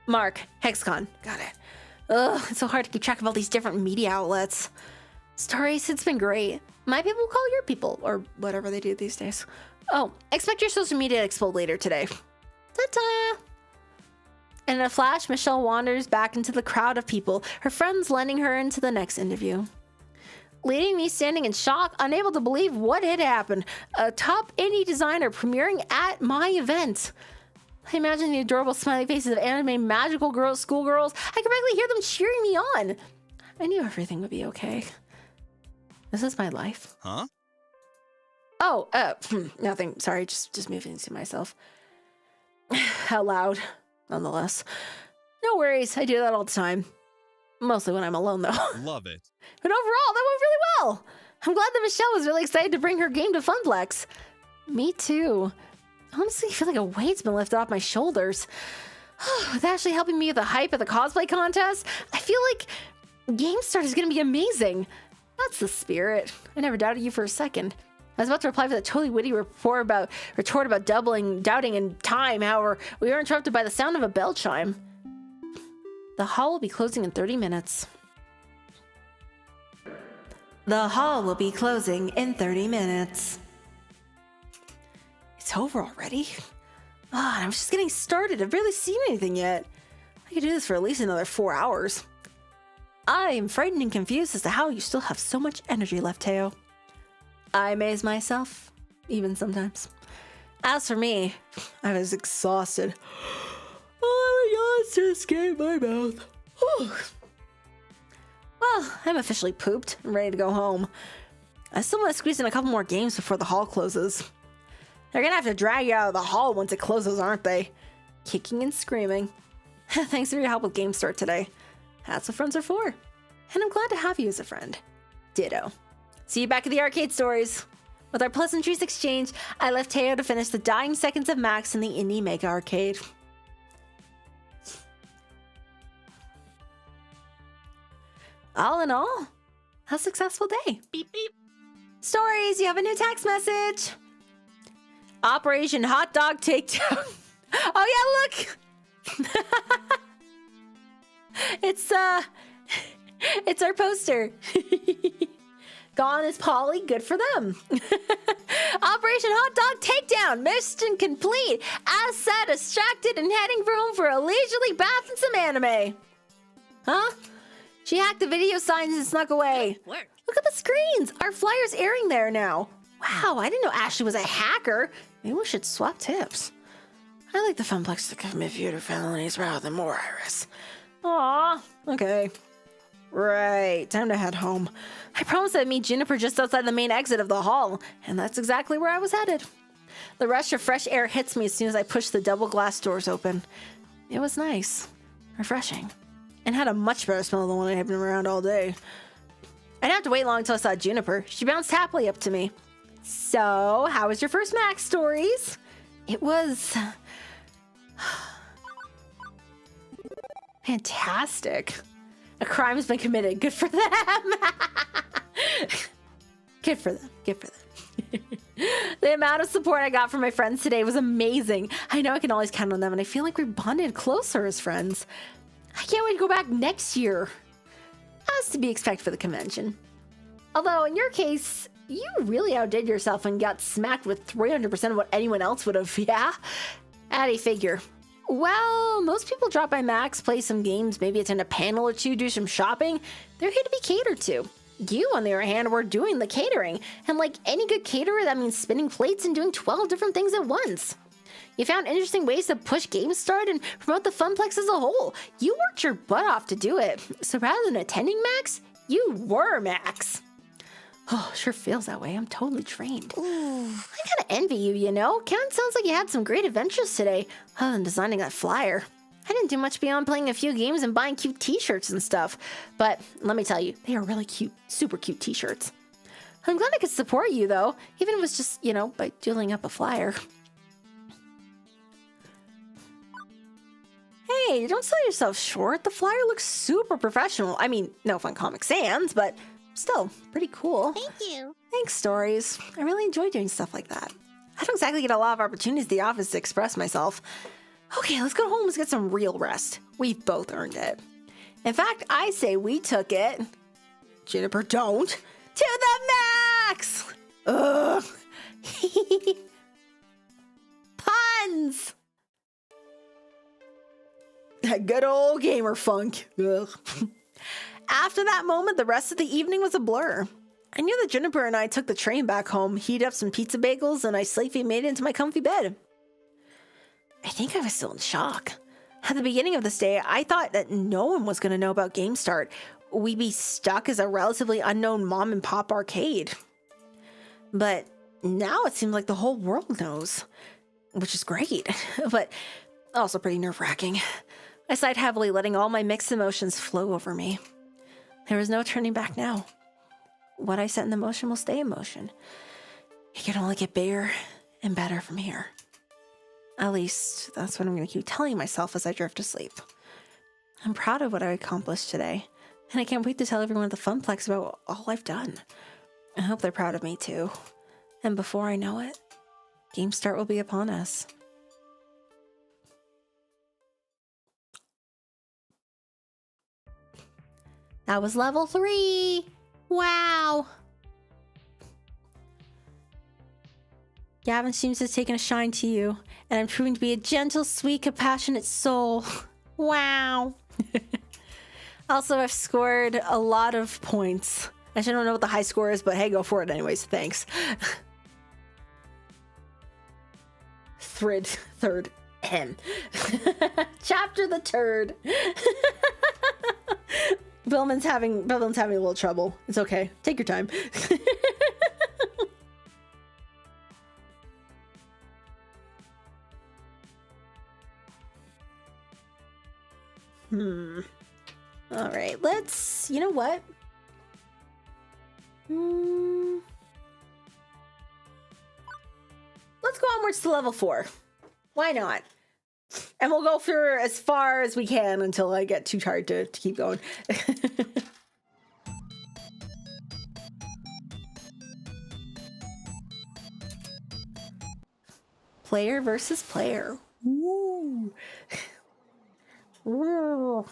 Mark, Hexagon, got it. Ugh, it's so hard to keep track of all these different media outlets. Stories, it's been great. My people will call your people, or whatever they do these days. Oh, expect your social media to explode later today. Ta-ta! In a flash, Michelle wanders back into the crowd of people, her friends lending her into the next interview. Leaving me standing in shock, unable to believe what had happened. A top indie designer premiering at my event. I imagine the adorable smiley faces of anime magical girls, schoolgirls. I can practically hear them cheering me on. I knew everything would be okay. This is my life. Huh? Oh, nothing. Sorry, just moving to myself. Out loud, nonetheless. No worries, I do that all the time. Mostly when I'm alone, though. Love it. But overall, that went really well. I'm glad that Michelle was really excited to bring her game to Funplex. Me too. Honestly, I feel like a weight's been lifted off my shoulders. With Ashley helping me with the hype of the cosplay contest, I feel like GameStart is going to be amazing. That's the spirit. I never doubted you for a second. I was about to reply with a totally witty retort about doubting in time. However, we were interrupted by the sound of a bell chime. The hall will be closing in 30 minutes. The hall will be closing in 30 minutes. It's over already? I'm just getting started. I've barely seen anything yet. I could do this for at least another 4 hours. I am frightened and confused as to how you still have so much energy left, Teo. I amaze myself, even sometimes. As for me, I was exhausted. Oh my god, to escape my mouth. Well, I'm officially pooped and ready to go home. I still want to squeeze in a couple more games before the hall closes. They're gonna have to drag you out of the hall once it closes, aren't they? Kicking and screaming. Thanks for your help with GameStart today. That's what friends are for. And I'm glad to have you as a friend. Ditto. See you back at the arcade stories. With our pleasantries exchanged, I left Teo to finish the dying seconds of Max in the Indie Mega Arcade. All in all, a successful day. Beep, beep. Stories, you have a new text message. Operation Hot Dog Takedown. Oh yeah, look! It's our poster. Gone is Polly, good for them. Operation Hot Dog Takedown, mission complete. As said, distracted and heading for home for a leisurely bath and some anime. Huh? She hacked the video signs and snuck away. Work. Look at the screens. Our flyer's airing there now. Wow, I didn't know Ashley was a hacker. Maybe we should swap tips. I like the Funplex to commit fewer felonies rather than more, Iris. Aw, okay. Right, time to head home. I promised I'd meet Juniper just outside the main exit of the hall, and that's exactly where I was headed. The rush of fresh air hits me as soon as I push the double glass doors open. It was nice, refreshing, and had a much better smell than when I had been around all day. I didn't have to wait long until I saw Juniper. She bounced happily up to me. So, how was your first Max Stories? It was fantastic. A crime has been committed. Good for them. Good for them. Good for them. The amount of support I got from my friends today was amazing. I know I can always count on them, and I feel like we bonded closer as friends. I can't wait to go back next year. As to be expected for the convention. Although, in your case, you really outdid yourself and got smacked with 300% of what anyone else would have, yeah? Add a figure. Well, most people drop by Max, play some games, maybe attend a panel or two, do some shopping. They're here to be catered to. You, on the other hand, were doing the catering. And like any good caterer, that means spinning plates and doing 12 different things at once. You found interesting ways to push GameStart and promote the Funplex as a whole. You worked your butt off to do it. So rather than attending Max, you were Max. Oh, sure feels that way. I'm totally trained. Ooh. I kinda envy you, you know? Ken, sounds like you had some great adventures today, other than designing that flyer. I didn't do much beyond playing a few games and buying cute t-shirts and stuff. But let me tell you, they are really cute, super cute t-shirts. I'm glad I could support you, though, even if it was just, you know, by doodling up a flyer. Hey, don't sell yourself short. The flyer looks super professional. I mean, no fun Comic Sans, but still, pretty cool. Thank you. Thanks, Stories. I really enjoy doing stuff like that. I don't exactly get a lot of opportunities at the office to express myself. Okay, let's go home and get some real rest. We've both earned it. In fact, I say we took it. Juniper, don't. To the max! Ugh. Puns! Good old gamer funk. Ugh. After that moment, the rest of the evening was a blur. I knew that Juniper and I took the train back home, heated up some pizza bagels, and I sleepy made it into my comfy bed. I think I was still in shock. At the beginning of this day, I thought that no one was going to know about GameStart. we'd be stuck as a relatively unknown mom and pop arcade. But now it seems like the whole world knows, which is great, but also pretty nerve-wracking. I sighed heavily, letting all my mixed emotions flow over me. There was no turning back now. What I set in motion will stay in motion. It can only get bigger and better from here. At least, that's what I'm going to keep telling myself as I drift to sleep. I'm proud of what I accomplished today, and I can't wait to tell everyone at the Funplex about all I've done. I hope they're proud of me too. And before I know it, game start will be upon us. That was level 3! Wow! Gavin seems to have taken a shine to you, and I'm proving to be a gentle, sweet, compassionate soul. Wow! Also, I've scored a lot of points. I don't know what the high score is, but hey, go for it anyways. Thanks. Third. Chapter the Turd. Billman's having a little trouble. It's okay. Take your time. All right, let's, you know what? Let's go onwards to level 4. Why not? And we'll go for as far as we can until I get too tired to keep going. Player versus player. Woo. Woo.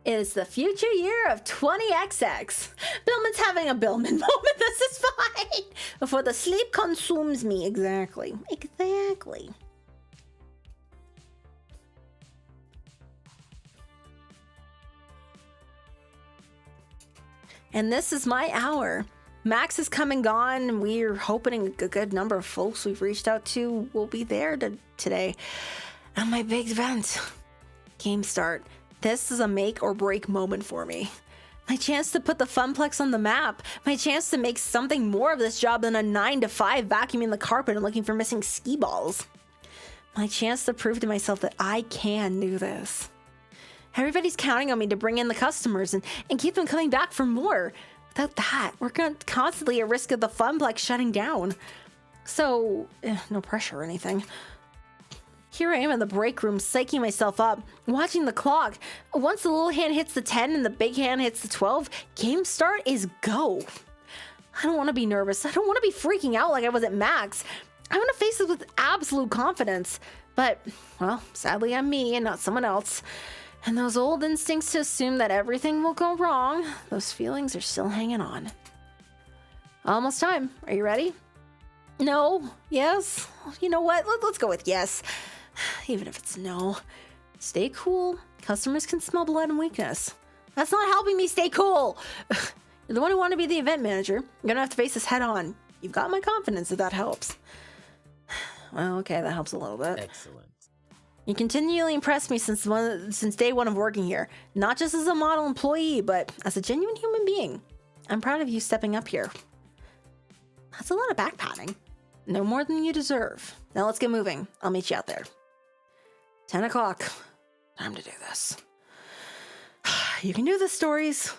It is the future year of 20XX. Billman's having a Billman moment. This is fine. Before the sleep consumes me. Exactly. And this is my hour. Max has come and gone. We're hoping a good number of folks we've reached out to will be there today. And my big event. Game start. This is a make or break moment for me. My chance to put the Funplex on the map. My chance to make something more of this job than a 9-to-5 vacuuming the carpet and looking for missing ski balls. My chance to prove to myself that I can do this. Everybody's counting on me to bring in the customers and keep them coming back for more. Without that, we're constantly at risk of the Funplex shutting down. So, no pressure or anything. Here I am in the break room, psyching myself up, watching the clock. Once the little hand hits the 10 and the big hand hits the 12, game start is go. I don't want to be nervous. I don't want to be freaking out like I was at Max. I want to face it with absolute confidence. But, well, sadly I'm me and not someone else. And those old instincts to assume that everything will go wrong, those feelings are still hanging on. Almost time. Are you ready? No? Yes? You know what? Let's go with yes. Even if it's no. Stay cool. Customers can smell blood and weakness. That's not helping me stay cool. You're the one who wanted to be the event manager. You're gonna have to face this head on. You've got my confidence if that helps. Well, okay, that helps a little bit. Excellent. You continually impressed me since day one of working here. Not just as a model employee, but as a genuine human being. I'm proud of you stepping up here. That's a lot of back patting. No more than you deserve. Now let's get moving. I'll meet you out there. 10 o'clock. Time to do this. You can do this, Stories.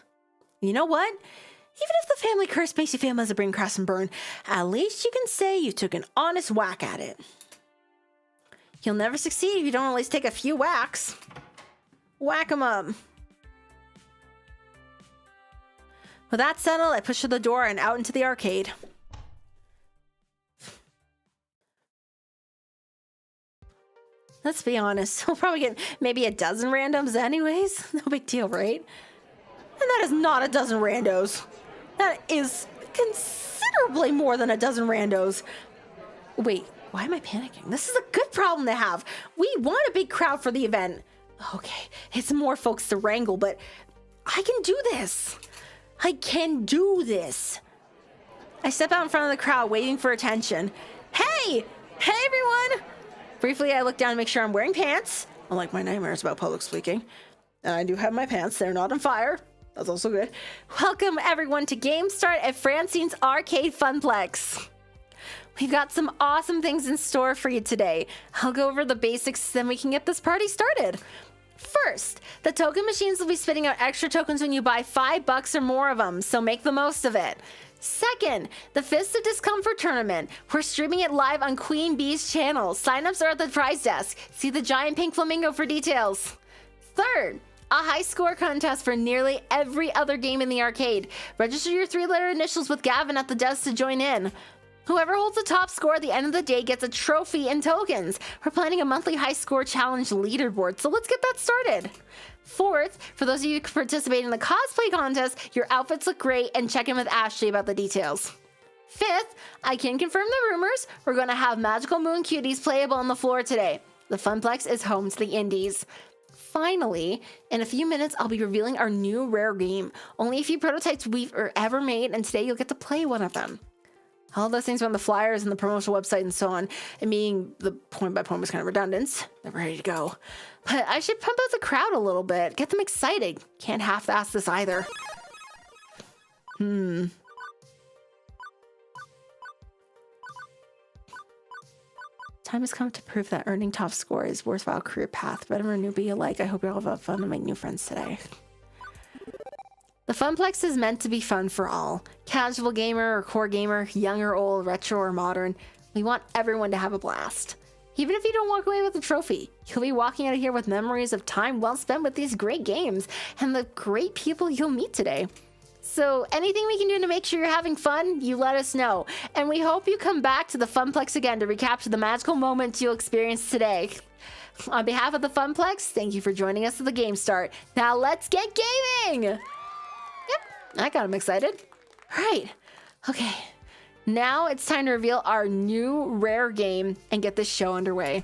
You know what? Even if the family curse makes you feel as a brain crash and burn, at least you can say you took an honest whack at it. You'll never succeed if you don't at least take a few whacks. Whack 'em up. With that settled, I pushed through the door and out into the arcade. Let's be honest, we'll probably get maybe a dozen randoms anyways. No big deal, right? And that is not a dozen randos. That is considerably more than a dozen randos. Wait, why am I panicking? This is a good problem to have. We want a big crowd for the event. Okay, it's more folks to wrangle, but I can do this. I can do this. I step out in front of the crowd, waving for attention. Hey! Hey, everyone! Briefly, I look down to make sure I'm wearing pants, unlike my nightmares about public speaking. And I do have my pants. They're not on fire. That's also good. Welcome, everyone, to Game Start at Francine's Arcade Funplex. We've got some awesome things in store for you today. I'll go over the basics, then we can get this party started. First, the token machines will be spitting out extra tokens when you buy $5 or more of them, so make the most of it. Second, the Fist of Discomfort tournament. We're streaming it live on Queen Bee's channel. Signups are at the prize desk. See the giant pink flamingo for details. Third, a high score contest for nearly every other game in the arcade. Register your 3-letter initials with Gavin at the desk to join in. Whoever holds the top score at the end of the day gets a trophy and tokens. We're planning a monthly high score challenge leaderboard, so let's get that started. Fourth, for those of you who participate in the cosplay contest, your outfits look great, and check in with Ashley about the details. Fifth, I can confirm the rumors. We're going to have Magical Moon Cuties playable on the floor today. The Funplex is home to the indies. Finally, in a few minutes, I'll be revealing our new rare game. Only a few prototypes we've ever made, and today you'll get to play one of them. All those things are on the flyers and the promotional website and so on. And being the point by point was kind of redundant. They're ready to go. But I should pump out the crowd a little bit. Get them excited. Can't half-ass this either. Time has come to prove that earning top score is a worthwhile career path. Veteran or newbie alike, I hope you all have fun and make new friends today. The Funplex is meant to be fun for all. Casual gamer or core gamer, young or old, retro or modern. We want everyone to have a blast. Even if you don't walk away with a trophy, you'll be walking out of here with memories of time well spent with these great games and the great people you'll meet today. So anything we can do to make sure you're having fun, you let us know. And we hope you come back to the Funplex again to recapture the magical moments you'll experience today. On behalf of the Funplex, thank you for joining us at the Game Start. Now let's get gaming! I got him excited. Right. Okay. Now it's time to reveal our new rare game and get this show underway.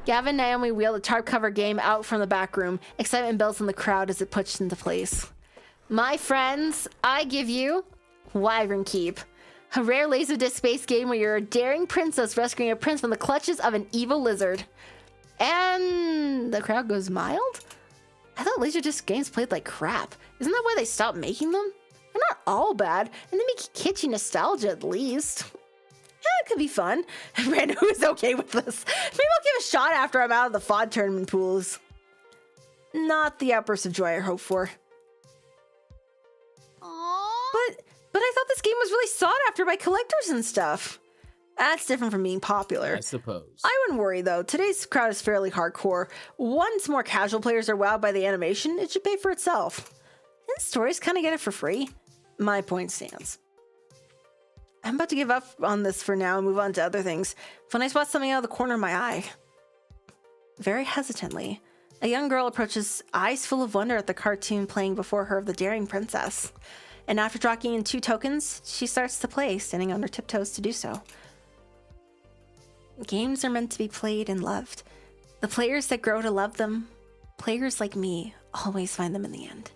Gavin and Naomi wheel the tarp cover game out from the back room. Excitement builds in the crowd as it pushes into place. My friends, I give you Wyvern Keep, a rare laserdisc-based game where you're a daring princess rescuing a prince from the clutches of an evil lizard. And the crowd goes mild? I thought laserdisc games played like crap. Isn't that why they stopped making them? They're not all bad, and they make kitschy nostalgia at least. Yeah, it could be fun. Random is okay with this. Maybe I'll give a shot after I'm out of the FOD tournament pools. Not the outburst of joy I hoped for. But I thought this game was really sought after by collectors and stuff. That's different from being popular. I suppose. I wouldn't worry though. Today's crowd is fairly hardcore. Once more casual players are wowed by the animation, it should pay for itself. And stories kind of get it for free. My point stands. I'm about to give up on this for now and move on to other things when I spot something out of the corner of my eye. Very hesitantly, a young girl approaches, eyes full of wonder at the cartoon playing before her of the daring princess. And after dropping in 2 tokens, she starts to play, standing on her tiptoes to do so. Games are meant to be played and loved. The players that grow to love them, players like me, always find them in the end.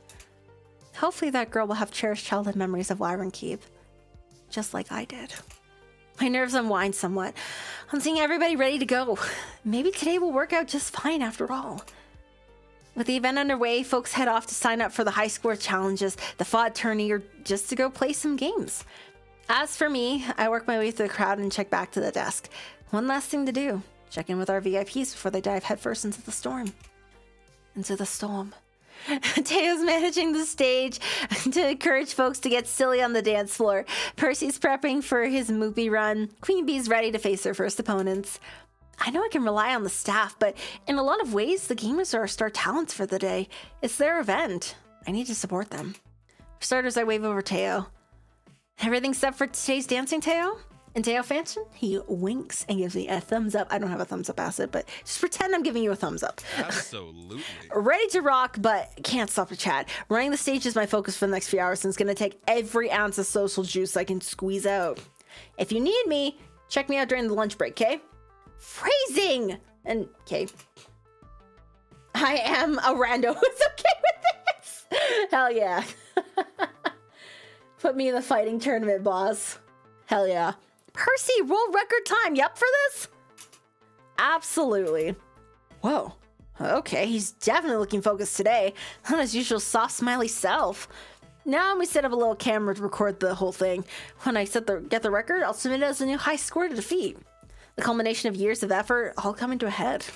Hopefully that girl will have cherished childhood memories of Wyvern Keep, just like I did. My nerves unwind somewhat. I'm seeing everybody ready to go. Maybe today will work out just fine after all. With the event underway, folks head off to sign up for the high score challenges, the FOD tourney, or just to go play some games. As for me, I work my way through the crowd and check back to the desk. One last thing to do, check in with our VIPs before they dive headfirst into the storm. Into the storm. Teo's managing the stage to encourage folks to get silly on the dance floor. Percy's prepping for his movie run. Queen Bee's ready to face her first opponents. I know I can rely on the staff, but in a lot of ways, the gamers are our star talents for the day. It's their event. I need to support them. For starters, I wave over Teo. Everything set for today's dancing, Teo? In Teo Fashion, he winks and gives me a thumbs up. I don't have a thumbs up asset, but just pretend I'm giving you a thumbs up. Absolutely. Ready to rock, but can't stop to chat. Running the stage is my focus for the next few hours, and it's going to take every ounce of social juice I can squeeze out. If you need me, check me out during the lunch break, okay? Phrasing! And, okay. I am a rando who's okay with this. Hell yeah. Put me in the fighting tournament, boss. Hell yeah. Percy, roll record time. You up for this? Absolutely. Whoa. Okay, he's definitely looking focused today. Not his usual soft, smiley self. Now we set up a little camera to record the whole thing. When I get the record, I'll submit it as a new high score to defeat. The culmination of years of effort all coming to a head.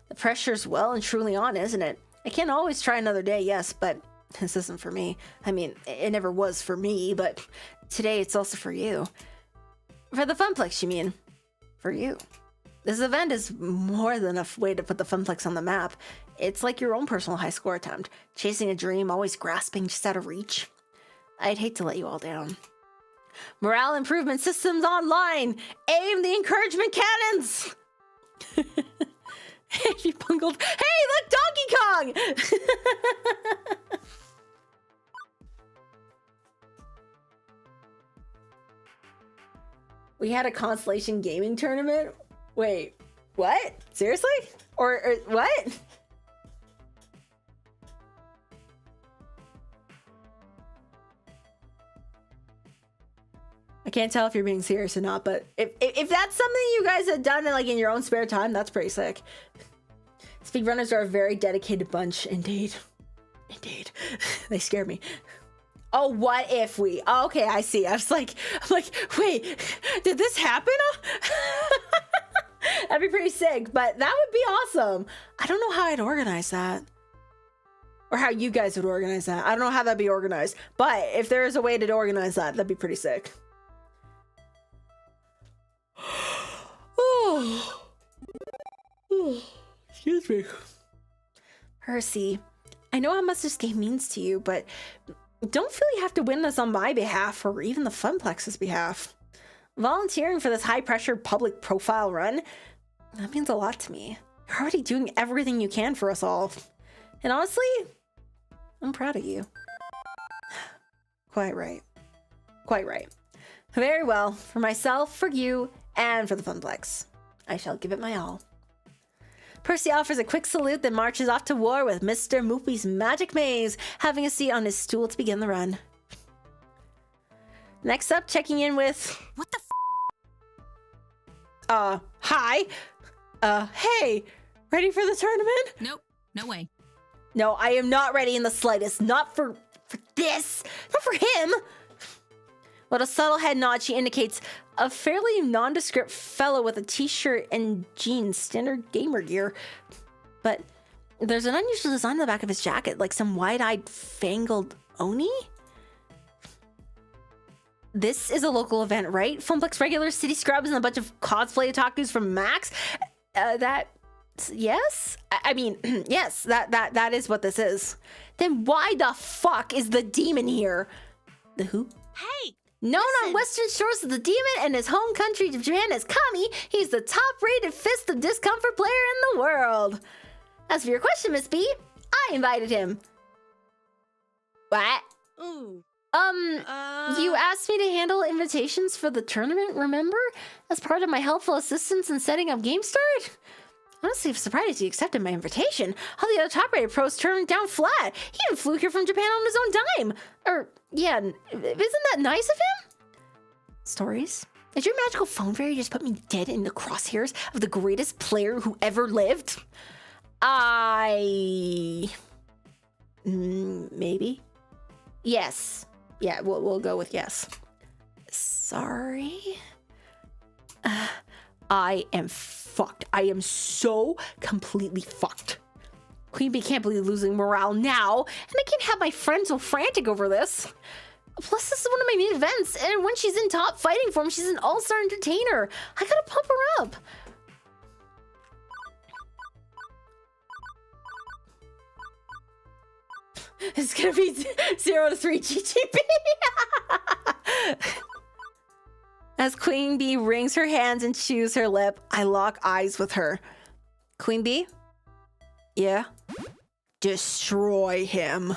The pressure's well and truly on, isn't it? I can't always try another day, yes, but this isn't for me. I mean, it never was for me, but today it's also for you. For the Funplex, you mean? For you. This event is more than a way to put the Funplex on the map. It's like your own personal high score attempt, chasing a dream, always grasping just out of reach. I'd hate to let you all down. Morale improvement systems online! Aim the encouragement cannons! You bungled. Hey, look, Donkey Kong! We had a Constellation Gaming tournament? Wait, what? Seriously? Or what? I can't tell if you're being serious or not, but if that's something you guys have done in your own spare time, that's pretty sick. Speedrunners are a very dedicated bunch, indeed. Indeed. They scare me. Oh, what if we? Oh, okay, I see. I'm like, wait, did this happen? That'd be pretty sick, but that would be awesome. I don't know how I'd organize that. Or how you guys would organize that. I don't know how that'd be organized. But if there is a way to organize that, that'd be pretty sick. Oh. Excuse me. Percy, I know how much this game means to you, but don't feel you have to win this on my behalf or even the Funplex's behalf. Volunteering for this high-pressure public profile run, that means a lot to me. You're already doing everything you can for us all. And honestly, I'm proud of you. Quite right. Quite right. Very well. For myself, for you, and for the Funplex. I shall give it my all. Percy offers a quick salute, then marches off to war with Mr. Moopy's magic maze, having a seat on his stool to begin the run. Next up, checking in with... What the hi. Hey, ready for the tournament? Nope, no way. No, I am not ready in the slightest. Not for this. Not for him. With a subtle head nod, she indicates a fairly nondescript fellow with a t-shirt and jeans, standard gamer gear. But there's an unusual design on the back of his jacket, like some wide-eyed fangled Oni? This is a local event, right? Funplex regulars, city scrubs, and a bunch of cosplay otakus from Max? Yes? I mean, yes, that is what this is. Then why the fuck is the demon here? The who? Hey! Known on Western shores as the demon and his home country of Japan as Kami, he's the top-rated fist of discomfort player in the world. As for your question, Miss B, I invited him. What? Ooh. You asked me to handle invitations for the tournament, remember? As part of my helpful assistance in setting up Game Start? Honestly, I'm surprised he accepted my invitation. All the other top-rated pros turned down flat. He even flew here from Japan on his own dime. Yeah, isn't that nice of him? Stories? Did your magical phone fairy just put me dead in the crosshairs of the greatest player who ever lived? Maybe? Yes. Yeah, we'll go with yes. Sorry? I am fucked. I am so completely fucked. Queen Bee can't believe losing morale now, and I can't have my friends so frantic over this. Plus, this is one of my main events, and when she's in top fighting form, she's an all-star entertainer. I gotta pump her up. It's gonna be 0 to 3 GGB. As Queen Bee wrings her hands and chews her lip, I lock eyes with her. Queen Bee? Yeah? Destroy him.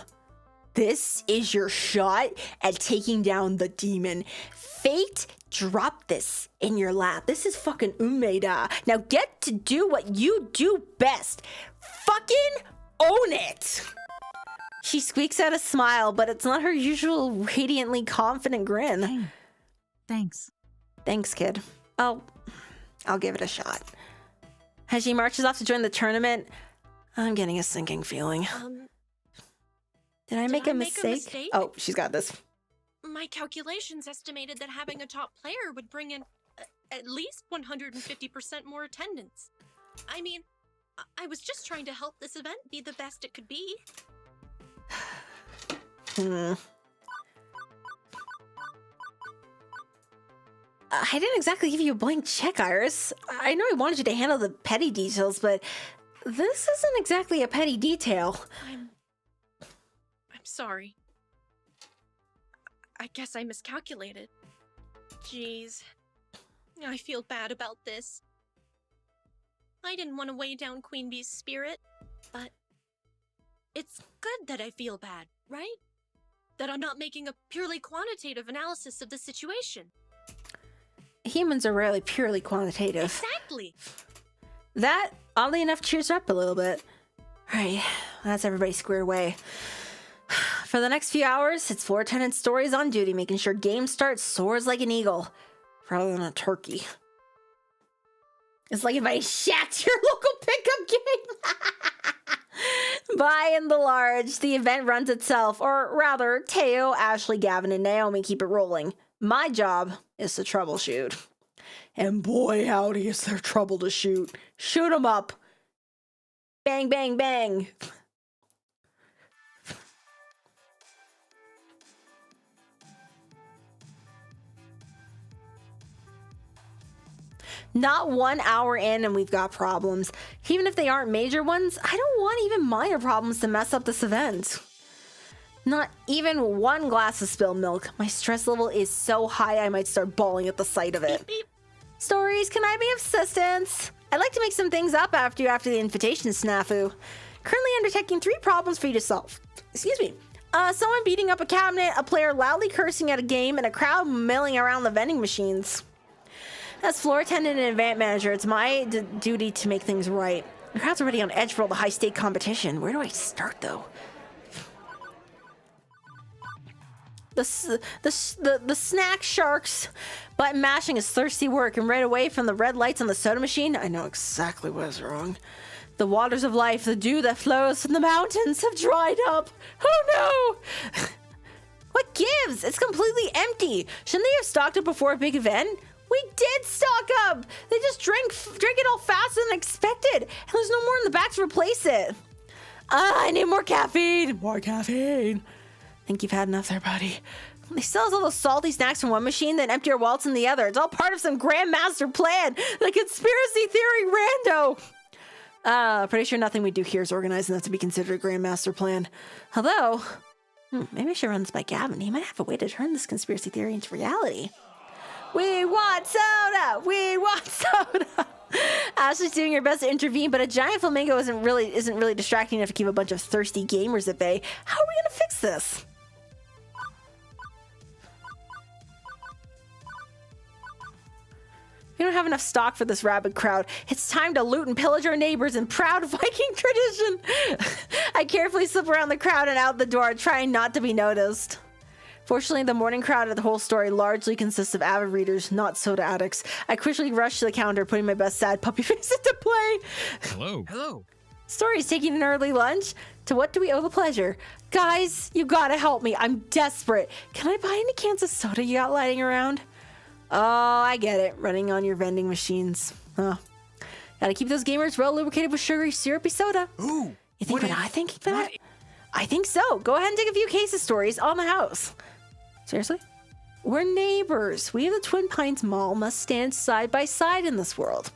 This is your shot at taking down the demon. Fate dropped this in your lap. This is fucking Umeda. Now get to do what you do best. Fucking own it. She squeaks out a smile, but it's not her usual radiantly confident grin. Thanks. Thanks, kid. I'll give it a shot. As she marches off to join the tournament, I'm getting a sinking feeling. Did I make a mistake? Oh, she's got this. My calculations estimated that having a top player would bring in at least 150% more attendance. I mean, I was just trying to help this event be the best it could be. I didn't exactly give you a blank check, Iris. I know I wanted you to handle the petty details, but this isn't exactly a petty detail. I'm sorry. I guess I miscalculated. Jeez. I feel bad about this. I didn't want to weigh down Queen Bee's spirit, but it's good that I feel bad, right? That I'm not making a purely quantitative analysis of the situation. Humans are rarely purely quantitative. Exactly. That, oddly enough, cheers her up a little bit. Alright, that's everybody squared away. For the next few hours, it's floor attendant Stories on duty, making sure game start soars like an eagle, rather than a turkey. It's like if I shat your local pickup game. By and large, the event runs itself, or rather, Teo, Ashley, Gavin, and Naomi keep it rolling. My job is to troubleshoot. And boy, howdy, is there trouble to shoot. Shoot 'em up. Bang, bang, bang. Not 1 hour in and we've got problems. Even if they aren't major ones, I don't want even minor problems to mess up this event. Not even one glass of spilled milk. My stress level is so high I might start bawling at the sight of it. Beep, beep. Stories, can I be of assistance? I'd like to make some things up after the invitation snafu. Currently undertaking 3 problems for you to solve. Excuse me. Someone beating up a cabinet, a player loudly cursing at a game, and a crowd milling around the vending machines. As floor attendant and event manager, it's my duty to make things right. The crowd's already on edge for all the high-stake competition. Where do I start, though? The snack sharks. Button mashing is thirsty work, and right away from the red lights on the soda machine, I know exactly what is wrong. The waters of life, the dew that flows from the mountains, have dried up. Oh no! What gives? It's completely empty. Shouldn't they have stocked up before a big event? We did stock up! They just drank it all faster than expected, and there's no more in the back to replace it. I need more caffeine! More caffeine! Think you've had enough there, buddy. They sell us all those salty snacks from one machine, then empty our wallets in the other. It's all part of some grand master plan. The conspiracy theory rando. Pretty sure nothing we do here is organized enough to be considered a grand master plan. Although, maybe I should run this by Gavin. He might have a way to turn this conspiracy theory into reality. We want soda! We want soda! Ashley's doing her best to intervene, but a giant flamingo isn't really distracting enough to keep a bunch of thirsty gamers at bay. How are we gonna fix this? We don't have enough stock for this rabid crowd. It's time to loot and pillage our neighbors in proud Viking tradition. I carefully slip around the crowd and out the door, trying not to be noticed. Fortunately, the morning crowd at the whole story largely consists of avid readers, not soda addicts. I quickly rush to the counter, putting my best sad puppy face into play. Hello. Hello. Story's taking an early lunch. To what do we owe the pleasure? Guys, you gotta help me. I'm desperate. Can I buy any cans of soda you got lying around? Oh, I get it. Running on your vending machines. Huh. Gotta keep those gamers well lubricated with sugary, syrupy soda. Ooh. You think what I think about it? I think so. Go ahead and take a few cases Stories on the house. Seriously? We're neighbors. We of the Twin Pines Mall must stand side by side in this world.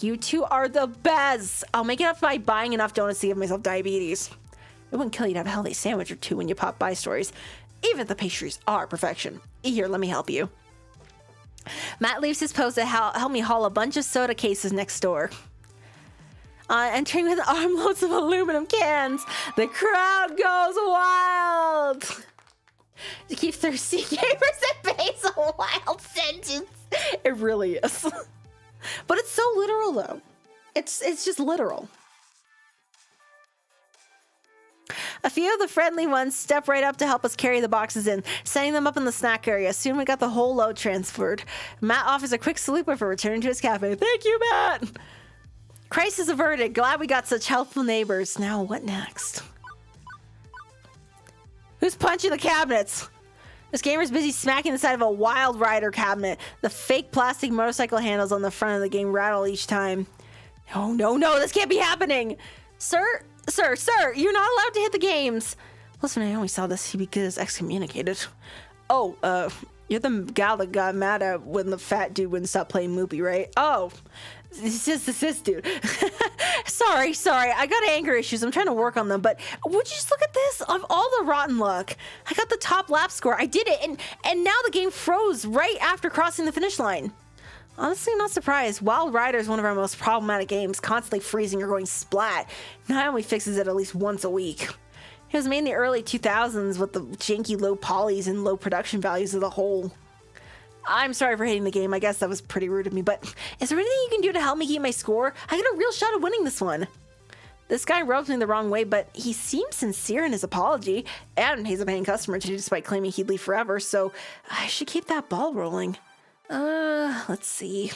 You two are the best. I'll make it up by buying enough donuts to give myself diabetes. It wouldn't kill you to have a healthy sandwich or two when you pop by Stories, even if the pastries are perfection. Here, let me help you. Matt leaves his post to help me haul a bunch of soda cases next door. Entering with armloads of aluminum cans, the crowd goes wild. To keep thirsty gamers at bay is a wild sentence. It really is. But it's so literal, though. It's just literal. A few of the friendly ones step right up to help us carry the boxes in, setting them up in the snack area. Soon we got the whole load transferred. Matt offers a quick salute before returning to his cafe. Thank you, Matt! Crisis averted. Glad we got such helpful neighbors. Now what next? Who's punching the cabinets? This gamer's busy smacking the side of a Wild Rider cabinet. The fake plastic motorcycle handles on the front of the game rattle each time. No, no, no, this can't be happening. Sir, you're not allowed to hit the games. Listen, I only saw this because excommunicated. Oh, you're the gal that got mad at when the fat dude wouldn't stop playing Moopy, right? Oh, this dude. Sorry. I got anger issues. I'm trying to work on them, but would you just look at this? Of all the rotten luck, I got the top lap score. I did it, and now the game froze right after crossing the finish line. Honestly, not surprised. Wild Rider is one of our most problematic games, constantly freezing or going splat. Now only fixes it at least once a week. It was made in the early 2000s with the janky low polys and low production values of the whole. I'm sorry for hating the game. I guess that was pretty rude of me, but is there anything you can do to help me keep my score? I got a real shot at winning this one. This guy rubs me the wrong way, but he seems sincere in his apology, and he's a paying customer too, despite claiming he'd leave forever, so I should keep that ball rolling. Let's see.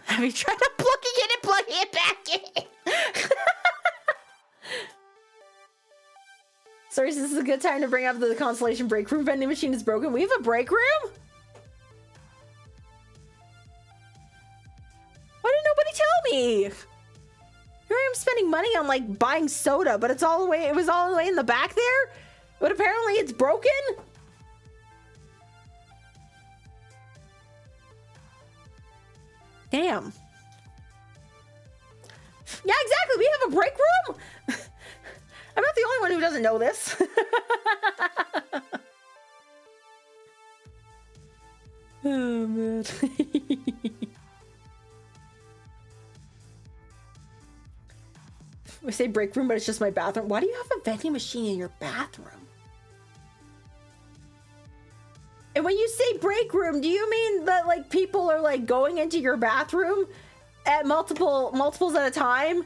Have you tried plugging it and plugging it back in? Sorry, this is a good time to bring up the Constellation break room. Vending machine is broken. We have a break room? Why didn't nobody tell me? Here I am spending money on like buying soda, but it was all the way in the back there? But apparently it's broken? Damn. Yeah, exactly. We have a break room? I'm not the only one who doesn't know this. Oh, man. We say break room, but it's just my bathroom. Why do you have a vending machine in your bathroom? And when you say break room, do you mean that like people are like going into your bathroom at multiples at a time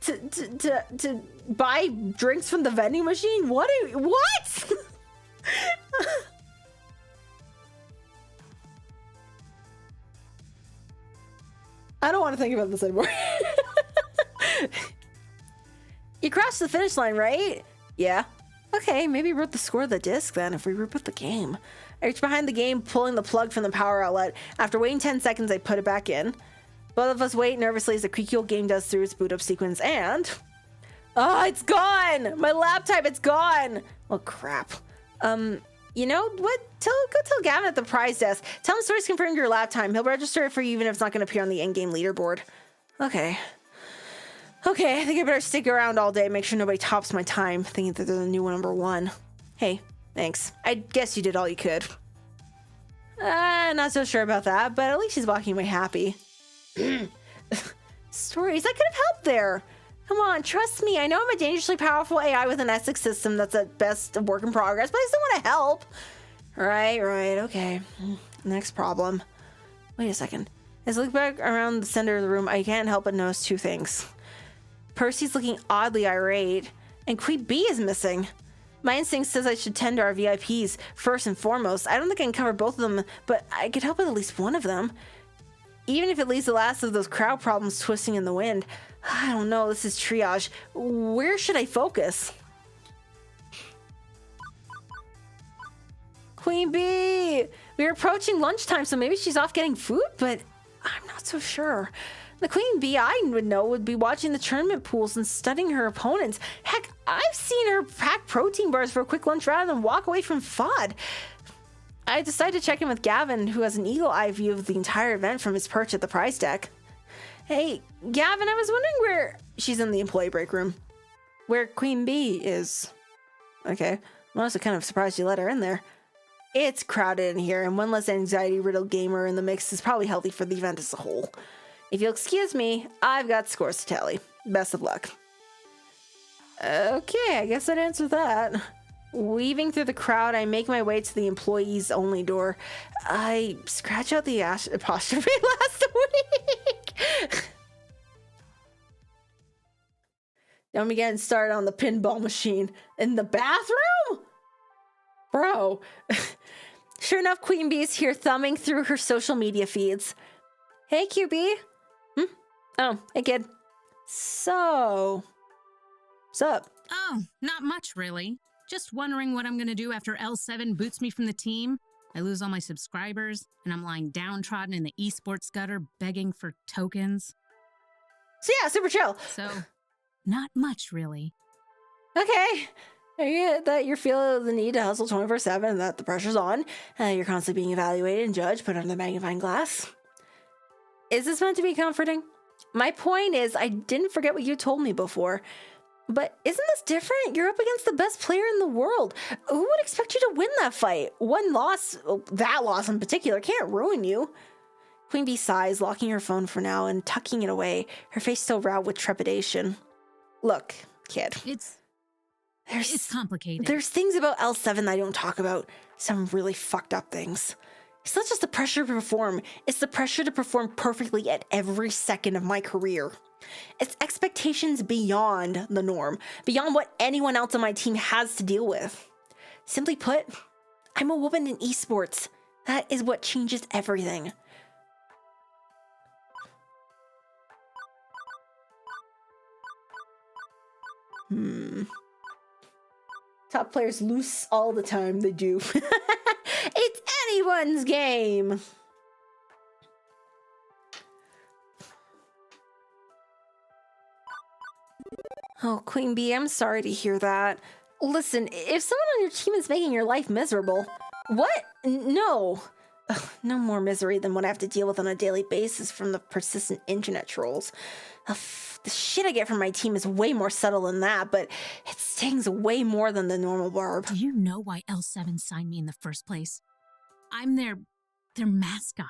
to buy drinks from the vending machine? What? I don't want to think about this anymore. You crossed the finish line, right? Yeah. Okay, maybe root the score of the disc then if we reboot the game. I reach behind the game, pulling the plug from the power outlet. After waiting 10 seconds, I put it back in. Both of us wait nervously as the creaky old game does through its boot up sequence, and... Oh, it's gone! My laptop, it's gone! Well, crap. You know what? Go tell Gavin at the prize desk. Tell him Stories confirmed your lap time. He'll register it for you even if it's not going to appear on the in-game leaderboard. Okay, I think I better stick around all day, make sure nobody tops my time, thinking that they're the new number one. Hey, thanks. I guess you did all you could. Not so sure about that, but at least she's walking away happy. Stories, I could have helped there. Come on, trust me. I know I'm a dangerously powerful AI with an ethics system that's at best a work in progress, but I still want to help. Right, okay. Next problem. Wait a second. As I look back around the center of the room, I can't help but notice two things. Percy's looking oddly irate, and Queen B is missing. My instinct says I should tend to our VIPs first and foremost. I don't think I can cover both of them, but I could help with at least one of them. Even if it leaves the last of those crowd problems twisting in the wind. I don't know, this is triage. Where should I focus? Queen Bee! We're approaching lunchtime, so maybe she's off getting food, but I'm not so sure. The Queen Bee I would know would be watching the tournament pools and studying her opponents. Heck, I've seen her pack protein bars for a quick lunch rather than walk away from FOD. I decided to check in with Gavin, who has an eagle-eye view of the entire event from his perch at the prize deck. Hey, Gavin, I was wondering where... She's in the employee break room. Where Queen Bee is. Okay, I'm also kind of surprised you let her in there. It's crowded in here, and one less anxiety-riddled gamer in the mix is probably healthy for the event as a whole. If you'll excuse me, I've got scores to tally. Best of luck. Okay, I guess that answers that. Weaving through the crowd, I make my way to the employees-only door. I scratch out the apostrophe last week. Now we getting started on the pinball machine. In the bathroom? Bro. Sure enough, Queen Bee's here thumbing through her social media feeds. Hey, QB. Oh, hey kid. So, what's up? Oh, not much really. Just wondering what I'm gonna do after L7 boots me from the team. I lose all my subscribers, and I'm lying downtrodden in the esports gutter begging for tokens. So yeah, super chill. So, not much really. Okay. I get that you're feeling the need to hustle 24/7 and that the pressure's on. You're constantly being evaluated and judged, put under the magnifying glass. Is this meant to be comforting? My point is, I didn't forget what you told me before. But isn't this different? You're up against the best player in the world. Who would expect you to win that fight? One loss, that loss in particular, can't ruin you. Queen Bee sighs, locking her phone for now and tucking it away, her face still routed with trepidation. Look, kid. It's complicated. There's things about L7 that I don't talk about. Some really fucked up things. It's not just the pressure to perform. It's the pressure to perform perfectly at every second of my career. It's expectations beyond the norm, beyond what anyone else on my team has to deal with. Simply put, I'm a woman in esports. That is what changes everything. Top players lose all the time, they do. It's anyone's game. Oh, Queen Bee, I'm sorry to hear that. Listen, if someone on your team is making your life miserable... What? No. Ugh, no more misery than what I have to deal with on a daily basis from the persistent internet trolls. The shit I get from my team is way more subtle than that, but it stings way more than the normal barb. Do you know why L7 signed me in the first place? I'm their mascot.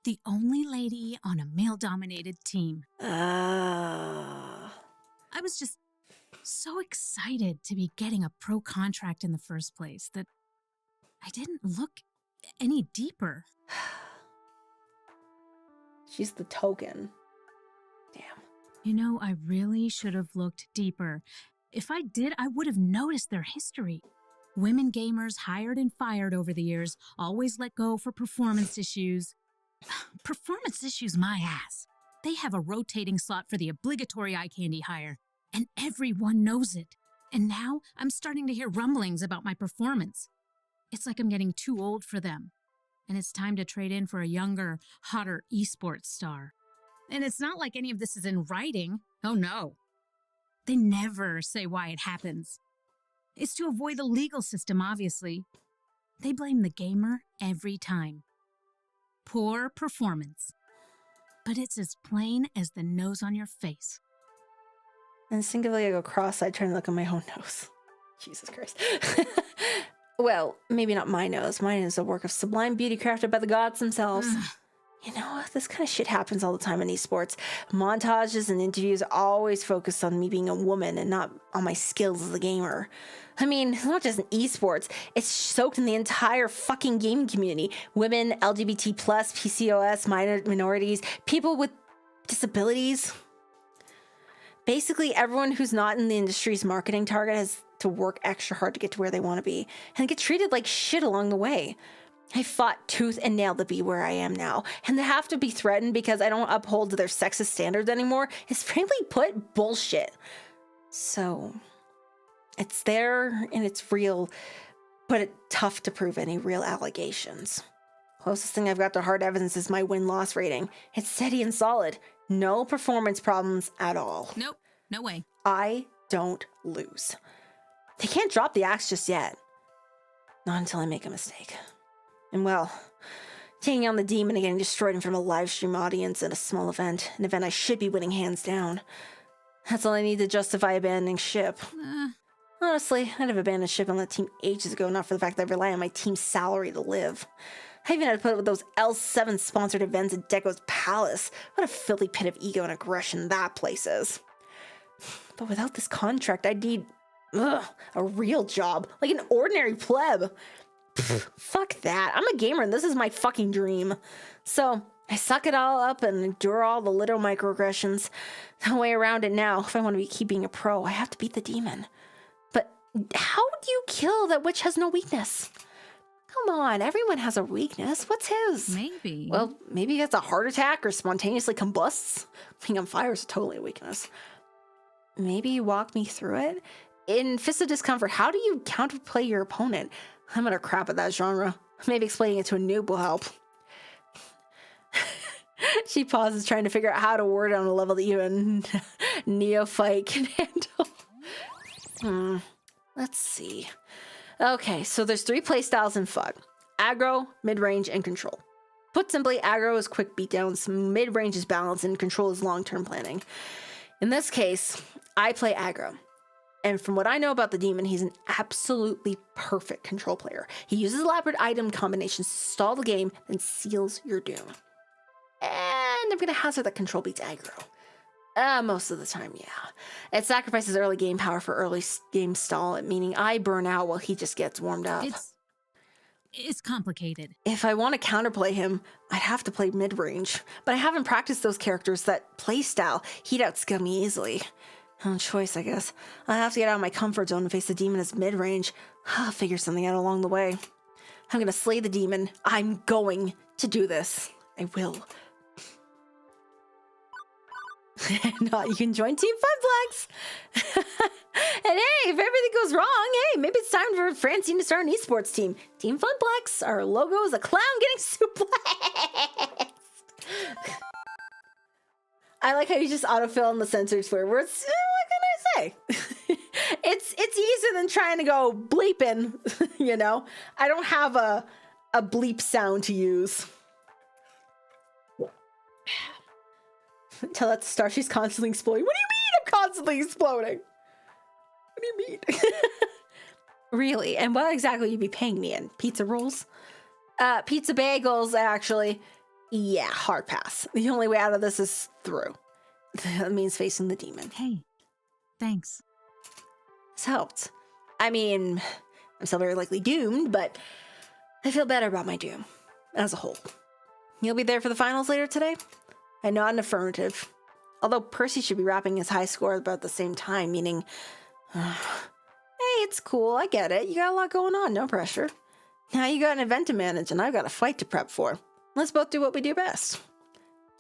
The only lady on a male-dominated team. I was just so excited to be getting a pro contract in the first place that I didn't look any deeper. She's the token. Damn. You know, I really should have looked deeper. If I did, I would have noticed their history. Women gamers hired and fired over the years, always let go for performance issues. Performance issues, my ass. They have a rotating slot for the obligatory eye candy hire, and everyone knows it. And now I'm starting to hear rumblings about my performance. It's like I'm getting too old for them, and it's time to trade in for a younger, hotter esports star. And it's not like any of this is in writing. Oh no. They never say why it happens. It's to avoid the legal system, obviously. They blame the gamer every time. Poor performance. But it's as plain as the nose on your face. Instinctively, I go cross-eyed trying to look at my own nose. Jesus Christ. Well, maybe not my nose. Mine is a work of sublime beauty crafted by the gods themselves. You know, this kind of shit happens all the time in esports. Montages and interviews are always focused on me being a woman and not on my skills as a gamer. I mean, it's not just in esports. It's soaked in the entire fucking gaming community. Women, LGBT+, PCOS, minorities, people with disabilities. Basically, everyone who's not in the industry's marketing target has to work extra hard to get to where they want to be and get treated like shit along the way. I fought tooth and nail to be where I am now, and to have to be threatened because I don't uphold their sexist standards anymore is frankly put bullshit. So, it's there and it's real, but it's tough to prove any real allegations. Closest thing I've got to hard evidence is my win-loss rating. It's steady and solid. No performance problems at all. Nope, no way. I don't lose. They can't drop the axe just yet. Not until I make a mistake. And well, taking on the demon and getting destroyed in front of a live stream audience at a small event, an event I should be winning hands down. That's all I need to justify abandoning ship. Honestly, I'd have abandoned ship on that team ages ago, not for the fact that I rely on my team's salary to live. I even had to put up with those L7 sponsored events at Deco's Palace. What a filthy pit of ego and aggression that place is. But without this contract, I'd need a real job, like an ordinary pleb. Fuck that. I'm a gamer and this is my fucking dream. So I suck it all up and endure all the little microaggressions. No way around it now. If I want to keep being a pro, I have to beat the demon. But how do you kill that which has no weakness? Come on, everyone has a weakness. What's his? Maybe. Well, maybe he gets a heart attack or spontaneously combusts. Being on fire is totally a weakness. Maybe you walk me through it? In Fist of Discomfort, how do you counterplay your opponent? I'm gonna crap at that genre. Maybe explaining it to a noob will help. She pauses, trying to figure out how to word it on a level that even neophyte can handle. Let's see. Okay, so there's 3 playstyles in FUD. Aggro, mid-range, and control. Put simply, aggro is quick beatdowns, mid-range is balance, and control is long-term planning. In this case, I play aggro. And from what I know about the demon, he's an absolutely perfect control player. He uses elaborate item combinations to stall the game, then seals your doom. And I'm gonna hazard that control beats aggro. Most of the time, yeah. It sacrifices early game power for early game stall, meaning I burn out while he just gets warmed up. It's complicated. If I want to counterplay him, I'd have to play mid-range. But I haven't practiced those characters that playstyle. He'd outskill me easily. No choice, I guess. I'll have to get out of my comfort zone and face the demon as mid-range. I'll figure something out along the way. I'm gonna slay the demon. I'm going to do this. I will. Not you can join Team Funplex. And hey, if everything goes wrong, hey, maybe it's time for Francine to start an esports team. Team Funplex. Our logo is a clown getting suplexed. I like how you just autofill in the censored swear words. What can I say? It's easier than trying to go bleeping, you know? I don't have a bleep sound to use. Tell that to Star she's constantly exploding. What do you mean I'm constantly exploding? What do you mean? Really? And what exactly would you be paying me in? Pizza rolls? Pizza bagels, actually. Yeah, hard pass. The only way out of this is through. That means facing the demon. Hey, thanks. This helped. I mean, I'm still very likely doomed, but I feel better about my doom as a whole. You'll be there for the finals later today? I nod an affirmative. Although Percy should be wrapping his high score about the same time, meaning... hey, it's cool, I get it. You got a lot going on, no pressure. Now you got an event to manage, and I've got a fight to prep for. Let's both do what we do best.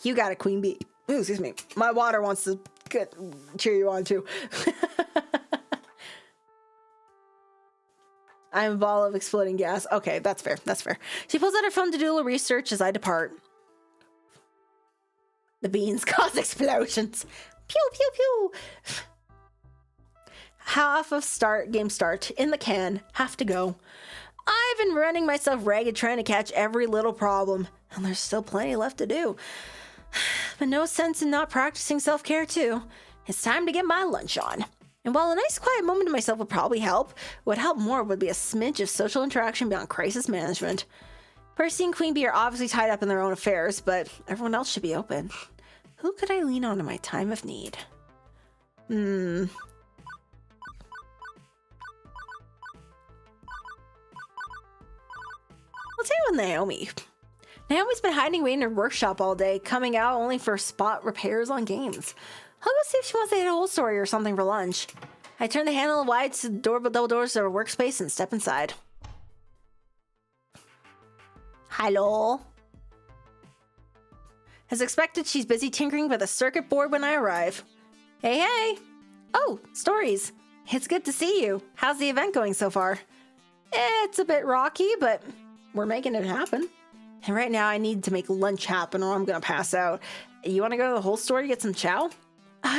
You got it, Queen Bee. Ooh, excuse me. My water wants to cheer you on, too. I'm a ball of exploding gas. Okay, that's fair, that's fair. She pulls out her phone to do a little research as I depart. The beans cause explosions. Pew, pew, pew. Half of game start in the can. Have to go. I've been running myself ragged trying to catch every little problem, and there's still plenty left to do. But no sense in not practicing self-care too. It's time to get my lunch on. And while a nice quiet moment to myself would probably help, what would help more would be a smidge of social interaction beyond crisis management. Percy and Queen Bee are obviously tied up in their own affairs, but everyone else should be open. Who could I lean on in my time of need? I'll tell you with Naomi. Naomi's been hiding away in her workshop all day, coming out only for spot repairs on games. I'll go see if she wants to hit a whole story or something for lunch. I turn the handle wide to the double doors of her workspace and step inside. Hello. As expected, she's busy tinkering with a circuit board when I arrive. Hey, hey! Oh, Stories. It's good to see you. How's the event going so far? It's a bit rocky, but we're making it happen. And right now I need to make lunch happen or I'm gonna pass out. You wanna go to the whole store to get some chow?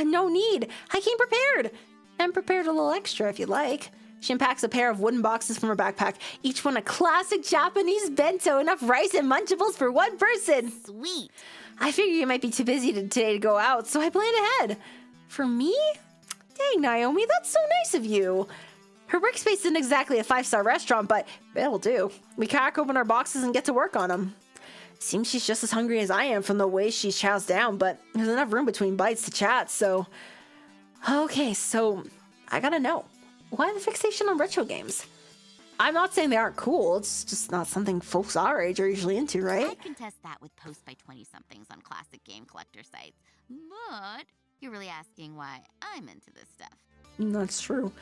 No need. I came prepared. And prepared a little extra if you'd like. She unpacks a pair of wooden boxes from her backpack, each one a classic Japanese bento, enough rice and Munchables for one person. Sweet. I figure you might be too busy today to go out, so I planned ahead. For me? Dang, Naomi, that's so nice of you. Her workspace isn't exactly a 5-star restaurant, but it'll do. We crack open our boxes and get to work on them. Seems she's just as hungry as I am from the way she chows down, but there's enough room between bites to chat, so... Okay, so I gotta know. Why the fixation on retro games? I'm not saying they aren't cool, it's just not something folks our age are usually into, right? I can test that with posts by 20-somethings on classic game collector sites. But you're really asking why I'm into this stuff. That's true.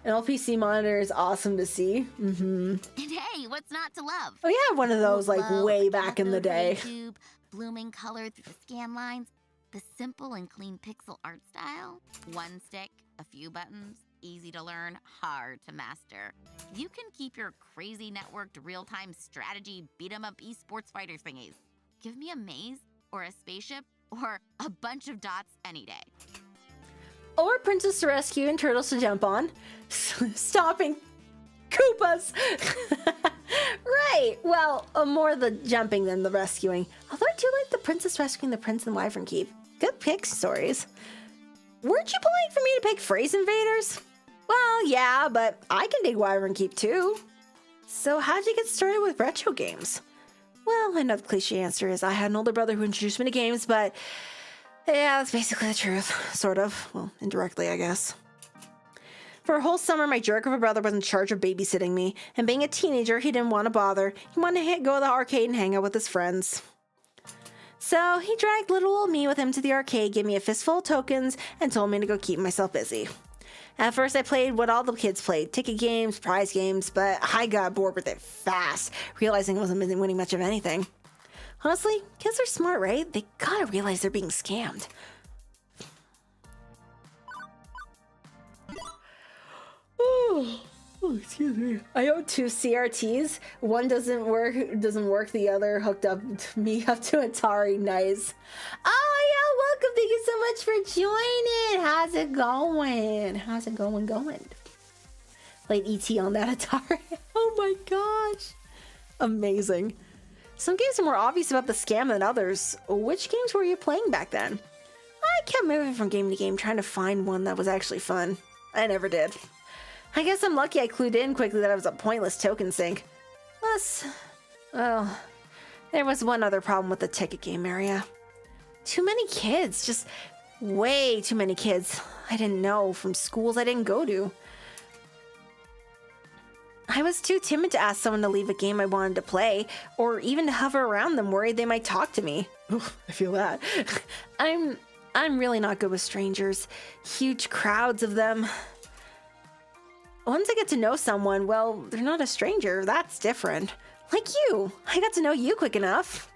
An LPC monitor is awesome to see. Mm-hmm. And hey, what's not to love? Oh yeah, one of those like Glow, way a back in the cathode ray day. Tube, blooming color through the scan lines, the simple and clean pixel art style. One stick, a few buttons, easy to learn, hard to master. You can keep your crazy networked real-time strategy beat-em-up esports fighter thingies. Give me a maze or a spaceship or a bunch of dots any day. Or princess to rescue and turtles to jump on. Stopping Koopas! Right, well, more the jumping than the rescuing. Although I do like the princess rescuing the prince in Wyvern Keep. Good pick, Stories. Weren't you pulling for me to pick Phrase Invaders? Well, yeah, but I can dig Wyvern Keep too. So how'd you get started with retro games? Well, I know the cliche answer is I had an older brother who introduced me to games, but yeah, that's basically the truth. Sort of. Well, indirectly, I guess. For a whole summer, my jerk of a brother was in charge of babysitting me, and being a teenager, he didn't want to bother. He wanted to go to the arcade and hang out with his friends. So he dragged little old me with him to the arcade, gave me a fistful of tokens, and told me to go keep myself busy. At first, I played what all the kids played, ticket games, prize games, but I got bored with it fast, realizing I wasn't winning much of anything. Honestly, kids are smart, right? They gotta realize they're being scammed. Oh, excuse me. I own 2 CRTs. One doesn't work. The other hooked up me up to Atari. Nice. Oh yeah, welcome. Thank you so much for joining. How's it going? How's it going? Played ET on that Atari. Oh my gosh. Amazing. Some games are more obvious about the scam than others. Which games were you playing back then? I kept moving from game to game trying to find one that was actually fun. I never did. I guess I'm lucky I clued in quickly that I was a pointless token sink. Plus, well, there was one other problem with the ticket game area. Too many kids, just way too many kids I didn't know from schools I didn't go to. I was too timid to ask someone to leave a game I wanted to play, or even to hover around them worried they might talk to me. Oof, I feel that. I'm really not good with strangers. Huge crowds of them. Once I get to know someone, well, they're not a stranger. That's different. Like you. I got to know you quick enough.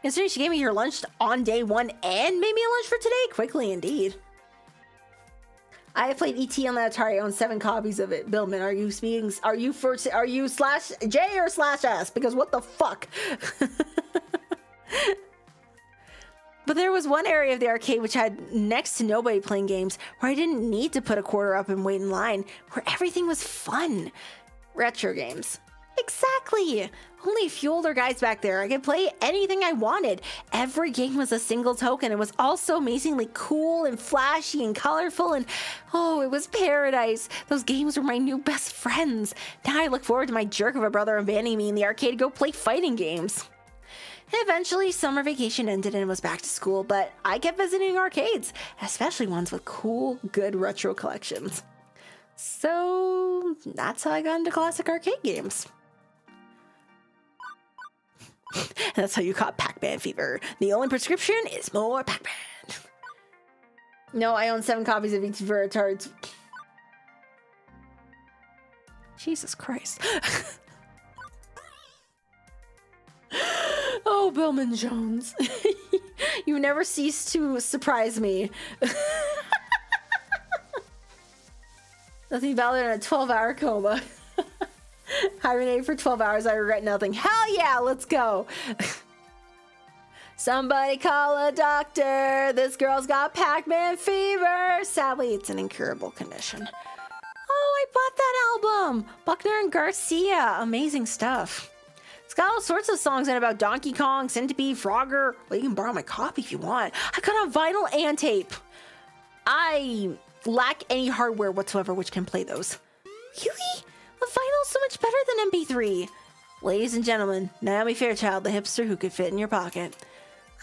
Yesterday, she gave me your lunch on day 1 and made me a lunch for today. Quickly, indeed. I played ET on the Atari. I own 7 copies of it. Billman, are you slash J or slash S? Because what the fuck? But there was one area of the arcade which had next to nobody playing games, where I didn't need to put a quarter up and wait in line, where everything was fun. Retro games. Exactly. Only a few older guys back there. I could play anything I wanted. Every game was a single token. It was all so amazingly cool and flashy and colorful, and oh, it was paradise. Those games were my new best friends. Now I look forward to my jerk of a brother abandoning me in the arcade to go play fighting games. Eventually, summer vacation ended and it was back to school, but I kept visiting arcades, especially ones with cool, good retro collections. So that's how I got into classic arcade games. That's how you caught Pac-Man fever. The only prescription is more Pac-Man. No, I own 7 copies of each for Atari. Jesus Christ. Oh, Billman Jones. You never cease to surprise me. Nothing better than a 12-hour coma. Hibernate for 12 hours, I regret nothing. Hell yeah, let's go. Somebody call a doctor. This girl's got Pac-Man fever. Sadly, it's an incurable condition. Oh, I bought that album. Buckner and Garcia. Amazing stuff. It's got all sorts of songs in about Donkey Kong, Centipede, Frogger. Well, you can borrow my copy if you want. I got on vinyl and tape. I lack any hardware whatsoever which can play those. Really? The vinyl's so much better than MP3. Ladies and gentlemen, Naomi Fairchild, the hipster who could fit in your pocket.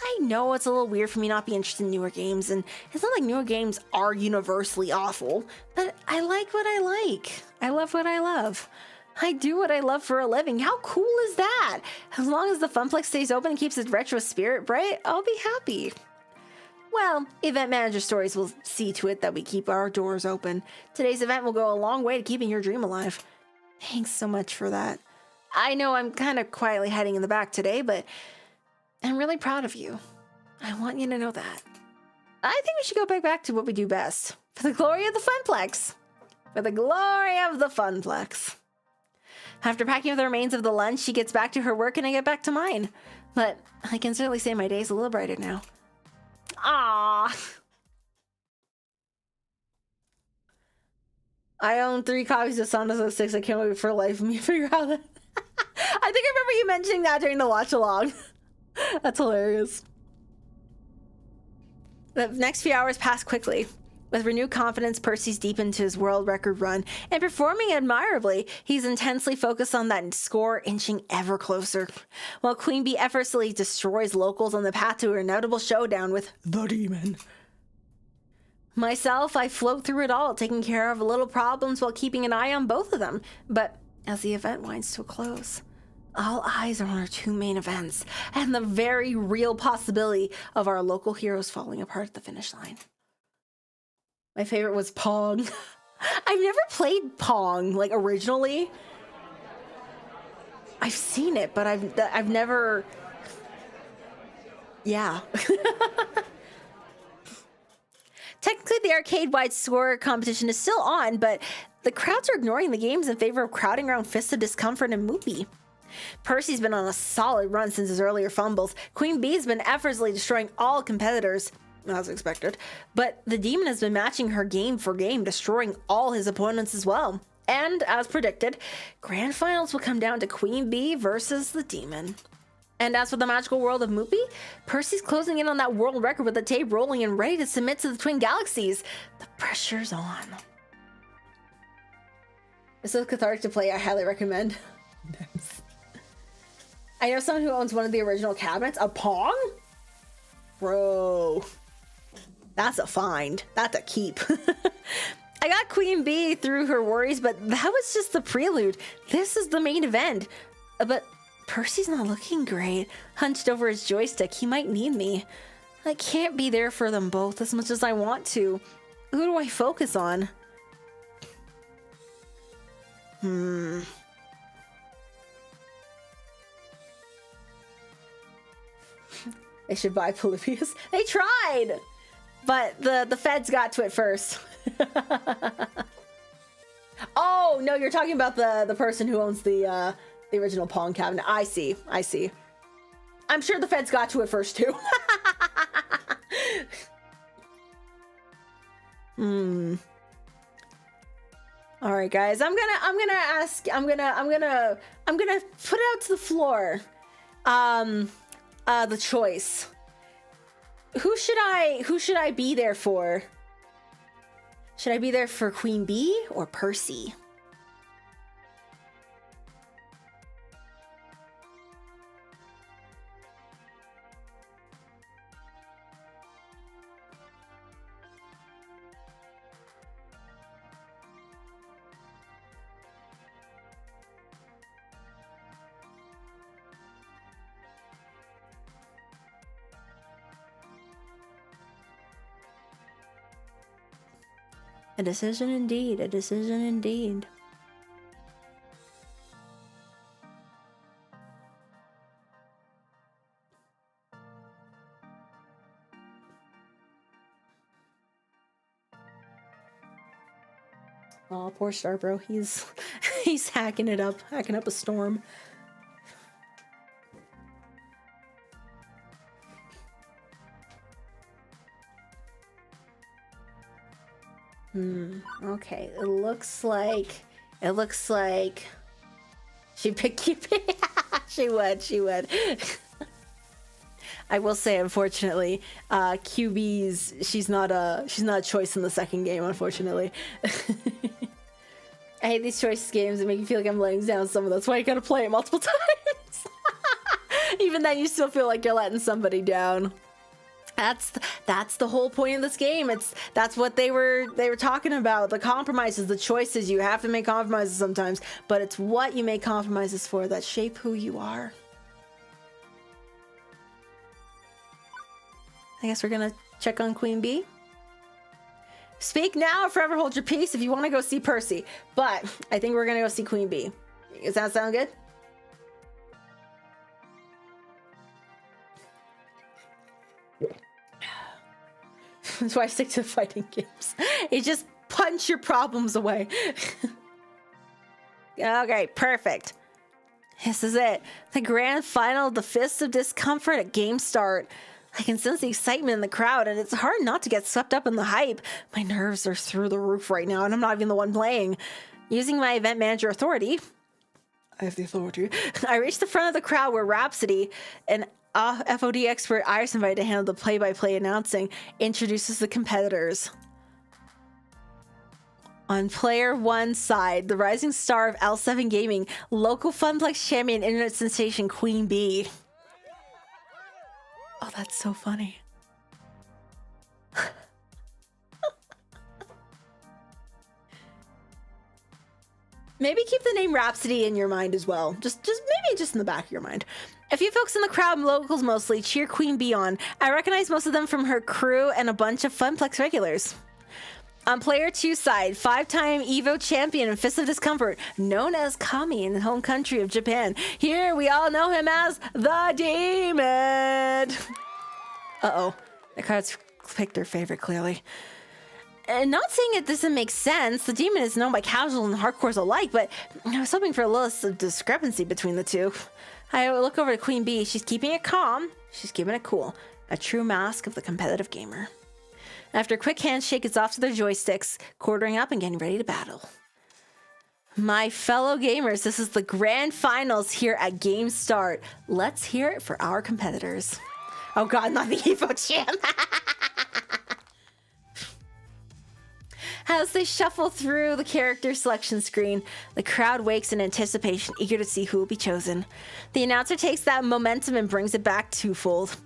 I know it's a little weird for me not be interested in newer games, and it's not like newer games are universally awful, but I like what I like. I love what I love. I do what I love for a living. How cool is that? As long as the Funplex stays open and keeps its retro spirit bright, I'll be happy. Well, event manager Stories will see to it that we keep our doors open. Today's event will go a long way to keeping your dream alive. Thanks so much for that. I know I'm kind of quietly hiding in the back today, but I'm really proud of you. I want you to know that. I think we should go back to what we do best. For the glory of the Funplex. For the glory of the Funplex. After packing up the remains of the lunch, she gets back to her work and I get back to mine. But I can certainly say my day's a little brighter now. Ah. I own 3 copies of Sonic 06. I can't wait for life of me to figure out that. I think I remember you mentioning that during the watch along. That's hilarious. The next few hours pass quickly. With renewed confidence, Percy's deep into his world record run and performing admirably. He's intensely focused on that score, inching ever closer, while Queen Bee effortlessly destroys locals on the path to her inevitable showdown with the demon. Myself, I float through it all, taking care of little problems while keeping an eye on both of them. But as the event winds to a close, all eyes are on our 2 main events and the very real possibility of our local heroes falling apart at the finish line. My favorite was Pong. I've never played Pong, like, originally. I've seen it, but I've never... Yeah. Technically, the arcade-wide score competition is still on, but the crowds are ignoring the games in favor of crowding around Fists of Discomfort and Moopy. Percy's been on a solid run since his earlier fumbles. Queen Bee's been effortlessly destroying all competitors, as expected, but the demon has been matching her game for game, destroying all his opponents as well. And as predicted, grand finals will come down to Queen Bee versus the demon. And as for the magical world of Moopy, Percy's closing in on that world record with the tape rolling and ready to submit to the Twin Galaxies. The pressure's on. It's so cathartic to play. I highly recommend. I know someone who owns one of the original cabinets. A Pong? Bro. That's a find. That's a keep. I got Queen Bee through her worries, but that was just the prelude. This is the main event. But Percy's not looking great. Hunched over his joystick, he might need me. I can't be there for them both as much as I want to. Who do I focus on? They should buy Polybius. They tried! But the feds got to it first. Oh, no, you're talking about the person who owns the original Pong cabinet. I see. I'm sure the feds got to it first too. All right, guys. I'm gonna put it out to the floor. The choice. Who should I be there for? Should I be there for Queen Bee or Percy? A decision indeed, a decision indeed. Oh, poor Starbro. He's hacking up a storm. Okay, it looks like she picked Cupid. She would. I will say, unfortunately, QB's she's not a choice in the second game, unfortunately. I hate these choice games that make you feel like I'm letting down someone. That's why you gotta play it multiple times. Even then, you still feel like you're letting somebody down. That's the whole point of this game. That's what they were talking about. The compromises, the choices. You have to make compromises sometimes, but it's what you make compromises for that shape who you are. I guess we're gonna check on Queen Bee. Speak now or forever hold your peace if you want to go see Percy. But I think we're gonna go see Queen Bee. Does that sound good? That's why I stick to fighting games. It just punch your problems away. Okay, perfect. This is it. The grand final of the Fists of Discomfort at game start. I can sense the excitement in the crowd, and it's hard not to get swept up in the hype. My nerves are through the roof right now, and I'm not even the one playing. Using my event manager authority, I have the authority, I reach the front of the crowd where Rhapsody, an FOD expert Iris invited to handle the play-by-play announcing, introduces the competitors. On player 1 side, the rising star of L7 Gaming, local Funplex champion, internet sensation Queen Bee. Oh, that's so funny. Maybe keep the name Rhapsody in your mind as well. Just in the back of your mind. A few folks in the crowd, locals mostly, cheer Queen Bee on. I recognize most of them from her crew and a bunch of Funplex regulars. On player 2 side, 5-time EVO champion and Fist of Discomfort, known as Kami in the home country of Japan. Here we all know him as the Demon. Uh-oh, the crowd's picked their favorite, clearly. And not saying it doesn't make sense, the Demon is known by casual and hardcores alike, but I was hoping for a little discrepancy between the two. I look over to Queen Bee. She's keeping it calm. She's keeping it cool. A true mask of the competitive gamer. After a quick handshake, it's off to their joysticks, quartering up and getting ready to battle. My fellow gamers, this is the grand finals here at Game Start. Let's hear it for our competitors. Oh god, not the Evo champ. As they shuffle through the character selection screen, the crowd wakes in anticipation, eager to see who will be chosen. The announcer takes that momentum and brings it back twofold.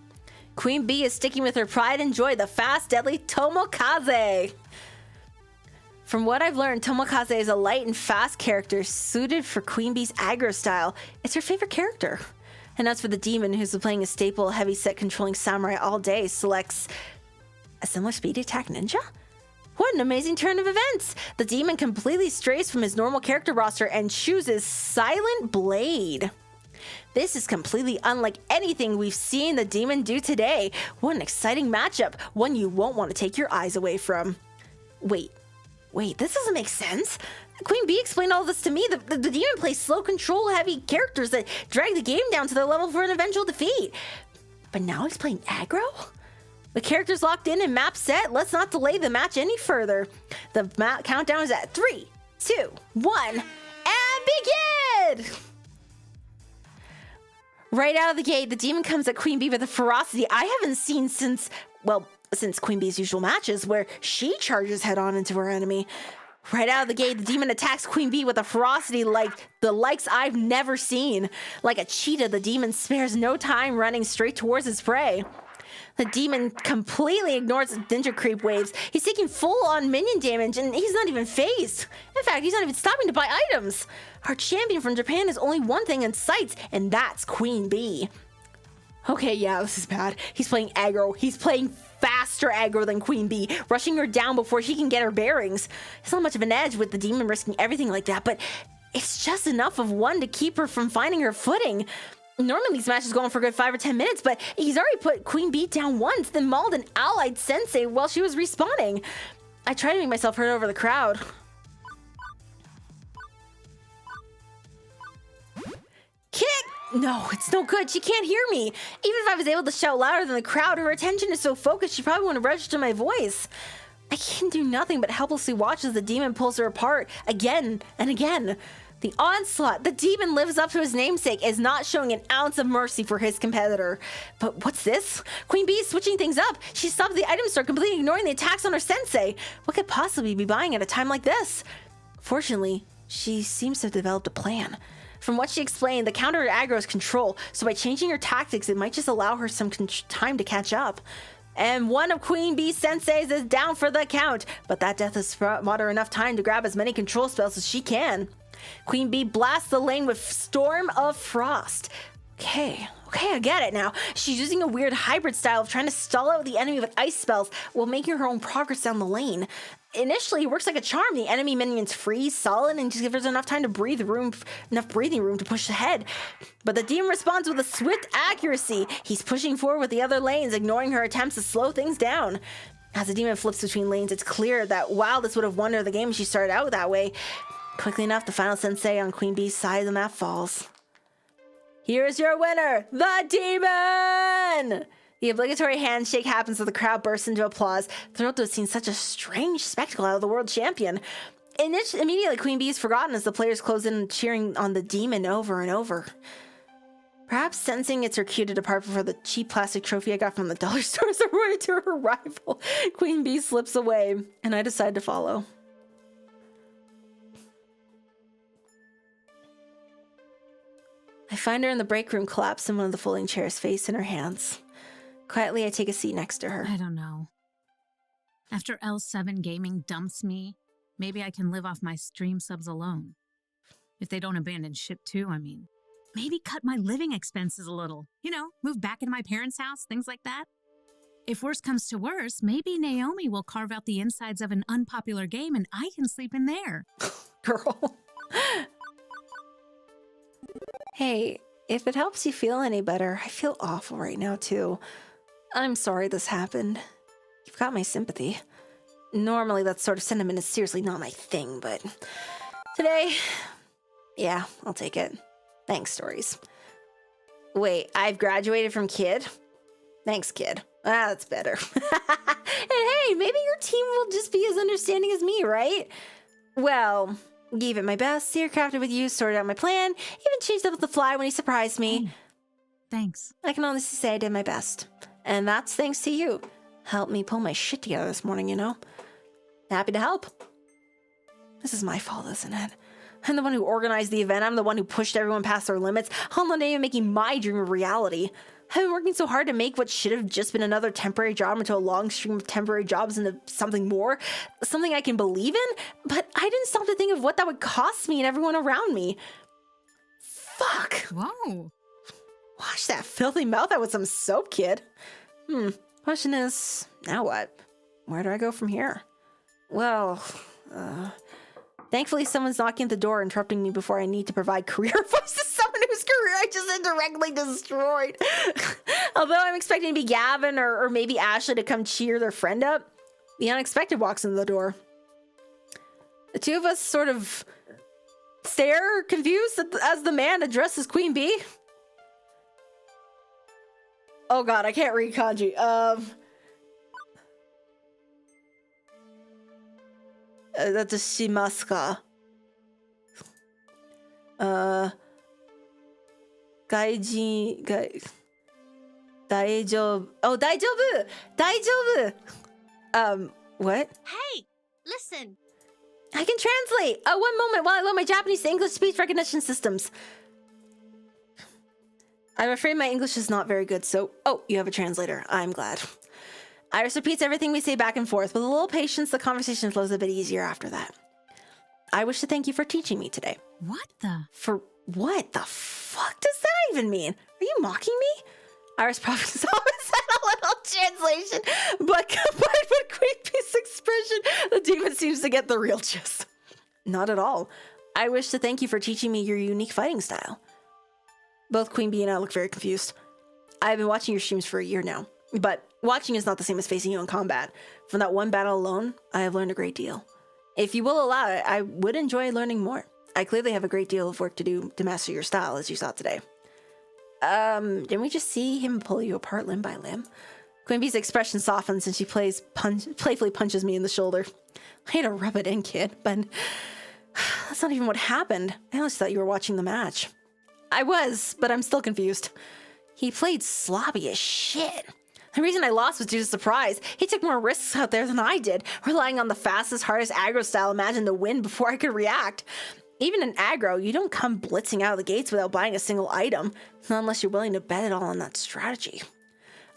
Queen Bee is sticking with her pride and joy, the fast, deadly Tomokaze. From what I've learned, Tomokaze is a light and fast character suited for Queen Bee's aggro style. It's her favorite character. And as for the Demon, who's been playing a staple heavy-set controlling samurai all day, selects a similar speed attack ninja? What an amazing turn of events! The Demon completely strays from his normal character roster and chooses Silent Blade. This is completely unlike anything we've seen the Demon do today. What an exciting matchup, one you won't want to take your eyes away from. Wait, this doesn't make sense. Queen Bee explained all this to me. The Demon plays slow control heavy characters that drag the game down to their level for an eventual defeat. But now he's playing aggro? The character's locked in and map set. Let's not delay the match any further. The countdown is at 3, 2, 1, and begin! Right out of the gate, the Demon comes at Queen Bee with a ferocity I haven't seen since Queen Bee's usual matches, where she charges head-on into her enemy. Right out of the gate, the Demon attacks Queen Bee with a ferocity like the likes I've never seen. Like a cheetah, the Demon spares no time running straight towards his prey. The Demon completely ignores the ninja creep waves. He's taking full-on minion damage, and he's not even phased. In fact, he's not even stopping to buy items. Our champion from Japan has only one thing in sight, and that's Queen Bee. Okay, yeah, this is bad. He's playing aggro. He's playing faster aggro than Queen Bee, rushing her down before she can get her bearings. It's not much of an edge with the Demon risking everything like that, but it's just enough of one to keep her from finding her footing. Normally these matches go on for a good 5 or 10 minutes, but he's already put Queen Bee down once, then mauled an allied sensei while she was respawning. I try to make myself heard over the crowd. Kick! No, it's no good. She can't hear me. Even if I was able to shout louder than the crowd, her attention is so focused she probably wouldn't register my voice. I can do nothing but helplessly watch as the Demon pulls her apart again and again. The onslaught, the Demon lives up to his namesake, is not showing an ounce of mercy for his competitor. But what's this? Queen Bee is switching things up. She stopped the item store, completely ignoring the attacks on her sensei. What could possibly be buying at a time like this? Fortunately, she seems to have developed a plan. From what she explained, the counter to aggro is control, so by changing her tactics, it might just allow her some time to catch up. And one of Queen Bee's senseis is down for the count, but that death has bought her enough time to grab as many control spells as she can. Queen Bee blasts the lane with Storm of Frost. Okay, Okay, I get it now. She's using a weird hybrid style of trying to stall out the enemy with ice spells while making her own progress down the lane. Initially, it works like a charm. The enemy minions freeze, solid, and just gives her enough time to enough breathing room to push ahead. But the demon responds with a swift accuracy. He's pushing forward with the other lanes, ignoring her attempts to slow things down. As the demon flips between lanes, it's clear that while this would have won her the game, she started out that way. Quickly enough, the final sensei on Queen Bee's side of the map falls. Here's your winner, the demon! The obligatory handshake happens as the crowd bursts into applause, thrilled to have seen such a strange spectacle out of the world champion. Immediately, Queen Bee is forgotten as the players close in, cheering on the demon over and over. Perhaps sensing it's her cue to depart before the cheap plastic trophy I got from the dollar store is awarded to her rival, Queen Bee slips away, and I decide to follow. I find her in the break room collapsed in one of the folding chairs, face in her hands. Quietly, I take a seat next to her. I don't know. After L7 Gaming dumps me, maybe I can live off my stream subs alone. If they don't abandon ship too, I mean. Maybe cut my living expenses a little. You know, move back into my parents' house, things like that. If worse comes to worse, maybe Naomi will carve out the insides of an unpopular game and I can sleep in there. Girl. Hey, if it helps you feel any better, I feel awful right now, too. I'm sorry this happened. You've got my sympathy. Normally, that sort of sentiment is seriously not my thing, but today, yeah, I'll take it. Thanks, Stories. Wait, I've graduated from Kid? Thanks, Kid. Ah, that's better. And hey, maybe your team will just be as understanding as me, right? Well, gave it my best, crafted with you, sorted out my plan, even changed up on the fly when he surprised me. Hey, thanks. I can honestly say I did my best. And that's thanks to you. Helped me pull my shit together this morning, you know? Happy to help. This is my fault, isn't it? I'm the one who organized the event. I'm the one who pushed everyone past their limits. I'm not even making my dream a reality. I've been working so hard to make what should have just been another temporary job into a long stream of temporary jobs into something more, something I can believe in, but I didn't stop to think of what that would cost me and everyone around me. Fuck. Whoa. Wash that filthy mouth out with some soap, Kid. Question is, now what? Where do I go from here? Well, thankfully someone's knocking at the door, interrupting me before I need to provide career advice to someone whose career I just indirectly destroyed. Although I'm expecting to be Gavin or maybe Ashley to come cheer their friend up, the unexpected walks into the door. The two of us sort of stare, confused, as the man addresses Queen Bee. Oh god, I can't read kanji. That's shimasu ka? Daijoubu. Oh, daijoubu! Daijoubu! What? Hey, listen. I can translate! One moment while I learn my Japanese to English speech recognition systems. I'm afraid my English is not very good, so... Oh, you have a translator. I'm glad. Iris repeats everything we say back and forth. With a little patience, the conversation flows a bit easier after that. I wish to thank you for teaching me today. What the? For what the fuck does that even mean? Are you mocking me? Iris probably said a little translation, but combined with Queen Bee's expression, the demon seems to get the real gist. Not at all. I wish to thank you for teaching me your unique fighting style. Both Queen Bee and I look very confused. I've been watching your streams for a year now, but watching is not the same as facing you in combat. From that one battle alone, I have learned a great deal. If you will allow it, I would enjoy learning more. I clearly have a great deal of work to do to master your style, as you saw today. Didn't we just see him pull you apart limb by limb? Queen Bee's expression softens and she playfully punches me in the shoulder. I hate to rub it in, Kid, but that's not even what happened. I honestly thought you were watching the match. I was, but I'm still confused. He played sloppy as shit. The reason I lost was due to surprise. He took more risks out there than I did, relying on the fastest, hardest aggro style imagined to win before I could react. Even in aggro, you don't come blitzing out of the gates without buying a single item, not unless you're willing to bet it all on that strategy.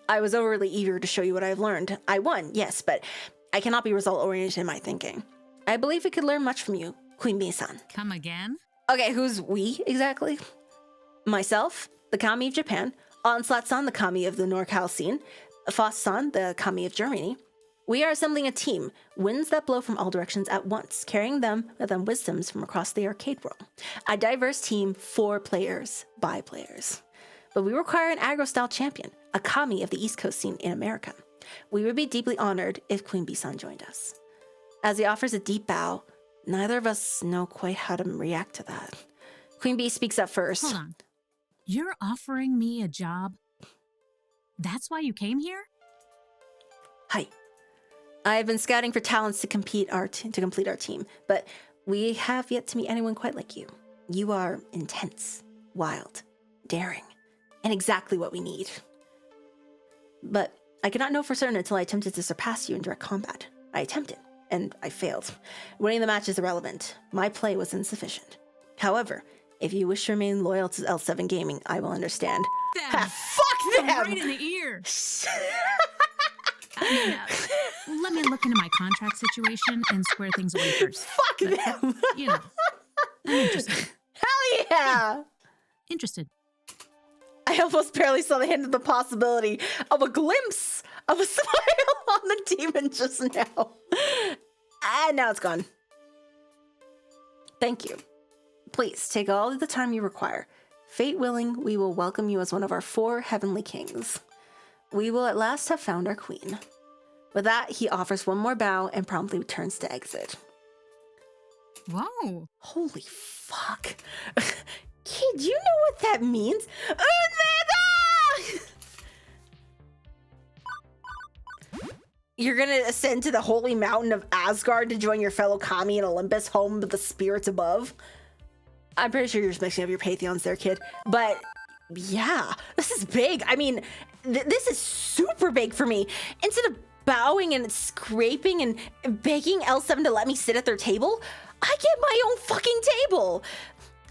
I was overly eager to show you what I've learned. I won, yes, but I cannot be result-oriented in my thinking. I believe we could learn much from you, Queen Bee-san. Come again? Okay, who's we, exactly? Myself, the Kami of Japan, Onslaught-san, the kami of the NorCal scene. Foss-san, the kami of Germany. We are assembling a team, winds that blow from all directions at once, carrying them with them wisdoms from across the arcade world. A diverse team for players, by players. But we require an aggro-style champion, a kami of the East Coast scene in America. We would be deeply honored if Queen Bee-san joined us. As he offers a deep bow, neither of us know quite how to react to that. Queen Bee speaks up first. Hold on. You're offering me a job? That's why you came here? Hi. I've been scouting for talents to complete our team, but we have yet to meet anyone quite like you. You are intense, wild, daring, and exactly what we need. But I could not know for certain until I attempted to surpass you in direct combat. I attempted, and I failed. Winning the match is irrelevant. My play was insufficient. However, if you wish to remain loyal to L7 Gaming, I will understand. Fuck them! Right in the ear. Let me look into my contract situation and square things away first. Fuck them! You know, I'm interested. Hell yeah! Interested. I almost barely saw the hint of the possibility of a glimpse of a smile on the demon just now. And now it's gone. Thank you. Please take all the time you require. Fate willing, we will welcome you as one of our 4 heavenly kings. We will at last have found our queen. With that, he offers one more bow and promptly turns to exit. Whoa. Holy fuck. Kid, do you know what that means? You're gonna ascend to the holy mountain of Asgard to join your fellow kami in Olympus, home of the spirits above? I'm pretty sure you're just mixing up your pantheons there, kid. But yeah, this is big. I mean, this is super big for me. Instead of bowing and scraping and begging L7 to let me sit at their table, I get my own fucking table.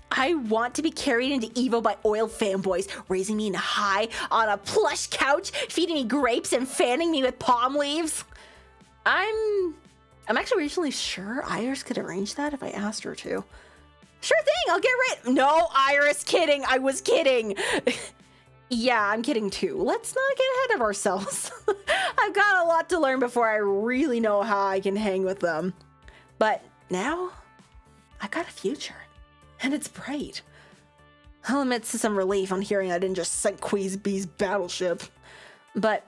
I want to be carried into Evo by oil fanboys, raising me high on a plush couch, feeding me grapes and fanning me with palm leaves. I'm actually recently sure Iris could arrange that if I asked her to. Sure thing, I'll get right. No, Iris, kidding. I was kidding. Yeah, I'm kidding too. Let's not get ahead of ourselves. I've got a lot to learn before I really know how I can hang with them. But now, I've got a future, and it's bright. I'll admit to some relief on hearing I didn't just sink Queen Bee's battleship. But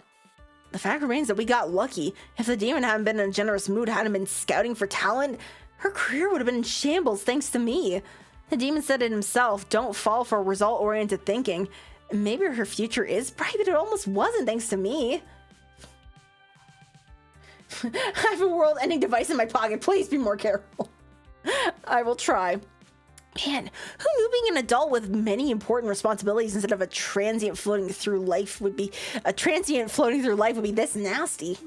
the fact remains that we got lucky. If the demon hadn't been in a generous mood, hadn't been scouting for talent, her career would have been in shambles thanks to me. The demon said it himself, don't fall for result-oriented thinking. Maybe her future is bright, but it almost wasn't thanks to me. I have a world-ending device in my pocket. Please be more careful. I will try. Man, who knew being an adult with many important responsibilities instead of a transient floating through life would be this nasty?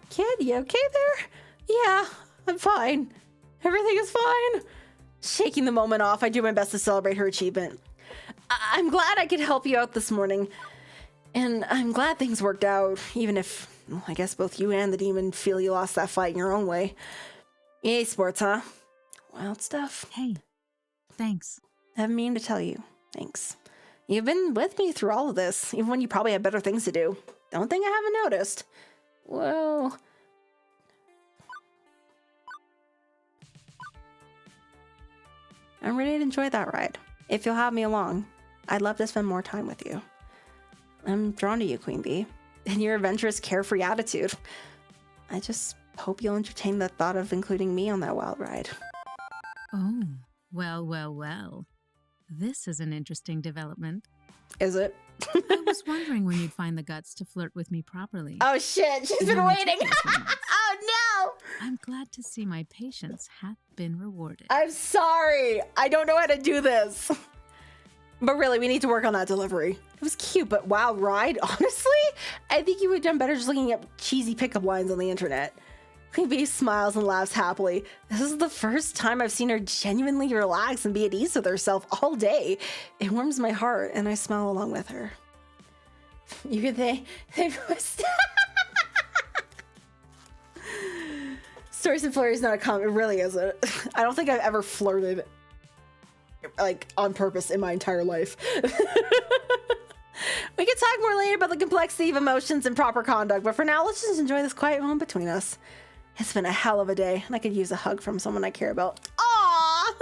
Kid, you okay there? Yeah, I'm fine. Everything is fine. Shaking the moment off, I do my best to celebrate her achievement. I'm glad I could help you out this morning. And I'm glad things worked out, even if, well, I guess both you and the demon feel you lost that fight in your own way. Yay, sports, huh? Wild stuff. Hey, thanks. I haven't mean to tell you. Thanks. You've been with me through all of this, even when you probably had better things to do. Don't think I haven't noticed. Well... I'm ready to enjoy that ride. If you'll have me along, I'd love to spend more time with you. I'm drawn to you, Queen Bee, and your adventurous, carefree attitude. I just hope you'll entertain the thought of including me on that wild ride. Oh, well. This is an interesting development. Is it? I was wondering when you'd find the guts to flirt with me properly. Oh shit, she's been waiting. Oh no! I'm glad to see my patience hath been rewarded. I'm sorry. I don't know how to do this. But really, we need to work on that delivery. It was cute, but wild ride? Honestly, I think you would have done better just looking up cheesy pickup lines on the internet. Queen Bee smiles and laughs happily. This is the first time I've seen her genuinely relax and be at ease with herself all day. It warms my heart, and I smile along with her. You could think Stories and flirting is not a comment. It really isn't. I don't think I've ever flirted like, on purpose in my entire life. We can talk more later about the complexity of emotions and proper conduct, but for now, let's just enjoy this quiet moment between us. It's been a hell of a day, and I could use a hug from someone I care about. Aww!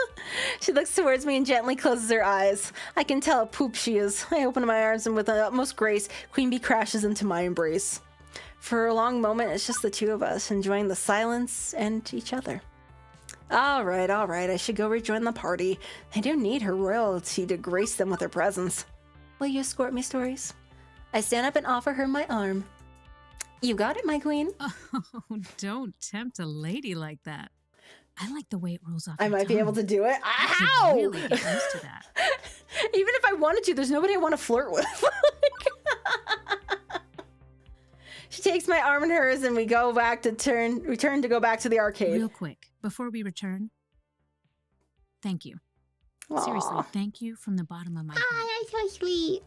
She looks towards me and gently closes her eyes. I can tell how poop she is. I open my arms, and with the utmost grace, Queen Bee crashes into my embrace. For a long moment, it's just the two of us, enjoying the silence and each other. All right, I should go rejoin the party. I do need her royalty to grace them with her presence. Will you escort me, Stories? I stand up and offer her my arm. You got it, my queen. Oh, don't tempt a lady like that. I like the way it rolls off. I might be able to do it. Ow! Really get used to that. Even if I wanted to, there's nobody I want to flirt with. She takes my arm in hers, and we return to go back to the arcade. Real quick, before we return, thank you. Aww. Seriously, thank you from the bottom of my heart. That's so sweet.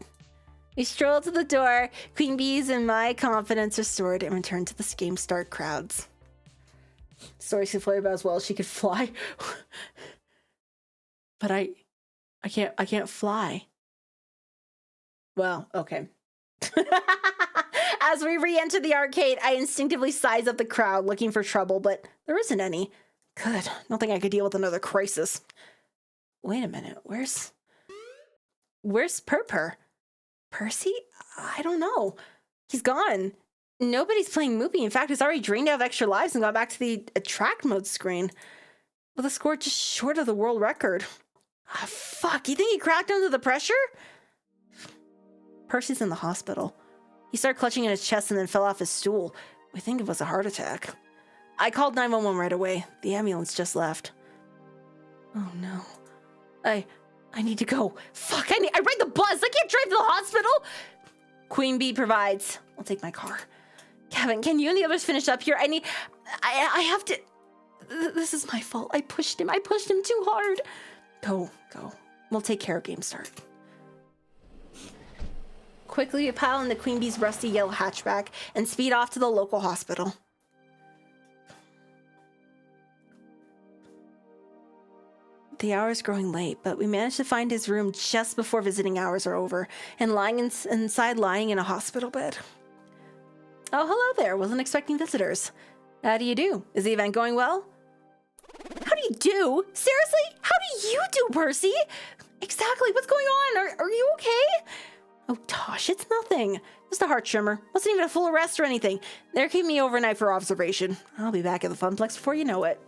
We stroll to the door, Queen Bees and my confidence restored, and return to the game start crowds. Stories can fly about as well as she could fly. But I can't fly. Well, okay. As we re-enter the arcade, I instinctively size up the crowd, looking for trouble, but there isn't any. Good. Don't think I could deal with another crisis. Wait a minute. Where's Purpur? Percy? I don't know. He's gone. Nobody's playing Moopy. In fact, he's already drained out of extra lives and gone back to the attract mode screen. With a score just short of the world record. Ah, fuck. You think he cracked under the pressure? Percy's in the hospital. He started clutching at his chest and then fell off his stool. We think it was a heart attack. I called 911 right away. The ambulance just left. Oh no. I need to go. Fuck, I ride the bus. I can't drive to the hospital. Queen Bee provides. I'll take my car. Kevin, can you and the others finish up here? I have to. This is my fault. I pushed him too hard. Go. We'll take care of Game Start. Quickly, we pile into Queen Bee's rusty yellow hatchback and speed off to the local hospital. The hour is growing late, but we managed to find his room just before visiting hours are over, and lying lying in a hospital bed. Oh, hello there. Wasn't expecting visitors. How do you do? Is the event going well? How do you do? Seriously? How do you do, Percy? Exactly. What's going on? Are you okay? Oh, Tosh, it's nothing. Just a heart tremor. Wasn't even a full arrest or anything. They're keeping me overnight for observation. I'll be back at the Funplex before you know it.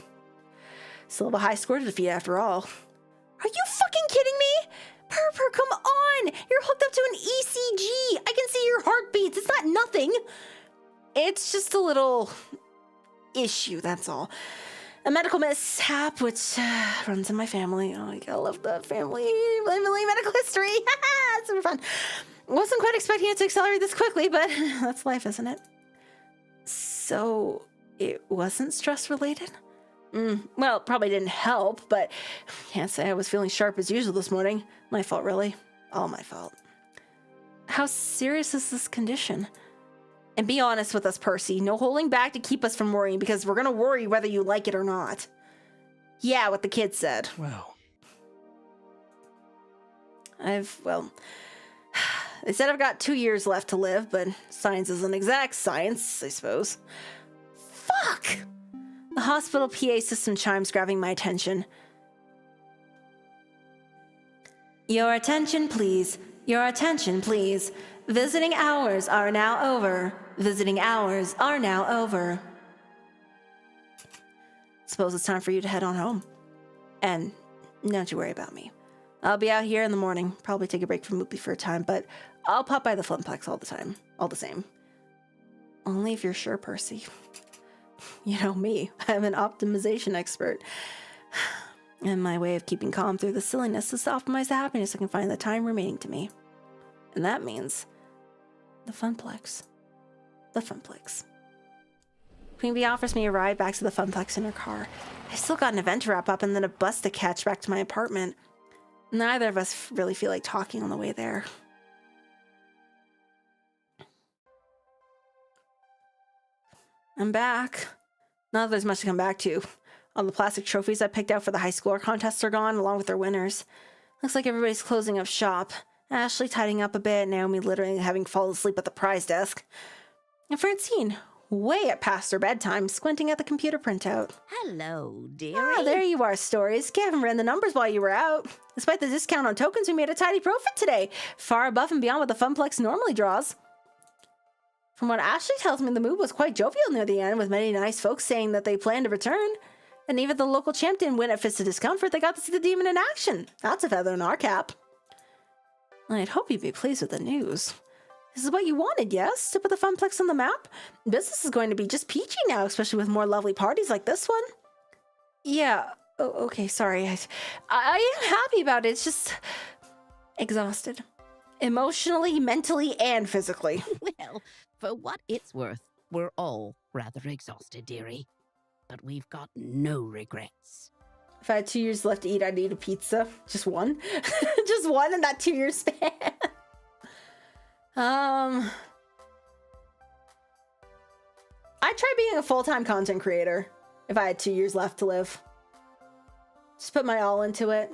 Still have a high score to defeat after all. Are you fucking kidding me? Purpur, come on! You're hooked up to an ECG! I can see your heartbeats! It's not nothing! It's just a little issue, that's all. A medical mishap, which runs in my family. Oh, I love that family medical history! It's super fun. Wasn't quite expecting it to accelerate this quickly, but that's life, isn't it? So, it wasn't stress-related? Well, probably didn't help, but can't say I was feeling sharp as usual this morning. My fault, really. All my fault. How serious is this condition? And be honest with us, Percy. No holding back to keep us from worrying, because we're gonna worry whether you like it or not. Yeah, what the kid said. Well. They said I've got 2 years left to live, but science isn't exact science, I suppose. Fuck! The hospital PA system chimes, grabbing my attention. Your attention, please. Your attention, please. Visiting hours are now over. Visiting hours are now over. Suppose it's time for you to head on home. And don't you worry about me. I'll be out here in the morning. Probably take a break from Moopy for a time, but I'll pop by the Funplex all the time. All the same. Only if you're sure, Percy. You know me, I'm an optimization expert. And my way of keeping calm through the silliness is to optimize the happiness I can find in the time remaining to me. And that means the Funplex. The Funplex. Queen Bee offers me a ride back to the Funplex in her car. I've still got an event to wrap up and then a bus to catch back to my apartment. Neither of us really feel like talking on the way there. I'm back. Not that there's much to come back to. All the plastic trophies I picked out for the high schooler contests are gone, along with their winners. Looks like everybody's closing up shop. Ashley tidying up a bit, Naomi literally having fallen asleep at the prize desk. And Francine, way at past her bedtime, squinting at the computer printout. Hello, dearie. Ah, there you are, Stories. Gavin ran the numbers while you were out. Despite the discount on tokens, we made a tidy profit today, far above and beyond what the Funplex normally draws. From what Ashley tells me, the mood was quite jovial near the end, with many nice folks saying that they plan to return. And even the local champ didn't win at Fist of Discomfort, they got to see the demon in action. That's a feather in our cap. I'd hope you'd be pleased with the news. This is what you wanted, yes? To put the Funplex on the map? Business is going to be just peachy now, especially with more lovely parties like this one. Yeah, oh, okay, sorry. I am happy about it, it's just exhausted. Emotionally, mentally, and physically. Well, for what it's worth, we're all rather exhausted, dearie. But we've got no regrets. If I had 2 years left to eat, I'd eat a pizza. Just one. Just one in that 2 year span. I'd try being a full-time content creator if I had 2 years left to live. Just put my all into it.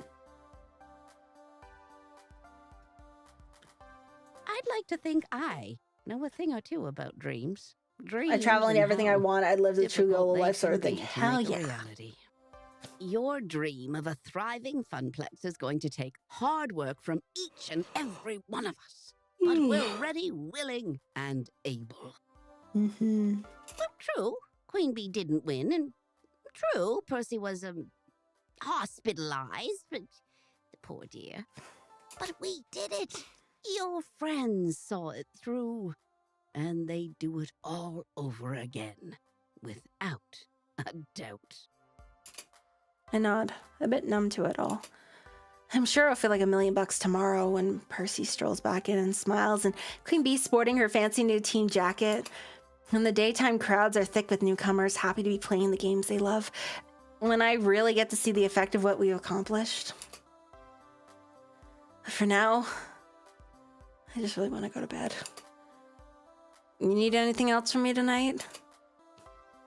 I'd like to think I know a thing or two about dreams. I travel into everything I want. I'd live the true difficult YOLO they life sort of can thing. be to Hell make a yeah. reality. Your dream of a thriving Funplex is going to take hard work from each and every one of us. But we're ready, willing, and able. Mm-hmm. Well, true, Queen Bee didn't win, and true, Percy was hospitalized, but the poor dear. But we did it. Your friends saw it through, and they do it all over again, without a doubt. I nod, a bit numb to it all. I'm sure I'll feel like $1 million tomorrow when Percy strolls back in and smiles, and Queen Bee sporting her fancy new team jacket. When the daytime crowds are thick with newcomers, happy to be playing the games they love. When I really get to see the effect of what we've accomplished. But for now, I just really want to go to bed. You need anything else from me tonight?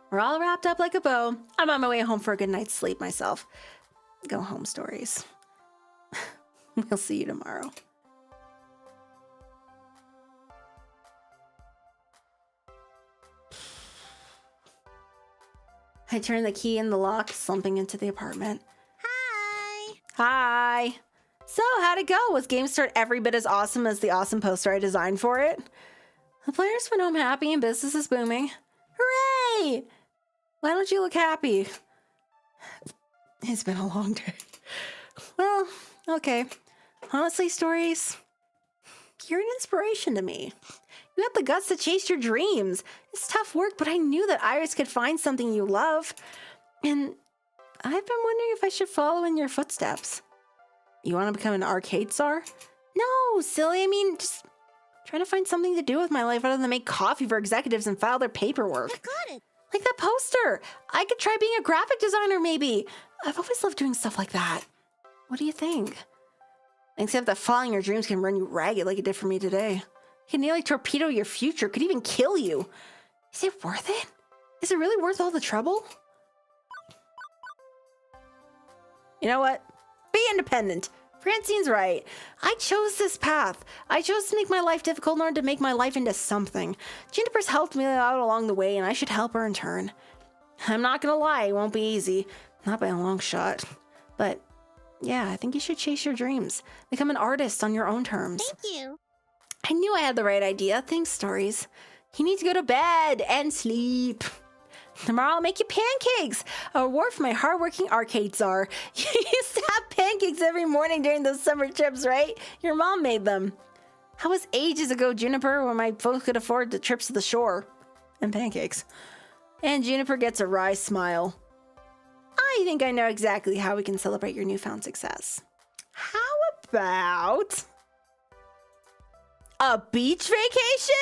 We're all wrapped up like a bow. I'm on my way home for a good night's sleep myself. Go home, Stories. We'll see you tomorrow. I turn the key in the lock, slumping into the apartment. Hi! Hi! So, how'd it go? Was GameStart every bit as awesome as the awesome poster I designed for it? The players went home happy and business is booming. Hooray! Why don't you look happy? It's been a long day. Well, okay. Honestly, Stories, you're an inspiration to me. You had the guts to chase your dreams. It's tough work, but I knew that Iris could find something you love. And I've been wondering if I should follow in your footsteps. You want to become an arcade star? No, silly. I mean, just trying to find something to do with my life other than make coffee for executives and file their paperwork. I got it! Like that poster. I could try being a graphic designer, maybe. I've always loved doing stuff like that. What do you think? Except that following your dreams can run you ragged like it did for me today. It can nearly torpedo your future, could even kill you. Is it worth it? Is it really worth all the trouble? You know what? Be independent. Francine's right. I chose this path. I chose to make my life difficult in order to make my life into something. Juniper's helped me out along the way, and I should help her in turn. I'm not gonna lie, it won't be easy. Not by a long shot. But yeah, I think you should chase your dreams. Become an artist on your own terms. Thank you. I knew I had the right idea. Thanks, Stories. You need to go to bed and sleep. Tomorrow I'll make you pancakes. A reward for my hardworking arcade czar. You used to have pancakes every morning during those summer trips, right? Your mom made them. That was ages ago, Juniper, when my folks could afford the trips to the shore. And pancakes. And Juniper gets a wry smile. I think I know exactly how we can celebrate your newfound success. How about a beach vacation?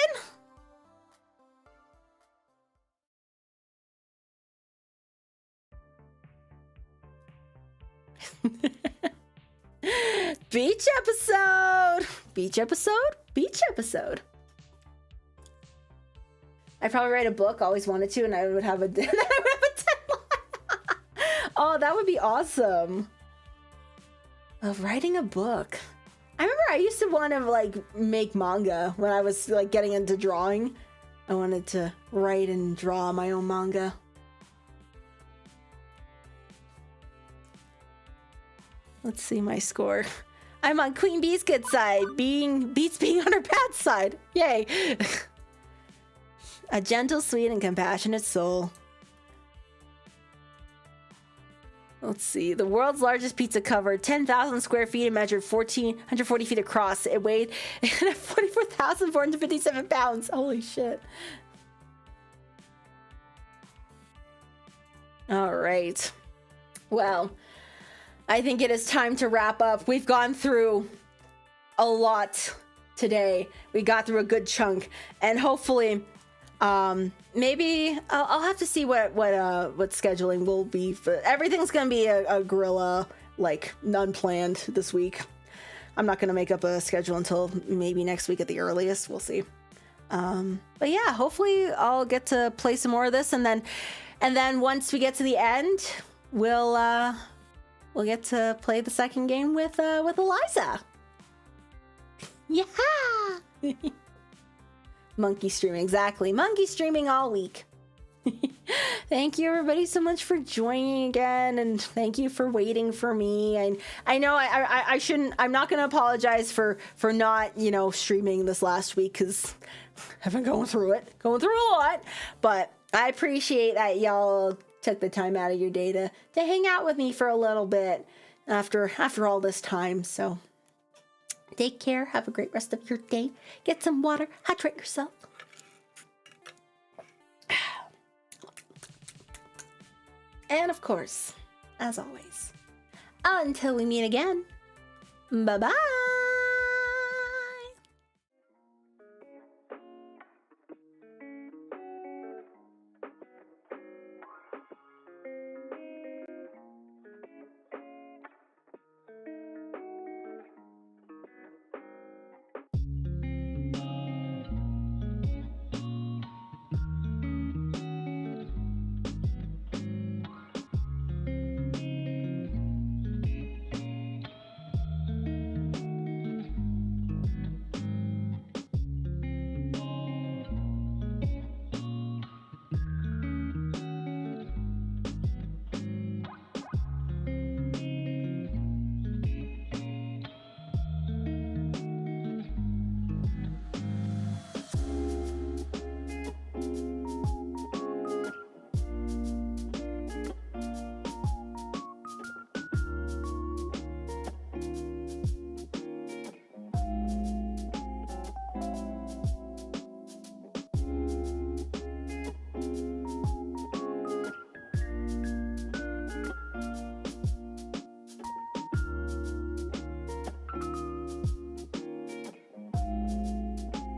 Beach episode! Beach episode? Beach episode. I'd probably write a book, always wanted to, and I would have a deadline. Oh, that would be awesome. of writing a book. I remember I used to want to like make manga when I was like getting into drawing. I wanted to write and draw my own manga. Let's see my score. I'm on Queen Bee's good side. Beats being on her bad side. Yay. A gentle, sweet, and compassionate soul. Let's see. The world's largest pizza covered 10,000 square feet and measured 1,440 feet across. It weighed 44,457 pounds. Holy shit. All right. Well, I think it is time to wrap up. We've gone through a lot today. We got through a good chunk, and hopefully, maybe I'll have to see what scheduling will be. Everything's gonna be a guerrilla, like unplanned this week. I'm not gonna make up a schedule until maybe next week at the earliest. We'll see. But yeah, hopefully I'll get to play some more of this, and then once we get to the end, we'll get to play the second game with Eliza. Yeah. Monkey streaming, exactly. Monkey streaming all week. Thank you everybody so much for joining again, and thank you for waiting for me. And I know I shouldn't. I'm not going to apologize for not streaming this last week because I've been going through a lot. But I appreciate that y'all took the time out of your day to hang out with me for a little bit after all this time. So take care. Have a great rest of your day. Get some water. Hydrate yourself. And of course, as always, until we meet again, bye-bye.